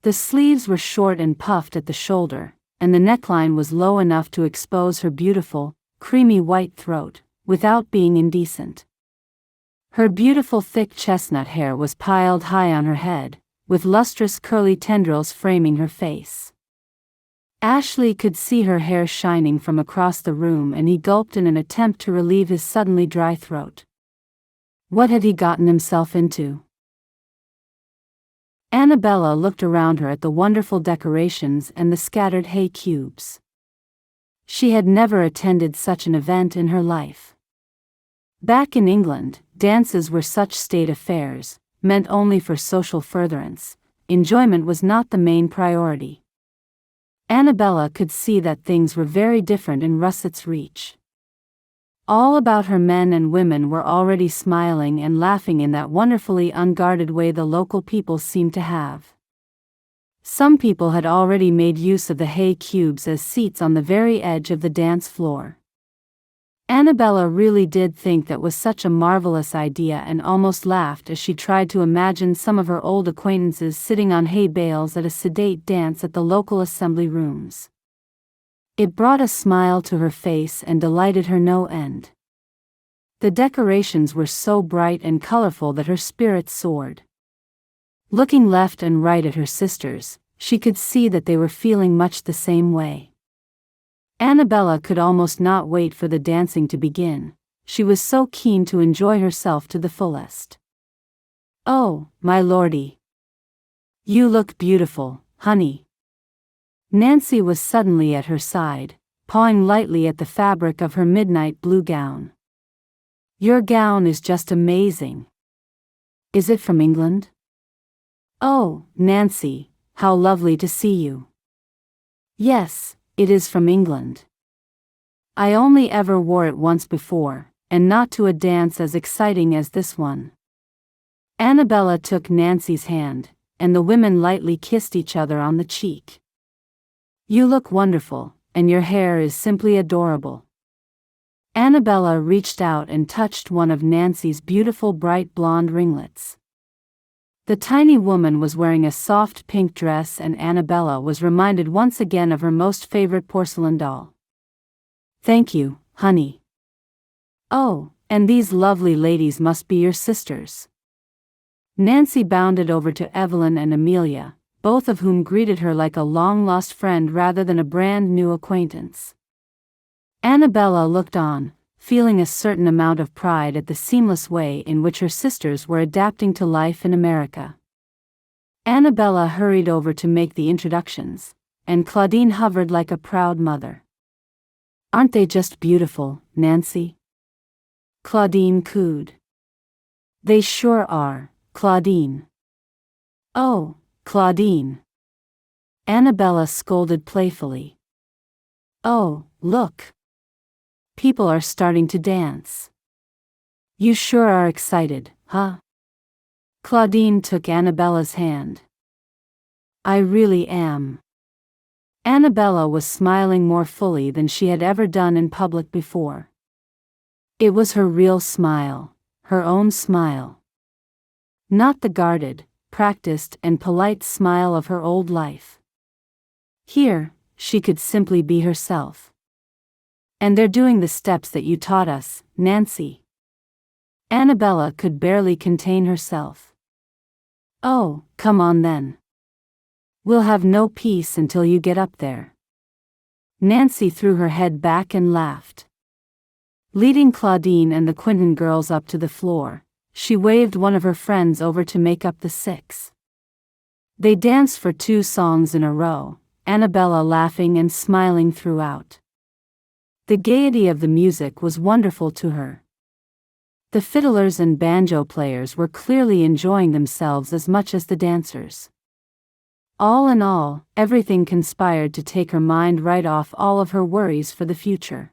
The sleeves were short and puffed at the shoulder, and the neckline was low enough to expose her beautiful, creamy white throat, without being indecent. Her beautiful thick chestnut hair was piled high on her head, with lustrous curly tendrils framing her face. Ashley could see her hair shining from across the room, and he gulped in an attempt to relieve his suddenly dry throat. What had he gotten himself into? Anabella looked around her at the wonderful decorations and the scattered hay cubes. She had never attended such an event in her life. Back in England, dances were such state affairs, meant only for social furtherance. Enjoyment was not the main priority. Anabella could see that things were very different in Russett's reach. All about her men and women were already smiling and laughing in that wonderfully unguarded way the local people seemed to have. Some people had already made use of the hay cubes as seats on the very edge of the dance floor. Anabella really did think that was such a marvelous idea, and almost laughed as she tried to imagine some of her old acquaintances sitting on hay bales at a sedate dance at the local assembly rooms. It brought a smile to her face and delighted her no end. The decorations were so bright and colorful that her spirits soared. Looking left and right at her sisters, she could see that they were feeling much the same way. Anabella could almost not wait for the dancing to begin, she was so keen to enjoy herself to the fullest. "Oh, my lordy! You look beautiful, honey." Nancy was suddenly at her side, pawing lightly at the fabric of her midnight blue gown. "Your gown is just amazing. Is it from England?" "Oh, Nancy, how lovely to see you." "Yes, it is from England. I only ever wore it once before, and not to a dance as exciting as this one." Anabella took Nancy's hand, and the women lightly kissed each other on the cheek. "You look wonderful, and your hair is simply adorable." Anabella reached out and touched one of Nancy's beautiful bright blonde ringlets. The tiny woman was wearing a soft pink dress, and Anabella was reminded once again of her most favorite porcelain doll. "Thank you, honey." "Oh, and these lovely ladies must be your sisters." Nancy bounded over to Evelyn and Amelia, both of whom greeted her like a long-lost friend rather than a brand-new acquaintance. Anabella looked on, feeling a certain amount of pride at the seamless way in which her sisters were adapting to life in America. Anabella hurried over to make the introductions, and Claudine hovered like a proud mother. "Aren't they just beautiful, Nancy?" Claudine cooed. "They sure are, Claudine." "Oh, Claudine." Anabella scolded playfully. "Oh, look. People are starting to dance. You sure are excited, huh?" Claudine took Anabella's hand. "I really am." Anabella was smiling more fully than she had ever done in public before. It was her real smile, her own smile. Not the guarded, practiced, and polite smile of her old life. Here, she could simply be herself. "And they're doing the steps that you taught us, Nancy." Anabella could barely contain herself. "Oh, come on then. We'll have no peace until you get up there." Nancy threw her head back and laughed. Leading Claudine and the Quentin girls up to the floor, she waved one of her friends over to make up the six. They danced for 2 songs in a row, Anabella laughing and smiling throughout. The gaiety of the music was wonderful to her. The fiddlers and banjo players were clearly enjoying themselves as much as the dancers. All in all, everything conspired to take her mind right off all of her worries for the future.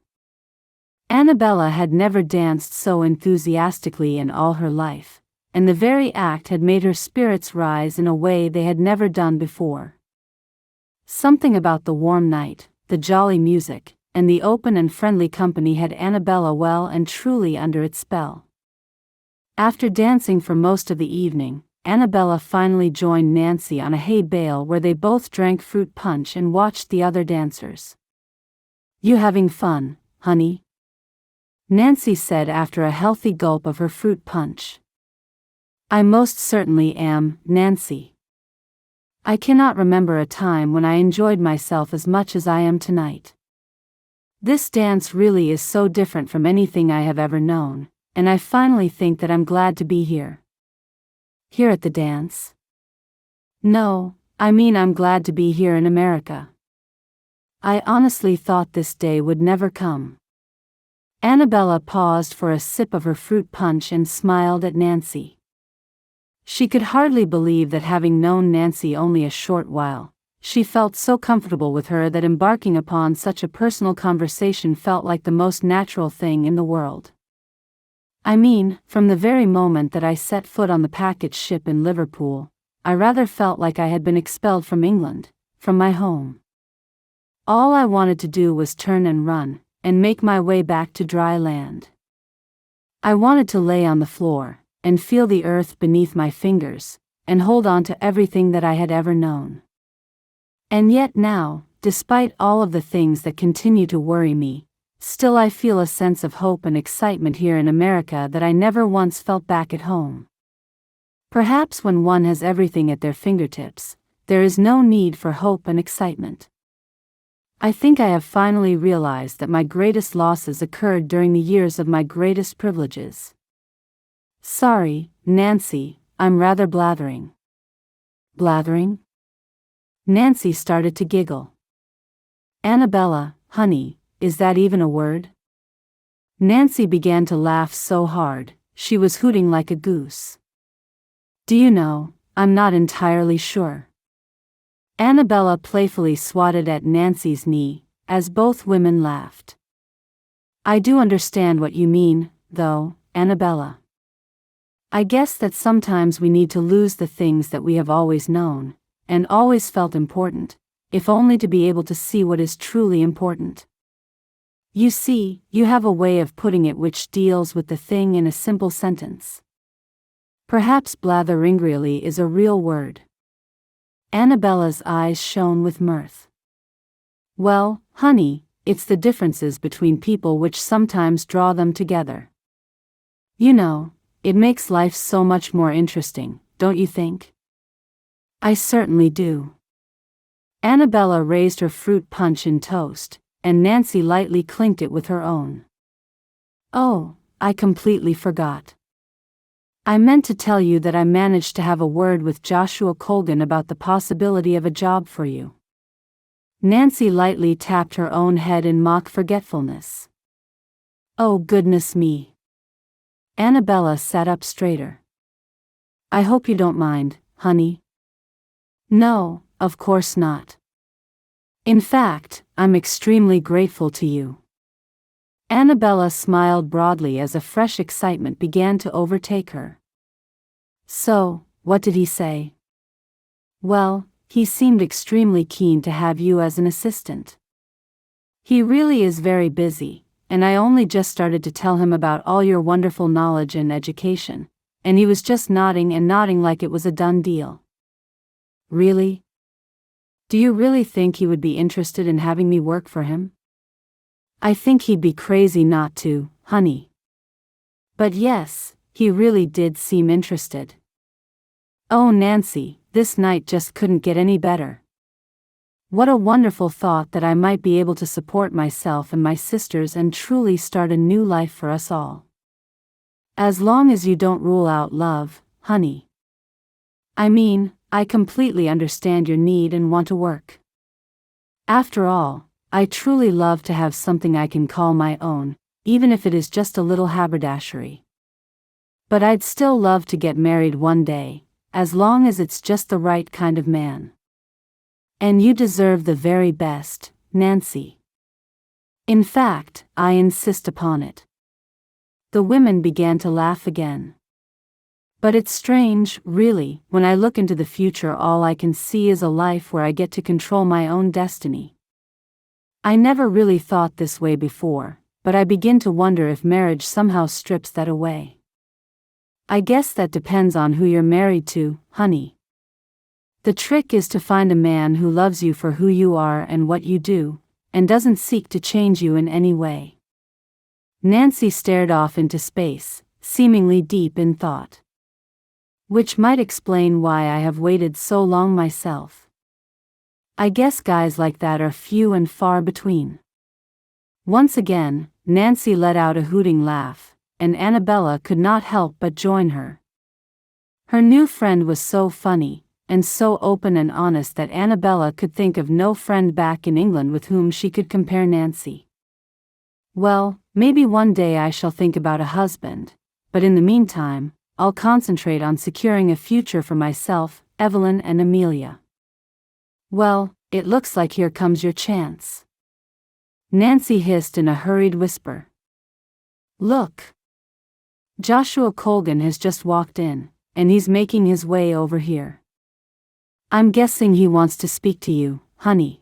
Anabella had never danced so enthusiastically in all her life, and the very act had made her spirits rise in a way they had never done before. Something about the warm night, the jolly music, and the open and friendly company had Anabella well and truly under its spell. After dancing for most of the evening, Anabella finally joined Nancy on a hay bale where they both drank fruit punch and watched the other dancers. "You having fun, honey?" Nancy said after a healthy gulp of her fruit punch. "I most certainly am, Nancy. I cannot remember a time when I enjoyed myself as much as I am tonight. This dance really is so different from anything I have ever known, and I finally think that I'm glad to be here." "Here at the dance?" "No, I mean I'm glad to be here in America. I honestly thought this day would never come." Anabella paused for a sip of her fruit punch and smiled at Nancy. She could hardly believe that, having known Nancy only a short while, she felt so comfortable with her that embarking upon such a personal conversation felt like the most natural thing in the world. "I mean, from the very moment that I set foot on the packet ship in Liverpool, I rather felt like I had been expelled from England, from my home. All I wanted to do was turn and run, and make my way back to dry land. I wanted to lay on the floor, and feel the earth beneath my fingers, and hold on to everything that I had ever known. And yet now, despite all of the things that continue to worry me, still I feel a sense of hope and excitement here in America that I never once felt back at home. Perhaps when one has everything at their fingertips, there is no need for hope and excitement. I think I have finally realized that my greatest losses occurred during the years of my greatest privileges. Sorry, Nancy, I'm rather blathering." "Blathering?" Nancy started to giggle. "Anabella, honey, is that even a word?" Nancy began to laugh so hard, she was hooting like a goose. "Do you know, I'm not entirely sure." Anabella playfully swatted at Nancy's knee, as both women laughed. I do understand what you mean, though, Anabella. I guess that sometimes we need to lose the things that we have always known, and always felt important, if only to be able to see what is truly important. You see, you have a way of putting it which deals with the thing in a simple sentence. Perhaps blatheringrily is a real word. Anabella's eyes shone with mirth. Well, honey, it's the differences between people which sometimes draw them together. You know, it makes life so much more interesting, don't you think? I certainly do. Anabella raised her fruit punch in toast, and Nancy lightly clinked it with her own. Oh, I completely forgot. I meant to tell you that I managed to have a word with Joshua Colgan about the possibility of a job for you. Nancy lightly tapped her own head in mock forgetfulness. Oh goodness me. Anabella sat up straighter. I hope you don't mind, honey. No, of course not. In fact, I'm extremely grateful to you. Anabella smiled broadly as a fresh excitement began to overtake her. So, what did he say? Well, he seemed extremely keen to have you as an assistant. He really is very busy, and I only just started to tell him about all your wonderful knowledge and education, and he was just nodding and nodding like it was a done deal. Really? Do you really think he would be interested in having me work for him? I think he'd be crazy not to, honey. But yes, he really did seem interested. Oh Nancy, this night just couldn't get any better. What a wonderful thought that I might be able to support myself and my sisters and truly start a new life for us all. As long as you don't rule out love, honey. I mean, I completely understand your need and want to work. After all, I truly love to have something I can call my own, even if it is just a little haberdashery. But I'd still love to get married one day, as long as it's just the right kind of man. And you deserve the very best, Nancy. In fact, I insist upon it. The women began to laugh again. But it's strange, really, when I look into the future all I can see is a life where I get to control my own destiny. I never really thought this way before, but I begin to wonder if marriage somehow strips that away. I guess that depends on who you're married to, honey. The trick is to find a man who loves you for who you are and what you do, and doesn't seek to change you in any way. Nancy stared off into space, seemingly deep in thought. Which might explain why I have waited so long myself. I guess guys like that are few and far between. Once again, Nancy let out a hooting laugh, and Anabella could not help but join her. Her new friend was so funny, and so open and honest that Anabella could think of no friend back in England with whom she could compare Nancy. Well, maybe one day I shall think about a husband, but in the meantime, I'll concentrate on securing a future for myself, Evelyn and Amelia. Well, it looks like here comes your chance. Nancy hissed in a hurried whisper. Look. Joshua Colgan has just walked in, and he's making his way over here. I'm guessing he wants to speak to you, honey.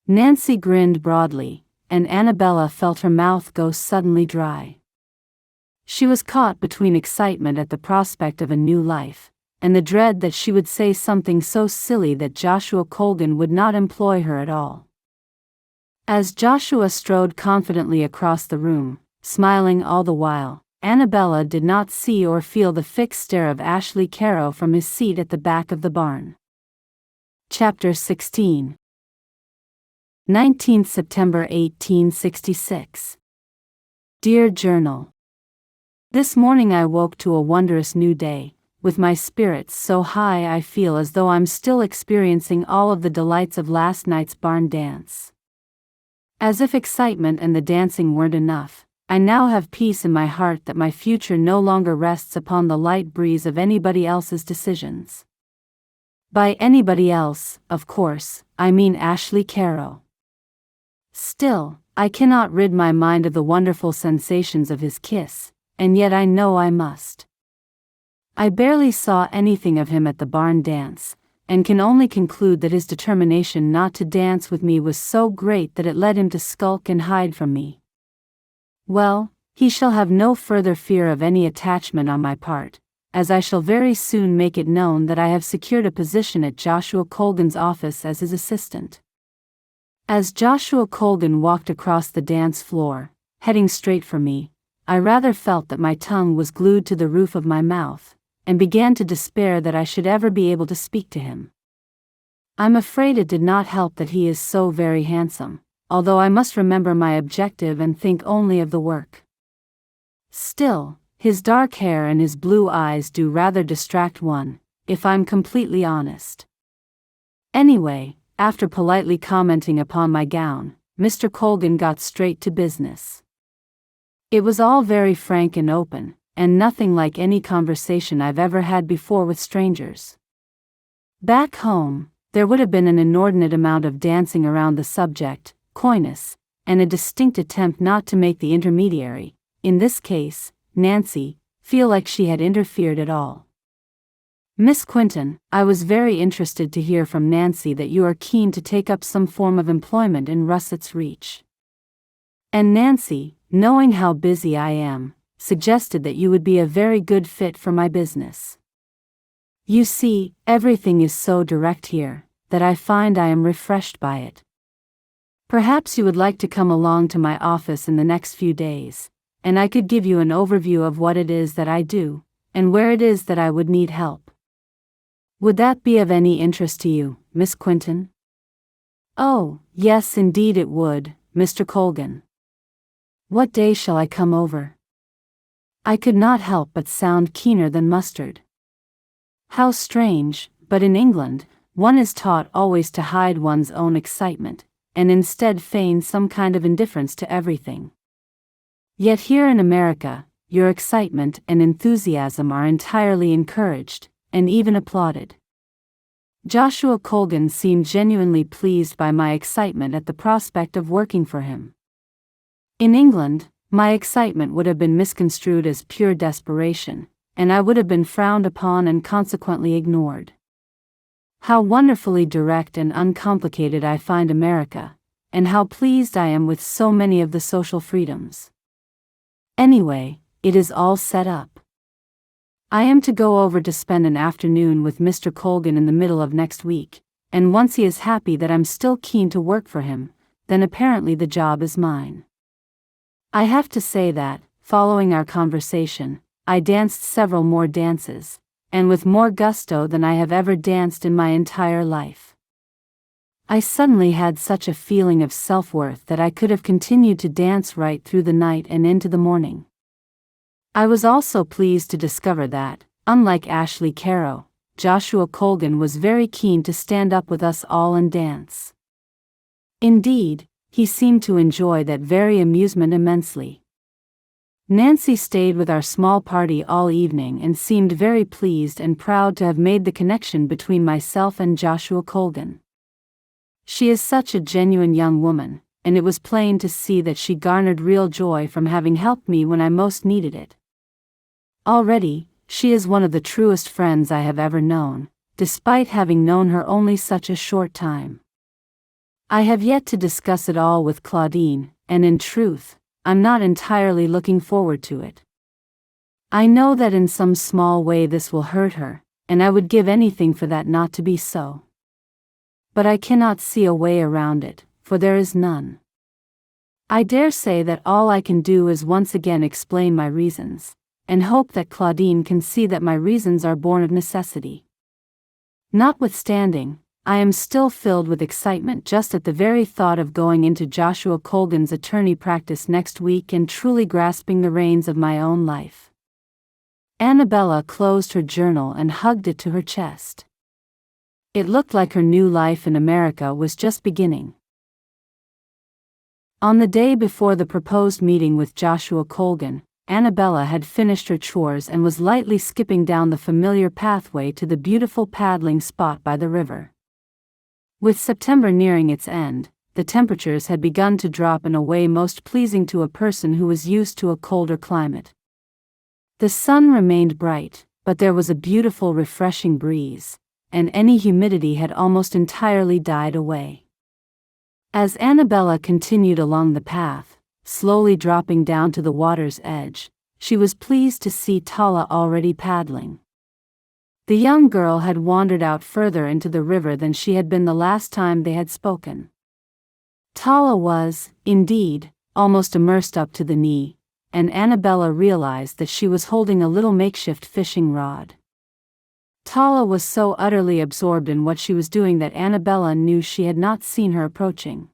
Nancy grinned broadly, and Anabella felt her mouth go suddenly dry. She was caught between excitement at the prospect of a new life, and the dread that she would say something so silly that Joshua Colgan would not employ her at all. As Joshua strode confidently across the room, smiling all the while, Anabella did not see or feel the fixed stare of Ashley Carrow from his seat at the back of the barn. Chapter 16. 19th September 1866. Dear Journal. This morning I woke to a wondrous new day, with my spirits so high I feel as though I'm still experiencing all of the delights of last night's barn dance. As if excitement and the dancing weren't enough, I now have peace in my heart that my future no longer rests upon the light breeze of anybody else's decisions. By anybody else, of course, I mean Ashley Carrow. Still, I cannot rid my mind of the wonderful sensations of his kiss, and yet I know I must. I barely saw anything of him at the barn dance, and can only conclude that his determination not to dance with me was so great that it led him to skulk and hide from me. Well, he shall have no further fear of any attachment on my part, as I shall very soon make it known that I have secured a position at Joshua Colgan's office as his assistant. As Joshua Colgan walked across the dance floor, heading straight for me, I rather felt that my tongue was glued to the roof of my mouth, and began to despair that I should ever be able to speak to him. I'm afraid it did not help that he is so very handsome, although I must remember my objective and think only of the work. Still, his dark hair and his blue eyes do rather distract one, if I'm completely honest. Anyway, after politely commenting upon my gown, Mr. Colgan got straight to business. It was all very frank and open, and nothing like any conversation I've ever had before with strangers. Back home, there would have been an inordinate amount of dancing around the subject, coyness, and a distinct attempt not to make the intermediary, in this case, Nancy, feel like she had interfered at all. Miss Quentin, I was very interested to hear from Nancy that you are keen to take up some form of employment in Russett's Reach. And Nancy, knowing how busy I am, suggested that you would be a very good fit for my business. You see, everything is so direct here, that I find I am refreshed by it. Perhaps you would like to come along to my office in the next few days, and I could give you an overview of what it is that I do, and where it is that I would need help. Would that be of any interest to you, Miss Quentin? Oh, yes indeed it would, Mr. Colgan. What day shall I come over? I could not help but sound keener than mustard. How strange, but in England, one is taught always to hide one's own excitement, and instead feign some kind of indifference to everything. Yet here in America, your excitement and enthusiasm are entirely encouraged, and even applauded. Joshua Colgan seemed genuinely pleased by my excitement at the prospect of working for him. In England, my excitement would have been misconstrued as pure desperation, and I would have been frowned upon and consequently ignored. How wonderfully direct and uncomplicated I find America, and how pleased I am with so many of the social freedoms. Anyway, it is all set up. I am to go over to spend an afternoon with Mr. Colgan in the middle of next week, and once he is happy that I'm still keen to work for him, then apparently the job is mine. I have to say that, following our conversation, I danced several more dances, and with more gusto than I have ever danced in my entire life. I suddenly had such a feeling of self-worth that I could have continued to dance right through the night and into the morning. I was also pleased to discover that, unlike Ashley Carrow, Joshua Colgan was very keen to stand up with us all and dance. Indeed, he seemed to enjoy that very amusement immensely. Nancy stayed with our small party all evening and seemed very pleased and proud to have made the connection between myself and Joshua Colgan. She is such a genuine young woman, and it was plain to see that she garnered real joy from having helped me when I most needed it. Already, she is one of the truest friends I have ever known, despite having known her only such a short time. I have yet to discuss it all with Claudine, and in truth, I'm not entirely looking forward to it. I know that in some small way this will hurt her, and I would give anything for that not to be so. But I cannot see a way around it, for there is none. I dare say that all I can do is once again explain my reasons, and hope that Claudine can see that my reasons are born of necessity. Notwithstanding, I am still filled with excitement just at the very thought of going into Joshua Colgan's attorney practice next week and truly grasping the reins of my own life. Anabella closed her journal and hugged it to her chest. It looked like her new life in America was just beginning. On the day before the proposed meeting with Joshua Colgan, Anabella had finished her chores and was lightly skipping down the familiar pathway to the beautiful paddling spot by the river. With September nearing its end, the temperatures had begun to drop in a way most pleasing to a person who was used to a colder climate. The sun remained bright, but there was a beautiful refreshing breeze, and any humidity had almost entirely died away. As Anabella continued along the path, slowly dropping down to the water's edge, she was pleased to see Tala already paddling. The young girl had wandered out further into the river than she had been the last time they had spoken. Tala was, indeed, almost immersed up to the knee, and Anabella realized that she was holding a little makeshift fishing rod. Tala was so utterly absorbed in what she was doing that Anabella knew she had not seen her approaching.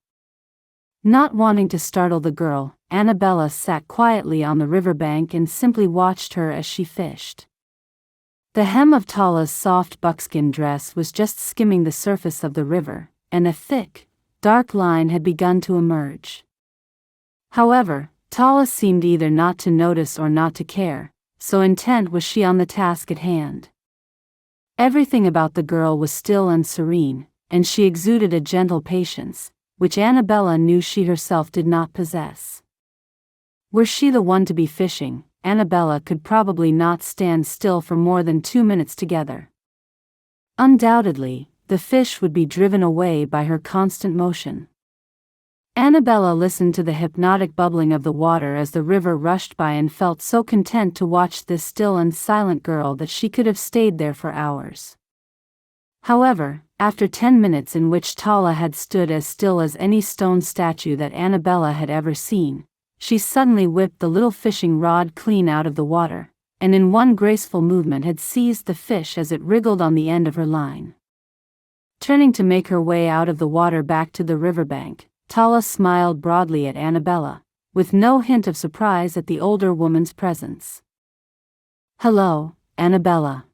Not wanting to startle the girl, Anabella sat quietly on the riverbank and simply watched her as she fished. The hem of Tala's soft buckskin dress was just skimming the surface of the river, and a thick, dark line had begun to emerge. However, Tala seemed either not to notice or not to care, so intent was she on the task at hand. Everything about the girl was still and serene, and she exuded a gentle patience, which Anabella knew she herself did not possess. Were she the one to be fishing, Anabella could probably not stand still for more than 2 minutes together. Undoubtedly, the fish would be driven away by her constant motion. Anabella listened to the hypnotic bubbling of the water as the river rushed by and felt so content to watch this still and silent girl that she could have stayed there for hours. However, after 10 minutes in which Tala had stood as still as any stone statue that Anabella had ever seen, she suddenly whipped the little fishing rod clean out of the water, and in one graceful movement had seized the fish as it wriggled on the end of her line. Turning to make her way out of the water back to the riverbank, Tala smiled broadly at Anabella, with no hint of surprise at the older woman's presence. "Hello, Anabella."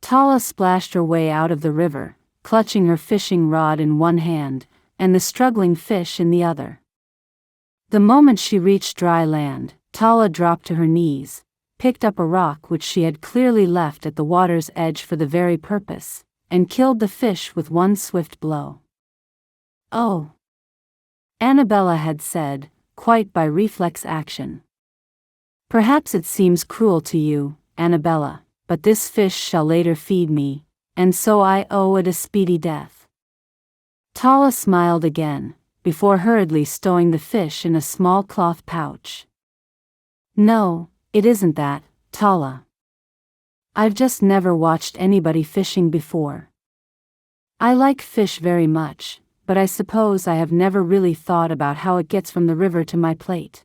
Tala splashed her way out of the river, clutching her fishing rod in one hand, and the struggling fish in the other. The moment she reached dry land, Tala dropped to her knees, picked up a rock which she had clearly left at the water's edge for the very purpose, and killed the fish with one swift blow. "Oh," Anabella had said, quite by reflex action. "Perhaps it seems cruel to you, Anabella, but this fish shall later feed me, and so I owe it a speedy death." Tala smiled again, before hurriedly stowing the fish in a small cloth pouch. "No, it isn't that, Tala. I've just never watched anybody fishing before. I like fish very much, but I suppose I have never really thought about how it gets from the river to my plate."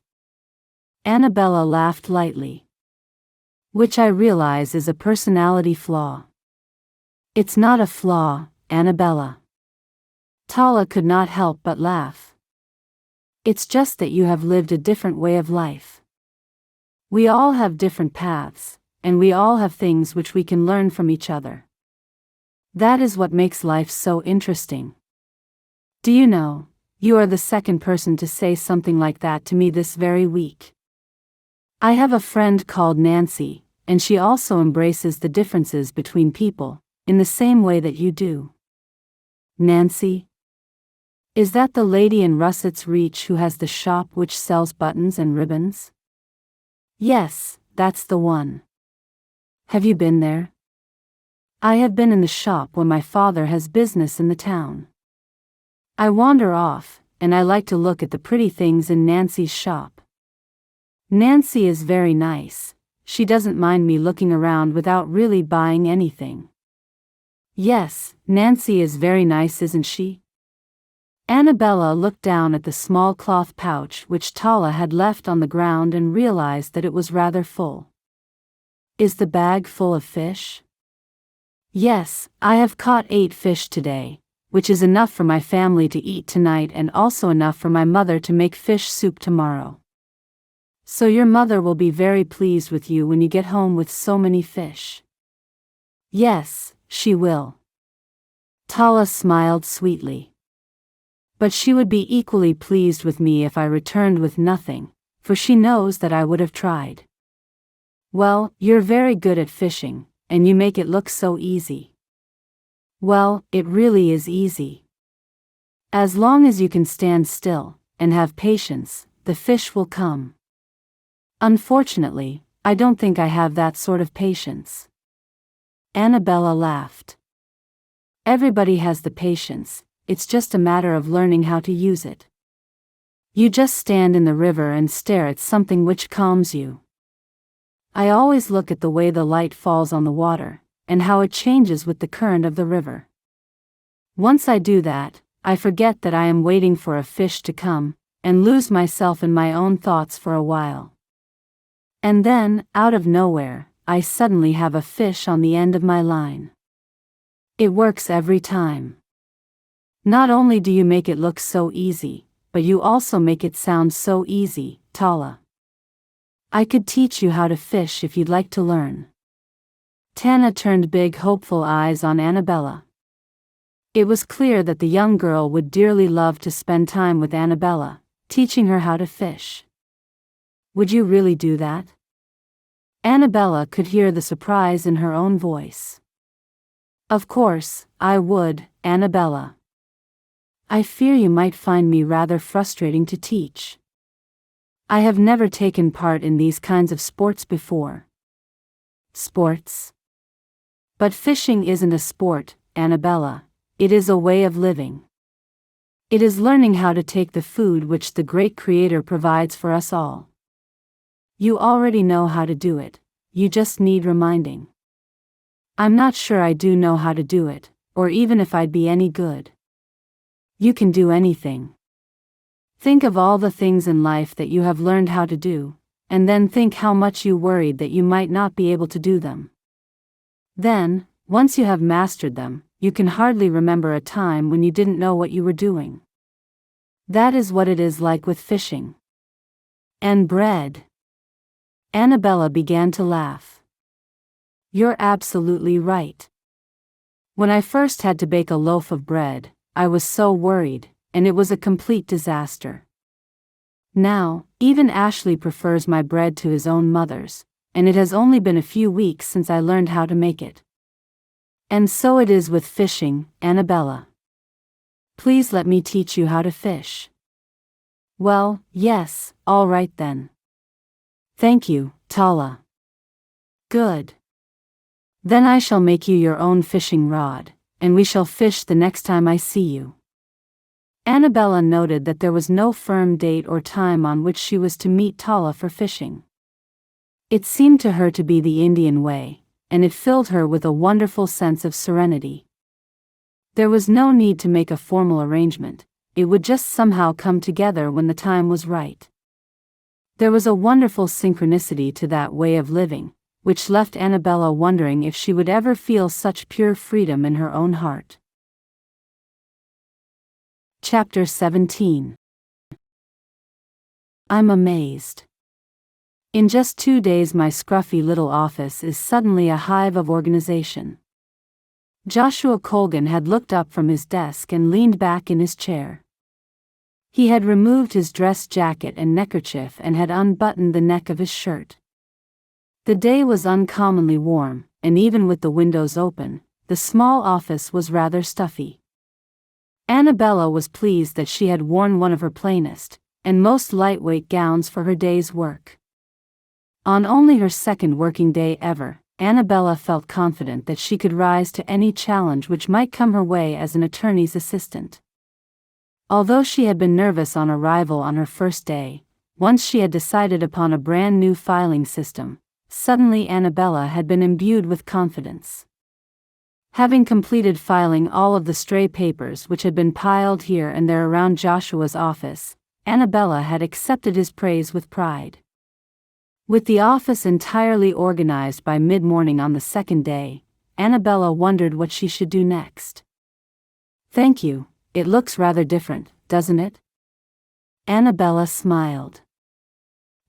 Anabella laughed lightly. "Which I realize is a personality flaw." "It's not a flaw, Anabella." Tala could not help but laugh. "It's just that you have lived a different way of life. We all have different paths, and we all have things which we can learn from each other. That is what makes life so interesting. Do you know, you are the second person to say something like that to me this very week. I have a friend called Nancy, and she also embraces the differences between people, in the same way that you do." "Nancy? Is that the lady in Russett's Reach who has the shop which sells buttons and ribbons?" "Yes, that's the one." "Have you been there?" "I have been in the shop when my father has business in the town. I wander off, and I like to look at the pretty things in Nancy's shop. Nancy is very nice. She doesn't mind me looking around without really buying anything." "Yes, Nancy is very nice, isn't she?" Anabella looked down at the small cloth pouch which Tala had left on the ground and realized that it was rather full. "Is the bag full of fish?" "Yes, I have caught 8 fish today, which is enough for my family to eat tonight and also enough for my mother to make fish soup tomorrow. So your mother will be very pleased with you when you get home with so many fish." "Yes, she will." Tala smiled sweetly. "But she would be equally pleased with me if I returned with nothing, for she knows that I would have tried." "Well, you're very good at fishing, and you make it look so easy." "Well, it really is easy." As long as you can stand still and have patience, the fish will come. Unfortunately, I don't think I have that sort of patience. Anabella laughed. Everybody has the patience, it's just a matter of learning how to use it. You just stand in the river and stare at something which calms you. I always look at the way the light falls on the water, and how it changes with the current of the river. Once I do that, I forget that I am waiting for a fish to come, and lose myself in my own thoughts for a while. And then, out of nowhere, I suddenly have a fish on the end of my line. It works every time. Not only do you make it look so easy, but you also make it sound so easy, Tala. I could teach you how to fish if you'd like to learn. Tana turned big hopeful eyes on Anabella. It was clear that the young girl would dearly love to spend time with Anabella, teaching her how to fish. Would you really do that? Anabella could hear the surprise in her own voice. Of course, I would, Anabella. I fear you might find me rather frustrating to teach. I have never taken part in these kinds of sports before. Sports? But fishing isn't a sport, Anabella, it is a way of living. It is learning how to take the food which the great Creator provides for us all. You already know how to do it, you just need reminding. I'm not sure I do know how to do it, or even if I'd be any good. You can do anything. Think of all the things in life that you have learned how to do, and then think how much you worried that you might not be able to do them. Then, once you have mastered them, you can hardly remember a time when you didn't know what you were doing. That is what it is like with fishing. And bread. Anabella began to laugh. You're absolutely right. When I first had to bake a loaf of bread, I was so worried, and it was a complete disaster. Now, even Ashley prefers my bread to his own mother's, and it has only been a few weeks since I learned how to make it. And so it is with fishing, Anabella. Please let me teach you how to fish. Well, yes, all right then. Thank you, Tala. Good. Then I shall make you your own fishing rod, and we shall fish the next time I see you. Anabella noted that there was no firm date or time on which she was to meet Tala for fishing. It seemed to her to be the Indian way, and it filled her with a wonderful sense of serenity. There was no need to make a formal arrangement, it would just somehow come together when the time was right. There was a wonderful synchronicity to that way of living, which left Anabella wondering if she would ever feel such pure freedom in her own heart. Chapter 17. I'm amazed. In just 2 days my scruffy little office is suddenly a hive of organization. Joshua Colgan had looked up from his desk and leaned back in his chair. He had removed his dress jacket and neckerchief and had unbuttoned the neck of his shirt. The day was uncommonly warm, and even with the windows open, the small office was rather stuffy. Anabella was pleased that she had worn one of her plainest, and most lightweight gowns for her day's work. On only her second working day ever, Anabella felt confident that she could rise to any challenge which might come her way as an attorney's assistant. Although she had been nervous on arrival on her first day, once she had decided upon a brand new filing system, suddenly Anabella had been imbued with confidence. Having completed filing all of the stray papers which had been piled here and there around Joshua's office, Anabella had accepted his praise with pride. With the office entirely organized by mid-morning on the second day, Anabella wondered what she should do next. Thank you, it looks rather different, doesn't it? Anabella smiled.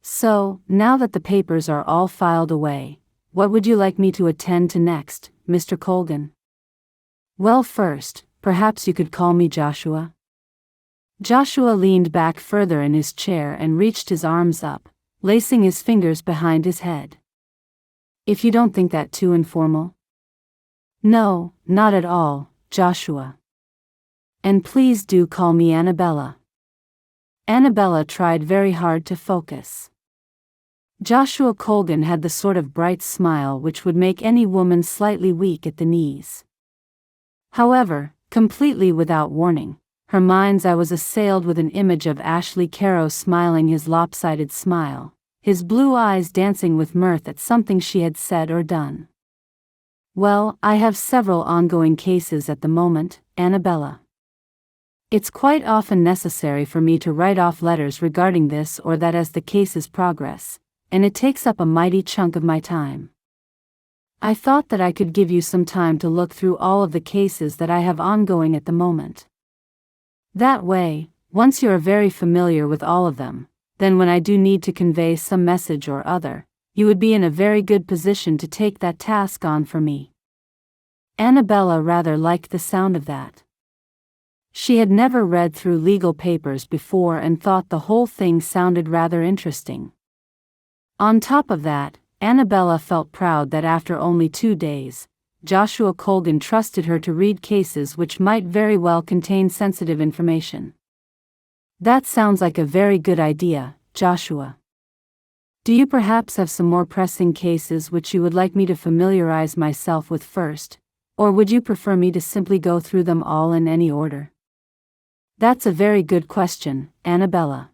So, now that the papers are all filed away, what would you like me to attend to next, Mr. Colgan? Well, first, perhaps you could call me Joshua. Joshua leaned back further in his chair and reached his arms up, lacing his fingers behind his head. If you don't think that too informal? No, not at all, Joshua. And please do call me Anabella. Anabella tried very hard to focus. Joshua Colgan had the sort of bright smile which would make any woman slightly weak at the knees. However, completely without warning, her mind's eye was assailed with an image of Ashley Carrow smiling his lopsided smile, his blue eyes dancing with mirth at something she had said or done. Well, I have several ongoing cases at the moment, Anabella. It's quite often necessary for me to write off letters regarding this or that as the cases progress, and it takes up a mighty chunk of my time. I thought that I could give you some time to look through all of the cases that I have ongoing at the moment. That way, once you are very familiar with all of them, then when I do need to convey some message or other, you would be in a very good position to take that task on for me. Anabella rather liked the sound of that. She had never read through legal papers before and thought the whole thing sounded rather interesting. On top of that, Anabella felt proud that after only 2 days, Joshua Colgan trusted her to read cases which might very well contain sensitive information. That sounds like a very good idea, Joshua. Do you perhaps have some more pressing cases which you would like me to familiarize myself with first, or would you prefer me to simply go through them all in any order? That's a very good question, Anabella.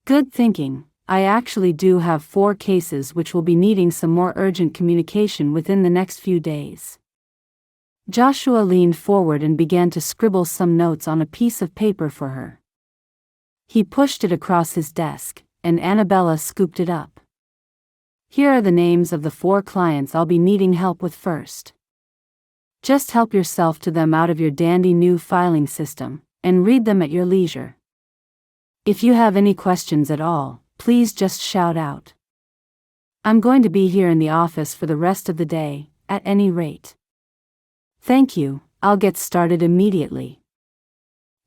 Good thinking. I actually do have 4 cases which will be needing some more urgent communication within the next few days. Joshua leaned forward and began to scribble some notes on a piece of paper for her. He pushed it across his desk, and Anabella scooped it up. Here are the names of the 4 clients I'll be needing help with first. Just help yourself to them out of your dandy new filing system, and read them at your leisure. If you have any questions at all, please just shout out. I'm going to be here in the office for the rest of the day, at any rate. Thank you, I'll get started immediately.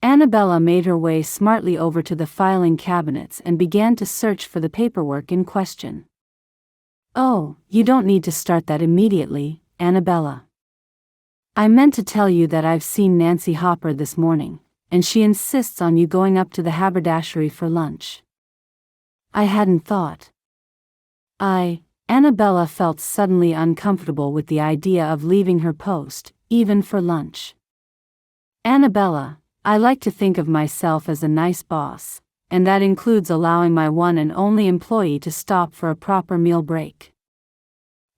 Anabella made her way smartly over to the filing cabinets and began to search for the paperwork in question. Oh, you don't need to start that immediately, Anabella. I meant to tell you that I've seen Nancy Hopper this morning, and she insists on you going up to the haberdashery for lunch. I hadn't thought. Annabella felt suddenly uncomfortable with the idea of leaving her post, even for lunch. Annabella, I like to think of myself as a nice boss, and that includes allowing my one and only employee to stop for a proper meal break.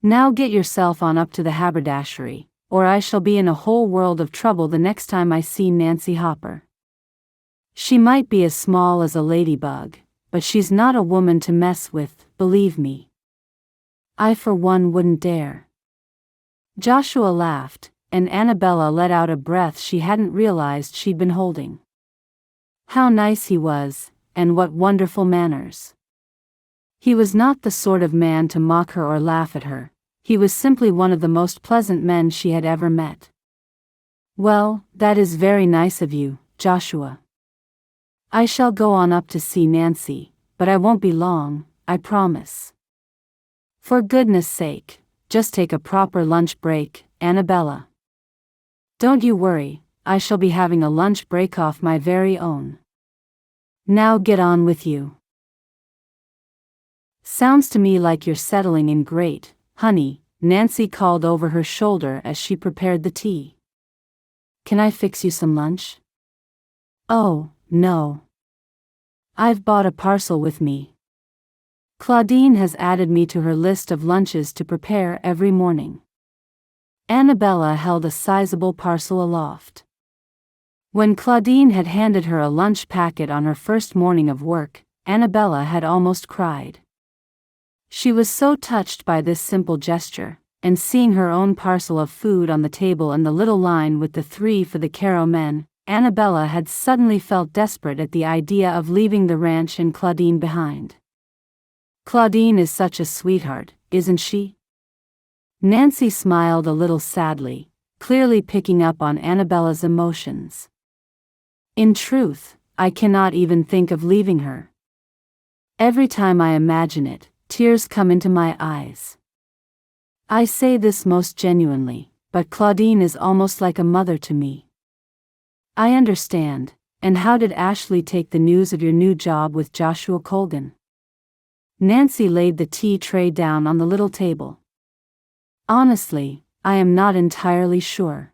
Now get yourself on up to the haberdashery, or I shall be in a whole world of trouble the next time I see Nancy Hopper. She might be as small as a ladybug, but she's not a woman to mess with, believe me. I for one wouldn't dare. Joshua laughed, and Annabella let out a breath she hadn't realized she'd been holding. How nice he was, and what wonderful manners. He was not the sort of man to mock her or laugh at her. He was simply one of the most pleasant men she had ever met. Well, that is very nice of you, Joshua. I shall go on up to see Nancy, but I won't be long, I promise. For goodness sake, just take a proper lunch break, Annabella. Don't you worry, I shall be having a lunch break off my very own. Now get on with you. Sounds to me like you're settling in great, honey, Nancy called over her shoulder as she prepared the tea. Can I fix you some lunch? Oh, no. I've bought a parcel with me. Claudine has added me to her list of lunches to prepare every morning. Annabella held a sizable parcel aloft. When Claudine had handed her a lunch packet on her first morning of work, Annabella had almost cried. She was so touched by this simple gesture, and seeing her own parcel of food on the table and the little line with the 3 for the Carrow men, Annabella had suddenly felt desperate at the idea of leaving the ranch and Claudine behind. Claudine is such a sweetheart, isn't she? Nancy smiled a little sadly, clearly picking up on Annabella's emotions. In truth, I cannot even think of leaving her. Every time I imagine it, tears come into my eyes. I say this most genuinely, but Claudine is almost like a mother to me. I understand. And how did Ashley take the news of your new job with Joshua Colgan? Nancy laid the tea tray down on the little table. Honestly, I am not entirely sure.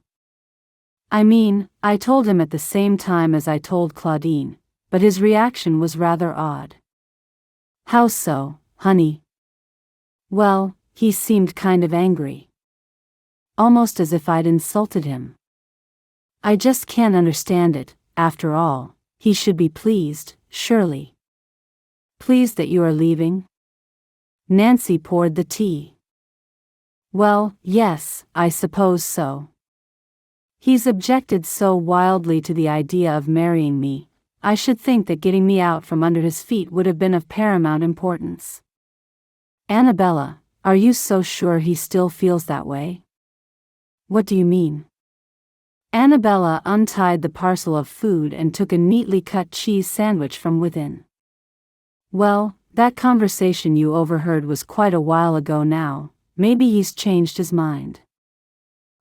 I mean, I told him at the same time as I told Claudine, but his reaction was rather odd. How so, honey? Well, he seemed kind of angry. Almost as if I'd insulted him. I just can't understand it. After all, he should be pleased, surely. Pleased that you are leaving? Nancy poured the tea. Well, yes, I suppose so. He's objected so wildly to the idea of marrying me, I should think that getting me out from under his feet would have been of paramount importance. Anabella, are you so sure he still feels that way? What do you mean? Anabella untied the parcel of food and took a neatly cut cheese sandwich from within. Well, that conversation you overheard was quite a while ago now. Maybe he's changed his mind.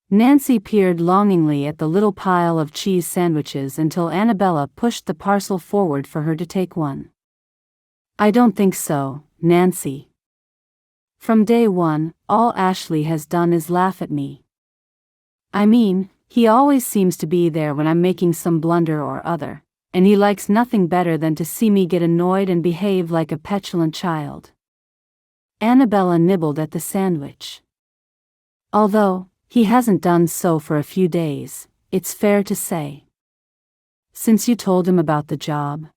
Nancy peered longingly at the little pile of cheese sandwiches until Anabella pushed the parcel forward for her to take one. I don't think so, Nancy. From day one, all Ashley has done is laugh at me. I mean, he always seems to be there when I'm making some blunder or other, and he likes nothing better than to see me get annoyed and behave like a petulant child. Anabella nibbled at the sandwich. Although he hasn't done so for a few days, it's fair to say. Since you told him about the job?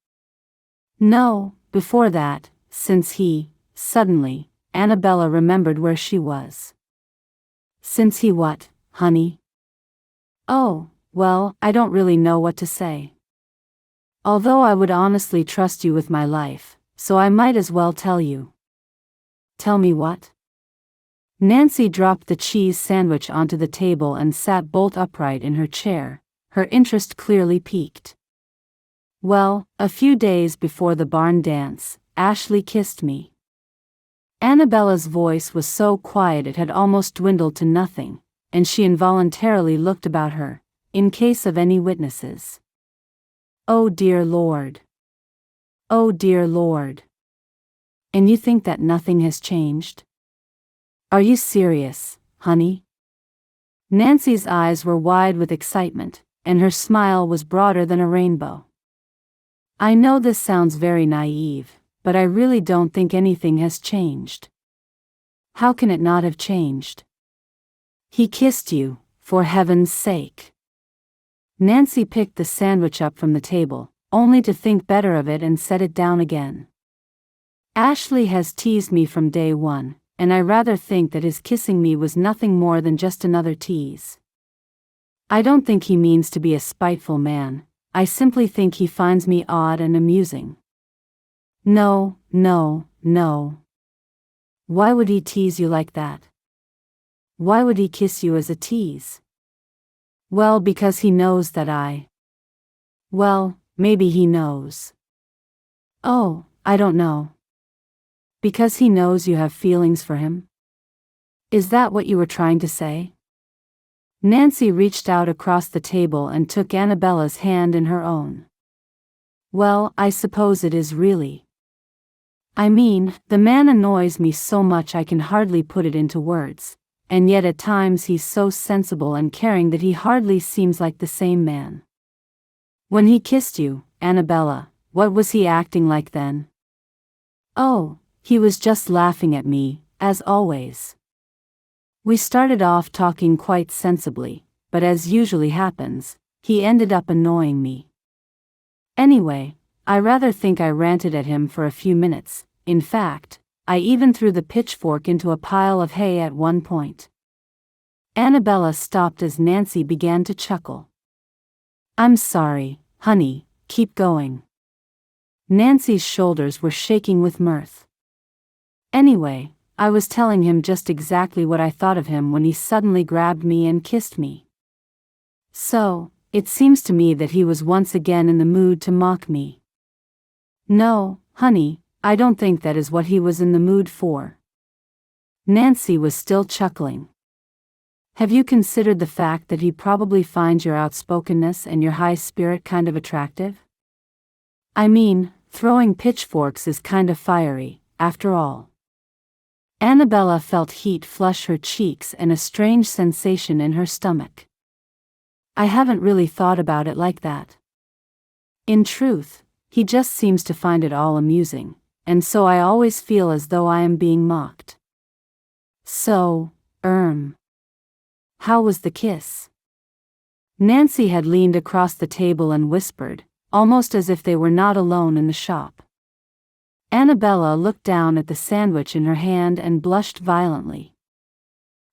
No, before that, since he, suddenly, Anabella remembered where she was. Since he what, honey? Oh, well, I don't really know what to say. Although I would honestly trust you with my life, so I might as well tell you. Tell me what? Nancy dropped the cheese sandwich onto the table and sat bolt upright in her chair, her interest clearly piqued. Well, a few days before the barn dance, Ashley kissed me. Anabella's voice was so quiet it had almost dwindled to nothing, and she involuntarily looked about her, in case of any witnesses. Oh dear Lord. Oh dear Lord. And you think that nothing has changed? Are you serious, honey? Nancy's eyes were wide with excitement, and her smile was broader than a rainbow. I know this sounds very naive, but I really don't think anything has changed. How can it not have changed? He kissed you, for heaven's sake. Nancy picked the sandwich up from the table, only to think better of it and set it down again. Ashley has teased me from day one, and I rather think that his kissing me was nothing more than just another tease. I don't think he means to be a spiteful man, I simply think he finds me odd and amusing. No, no, no. Why would he tease you like that? Why would he kiss you as a tease? Well, because he knows that Well, maybe he knows. Oh, I don't know. Because he knows you have feelings for him? Is that what you were trying to say? Nancy reached out across the table and took Anabella's hand in her own. Well, I suppose it is really. I mean, the man annoys me so much I can hardly put it into words, and yet at times he's so sensible and caring that he hardly seems like the same man. When he kissed you, Anabella, what was he acting like then? Oh, he was just laughing at me, as always. We started off talking quite sensibly, but as usually happens, he ended up annoying me. Anyway, I rather think I ranted at him for a few minutes. In fact, I even threw the pitchfork into a pile of hay at one point. Anabella stopped as Nancy began to chuckle. I'm sorry, honey, keep going. Nancy's shoulders were shaking with mirth. Anyway, I was telling him just exactly what I thought of him when he suddenly grabbed me and kissed me. So, it seems to me that he was once again in the mood to mock me. No, honey, I don't think that is what he was in the mood for. Nancy was still chuckling. Have you considered the fact that he probably finds your outspokenness and your high spirit kind of attractive? I mean, throwing pitchforks is kind of fiery, after all. Anabella felt heat flush her cheeks and a strange sensation in her stomach. I haven't really thought about it like that. In truth, he just seems to find it all amusing, and so I always feel as though I am being mocked. So, how was the kiss? Nancy had leaned across the table and whispered, almost as if they were not alone in the shop. Anabella looked down at the sandwich in her hand and blushed violently.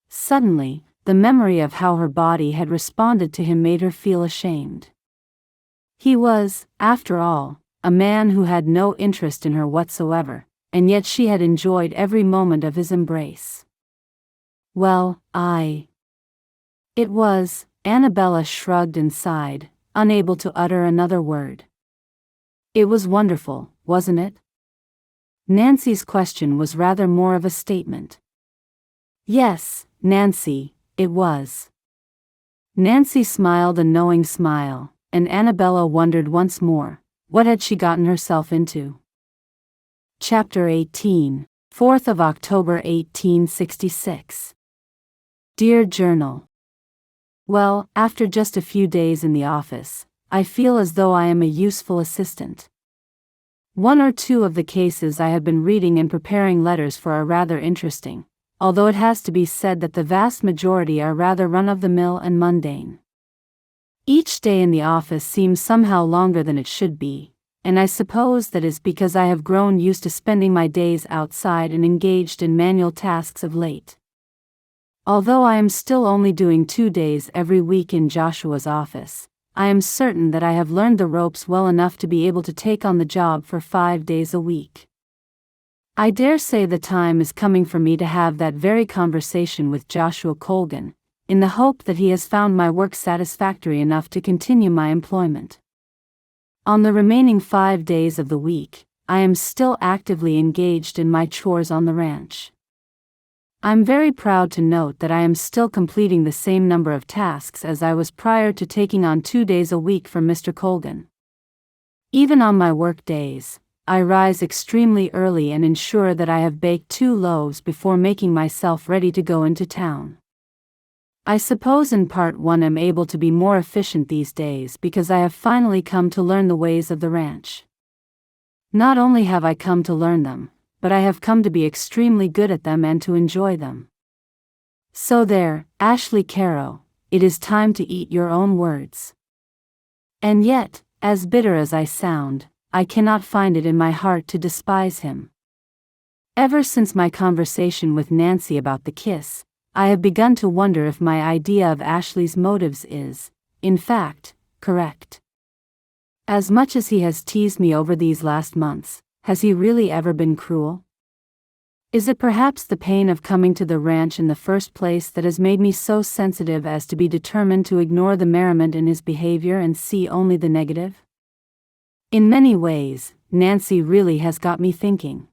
Suddenly, the memory of how her body had responded to him made her feel ashamed. He was, after all, a man who had no interest in her whatsoever, and yet she had enjoyed every moment of his embrace. Well, It was, Anabella shrugged and sighed, unable to utter another word. It was wonderful, wasn't it? Nancy's question was rather more of a statement. Yes, Nancy, it was. Nancy smiled a knowing smile, and Anabella wondered once more, what had she gotten herself into? Chapter 18, 4th of October 1866. Dear Journal. Well, after just a few days in the office, I feel as though I am a useful assistant. One or two of the cases I have been reading and preparing letters for are rather interesting, although it has to be said that the vast majority are rather run-of-the-mill and mundane. Each day in the office seems somehow longer than it should be, and I suppose that is because I have grown used to spending my days outside and engaged in manual tasks of late. Although I am still only doing 2 days every week in Joshua's office, I am certain that I have learned the ropes well enough to be able to take on the job for 5 days a week. I dare say the time is coming for me to have that very conversation with Joshua Colgan, in the hope that he has found my work satisfactory enough to continue my employment. On the remaining 5 days of the week, I am still actively engaged in my chores on the ranch. I'm very proud to note that I am still completing the same number of tasks as I was prior to taking on 2 days a week from Mr. Colgan. Even on my work days, I rise extremely early and ensure that I have baked 2 loaves before making myself ready to go into town. I suppose in part one I'm able to be more efficient these days because I have finally come to learn the ways of the ranch. Not only have I come to learn them, but I have come to be extremely good at them and to enjoy them. So there, Ashley Carrow, it is time to eat your own words. And yet, as bitter as I sound, I cannot find it in my heart to despise him. Ever since my conversation with Nancy about the kiss, I have begun to wonder if my idea of Ashley's motives is, in fact, correct. As much as he has teased me over these last months, has he really ever been cruel? Is it perhaps the pain of coming to the ranch in the first place that has made me so sensitive as to be determined to ignore the merriment in his behavior and see only the negative? In many ways, Nancy really has got me thinking.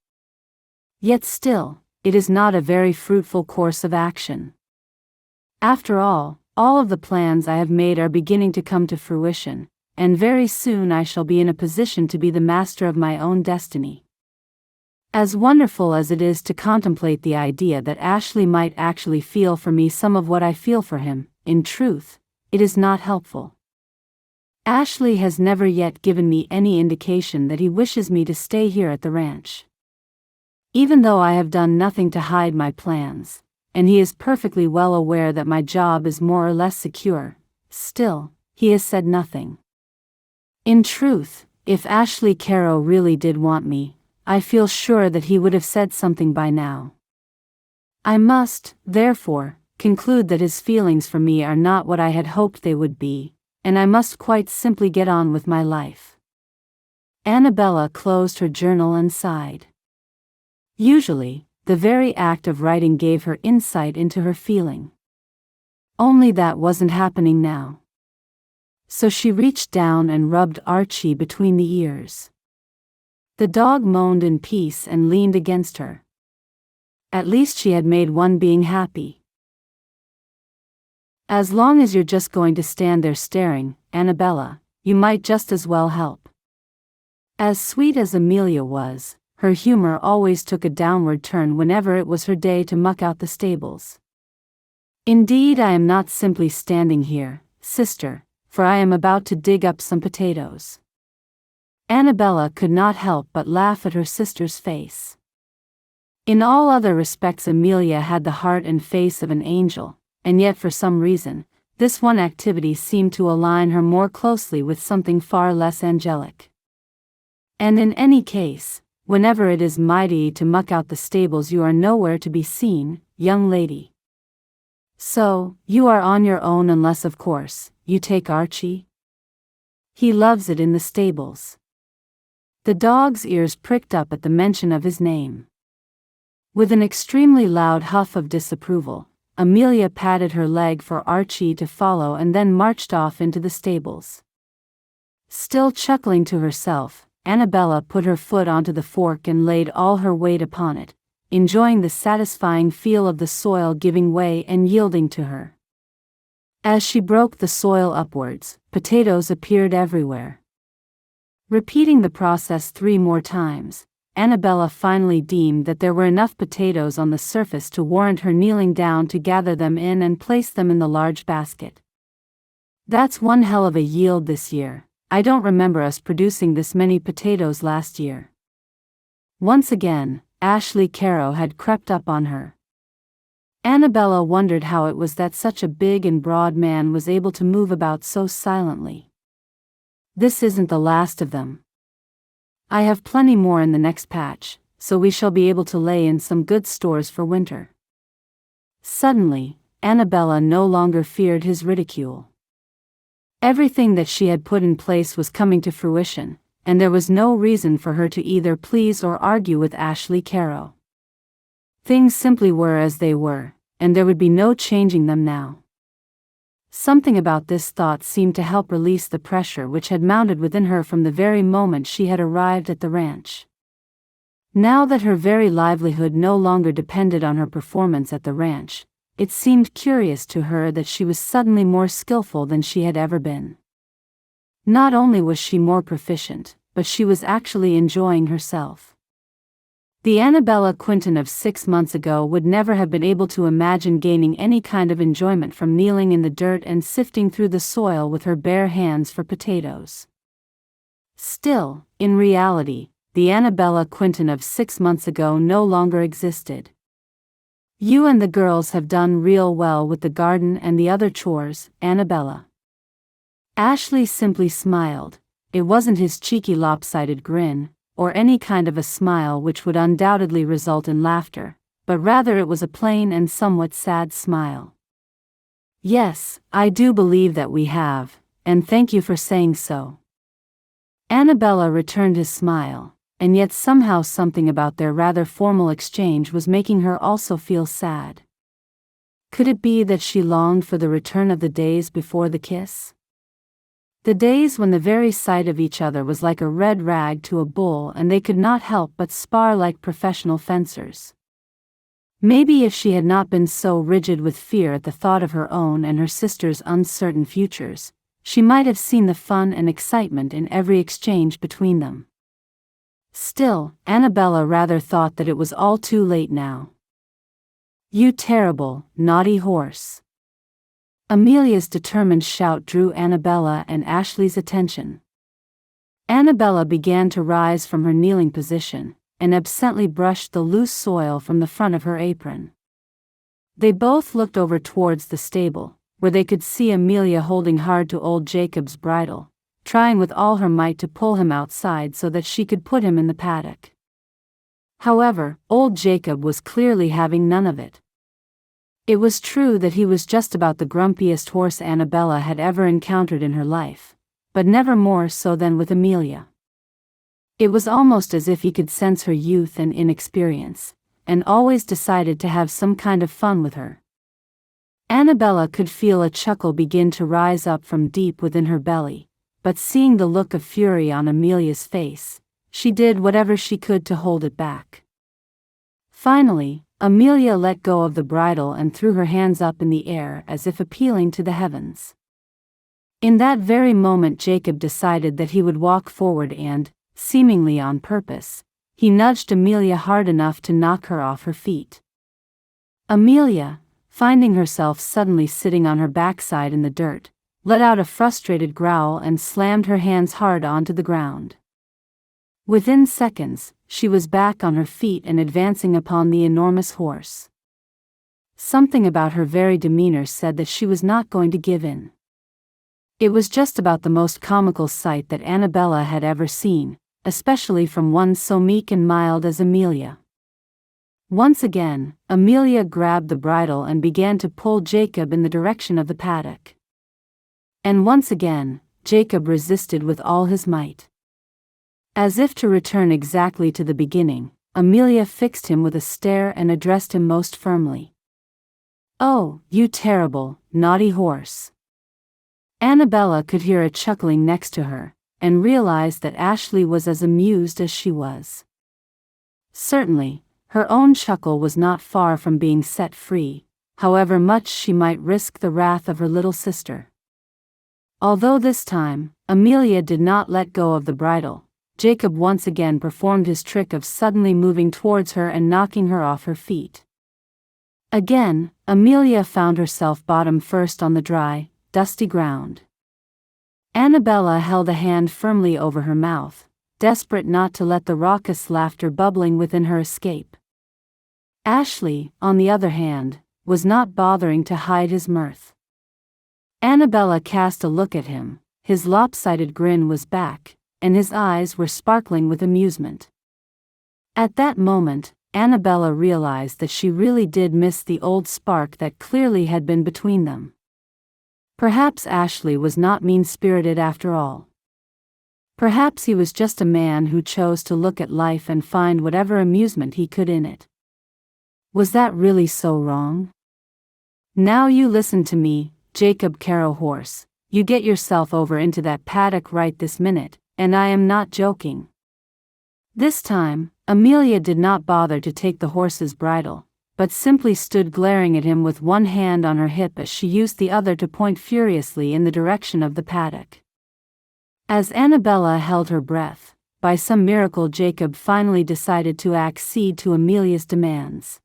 Yet still, it is not a very fruitful course of action. After all of the plans I have made are beginning to come to fruition, and very soon I shall be in a position to be the master of my own destiny. As wonderful as it is to contemplate the idea that Ashley might actually feel for me some of what I feel for him, in truth, it is not helpful. Ashley has never yet given me any indication that he wishes me to stay here at the ranch. Even though I have done nothing to hide my plans, and he is perfectly well aware that my job is more or less secure, still, he has said nothing. In truth, if Ashley Carrow really did want me, I feel sure that he would have said something by now. I must, therefore, conclude that his feelings for me are not what I had hoped they would be, and I must quite simply get on with my life. Anabella closed her journal and sighed. Usually, the very act of writing gave her insight into her feeling. Only that wasn't happening now. So she reached down and rubbed Archie between the ears. The dog moaned in peace and leaned against her. At least she had made one being happy. As long as you're just going to stand there staring, Anabella, you might just as well help. As sweet as Amelia was, her humor always took a downward turn whenever it was her day to muck out the stables. Indeed, I am not simply standing here, sister, for I am about to dig up some potatoes. Anabella could not help but laugh at her sister's face. In all other respects Amelia had the heart and face of an angel, and yet for some reason, this one activity seemed to align her more closely with something far less angelic. And in any case, whenever it is mighty to muck out the stables, you are nowhere to be seen, young lady. So, you are on your own unless, of course, you take Archie? He loves it in the stables. The dog's ears pricked up at the mention of his name. With an extremely loud huff of disapproval, Amelia patted her leg for Archie to follow and then marched off into the stables. Still chuckling to herself, Anabella put her foot onto the fork and laid all her weight upon it, enjoying the satisfying feel of the soil giving way and yielding to her. As she broke the soil upwards, potatoes appeared everywhere. Repeating the process 3 more times, Anabella finally deemed that there were enough potatoes on the surface to warrant her kneeling down to gather them in and place them in the large basket. That's one hell of a yield this year. I don't remember us producing this many potatoes last year. Once again, Ashley Carrow had crept up on her. Anabella wondered how it was that such a big and broad man was able to move about so silently. This isn't the last of them. I have plenty more in the next patch, so we shall be able to lay in some good stores for winter. Suddenly, Anabella no longer feared his ridicule. Everything that she had put in place was coming to fruition, and there was no reason for her to either please or argue with Ashley Carrow. Things simply were as they were, and there would be no changing them now. Something about this thought seemed to help release the pressure which had mounted within her from the very moment she had arrived at the ranch. Now that her very livelihood no longer depended on her performance at the ranch, it seemed curious to her that she was suddenly more skillful than she had ever been. Not only was she more proficient, but she was actually enjoying herself. The Anabella Quentin of 6 months ago would never have been able to imagine gaining any kind of enjoyment from kneeling in the dirt and sifting through the soil with her bare hands for potatoes. Still, in reality, the Anabella Quentin of 6 months ago no longer existed. You and the girls have done real well with the garden and the other chores, Anabella. Ashley simply smiled. It wasn't his cheeky lopsided grin, or any kind of a smile which would undoubtedly result in laughter, but rather it was a plain and somewhat sad smile. Yes, I do believe that we have, and thank you for saying so. Anabella returned his smile, and yet somehow something about their rather formal exchange was making her also feel sad. Could it be that she longed for the return of the days before the kiss? The days when the very sight of each other was like a red rag to a bull and they could not help but spar like professional fencers. Maybe if she had not been so rigid with fear at the thought of her own and her sister's uncertain futures, she might have seen the fun and excitement in every exchange between them. Still, Anabella rather thought that it was all too late now. You terrible, naughty horse. Amelia's determined shout drew Anabella and Ashley's attention. Anabella began to rise from her kneeling position, and absently brushed the loose soil from the front of her apron. They both looked over towards the stable, where they could see Amelia holding hard to old Jacob's bridle, trying with all her might to pull him outside so that she could put him in the paddock. However, old Jacob was clearly having none of it. It was true that he was just about the grumpiest horse Anabella had ever encountered in her life, but never more so than with Amelia. It was almost as if he could sense her youth and inexperience, and always decided to have some kind of fun with her. Anabella could feel a chuckle begin to rise up from deep within her belly, but seeing the look of fury on Amelia's face, she did whatever she could to hold it back. Finally, Amelia let go of the bridle and threw her hands up in the air as if appealing to the heavens. In that very moment Jacob decided that he would walk forward and, seemingly on purpose, he nudged Amelia hard enough to knock her off her feet. Amelia, finding herself suddenly sitting on her backside in the dirt, let out a frustrated growl and slammed her hands hard onto the ground. Within seconds, she was back on her feet and advancing upon the enormous horse. Something about her very demeanor said that she was not going to give in. It was just about the most comical sight that Anabella had ever seen, especially from one so meek and mild as Amelia. Once again, Amelia grabbed the bridle and began to pull Jacob in the direction of the paddock. And once again, Jacob resisted with all his might. As if to return exactly to the beginning, Amelia fixed him with a stare and addressed him most firmly. "Oh, you terrible, naughty horse." Anabella could hear a chuckling next to her, and realized that Ashley was as amused as she was. Certainly, her own chuckle was not far from being set free, however much she might risk the wrath of her little sister. Although this time, Amelia did not let go of the bridle, Jacob once again performed his trick of suddenly moving towards her and knocking her off her feet. Again, Amelia found herself bottom first on the dry, dusty ground. Anabella held a hand firmly over her mouth, desperate not to let the raucous laughter bubbling within her escape. Ashley, on the other hand, was not bothering to hide his mirth. Anabella cast a look at him, his lopsided grin was back, and his eyes were sparkling with amusement. At that moment, Anabella realized that she really did miss the old spark that clearly had been between them. Perhaps Ashley was not mean-spirited after all. Perhaps he was just a man who chose to look at life and find whatever amusement he could in it. Was that really so wrong? Now you listen to me, Jacob Carrow horse, you get yourself over into that paddock right this minute, and I am not joking. This time, Amelia did not bother to take the horse's bridle, but simply stood glaring at him with one hand on her hip as she used the other to point furiously in the direction of the paddock. As Anabella held her breath, by some miracle Jacob finally decided to accede to Amelia's demands.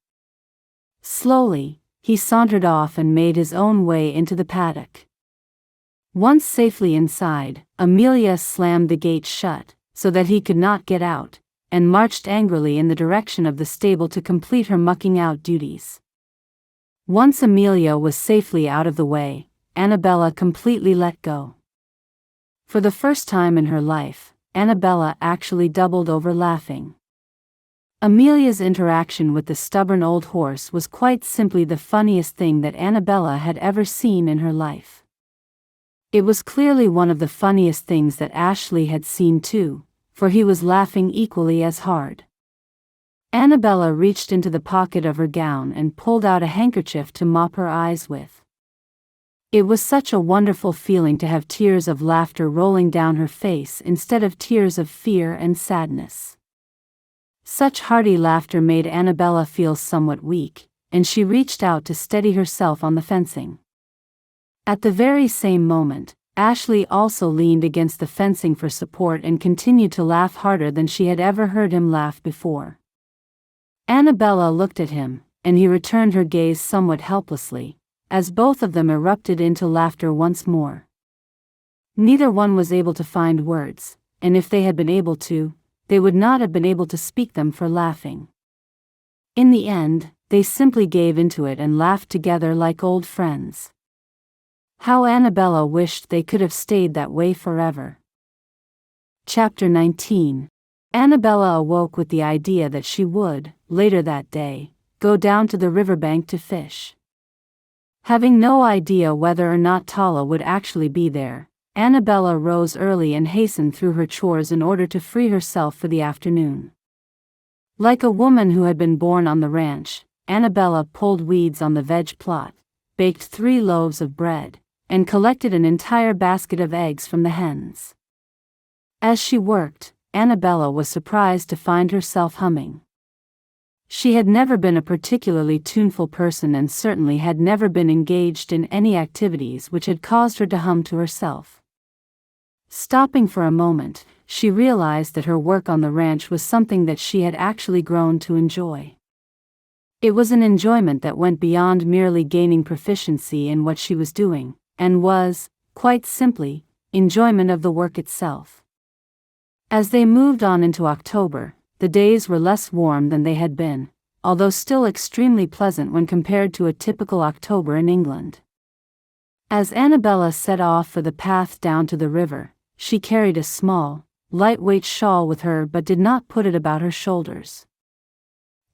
Slowly, he sauntered off and made his own way into the paddock. Once safely inside, Amelia slammed the gate shut, so that he could not get out, and marched angrily in the direction of the stable to complete her mucking out duties. Once Amelia was safely out of the way, Anabella completely let go. For the first time in her life, Anabella actually doubled over laughing. Amelia's interaction with the stubborn old horse was quite simply the funniest thing that Anabella had ever seen in her life. It was clearly one of the funniest things that Ashley had seen too, for he was laughing equally as hard. Anabella reached into the pocket of her gown and pulled out a handkerchief to mop her eyes with. It was such a wonderful feeling to have tears of laughter rolling down her face instead of tears of fear and sadness. Such hearty laughter made Anabella feel somewhat weak, and she reached out to steady herself on the fencing. At the very same moment, Ashley also leaned against the fencing for support and continued to laugh harder than she had ever heard him laugh before. Anabella looked at him, and he returned her gaze somewhat helplessly, as both of them erupted into laughter once more. Neither one was able to find words, and if they had been able to, they would not have been able to speak them for laughing. In the end, they simply gave into it and laughed together like old friends. How Anabella wished they could have stayed that way forever. Chapter 19. Anabella awoke with the idea that she would, later that day, go down to the riverbank to fish. Having no idea whether or not Tala would actually be there, Anabella rose early and hastened through her chores in order to free herself for the afternoon. Like a woman who had been born on the ranch, Anabella pulled weeds on the veg plot, baked 3 loaves of bread, and collected an entire basket of eggs from the hens. As she worked, Anabella was surprised to find herself humming. She had never been a particularly tuneful person and certainly had never been engaged in any activities which had caused her to hum to herself. Stopping for a moment, she realized that her work on the ranch was something that she had actually grown to enjoy. It was an enjoyment that went beyond merely gaining proficiency in what she was doing, and was, quite simply, enjoyment of the work itself. As they moved on into October, the days were less warm than they had been, although still extremely pleasant when compared to a typical October in England. As Anabella set off for the path down to the river, she carried a small, lightweight shawl with her but did not put it about her shoulders.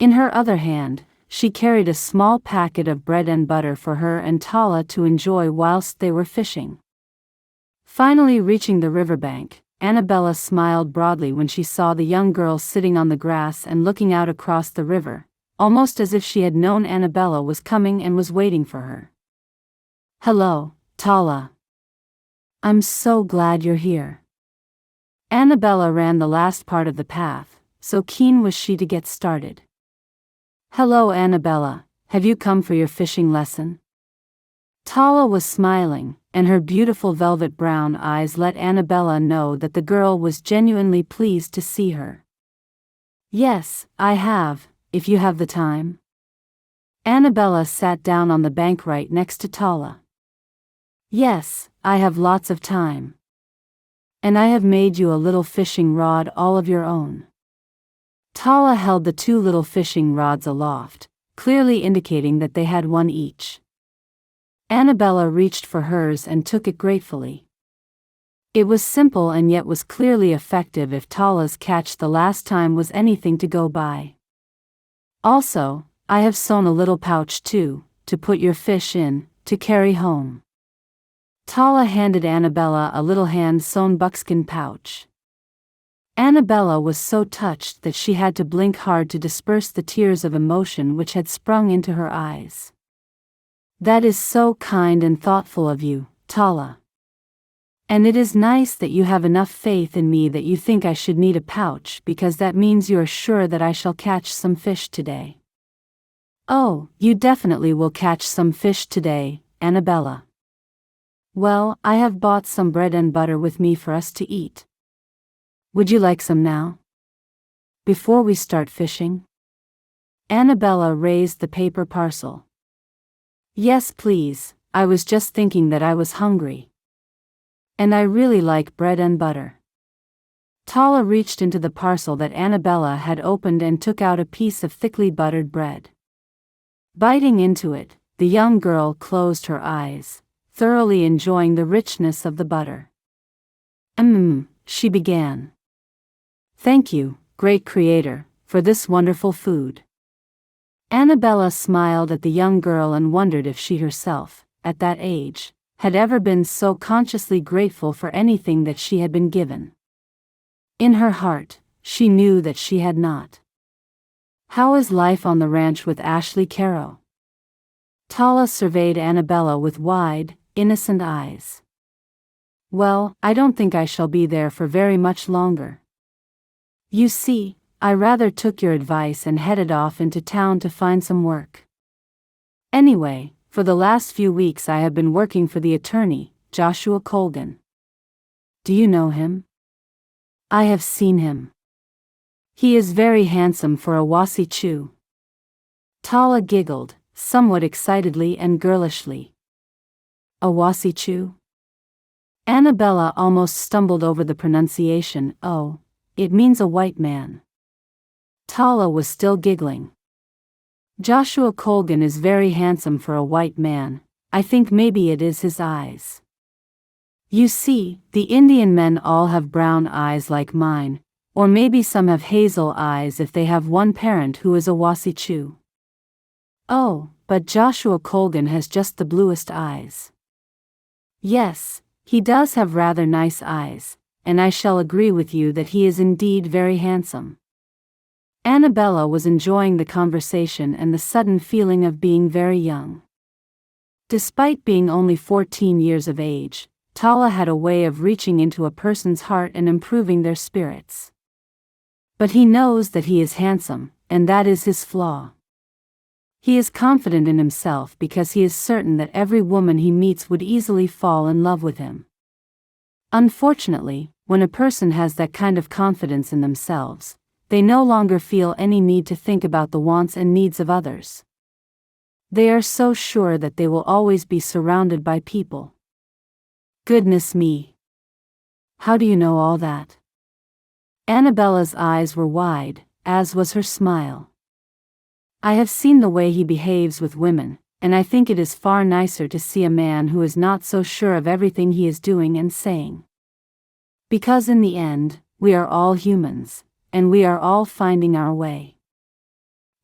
In her other hand, she carried a small packet of bread and butter for her and Tala to enjoy whilst they were fishing. Finally reaching the riverbank, Anabella smiled broadly when she saw the young girl sitting on the grass and looking out across the river, almost as if she had known Anabella was coming and was waiting for her. "Hello, Tala. I'm so glad you're here." Anabella ran the last part of the path, so keen was she to get started. "Hello, Anabella, have you come for your fishing lesson?" Tala was smiling, and her beautiful velvet brown eyes let Anabella know that the girl was genuinely pleased to see her. "Yes, I have, if you have the time." Anabella sat down on the bank right next to Tala. "Yes, I have lots of time. And I have made you a little fishing rod all of your own." Tala held the two little fishing rods aloft, clearly indicating that they had one each. Anabella reached for hers and took it gratefully. It was simple and yet was clearly effective if Tala's catch the last time was anything to go by. "Also, I have sewn a little pouch too, to put your fish in, to carry home." Tala handed Anabella a little hand-sewn buckskin pouch. Anabella was so touched that she had to blink hard to disperse the tears of emotion which had sprung into her eyes. "That is so kind and thoughtful of you, Tala. And it is nice that you have enough faith in me that you think I should need a pouch because that means you are sure that I shall catch some fish today." "Oh, you definitely will catch some fish today, Anabella." "Well, I have bought some bread and butter with me for us to eat. Would you like some now? Before we start fishing?" Anabella raised the paper parcel. "Yes, please, I was just thinking that I was hungry. And I really like bread and butter." Tala reached into the parcel that Anabella had opened and took out a piece of thickly buttered bread. Biting into it, the young girl closed her eyes, thoroughly enjoying the richness of the butter. She began. "Thank you, great Creator, for this wonderful food." Anabella smiled at the young girl and wondered if she herself, at that age, had ever been so consciously grateful for anything that she had been given. In her heart, she knew that she had not. "How is life on the ranch with Ashley Carrow?" Tala surveyed Anabella with wide, innocent eyes. "Well, I don't think I shall be there for very much longer. You see, I rather took your advice and headed off into town to find some work. Anyway, for the last few weeks I have been working for the attorney, Joshua Colgan. Do you know him?" "I have seen him. He is very handsome for a Wasi Chu." Tala giggled, somewhat excitedly and girlishly. "A Wasi Chu?" Anabella almost stumbled over the pronunciation. "Oh, it means a white man." Tala was still giggling. "Joshua Colgan is very handsome for a white man. I think maybe it is his eyes. You see, the Indian men all have brown eyes like mine, or maybe some have hazel eyes if they have one parent who is a Wasi Chu. Oh, but Joshua Colgan has just the bluest eyes." "Yes, he does have rather nice eyes, and I shall agree with you that he is indeed very handsome." Anabella was enjoying the conversation and the sudden feeling of being very young. Despite being only 14 years of age, Tala had a way of reaching into a person's heart and improving their spirits. "But he knows that he is handsome, and that is his flaw. He is confident in himself because he is certain that every woman he meets would easily fall in love with him. Unfortunately, when a person has that kind of confidence in themselves, they no longer feel any need to think about the wants and needs of others. They are so sure that they will always be surrounded by people. Goodness me! How do you know all that? Anabella's eyes were wide, as was her smile. I have seen the way he behaves with women, and I think it is far nicer to see a man who is not so sure of everything he is doing and saying. Because in the end, we are all humans, and we are all finding our way.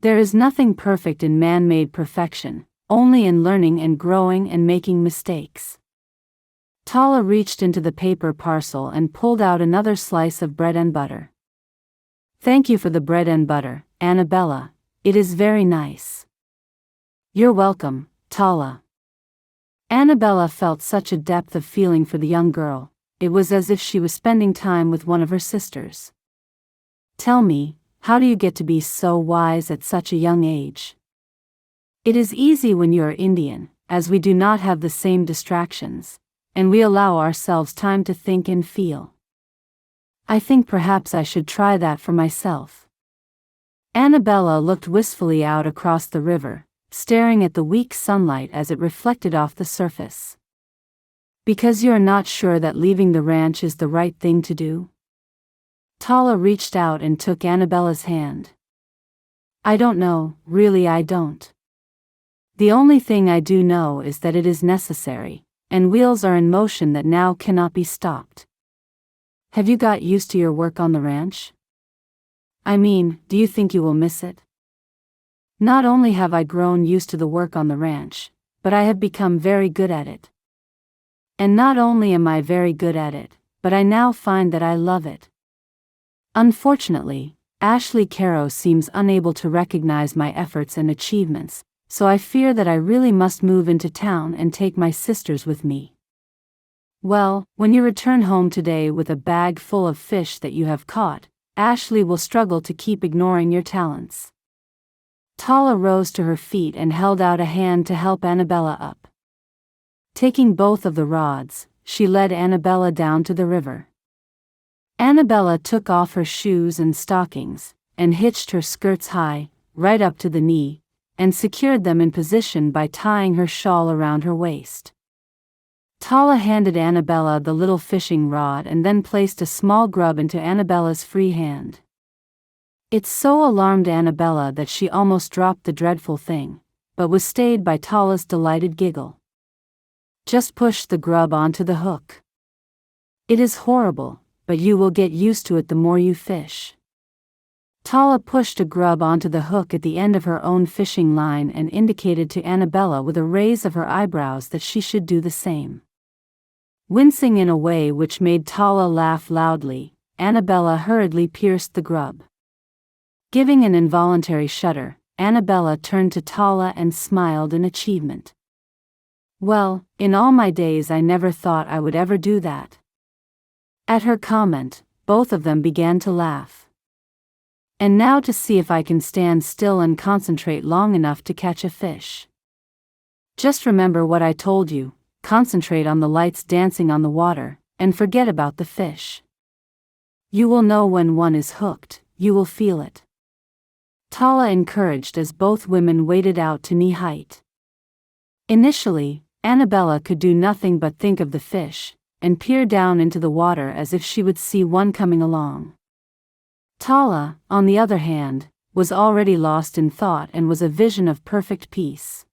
There is nothing perfect in man-made perfection, only in learning and growing and making mistakes. Tala reached into the paper parcel and pulled out another slice of bread and butter. Thank you for the bread and butter, Anabella, it is very nice. You're welcome, Tala. Anabella felt such a depth of feeling for the young girl, it was as if she was spending time with one of her sisters. Tell me, how do you get to be so wise at such a young age? It is easy when you are Indian, as we do not have the same distractions, and we allow ourselves time to think and feel. I think perhaps I should try that for myself. Anabella looked wistfully out across the river, staring at the weak sunlight as it reflected off the surface. Because you are not sure that leaving the ranch is the right thing to do? Tala reached out and took Anabella's hand. I don't know, really I don't. The only thing I do know is that it is necessary, and wheels are in motion that now cannot be stopped. Have you got used to your work on the ranch? I mean, do you think you will miss it? Not only have I grown used to the work on the ranch, but I have become very good at it. And not only am I very good at it, but I now find that I love it. Unfortunately, Ashley Carrow seems unable to recognize my efforts and achievements, so I fear that I really must move into town and take my sisters with me. Well, when you return home today with a bag full of fish that you have caught, Ashley will struggle to keep ignoring your talents. Tala rose to her feet and held out a hand to help Anabella up. Taking both of the rods, she led Anabella down to the river. Anabella took off her shoes and stockings, and hitched her skirts high, right up to the knee, and secured them in position by tying her shawl around her waist. Tala handed Anabella the little fishing rod and then placed a small grub into Anabella's free hand. It so alarmed Anabella that she almost dropped the dreadful thing, but was stayed by Tala's delighted giggle. Just push the grub onto the hook. It is horrible, but you will get used to it the more you fish. Tala pushed a grub onto the hook at the end of her own fishing line and indicated to Anabella with a raise of her eyebrows that she should do the same. Wincing in a way which made Tala laugh loudly, Anabella hurriedly pierced the grub. Giving an involuntary shudder, Anabella turned to Tala and smiled in achievement. Well, in all my days I never thought I would ever do that. At her comment, both of them began to laugh. And now to see if I can stand still and concentrate long enough to catch a fish. Just remember what I told you, concentrate on the lights dancing on the water, and forget about the fish. You will know when one is hooked, you will feel it. Tala encouraged as both women waded out to knee height. Initially, Anabella could do nothing but think of the fish, and peer down into the water as if she would see one coming along. Tala, on the other hand, was already lost in thought and was a vision of perfect peace.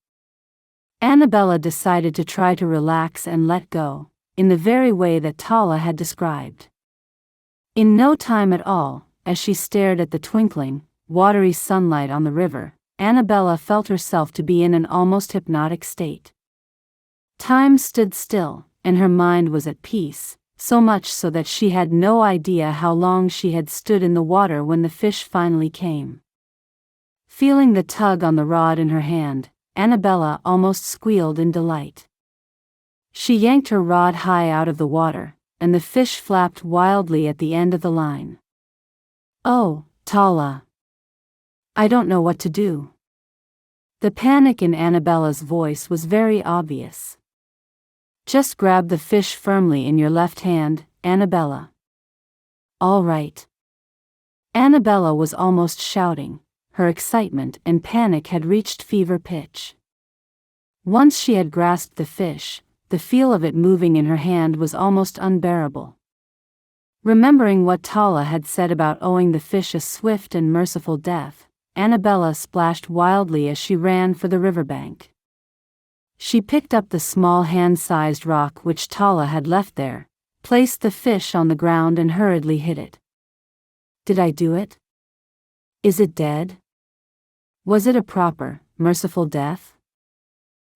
Anabella decided to try to relax and let go, in the very way that Tala had described. In no time at all, as she stared at the twinkling, watery sunlight on the river, Anabella felt herself to be in an almost hypnotic state. Time stood still, and her mind was at peace, so much so that she had no idea how long she had stood in the water when the fish finally came. Feeling the tug on the rod in her hand, Anabella almost squealed in delight. She yanked her rod high out of the water, and the fish flapped wildly at the end of the line. Oh, Tala! I don't know what to do." The panic in Anabella's voice was very obvious. "Just grab the fish firmly in your left hand, Anabella." "All right." Anabella was almost shouting. Her excitement and panic had reached fever pitch. Once she had grasped the fish, the feel of it moving in her hand was almost unbearable. Remembering what Tala had said about owing the fish a swift and merciful death, Anabella splashed wildly as she ran for the riverbank. She picked up the small hand-sized rock which Tala had left there, placed the fish on the ground and hurriedly hid it. "Did I do it? Is it dead? Was it a proper, merciful death?"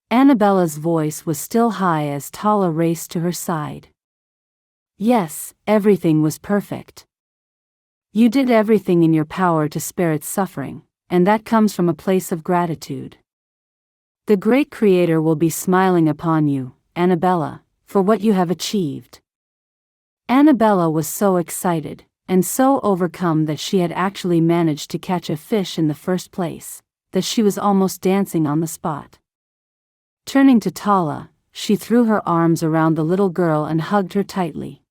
Anabella's voice was still high as Tala raced to her side. "Yes, everything was perfect. You did everything in your power to spare its suffering, and that comes from a place of gratitude. The great Creator will be smiling upon you, Anabella, for what you have achieved." Anabella was so excited, and so overcome that she had actually managed to catch a fish in the first place, that she was almost dancing on the spot. Turning to Tala, she threw her arms around the little girl and hugged her tightly.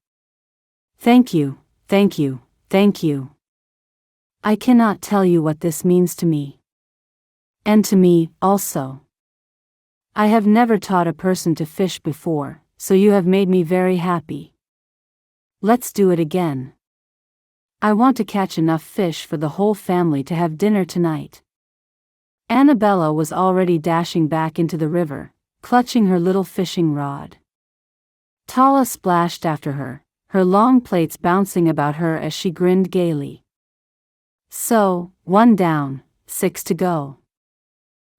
"Thank you, thank you, thank you. I cannot tell you what this means to me. And to me, also. I have never taught a person to fish before, so you have made me very happy. Let's do it again. I want to catch enough fish for the whole family to have dinner tonight." Anabella was already dashing back into the river, clutching her little fishing rod. Tala splashed after her, her long plaits bouncing about her as she grinned gaily. "So, 1 down, 6 to go."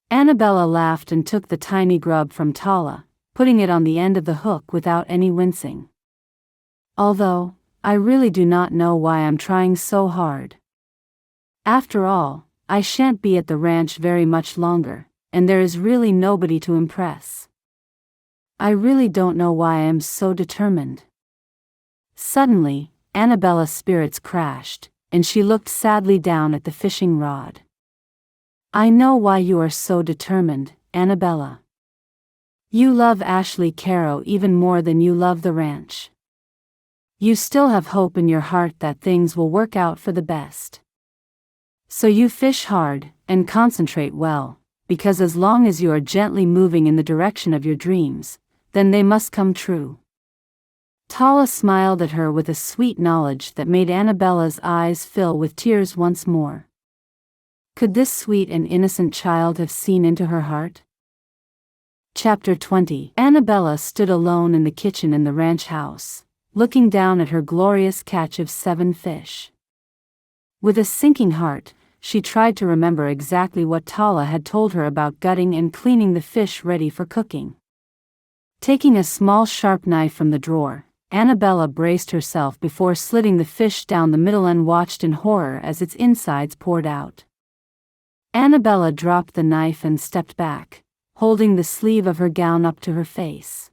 Anabella laughed and took the tiny grub from Tala, putting it on the end of the hook without any wincing. "Although, I really do not know why I'm trying so hard. After all, I shan't be at the ranch very much longer, and there is really nobody to impress. I really don't know why I am so determined." Suddenly, Anabella's spirits crashed, and she looked sadly down at the fishing rod. "I know why you are so determined, Anabella. You love Ashley Carrow even more than you love the ranch. You still have hope in your heart that things will work out for the best. So you fish hard, and concentrate well, because as long as you are gently moving in the direction of your dreams, then they must come true." Tala smiled at her with a sweet knowledge that made Anabella's eyes fill with tears once more. Could this sweet and innocent child have seen into her heart? Chapter 20. Anabella stood alone in the kitchen in the ranch house, looking down at her glorious catch of 7 fish. With a sinking heart, she tried to remember exactly what Tala had told her about gutting and cleaning the fish ready for cooking. Taking a small sharp knife from the drawer, Anabella braced herself before slitting the fish down the middle and watched in horror as its insides poured out. Anabella dropped the knife and stepped back, holding the sleeve of her gown up to her face.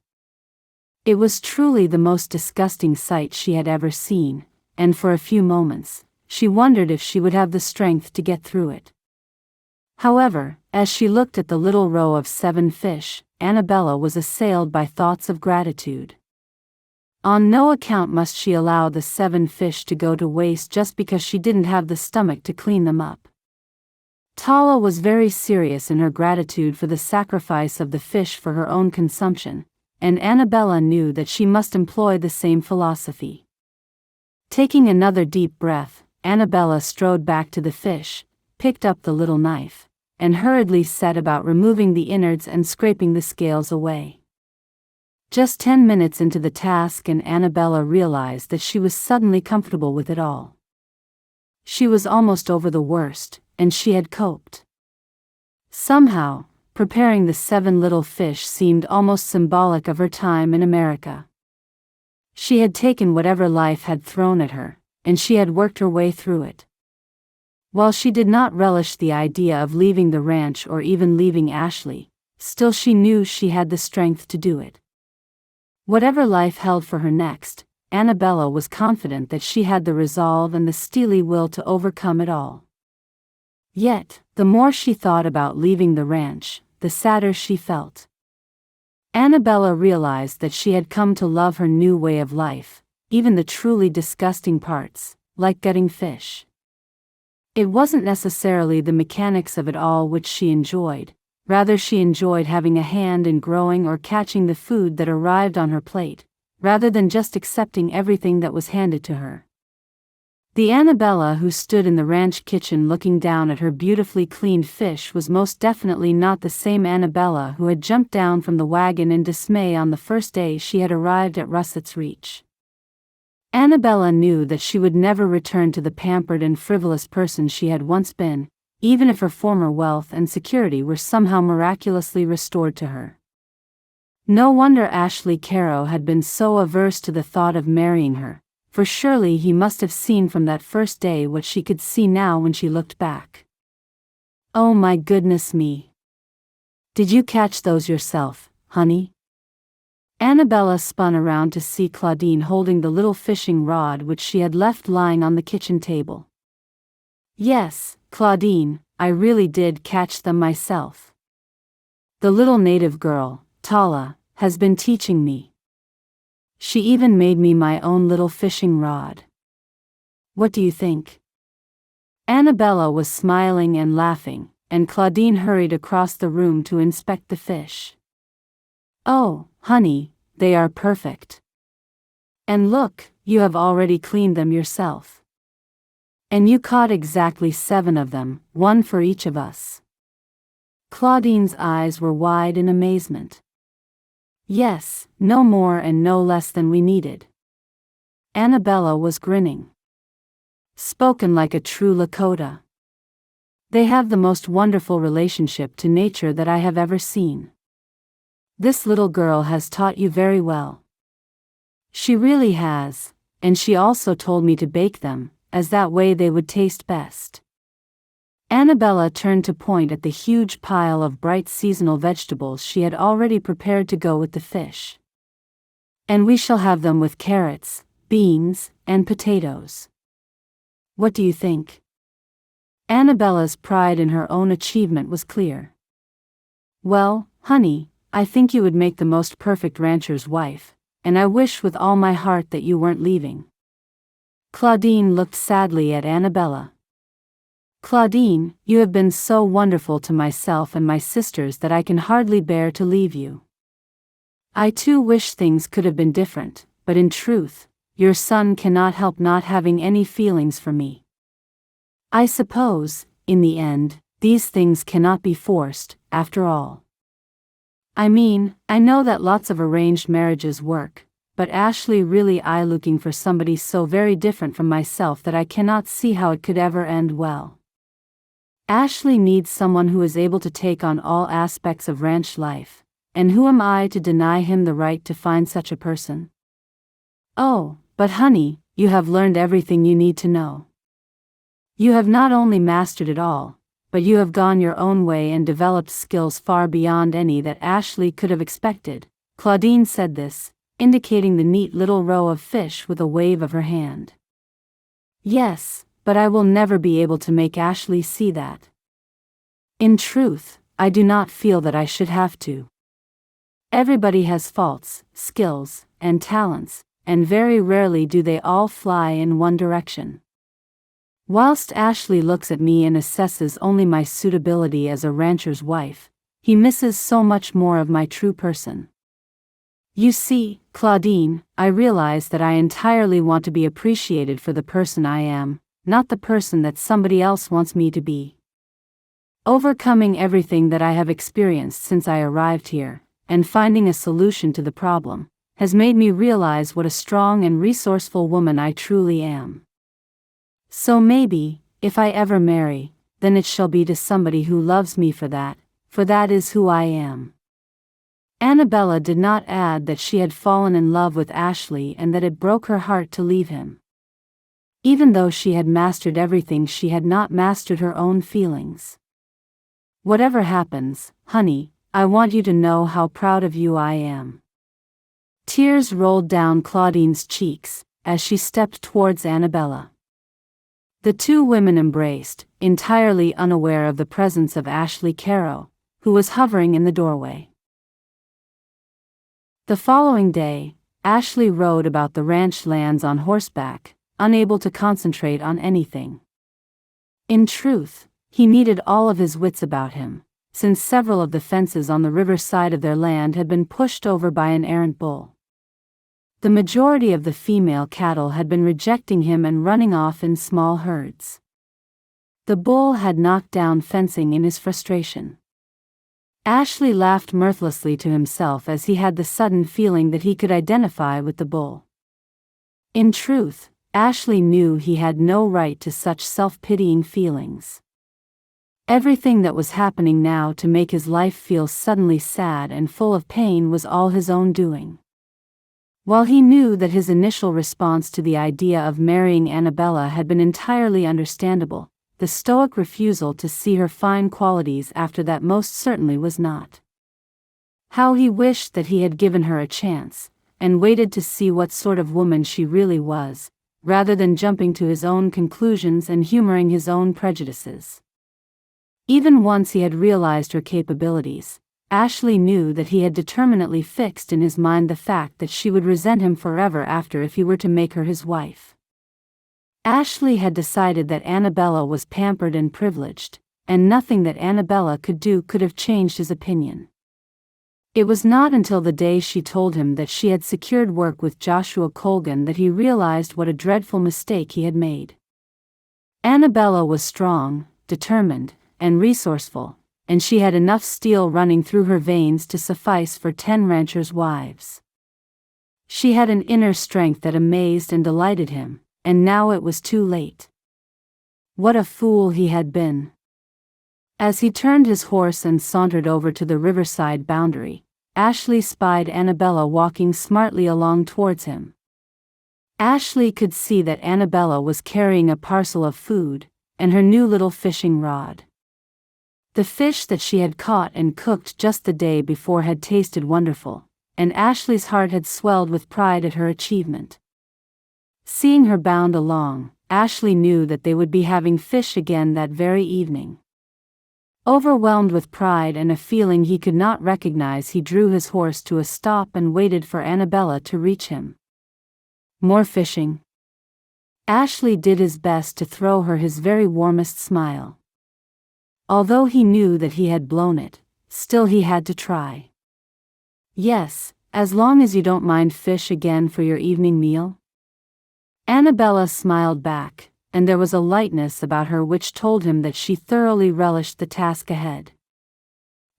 It was truly the most disgusting sight she had ever seen, and for a few moments, she wondered if she would have the strength to get through it. However, as she looked at the little row of 7 fish, Anabella was assailed by thoughts of gratitude. On no account must she allow the 7 fish to go to waste just because she didn't have the stomach to clean them up. Tala was very serious in her gratitude for the sacrifice of the fish for her own consumption, and Anabella knew that she must employ the same philosophy. Taking another deep breath, Anabella strode back to the fish, picked up the little knife, and hurriedly set about removing the innards and scraping the scales away. Just 10 minutes into the task and Anabella realized that she was suddenly comfortable with it all. She was almost over the worst, and she had coped. Somehow, preparing the 7 little fish seemed almost symbolic of her time in America. She had taken whatever life had thrown at her, and she had worked her way through it. While she did not relish the idea of leaving the ranch or even leaving Ashley, still she knew she had the strength to do it. Whatever life held for her next, Anabella was confident that she had the resolve and the steely will to overcome it all. Yet, the more she thought about leaving the ranch, the sadder she felt. Anabella realized that she had come to love her new way of life, even the truly disgusting parts, like gutting fish. It wasn't necessarily the mechanics of it all which she enjoyed, rather she enjoyed having a hand in growing or catching the food that arrived on her plate, rather than just accepting everything that was handed to her. The Anabella who stood in the ranch kitchen looking down at her beautifully cleaned fish was most definitely not the same Anabella who had jumped down from the wagon in dismay on the first day she had arrived at Russett's Reach. Anabella knew that she would never return to the pampered and frivolous person she had once been, even if her former wealth and security were somehow miraculously restored to her. No wonder Ashley Carrow had been so averse to the thought of marrying her, for surely he must have seen from that first day what she could see now when she looked back. Oh my goodness me! Did you catch those yourself, honey? Anabella spun around to see Claudine holding the little fishing rod which she had left lying on the kitchen table. Yes, Claudine, I really did catch them myself. The little native girl, Tala, has been teaching me. She even made me my own little fishing rod. What do you think? Anabella was smiling and laughing, and Claudine hurried across the room to inspect the fish. Oh, honey, they are perfect. And look, you have already cleaned them yourself. And you caught exactly 7 of them, 1 for each of us. Claudine's eyes were wide in amazement. Yes, no more and no less than we needed. Anabella was grinning. Spoken like a true Lakota. They have the most wonderful relationship to nature that I have ever seen. This little girl has taught you very well. She really has, and she also told me to bake them, as that way they would taste best. Anabella turned to point at the huge pile of bright seasonal vegetables she had already prepared to go with the fish. And we shall have them with carrots, beans, and potatoes. What do you think? Anabella's pride in her own achievement was clear. Well, honey, I think you would make the most perfect rancher's wife, and I wish with all my heart that you weren't leaving. Claudine looked sadly at Anabella. Claudine, you have been so wonderful to myself and my sisters that I can hardly bear to leave you. I too wish things could have been different, but in truth, your son cannot help not having any feelings for me. I suppose, in the end, these things cannot be forced, after all. I mean, I know that lots of arranged marriages work, but Ashley really I looking for somebody so very different from myself that I cannot see how it could ever end well. Ashley needs someone who is able to take on all aspects of ranch life, and who am I to deny him the right to find such a person? Oh, but honey, you have learned everything you need to know. You have not only mastered it all, but you have gone your own way and developed skills far beyond any that Ashley could have expected. Claudine said this, indicating the neat little row of fish with a wave of her hand. Yes, but I will never be able to make Ashley see that. In truth, I do not feel that I should have to. Everybody has faults, skills, and talents, and very rarely do they all fly in one direction. Whilst Ashley looks at me and assesses only my suitability as a rancher's wife, he misses so much more of my true person. You see, Claudine, I realize that I entirely want to be appreciated for the person I am, not the person that somebody else wants me to be. Overcoming everything that I have experienced since I arrived here, and finding a solution to the problem, has made me realize what a strong and resourceful woman I truly am. So maybe, if I ever marry, then it shall be to somebody who loves me for that is who I am. Anabella did not add that she had fallen in love with Ashley and that it broke her heart to leave him. Even though she had mastered everything, she had not mastered her own feelings. Whatever happens, honey, I want you to know how proud of you I am. Tears rolled down Claudine's cheeks as she stepped towards Anabella. The two women embraced, entirely unaware of the presence of Ashley Carrow, who was hovering in the doorway. The following day, Ashley rode about the ranch lands on horseback, unable to concentrate on anything. In truth, he needed all of his wits about him, since several of the fences on the river side of their land had been pushed over by an errant bull. The majority of the female cattle had been rejecting him and running off in small herds. The bull had knocked down fencing in his frustration. Ashley laughed mirthlessly to himself as he had the sudden feeling that he could identify with the bull. In truth, Ashley knew he had no right to such self-pitying feelings. Everything that was happening now to make his life feel suddenly sad and full of pain was all his own doing. While he knew that his initial response to the idea of marrying Anabella had been entirely understandable, the stoic refusal to see her fine qualities after that most certainly was not. How he wished that he had given her a chance, and waited to see what sort of woman she really was, rather than jumping to his own conclusions and humoring his own prejudices. Even once he had realized her capabilities, Ashley knew that he had determinately fixed in his mind the fact that she would resent him forever after if he were to make her his wife. Ashley had decided that Anabella was pampered and privileged, and nothing that Anabella could do could have changed his opinion. It was not until the day she told him that she had secured work with Joshua Colgan that he realized what a dreadful mistake he had made. Anabella was strong, determined, and resourceful, and she had enough steel running through her veins to suffice for 10 ranchers' wives. She had an inner strength that amazed and delighted him, and now it was too late. What a fool he had been. As he turned his horse and sauntered over to the riverside boundary, Ashley spied Anabella walking smartly along towards him. Ashley could see that Anabella was carrying a parcel of food, and her new little fishing rod. The fish that she had caught and cooked just the day before had tasted wonderful, and Ashley's heart had swelled with pride at her achievement. Seeing her bound along, Ashley knew that they would be having fish again that very evening. Overwhelmed with pride and a feeling he could not recognize, he drew his horse to a stop and waited for Anabella to reach him. More fishing? Ashley did his best to throw her his very warmest smile. Although he knew that he had blown it, still he had to try. Yes, as long as you don't mind fish again for your evening meal. Anabella smiled back, and there was a lightness about her which told him that she thoroughly relished the task ahead.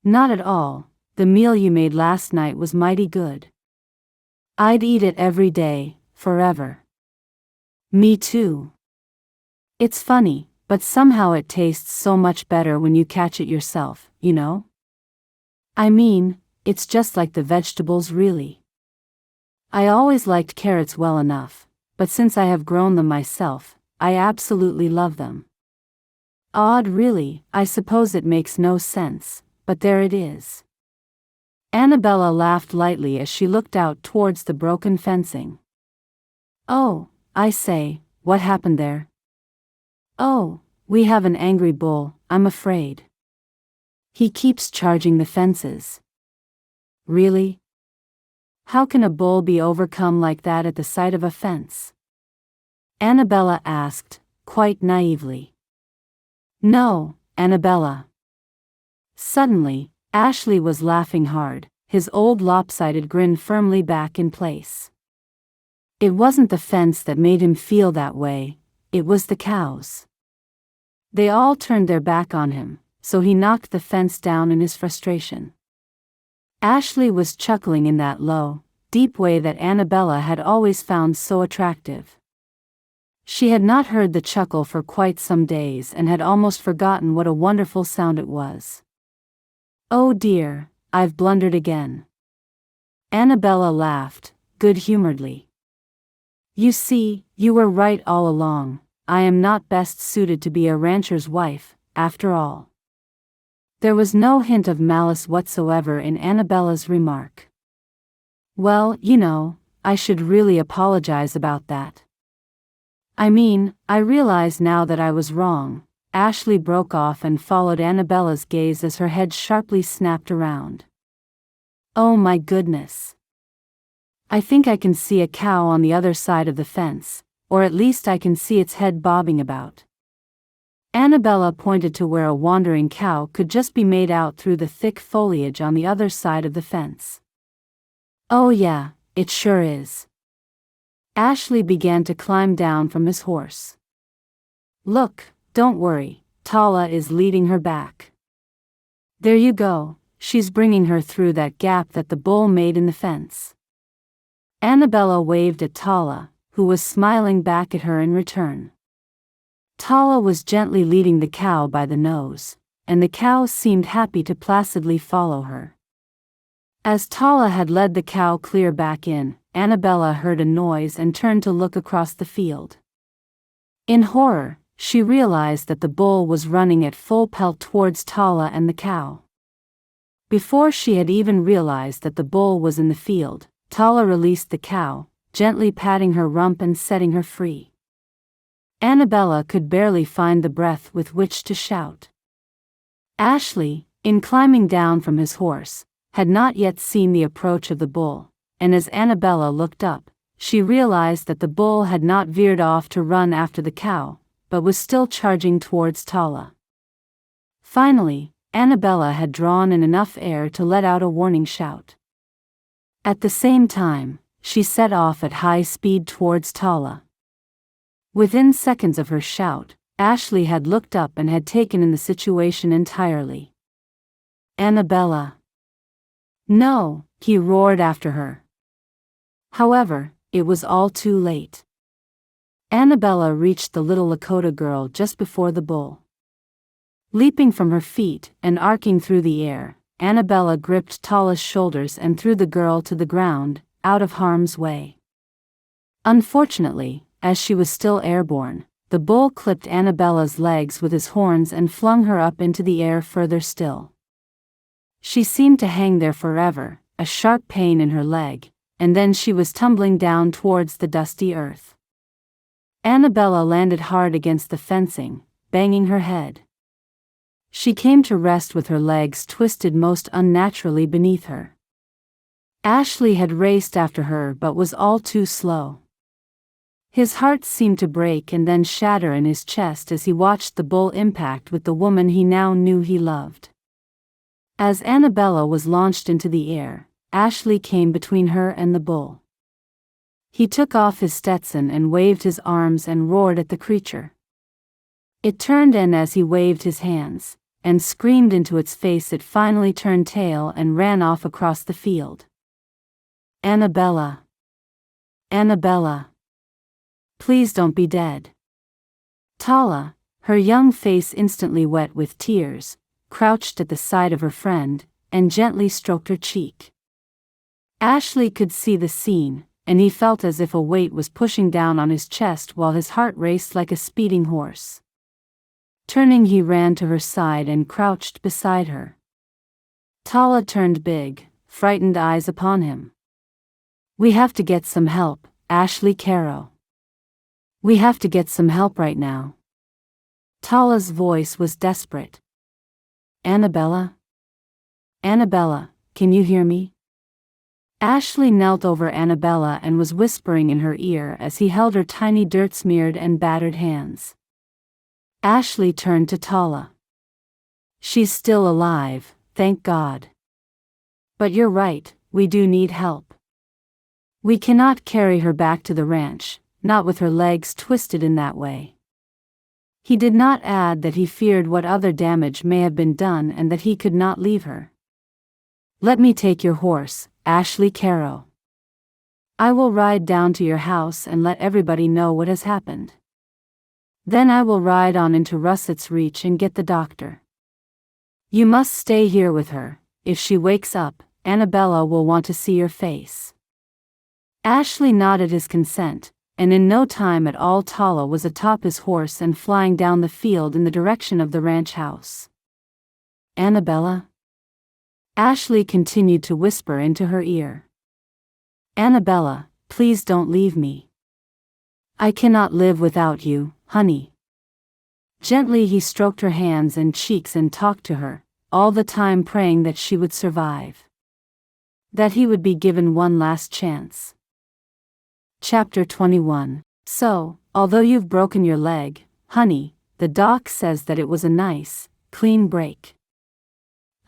Not at all, the meal you made last night was mighty good. I'd eat it every day, forever. Me too. It's funny, but somehow it tastes so much better when you catch it yourself, you know? I mean, it's just like the vegetables really. I always liked carrots well enough, but since I have grown them myself, I absolutely love them. Odd really, I suppose it makes no sense, but there it is. Anabella laughed lightly as she looked out towards the broken fencing. Oh, I say, what happened there? Oh, we have an angry bull, I'm afraid. He keeps charging the fences. Really? How can a bull be overcome like that at the sight of a fence? Anabella asked, quite naively. No, Anabella. Suddenly, Ashley was laughing hard, his old lopsided grin firmly back in place. It wasn't the fence that made him feel that way, it was the cows. They all turned their back on him, so he knocked the fence down in his frustration. Ashley was chuckling in that low, deep way that Anabella had always found so attractive. She had not heard the chuckle for quite some days and had almost forgotten what a wonderful sound it was. Oh dear, I've blundered again. Anabella laughed, good-humoredly. You see, you were right all along, I am not best suited to be a rancher's wife, after all. There was no hint of malice whatsoever in Anabella's remark. Well, you know, I should really apologize about that. I realize now that I was wrong." Ashley broke off and followed Annabella's gaze as her head sharply snapped around. "Oh my goodness. I think I can see a cow on the other side of the fence, or at least I can see its head bobbing about." Anabella pointed to where a wandering cow could just be made out through the thick foliage on the other side of the fence. "Oh yeah, it sure is." Ashley began to climb down from his horse. "Look, don't worry, Tala is leading her back. There you go, she's bringing her through that gap that the bull made in the fence." Anabella waved at Tala, who was smiling back at her in return. Tala was gently leading the cow by the nose, and the cow seemed happy to placidly follow her. As Tala had led the cow clear back in, Anabella heard a noise and turned to look across the field. In horror, she realized that the bull was running at full pelt towards Tala and the cow. Before she had even realized that the bull was in the field, Tala released the cow, gently patting her rump and setting her free. Anabella could barely find the breath with which to shout. Ashley, in climbing down from his horse, had not yet seen the approach of the bull, and as Anabella looked up, she realized that the bull had not veered off to run after the cow, but was still charging towards Tala. Finally, Anabella had drawn in enough air to let out a warning shout. At the same time, she set off at high speed towards Tala. Within seconds of her shout, Ashley had looked up and had taken in the situation entirely. "Anabella!" "No," he roared after her. However, it was all too late. Anabella reached the little Lakota girl just before the bull. Leaping from her feet and arcing through the air, Anabella gripped Tala's shoulders and threw the girl to the ground, out of harm's way. Unfortunately, as she was still airborne, the bull clipped Anabella's legs with his horns and flung her up into the air further still. She seemed to hang there forever, a sharp pain in her leg, and then she was tumbling down towards the dusty earth. Anabella landed hard against the fencing, banging her head. She came to rest with her legs twisted most unnaturally beneath her. Ashley had raced after her but was all too slow. His heart seemed to break and then shatter in his chest as he watched the bull impact with the woman he now knew he loved. As Anabella was launched into the air, Ashley came between her and the bull. He took off his Stetson and waved his arms and roared at the creature. It turned, and as he waved his hands and screamed into its face, it finally turned tail and ran off across the field. "Anabella! Anabella! Please don't be dead." Tala, her young face instantly wet with tears, crouched at the side of her friend and gently stroked her cheek. Ashley could see the scene, and he felt as if a weight was pushing down on his chest while his heart raced like a speeding horse. Turning, he ran to her side and crouched beside her. Tala turned big, frightened eyes upon him. "We have to get some help, Ashley Carrow. We have to get some help right now." Tala's voice was desperate. "Anabella? Anabella, can you hear me?" Ashley knelt over Anabella and was whispering in her ear as he held her tiny dirt-smeared and battered hands. Ashley turned to Tala. "She's still alive, thank God. But you're right, we do need help. We cannot carry her back to the ranch, not with her legs twisted in that way." He did not add that he feared what other damage may have been done and that he could not leave her. "Let me take your horse, Ashley Carrow. I will ride down to your house and let everybody know what has happened. Then I will ride on into Russett's Reach and get the doctor. You must stay here with her. If she wakes up, Anabella will want to see your face." Ashley nodded his consent, and in no time at all Tala was atop his horse and flying down the field in the direction of the ranch house. "Anabella?" Ashley continued to whisper into her ear. "Anabella, please don't leave me. I cannot live without you, honey. Gently he stroked her hands and cheeks and talked to her, all the time praying that she would survive. That he would be given one last chance. Chapter 21. So, although you've broken your leg, honey, the doc says that it was a nice, clean break.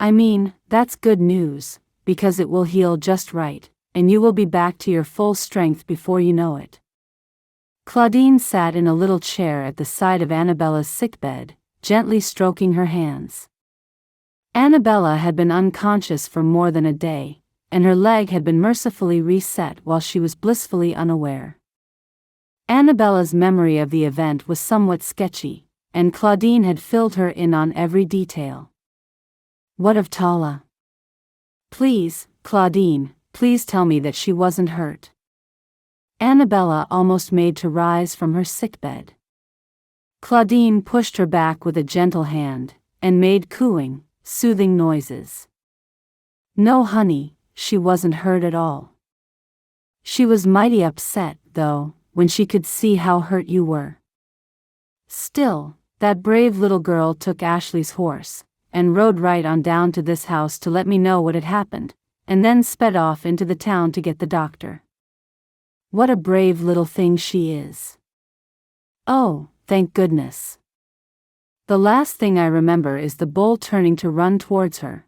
I mean, that's good news, because it will heal just right, and you will be back to your full strength before you know it. Claudine sat in a little chair at the side of Anabella's sickbed, gently stroking her hands. Anabella had been unconscious for more than a day, and her leg had been mercifully reset while she was blissfully unaware. Anabella's memory of the event was somewhat sketchy, and Claudine had filled her in on every detail. What of Tala? Please, Claudine, please tell me that she wasn't hurt. Anabella almost made to rise from her sickbed. Claudine pushed her back with a gentle hand, and made cooing, soothing noises. No, honey, she wasn't hurt at all. She was mighty upset, though, when she could see how hurt you were. Still, that brave little girl took Ashley's horse, and rode right on down to this house to let me know what had happened, and then sped off into the town to get the doctor. What a brave little thing she is. Oh, thank goodness. The last thing I remember is the bull turning to run towards her.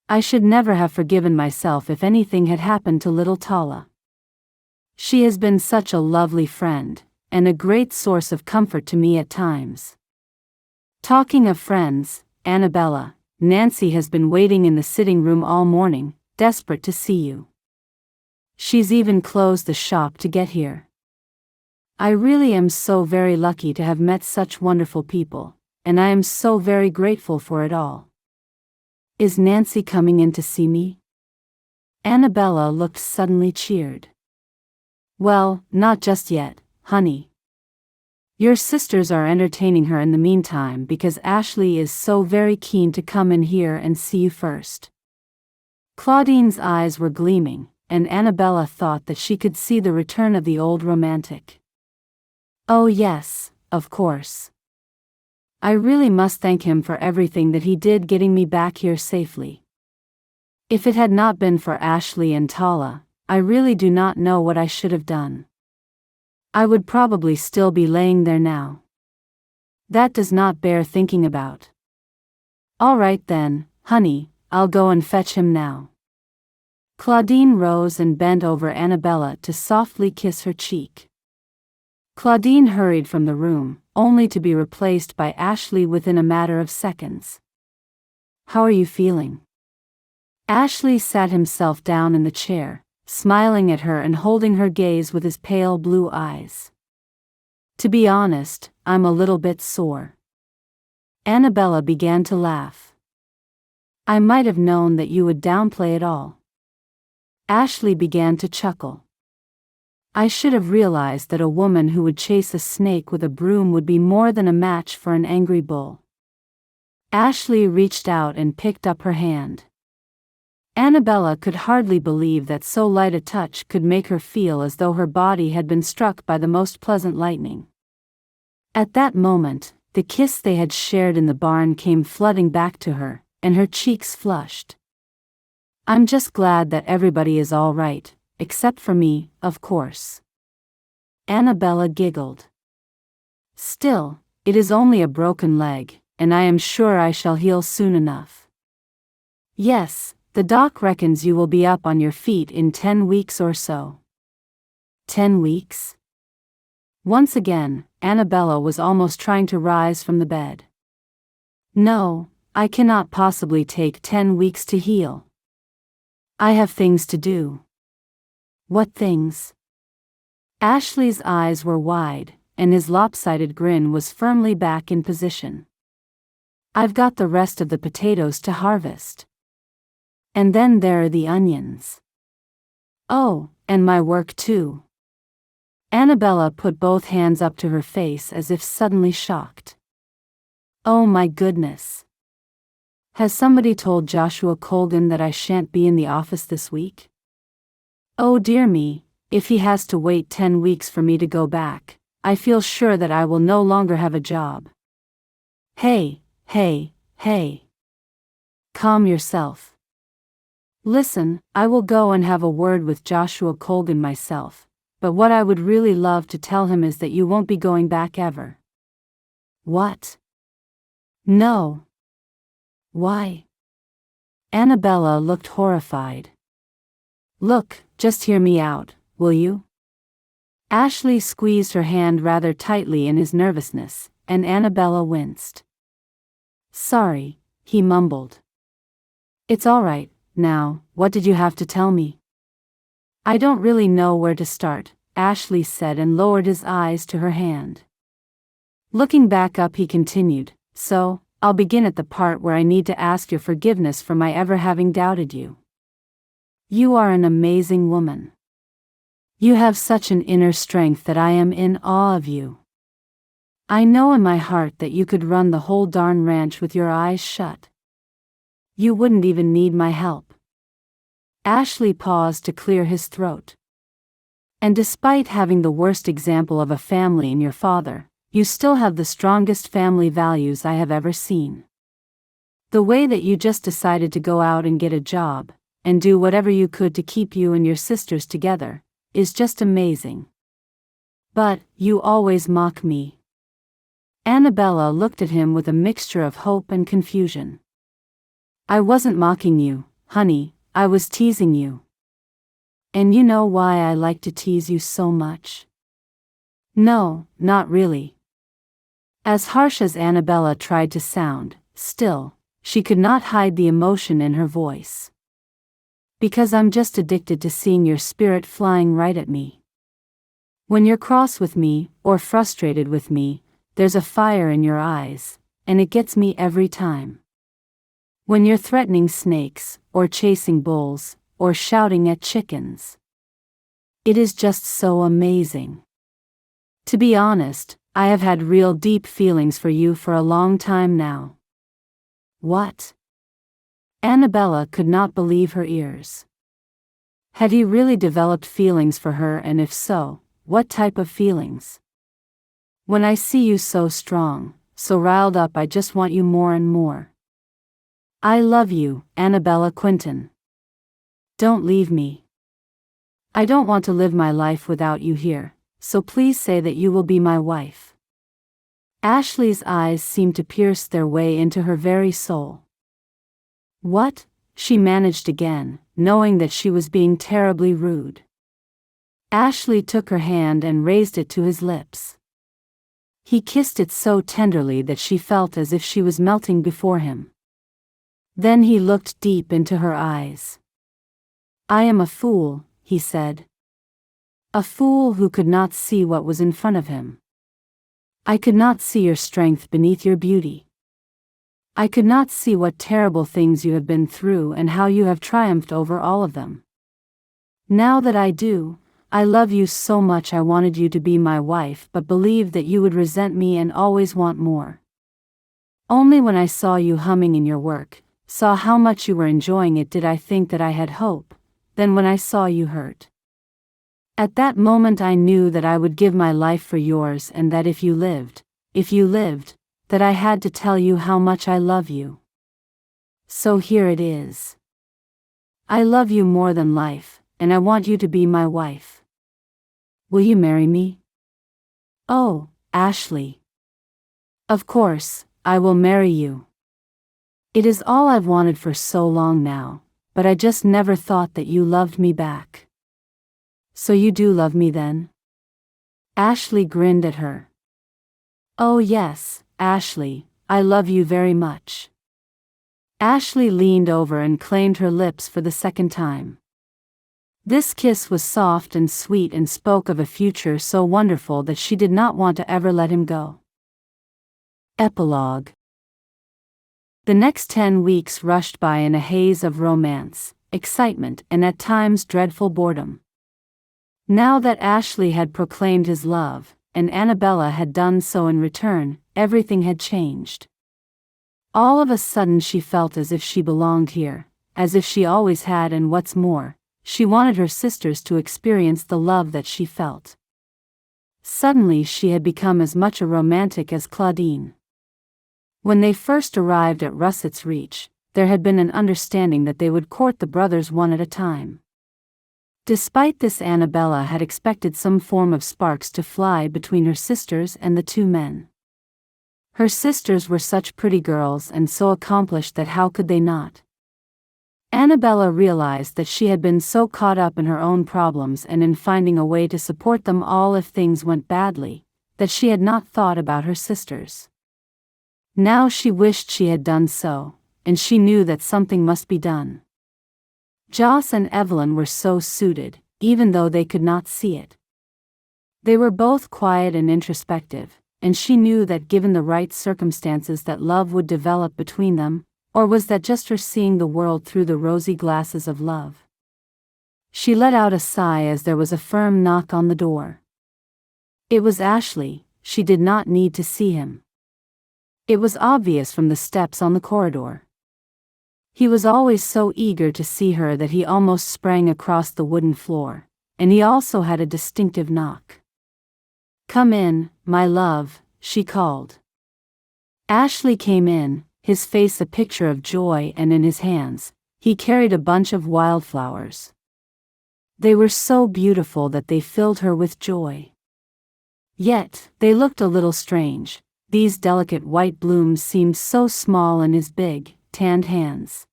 I should never have forgiven myself if anything had happened to little Tala. She has been such a lovely friend, and a great source of comfort to me at times. Talking of friends, Anabella, Nancy has been waiting in the sitting room all morning, desperate to see you. She's even closed the shop to get here. I really am so very lucky to have met such wonderful people, and I am so very grateful for it all. Is Nancy coming in to see me? Anabella looked suddenly cheered. Well, not just yet, honey. Your sisters are entertaining her in the meantime because Ashley is so very keen to come in here and see you first. Claudine's eyes were gleaming, and Anabella thought that she could see the return of the old romantic. Oh yes, of course. I really must thank him for everything that he did getting me back here safely. If it had not been for Ashley and Tala, I really do not know what I should have done. I would probably still be laying there now. That does not bear thinking about. All right then, honey, I'll go and fetch him now. Claudine rose and bent over Anabella to softly kiss her cheek. Claudine hurried from the room, only to be replaced by Ashley within a matter of seconds. How are you feeling? Ashley sat himself down in the chair, smiling at her and holding her gaze with his pale blue eyes. To be honest, I'm a little bit sore. Anabella began to laugh. I might have known that you would downplay it all. Ashley began to chuckle. I should have realized that a woman who would chase a snake with a broom would be more than a match for an angry bull. Ashley reached out and picked up her hand. Anabella could hardly believe that so light a touch could make her feel as though her body had been struck by the most pleasant lightning. At that moment, the kiss they had shared in the barn came flooding back to her, and her cheeks flushed. I'm just glad that everybody is all right, except for me, of course. Anabella giggled. Still, it is only a broken leg, and I am sure I shall heal soon enough. Yes, the doc reckons you will be up on your feet in 10 weeks or so. 10 weeks? Once again, Anabella was almost trying to rise from the bed. No, I cannot possibly take 10 weeks to heal. I have things to do. What things? Ashley's eyes were wide, and his lopsided grin was firmly back in position. I've got the rest of the potatoes to harvest. And then there are the onions. Oh, and my work too. Anabella put both hands up to her face as if suddenly shocked. Oh my goodness. Has somebody told Joshua Colgan that I shan't be in the office this week? Oh dear me, if he has to wait 10 weeks for me to go back, I feel sure that I will no longer have a job. Hey, hey, hey. Calm yourself. Listen, I will go and have a word with Joshua Colgan myself, but what I would really love to tell him is that you won't be going back ever. What? No. Why? Anabella looked horrified. Look, just hear me out, will you? Ashley squeezed her hand rather tightly in his nervousness, and Anabella winced. Sorry, he mumbled. It's all right. Now, what did you have to tell me? I don't really know where to start, Ashley said and lowered his eyes to her hand. Looking back up, he continued, so, I'll begin at the part where I need to ask your forgiveness for my ever having doubted you. You are an amazing woman. You have such an inner strength that I am in awe of you. I know in my heart that you could run the whole darn ranch with your eyes shut. You wouldn't even need my help. Ashley paused to clear his throat. And despite having the worst example of a family in your father, you still have the strongest family values I have ever seen. The way that you just decided to go out and get a job, and do whatever you could to keep you and your sisters together, is just amazing. But, you always mock me. Anabella looked at him with a mixture of hope and confusion. I wasn't mocking you, honey, I was teasing you. And you know why I like to tease you so much? No, not really. As harsh as Anabella tried to sound, still, she could not hide the emotion in her voice. Because I'm just addicted to seeing your spirit flying right at me. When you're cross with me, or frustrated with me, there's a fire in your eyes, and it gets me every time. When you're threatening snakes, or chasing bulls, or shouting at chickens. It is just so amazing. To be honest, I have had real deep feelings for you for a long time now. What? Anabella could not believe her ears. Had he really developed feelings for her, and if so, what type of feelings? When I see you so strong, so riled up, I just want you more and more. I love you, Anabella Quentin. Don't leave me. I don't want to live my life without you here, so please say that you will be my wife. Ashley's eyes seemed to pierce their way into her very soul. What? She managed again, knowing that she was being terribly rude. Ashley took her hand and raised it to his lips. He kissed it so tenderly that she felt as if she was melting before him. Then he looked deep into her eyes. I am a fool, he said. A fool who could not see what was in front of him. I could not see your strength beneath your beauty. I could not see what terrible things you have been through and how you have triumphed over all of them. Now that I do, I love you so much. I wanted you to be my wife, but believed that you would resent me and always want more. Only when I saw you humming in your work, saw how much you were enjoying it, did I think that I had hope. Then when I saw you hurt. At that moment I knew that I would give my life for yours, and that if you lived, that I had to tell you how much I love you. So here it is. I love you more than life, and I want you to be my wife. Will you marry me? Oh, Ashley. Of course, I will marry you. It is all I've wanted for so long now, but I just never thought that you loved me back. So you do love me then? Ashley grinned at her. Oh yes, Ashley, I love you very much. Ashley leaned over and claimed her lips for the second time. This kiss was soft and sweet and spoke of a future so wonderful that she did not want to ever let him go. Epilogue. The next 10 weeks rushed by in a haze of romance, excitement, and at times dreadful boredom. Now that Ashley had proclaimed his love, and Anabella had done so in return, everything had changed. All of a sudden she felt as if she belonged here, as if she always had, and what's more, she wanted her sisters to experience the love that she felt. Suddenly she had become as much a romantic as Claudine. When they first arrived at Russett's Reach, there had been an understanding that they would court the brothers one at a time. Despite this, Anabella had expected some form of sparks to fly between her sisters and the two men. Her sisters were such pretty girls and so accomplished that how could they not? Anabella realized that she had been so caught up in her own problems and in finding a way to support them all if things went badly, that she had not thought about her sisters. Now she wished she had done so, and she knew that something must be done. Joss and Evelyn were so suited, even though they could not see it. They were both quiet and introspective, and she knew that given the right circumstances that love would develop between them, or was that just her seeing the world through the rosy glasses of love? She let out a sigh as there was a firm knock on the door. It was Ashley. She did not need to see him. It was obvious from the steps on the corridor. He was always so eager to see her that he almost sprang across the wooden floor, and he also had a distinctive knock. "Come in, my love," she called. Ashley came in, his face a picture of joy, and in his hands, he carried a bunch of wildflowers. They were so beautiful that they filled her with joy. Yet, they looked a little strange. These delicate white blooms seemed so small in his big, tanned hands.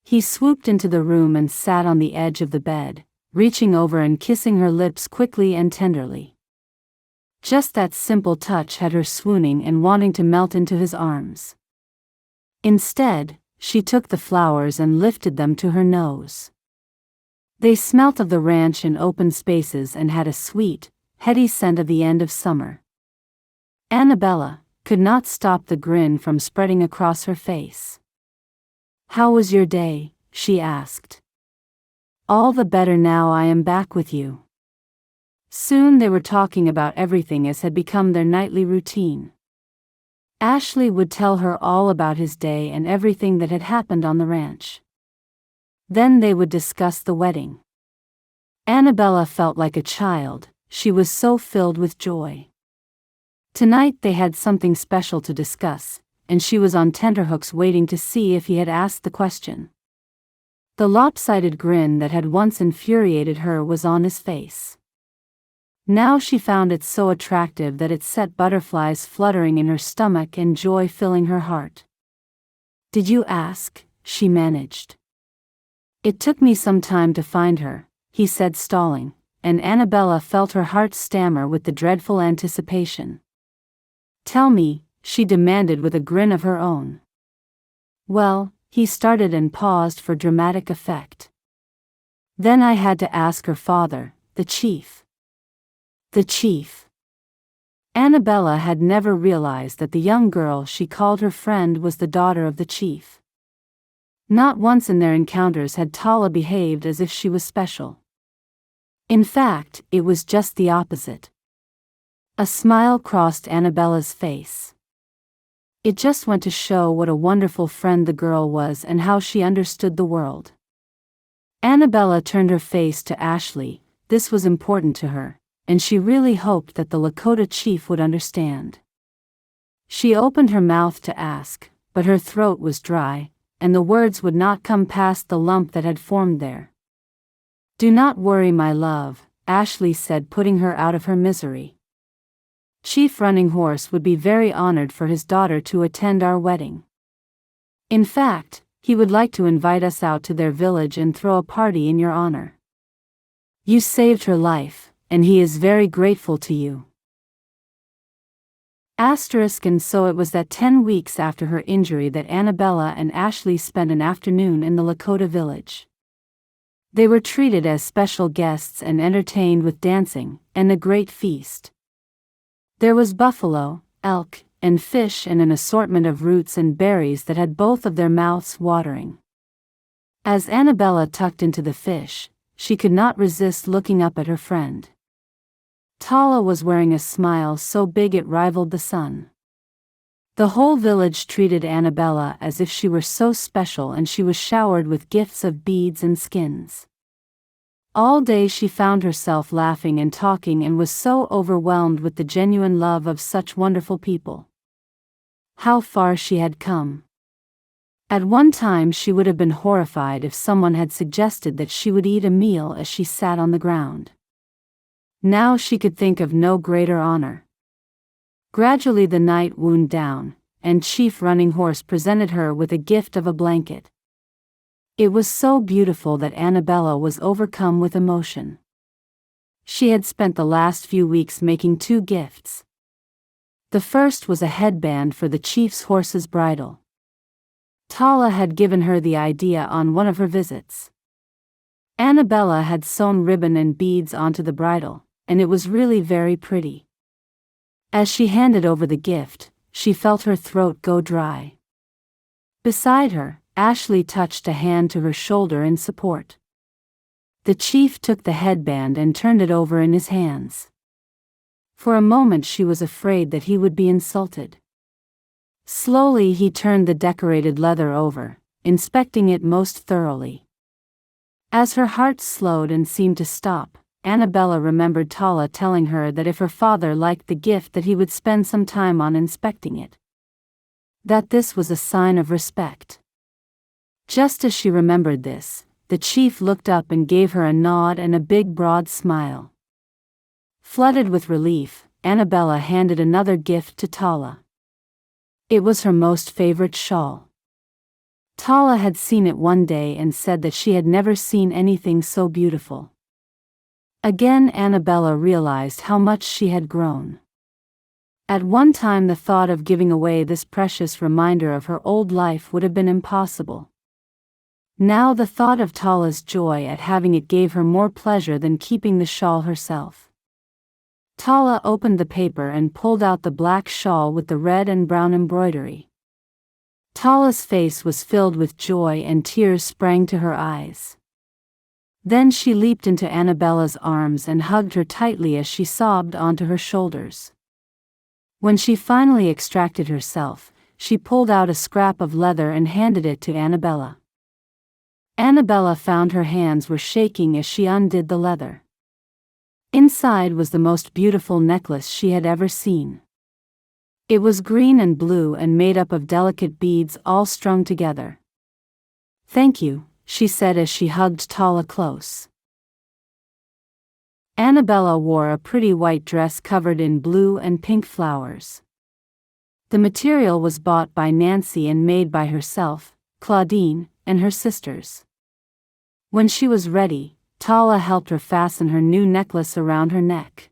He swooped into the room and sat on the edge of the bed, reaching over and kissing her lips quickly and tenderly. Just that simple touch had her swooning and wanting to melt into his arms. Instead, she took the flowers and lifted them to her nose. They smelt of the ranch in open spaces and had a sweet, heady scent of the end of summer. Anabella could not stop the grin from spreading across her face. "How was your day?" she asked. "All the better now I am back with you." Soon they were talking about everything as had become their nightly routine. Ashley would tell her all about his day and everything that had happened on the ranch. Then they would discuss the wedding. Anabella felt like a child, she was so filled with joy. Tonight they had something special to discuss, and she was on tenterhooks waiting to see if he had asked the question. The lopsided grin that had once infuriated her was on his face. Now she found it so attractive that it set butterflies fluttering in her stomach and joy filling her heart. "Did you ask?" she managed. "It took me some time to find her," he said, stalling, and Anabella felt her heart stammer with the dreadful anticipation. "Tell me," she demanded with a grin of her own. "Well," he started and paused for dramatic effect. "Then I had to ask her father, the chief." The chief. Anabella had never realized that the young girl she called her friend was the daughter of the chief. Not once in their encounters had Tala behaved as if she was special. In fact, it was just the opposite. A smile crossed Anabella's face. It just went to show what a wonderful friend the girl was and how she understood the world. Anabella turned her face to Ashley. This was important to her, and she really hoped that the Lakota chief would understand. She opened her mouth to ask, but her throat was dry, and the words would not come past the lump that had formed there. "Do not worry, my love," Ashley said, putting her out of her misery. "Chief Running Horse would be very honored for his daughter to attend our wedding. In fact, he would like to invite us out to their village and throw a party in your honor. You saved her life, and he is very grateful to you." And so it was that 10 weeks after her injury that Anabella and Ashley spent an afternoon in the Lakota village. They were treated as special guests and entertained with dancing and a great feast. There was buffalo, elk, and fish and an assortment of roots and berries that had both of their mouths watering. As Anabella tucked into the fish, she could not resist looking up at her friend. Tala was wearing a smile so big it rivaled the sun. The whole village treated Anabella as if she were so special, and she was showered with gifts of beads and skins. All day she found herself laughing and talking and was so overwhelmed with the genuine love of such wonderful people. How far she had come. At one time she would have been horrified if someone had suggested that she would eat a meal as she sat on the ground. Now she could think of no greater honor. Gradually the night wound down, and Chief Running Horse presented her with a gift of a blanket. It was so beautiful that Anabella was overcome with emotion. She had spent the last few weeks making 2 gifts. The first was a headband for the chief's horse's bridle. Tala had given her the idea on one of her visits. Anabella had sewn ribbon and beads onto the bridle, and it was really very pretty. As she handed over the gift, she felt her throat go dry. Beside her, Ashley touched a hand to her shoulder in support. The chief took the headband and turned it over in his hands. For a moment she was afraid that he would be insulted. Slowly he turned the decorated leather over, inspecting it most thoroughly. As her heart slowed and seemed to stop, Anabella remembered Tala telling her that if her father liked the gift that he would spend some time on inspecting it. That this was a sign of respect. Just as she remembered this, the chief looked up and gave her a nod and a big broad smile. Flooded with relief, Anabella handed another gift to Tala. It was her most favorite shawl. Tala had seen it one day and said that she had never seen anything so beautiful. Again Anabella realized how much she had grown. At one time the thought of giving away this precious reminder of her old life would have been impossible. Now the thought of Tala's joy at having it gave her more pleasure than keeping the shawl herself. Tala opened the paper and pulled out the black shawl with the red and brown embroidery. Tala's face was filled with joy and tears sprang to her eyes. Then she leaped into Anabella's arms and hugged her tightly as she sobbed onto her shoulders. When she finally extracted herself, she pulled out a scrap of leather and handed it to Anabella. Anabella found her hands were shaking as she undid the leather. Inside was the most beautiful necklace she had ever seen. It was green and blue and made up of delicate beads all strung together. "Thank you," she said as she hugged Tala close. Anabella wore a pretty white dress covered in blue and pink flowers. The material was bought by Nancy and made by herself, Claudine, and her sisters. When she was ready, Tala helped her fasten her new necklace around her neck.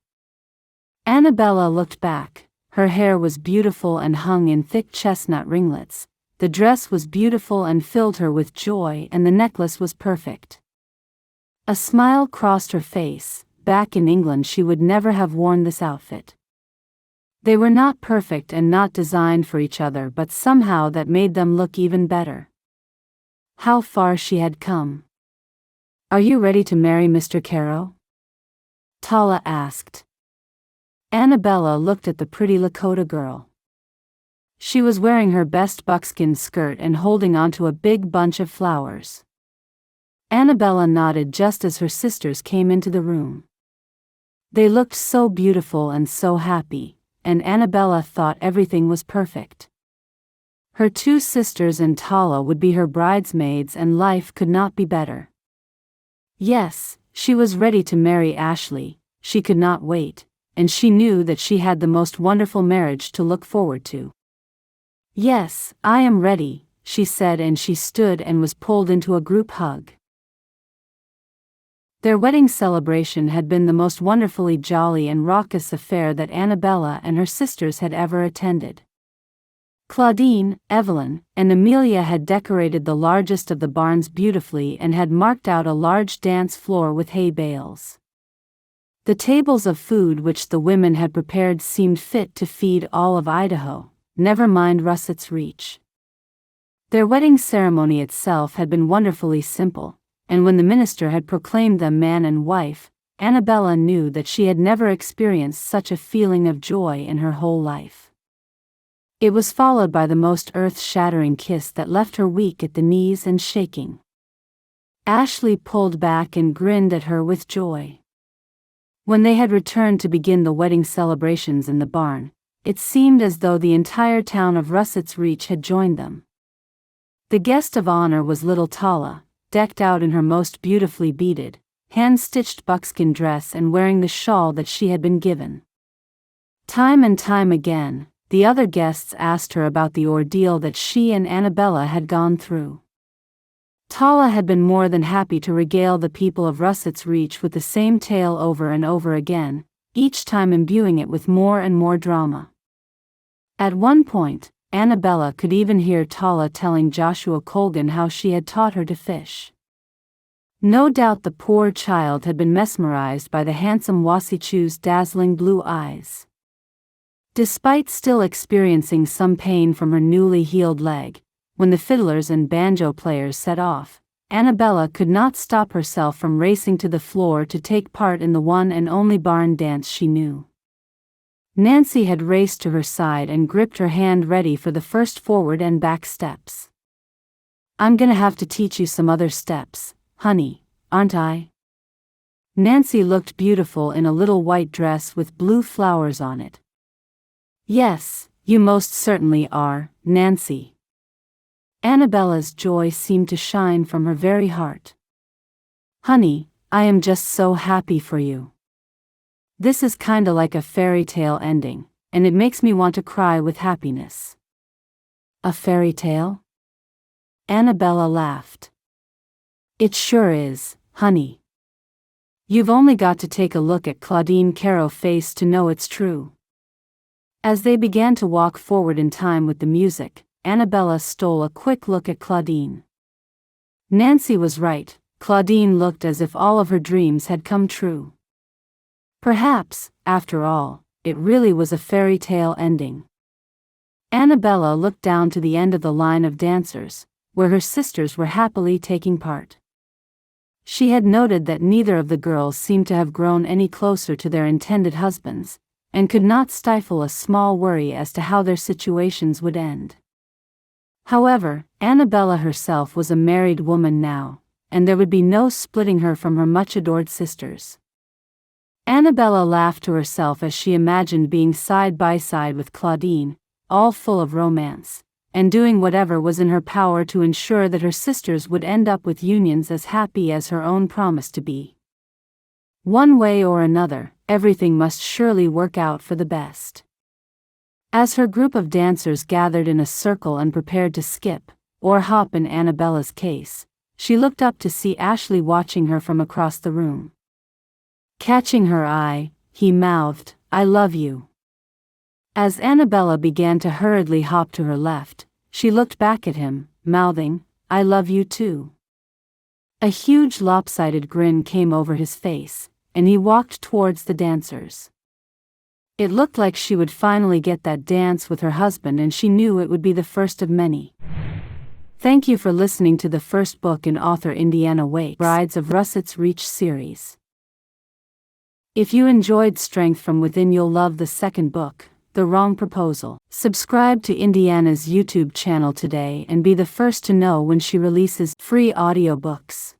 Anabella looked back. Her hair was beautiful and hung in thick chestnut ringlets. The dress was beautiful and filled her with joy, and the necklace was perfect. A smile crossed her face. Back in England she would never have worn this outfit. They were not perfect and not designed for each other, but somehow that made them look even better. How far she had come. "Are you ready to marry Mr. Carrow?" Tala asked. Anabella looked at the pretty Lakota girl. She was wearing her best buckskin skirt and holding onto a big bunch of flowers. Anabella nodded just as her sisters came into the room. They looked so beautiful and so happy, and Anabella thought everything was perfect. Her 2 sisters and Tala would be her bridesmaids and life could not be better. Yes, she was ready to marry Ashley, she could not wait, and she knew that she had the most wonderful marriage to look forward to. "Yes, I am ready," she said, and she stood and was pulled into a group hug. Their wedding celebration had been the most wonderfully jolly and raucous affair that Anabella and her sisters had ever attended. Claudine, Evelyn, and Amelia had decorated the largest of the barns beautifully and had marked out a large dance floor with hay bales. The tables of food which the women had prepared seemed fit to feed all of Idaho, never mind Russett's reach. Their wedding ceremony itself had been wonderfully simple, and when the minister had proclaimed them man and wife, Anabella knew that she had never experienced such a feeling of joy in her whole life. It was followed by the most earth-shattering kiss that left her weak at the knees and shaking. Ashley pulled back and grinned at her with joy. When they had returned to begin the wedding celebrations in the barn, it seemed as though the entire town of Russett's Reach had joined them. The guest of honor was little Tala, decked out in her most beautifully beaded, hand-stitched buckskin dress and wearing the shawl that she had been given. Time and time again, the other guests asked her about the ordeal that she and Anabella had gone through. Tala had been more than happy to regale the people of Russett's Reach with the same tale over and over again, each time imbuing it with more and more drama. At one point, Anabella could even hear Tala telling Joshua Colgan how she had taught her to fish. No doubt the poor child had been mesmerized by the handsome Wasichu's dazzling blue eyes. Despite still experiencing some pain from her newly healed leg, when the fiddlers and banjo players set off, Anabella could not stop herself from racing to the floor to take part in the one and only barn dance she knew. Nancy had raced to her side and gripped her hand ready for the first forward and back steps. "I'm gonna have to teach you some other steps, honey, aren't I?" Nancy looked beautiful in a little white dress with blue flowers on it. "Yes, you most certainly are, Nancy." Anabella's joy seemed to shine from her very heart. "Honey, I am just so happy for you. This is kinda like a fairy tale ending, and it makes me want to cry with happiness." "A fairy tale?" Anabella laughed. "It sure is, honey. You've only got to take a look at Claudine Carrow's face to know it's true." As they began to walk forward in time with the music, Anabella stole a quick look at Claudine. Nancy was right, Claudine looked as if all of her dreams had come true. Perhaps, after all, it really was a fairy tale ending. Anabella looked down to the end of the line of dancers, where her sisters were happily taking part. She had noted that neither of the girls seemed to have grown any closer to their intended husbands, and could not stifle a small worry as to how their situations would end. However, Anabella herself was a married woman now, and there would be no splitting her from her much-adored sisters. Anabella laughed to herself as she imagined being side by side with Claudine, all full of romance, and doing whatever was in her power to ensure that her sisters would end up with unions as happy as her own promised to be. One way or another, everything must surely work out for the best. As her group of dancers gathered in a circle and prepared to skip, or hop in Anabella's case, she looked up to see Ashley watching her from across the room. Catching her eye, he mouthed, "I love you." As Anabella began to hurriedly hop to her left, she looked back at him, mouthing, "I love you too." A huge lopsided grin came over his face, and he walked towards the dancers. It looked like she would finally get that dance with her husband, and she knew it would be the first of many. Thank you for listening to the first book in author Indiana Wake's Brides of Russett's Reach series. If you enjoyed Strength from Within, you'll love the second book, The Wrong Proposal. Subscribe to Indiana's YouTube channel today and be the first to know when she releases free audiobooks.